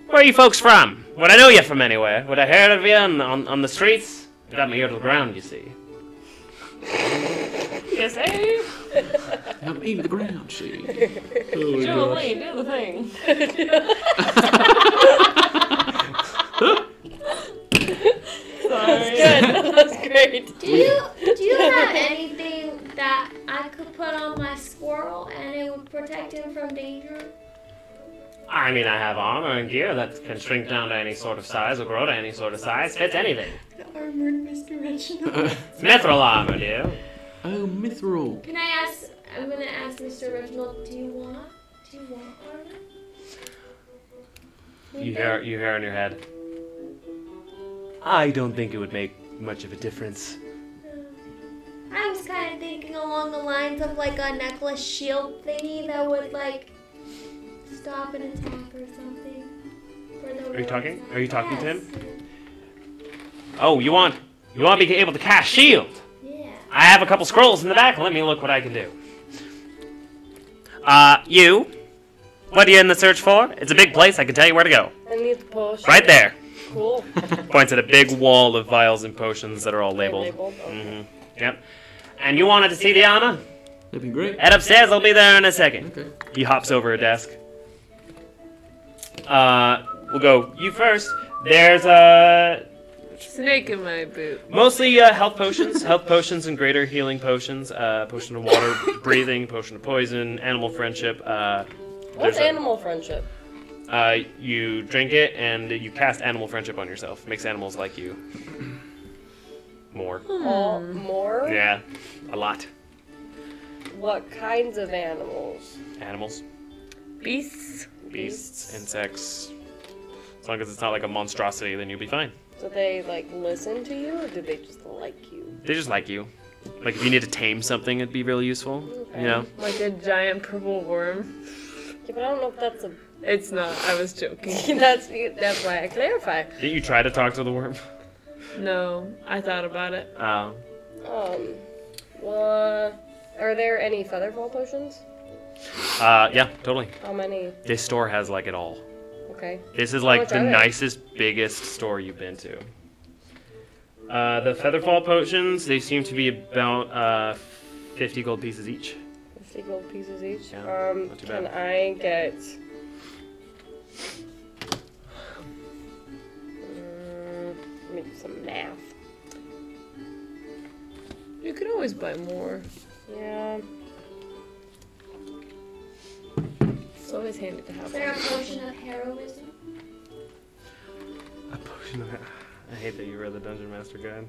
Where are you folks from? Would I know you from anywhere? Would I heard of you on the streets? You got me ear to the ground, you see. Yes, hey. I'm eating the ground, see. Julie, do the thing. Sorry. Good. That's great. Do you have anything that I could put on my squirrel and it would protect him from danger? I mean, I have armor and gear that can shrink down to any sort of size or grow to any sort of size. Fits anything. The armored Mr. Reginald. It's mithril armor, dear. Oh, mithril. Can I ask? I'm gonna ask Mr. Reginald. Do you want armor? You hear in your head. I don't think it would make much of a difference. I was kind of thinking along the lines of like a necklace shield thingy that would like stop an attack or something. Are you talking? Are you talking to him? Oh, you want to be able to cast shield? Yeah. I have a couple scrolls in the back. Let me look what I can do. You? What are you in the search for? It's a big place. I can tell you where to go. I need the potion. Right there. Cool. Points at a big wall of vials and potions that are all labeled. Okay. Yep. And you wanted to see the armor? That'd be great. Head upstairs. I'll be there in a second. Okay. He hops over a desk. We'll go. You first. There's Snake in my boot. mostly health potions and greater healing potions. Potion of water breathing, potion of poison, animal friendship. What's animal friendship? You drink it and you cast animal friendship on yourself. Makes animals like you. More. More? Yeah, a lot. What kinds of animals? Animals, Beasts. beasts, insects. As long as it's not like a monstrosity, then you'll be fine. Do they like listen to you, or do they just like you? They just like you. Like if you need to tame something, it'd be really useful. You know. Like a giant purple worm. Yeah, but I don't know if that's a. It's not. I was joking. that's why I clarify. Did you try to talk to the worm? No, I thought about it. Are there any featherfall potions? Yeah, totally. How many? This store has like it all. Okay. This is How like much the are they? nicest, biggest store you've been to. The featherfall potions, they seem to be about 50 gold pieces each. 50 gold pieces each. Yeah, not too Can bad. I get? Let me do some math. You could always buy more. Yeah. It's always handy to have. Is there a potion of heroism? A potion of... I hate that you read the Dungeon Master Guide.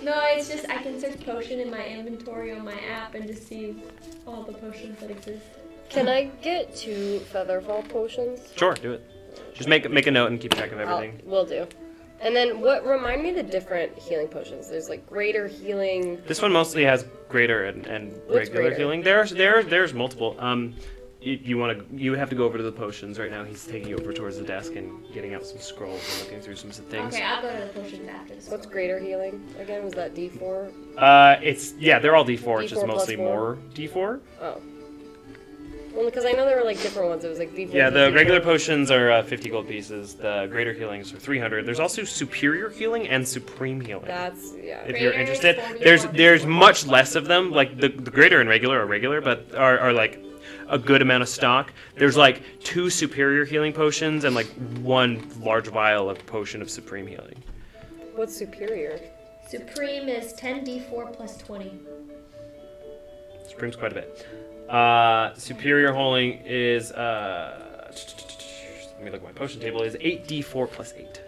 No, it's just I can search potion in my inventory on my app and just see all the potions that exist. Can I get 2 featherfall potions? Sure, do it. Just make a note and keep track of everything. Will do. And then remind me the different healing potions. There's like greater healing. This one mostly has greater and What's regular greater? healing. There's multiple. You have to go over to the potions right now. He's taking you over towards the desk and getting out some scrolls and looking through some things. Okay, I'll go to the potions after this. What's greater healing? Again, was that D4? They're all D4. It's just D4 mostly plus 4? more D4. Oh. Well, because I know there were like different ones. It was like D4. Yeah, plus the D4. regular potions are 50 gold pieces. The greater healings are 300. There's also superior healing and supreme healing. That's yeah. If you're Greater is interested, 44. there's much less of them. Like the greater and regular are regular, but are like a good amount of stock. There's like 2 superior healing potions and like 1 large vial of potion of supreme healing. What's superior? Supreme is 10d4 plus 20. Supreme's quite a bit. Superior healing is let me look at my potion table. Is 8d4 plus 8.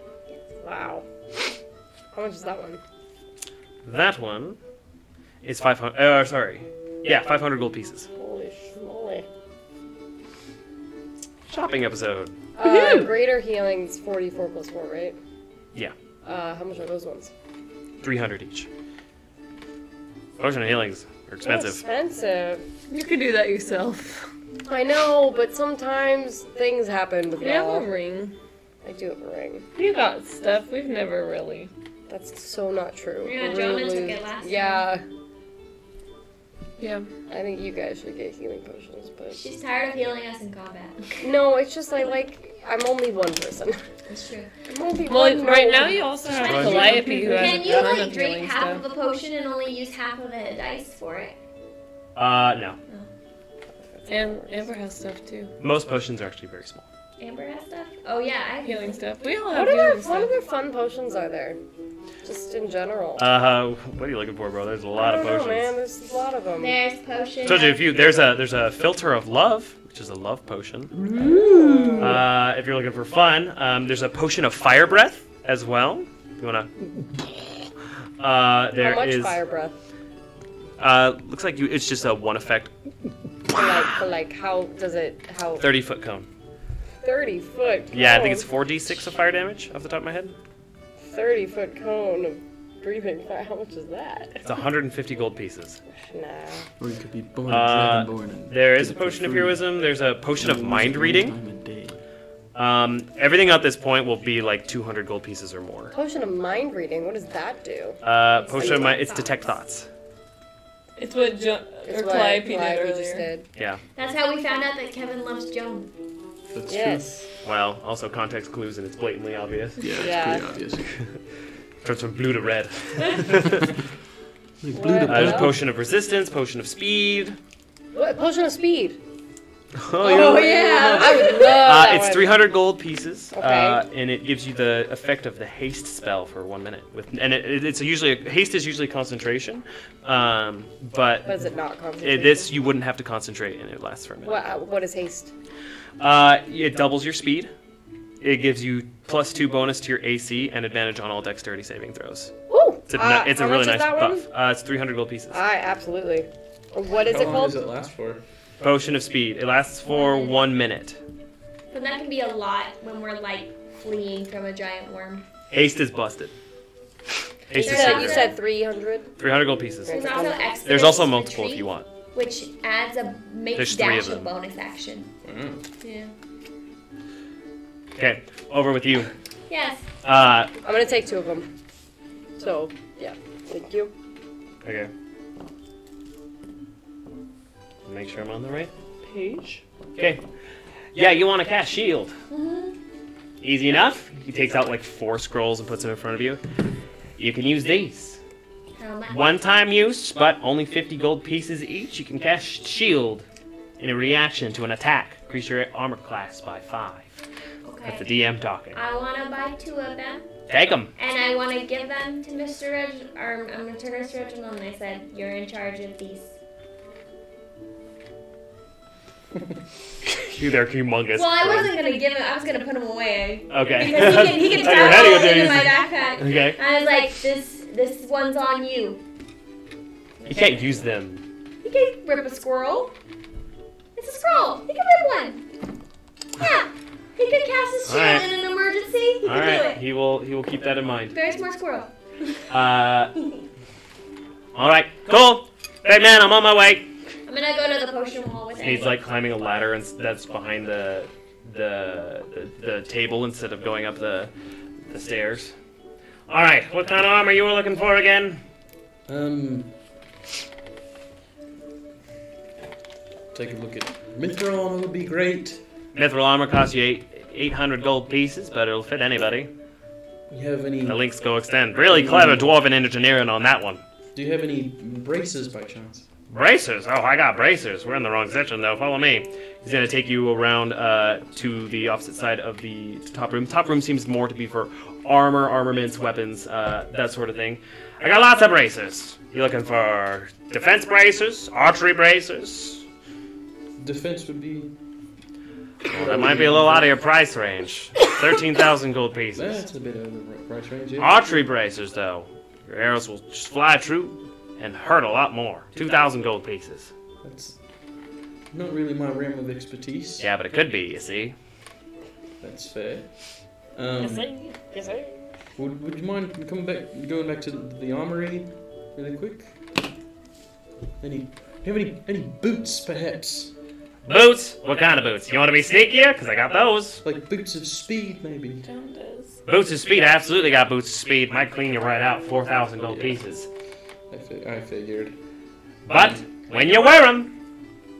Wow. How much is that one? That one is 500. 500 gold pieces. Holy schmoly. Shopping episode. Greater healing's 44 plus 4, right? Yeah, How much are those ones? 300 each. Potion of healings are expensive. Expensive. You could do that yourself. I know, but sometimes things happen with You have y'all. a ring. I do have a ring. You got stuff. We've never really. That's so not true. Yeah, We're Jonah gonna took lose. it last time. Yeah. Yeah. I think you guys should get healing potions, but She's tired of healing us in combat. no, it's just I'm only one person. That's true. I'm only Well, one. right now you also have Right. Calliope who has Can a you ton like of drink healing half stuff. of a potion and only use half of the dice for it? No. And Amber has stuff too. Most potions are actually very small. Amber has stuff? Oh yeah, I have Healing stuff. We all have What healing other stuff. fun potions are there? Just in general. What are you looking for, bro? There's a lot of I don't know, potions. man. There's a lot of them. There's potions. Told you there's a filter of love, which is a love potion. If you're looking for fun, there's a potion of fire breath as well. If you wanna. There How much is. fire breath? Looks like it's just a one effect. For like, how does it? How 30-foot cone. 30-foot? Yeah, I think it's 4d6 of fire damage off the top of my head. 30-foot cone of breathing fire. How much is that? It's 150 gold pieces. Nah. Or you could be born dragonborn. And There is get a it for potion of free. heroism. There's a potion of Only mind one reading. time a day. Everything at this point will be like 200 gold pieces or more. Potion of mind reading. What does that do? Potion of mind. It's detect thoughts. It's what It's what Calliope did Calliope earlier. just did. Yeah. That's how we found out that Kevin loves Joan. That's Yes. Well, also context clues, and it's blatantly obvious. true. Yeah, Yeah. it's pretty obvious. Turns from blue to red. Like blue to There's a purple. potion of resistance, potion of speed. What? Potion of speed. Oh, yeah. I would love that it's one. 300 gold pieces, Okay. and it gives you the effect of the haste spell for 1 minute. It's usually haste is usually concentration, but But is it not concentration? this you wouldn't have to concentrate, and it lasts for a minute. What is haste? It doubles your speed. It gives you +2 bonus to your AC and advantage on all dexterity saving throws. Ooh. It's a how really much nice is that buff. one? It's 300 gold pieces. Absolutely. What is How it long called? does it last for? Potion of speed. It lasts for 1 minute. But that can be a lot when we're like fleeing from a giant worm. Haste is busted. Haste You is said, so you good. said 300? 300 gold pieces. There's also expedition There's also multiple if retreat, you want. which adds a makes There's 3 of dash a them. bonus action. Yeah. Okay, over with you. Yes. I'm gonna take 2 of them. So, yeah. Thank you. Okay. Make sure I'm on the right page. Okay. Yeah, you want to cast shield. Easy enough. He takes out like 4 scrolls and puts them in front of you. You can use these. How much? One-time use, but only 50 gold pieces each. You can cast shield in a reaction to an attack. Increase your armor class by 5. That's the Okay. DM talking. I want to buy 2 of them, Take them. and I want to give them to Mr. I'm going to turn to Mr. Reginald, and I said, you're in charge of these. They're humongous. Well, I wasn't going to give them, I was going to put them away. Okay. Because he can On your head, travel you're into doing- my backpack. Okay. I was like, this one's on you. You can't use them. He can rip a squirrel. It's a scroll. He can rip one. Yeah. He could cast his shield Alright. in an emergency. He All can do right. it. He will keep that in mind. Very smart squirrel. All right. Cool. Hey man, I'm on my way. I'm gonna go to the potion wall with him. He's like climbing a ladder, and that's behind the table instead of going up the stairs. All right. What kind of armor you were looking for again? Take a look at mithril armor would be great. Mithril armor costs you 800 gold pieces, but it'll fit anybody. You have any? The links go extend. Really clever dwarven engineering on that one. Do you have any braces by chance? Bracers? Oh, I got bracers. We're in the wrong section, though. Follow me. He's going to take you around to the opposite side of the top room. Top room seems more to be for armor, armaments, weapons, that sort of thing. I got lots of bracers. You looking for defense bracers? Archery bracers? Defense would be. Well, that might be a little out of your price range. 13,000 gold pieces. That's a bit out of the price range. Yeah. Archery bracers, though. Your arrows will just fly true and hurt a lot more. 2,000 gold pieces. That's not really my realm of expertise. Yeah, but it could be, you see. That's fair. Yes, sir. Would you mind going back to the armory really quick? Do you have any boots, perhaps? Boots? What kind of boots? You want to be sneakier? Because I got those. Like boots of speed, maybe. John does. Boots of speed? I absolutely got boots of speed. Might clean you right out. 4,000 gold pieces. I figured. But when you wear them,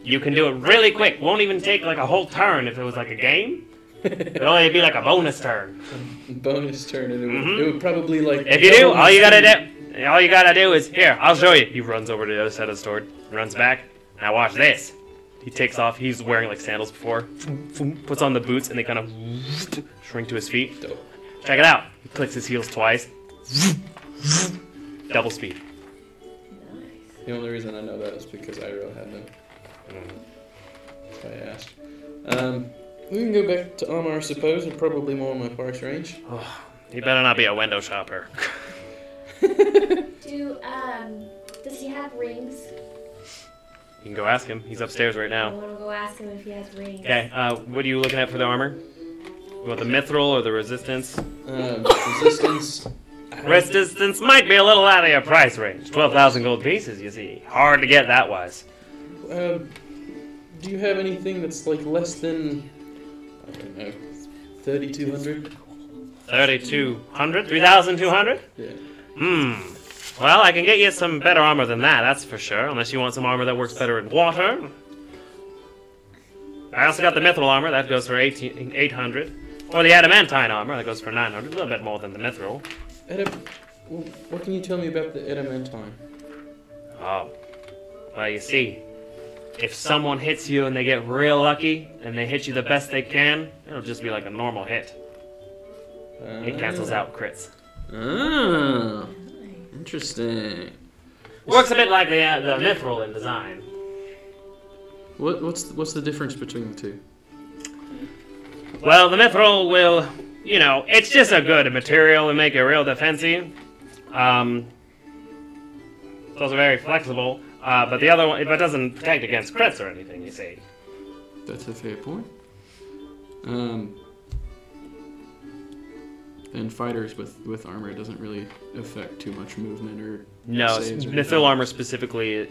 you can do it really quick. Won't even take like a whole turn if it was like a game. It'd only be like a bonus turn. Bonus turn, and it would probably like. If you do, all you gotta do is here. I'll show you. He runs over to the other side of the store, runs back. Now watch this. He takes off. He's wearing like sandals before. Puts on the boots, and they kind of shrink to his feet. Check it out. He clicks his heels twice. Double speed. The only reason I know that is because Iroh had them. That's why I asked. We can go back to Amar, I suppose, and probably more in my price range. Oh, he better not be a window shopper. Does he have rings? You can go ask him. He's upstairs right I now. want to go ask him if he has rings. Okay, what are you looking at for the armor? You want the mithril or the resistance? Resistance. Resistance might be a little out of your price range. 12,000 gold pieces, you see. Hard to get that wise. Do you have anything that's like less than, I don't know, 3,200? 3,200? 3,200? Yeah. Well, I can get you some better armor than that, that's for sure. Unless you want some armor that works better in water. I also got the mithril armor, that goes for 800. Or the adamantine armor, that goes for 900. A little bit more than the mithril. What can you tell me about the adamantine? Oh. Well, you see, if someone hits you and they get real lucky, and they hit you the best they can, it'll just be like a normal hit. It cancels out crits. Ah, interesting. Works a bit like the mithril in design. What's the difference between the two? Well, the mithril will, it's just a good material and make it real defensive. It's also very flexible. But the other one, it doesn't protect against crits or anything, you see. That's a fair point. And fighters with armor doesn't really affect too much movement or saves or mithril armor specifically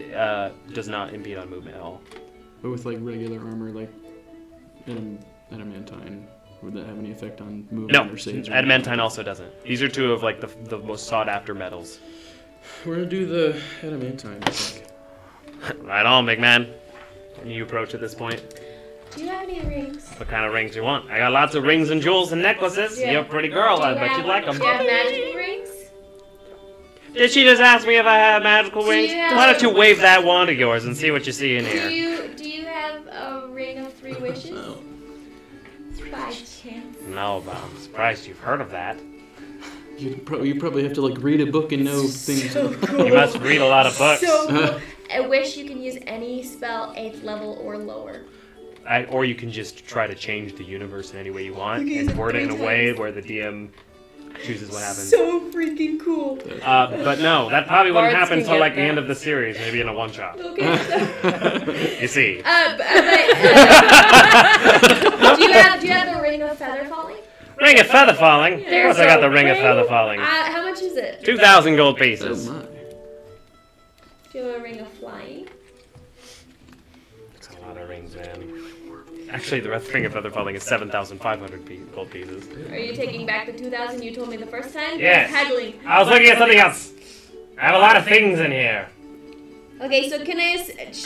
does not impede on movement at all. But with like regular armor, like adamantine, would that have any effect on movement or saves? No, adamantine also doesn't. These are two of like the most sought after metals. We're gonna do the adamantine, I think. Right on, big man. You approach at this point. Do you have any rings? What kind of rings do you want? I got lots of rings and jewels and necklaces. Yeah. You're a pretty girl. I bet you'd like them. Do you have magical rings? Did she just ask me if I have magical rings? Why don't you wave that wand of yours and see what you see in here? Do you have a ring of 3 wishes? By chance. No, but I'm surprised you've heard of that. You probably have to like read a book and know things. So cool. You must read a lot of books. So cool. A wish you can use any spell 8th level or lower. Or you can just try to change the universe in any way you want and word it in a way where the DM chooses what happens. So freaking cool. But no, that probably wouldn't Bards happen can until get like the that. end of the series, maybe in a one-shot. Okay. You see. Do you have a ring of feather falling? Ring of feather falling? Of There's course I got a the ring of ring. feather falling. How much is it? 2,000 gold pieces. Oh my. Do you have a ring of flying? That's a lot of rings, man. Actually, the ring of feather falling is 7,500 gold pieces. Are you taking back the 2,000 you told me the first time? Yes. Haggling. I was looking at something else. I have a lot of things in here. Okay, so can I...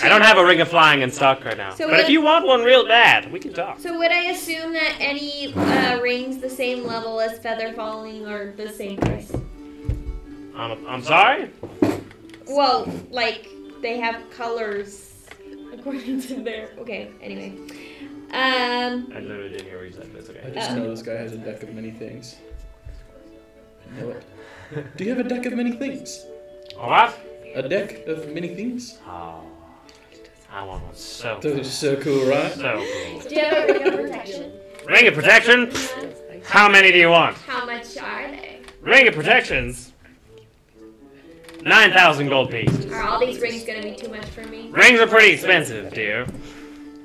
I don't have a ring of flying in stock right now. So But if you want one real bad, we can talk. So would I assume that any rings the same level as feather falling are the same price? I'm sorry? Well, like, they have colors according to their... Okay, anyway. I literally didn't hear what you said, but it's I okay. just know this guy has a deck of many things. I know it. Do you have a deck of many things? A what? A deck of many things? Oh, I want one so Those are cool. so cool, right? So cool. Do you have a ring of protection? Ring of protection? How many do you want? How much are they? Ring of protections? 9,000 gold pieces. Are all these rings gonna be too much for me? Rings are pretty expensive, dear.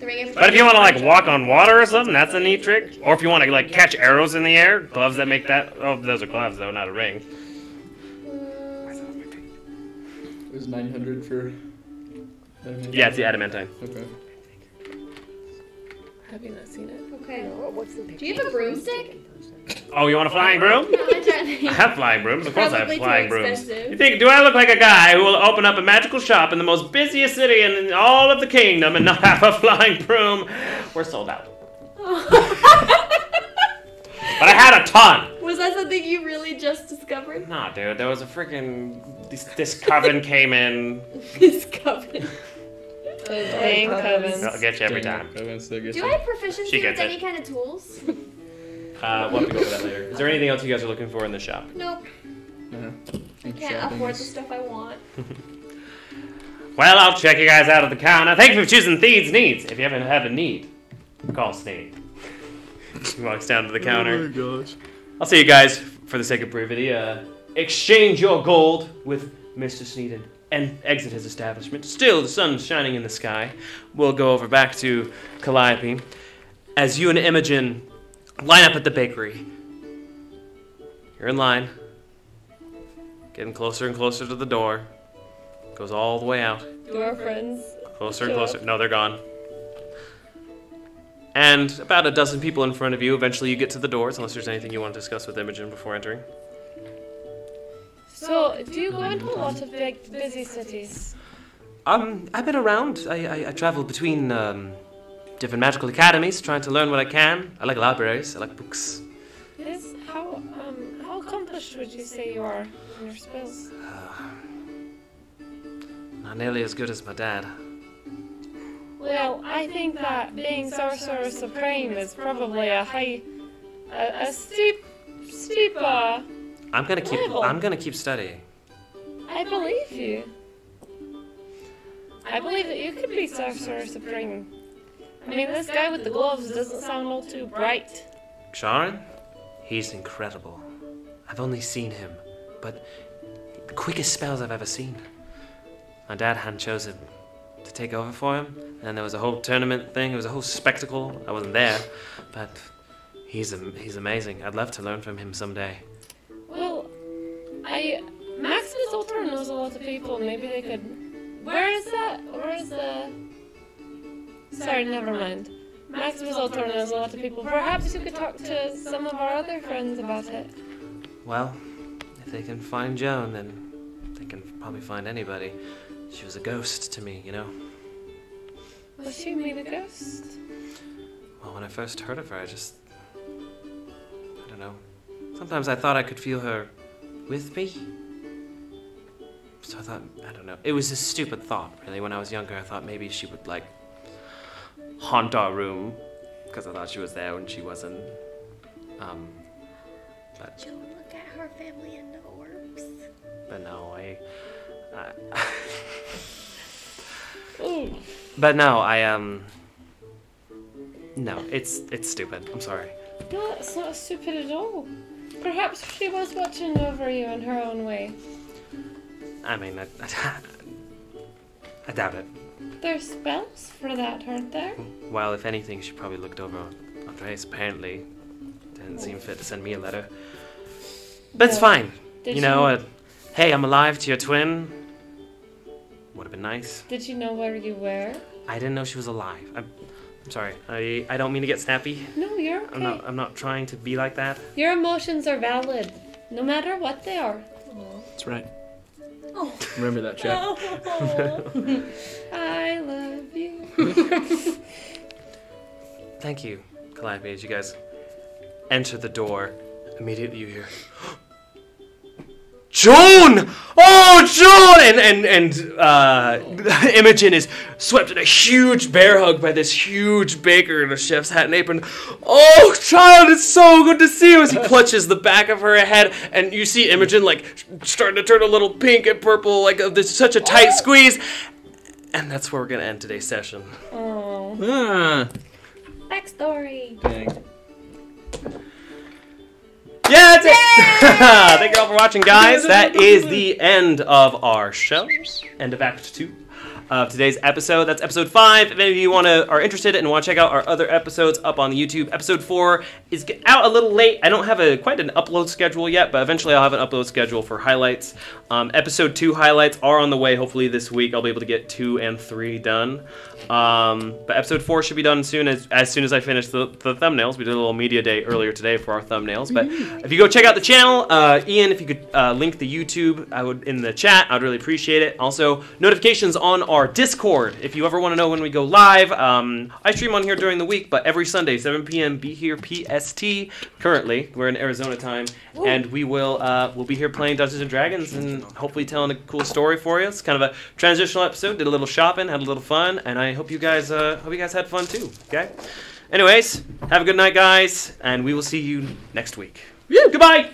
The ring of But if you want to like walk on water or something, that's a neat trick. Or if you want to like catch arrows in the air, gloves that make that. Oh, those are gloves though, not a ring. It was 900 for... Yeah, it's the adamantine. Okay. Have you not seen it? Okay. What's the picture? Do you have a broomstick? Oh, you want a flying broom? I'm trying to I think. have flying brooms. Of course I have Probably too flying brooms. expensive. You think, do I look like a guy who will open up a magical shop in the most busiest city in all of the kingdom and not have a flying broom? We're sold out. But I had a ton. Was that something you really just discovered? Nah, dude, there was a freaking... This coven came in. This coven. Dang covens. I'll get you every time. Do I have proficiency She with gets it. any kind of tools? We'll have to go over that later. Is there anything else you guys are looking for in the shop? Nope. I can't afford the stuff I want. Well, I'll check you guys out at the counter. Thank you for choosing Theed's Needs. If you ever have a need, call Sneed. He walks down to the counter. Oh my gosh. I'll see you guys, for the sake of brevity, exchange your gold with Mr. Sneed and exit his establishment. Still, the sun's shining in the sky. We'll go over back to Calliope. As you and Imogen line up at the bakery. You're in line. Getting closer and closer to the door. Goes all the way out. Do our friends? Closer and closer. No, they're gone. And about a dozen people in front of you. Eventually you get to the doors, unless there's anything you want to discuss with Imogen before entering. So, do you go into a lot of big, busy cities? I've been around. I travel between different magical academies, trying to learn what I can. I like libraries. I like books. Yes. How accomplished would you say you are in your spells? Not nearly as good as my dad. Well, I think that being Sorcerer Supreme is probably a steep, I'm gonna level. keep studying. I believe you. I believe that you could be Sorcerer Supreme. I mean, this guy with the gloves doesn't sound all too bright. Sharon, he's incredible. I've only seen him, but the quickest spells I've ever seen. My dad had chosen to take over for him, and there was a whole tournament thing. It was a whole spectacle. I wasn't there, but he's amazing. I'd love to learn from him someday. Well, Maximus Ultor knows a lot of people. Maybe they could. Where is that? Where is the? Sorry, never mind. Maximus Ultor knows a lot of people. Perhaps you could talk to some of our other friends about it. Well, if they can find Joan, then they can probably find anybody. She was a ghost to me, you know? Was she mean a ghost? Well, when I first heard of her, I don't know. Sometimes I thought I could feel her with me. So I thought, I don't know. It was a stupid thought, really. When I was younger, I thought maybe she would, like, haunt our room. Because I thought she was there when she wasn't. But... Joe, look at her family and the orbs. But no, Ooh. But no, no, it's stupid. I'm sorry. No, it's not stupid at all. Perhaps she was watching over you in her own way. I mean, I doubt it. There's spells for that, aren't there? Well, if anything, she probably looked over Andres. Apparently, didn't seem fit to send me a letter. But it's fine. You know, hey, I'm alive to your twin. Would have been nice. Did you know where you were? I didn't know she was alive. I'm sorry. I don't mean to get snappy. No, you're okay. I'm not trying to be like that. Your emotions are valid, no matter what they are. That's right. Oh. Remember that, Jack. I love you. Thank you, Calliope. As you guys enter the door, immediately you hear, Joan! Oh, Joan! And Imogen is swept in a huge bear hug by this huge baker in a chef's hat and apron. Oh, child, it's so good to see you! As he clutches the back of her head, and you see Imogen, like, starting to turn a little pink and purple, like, there's such a tight squeeze. And that's where we're gonna end today's session. Oh. Backstory. Dang. Yeah, that's it! Thank you all for watching, guys. That is the end of our show. End of Act 2. of today's episode. That's episode 5. If any of you are interested and want to check out our other episodes up on the YouTube, episode 4 is out a little late. I don't have quite an upload schedule yet, but eventually I'll have an upload schedule for highlights. Episode 2 highlights are on the way. Hopefully this week I'll be able to get 2 and 3 done. But episode 4 should be done soon as soon as I finish the thumbnails. We did a little media day earlier today for our thumbnails. But if you go check out the channel, Ian, if you could link the YouTube in the chat, I'd really appreciate it. Also, notifications on our Discord. If you ever want to know when we go live, I stream on here during the week, but every Sunday, 7 p.m. be here PST. Currently, we're in Arizona time, and we'll be here playing Dungeons and Dragons and hopefully telling a cool story for you. It's kind of a transitional episode. Did a little shopping, had a little fun, and I hope you guys had fun too. Okay. Anyways, have a good night, guys, and we will see you next week. Goodbye.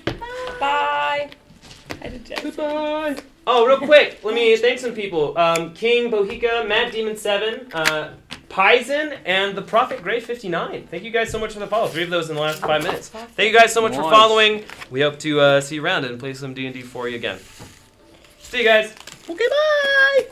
Bye. Goodbye. Oh, real quick, let me thank some people. King Bohica, Mad Demon 7, Paizen, and the Prophet Grey 59. Thank you guys so much for the follow. 3 of those in the last 5 minutes. Thank you guys so much for following. We hope to see you around and play some D&D for you again. See you guys. Okay, bye.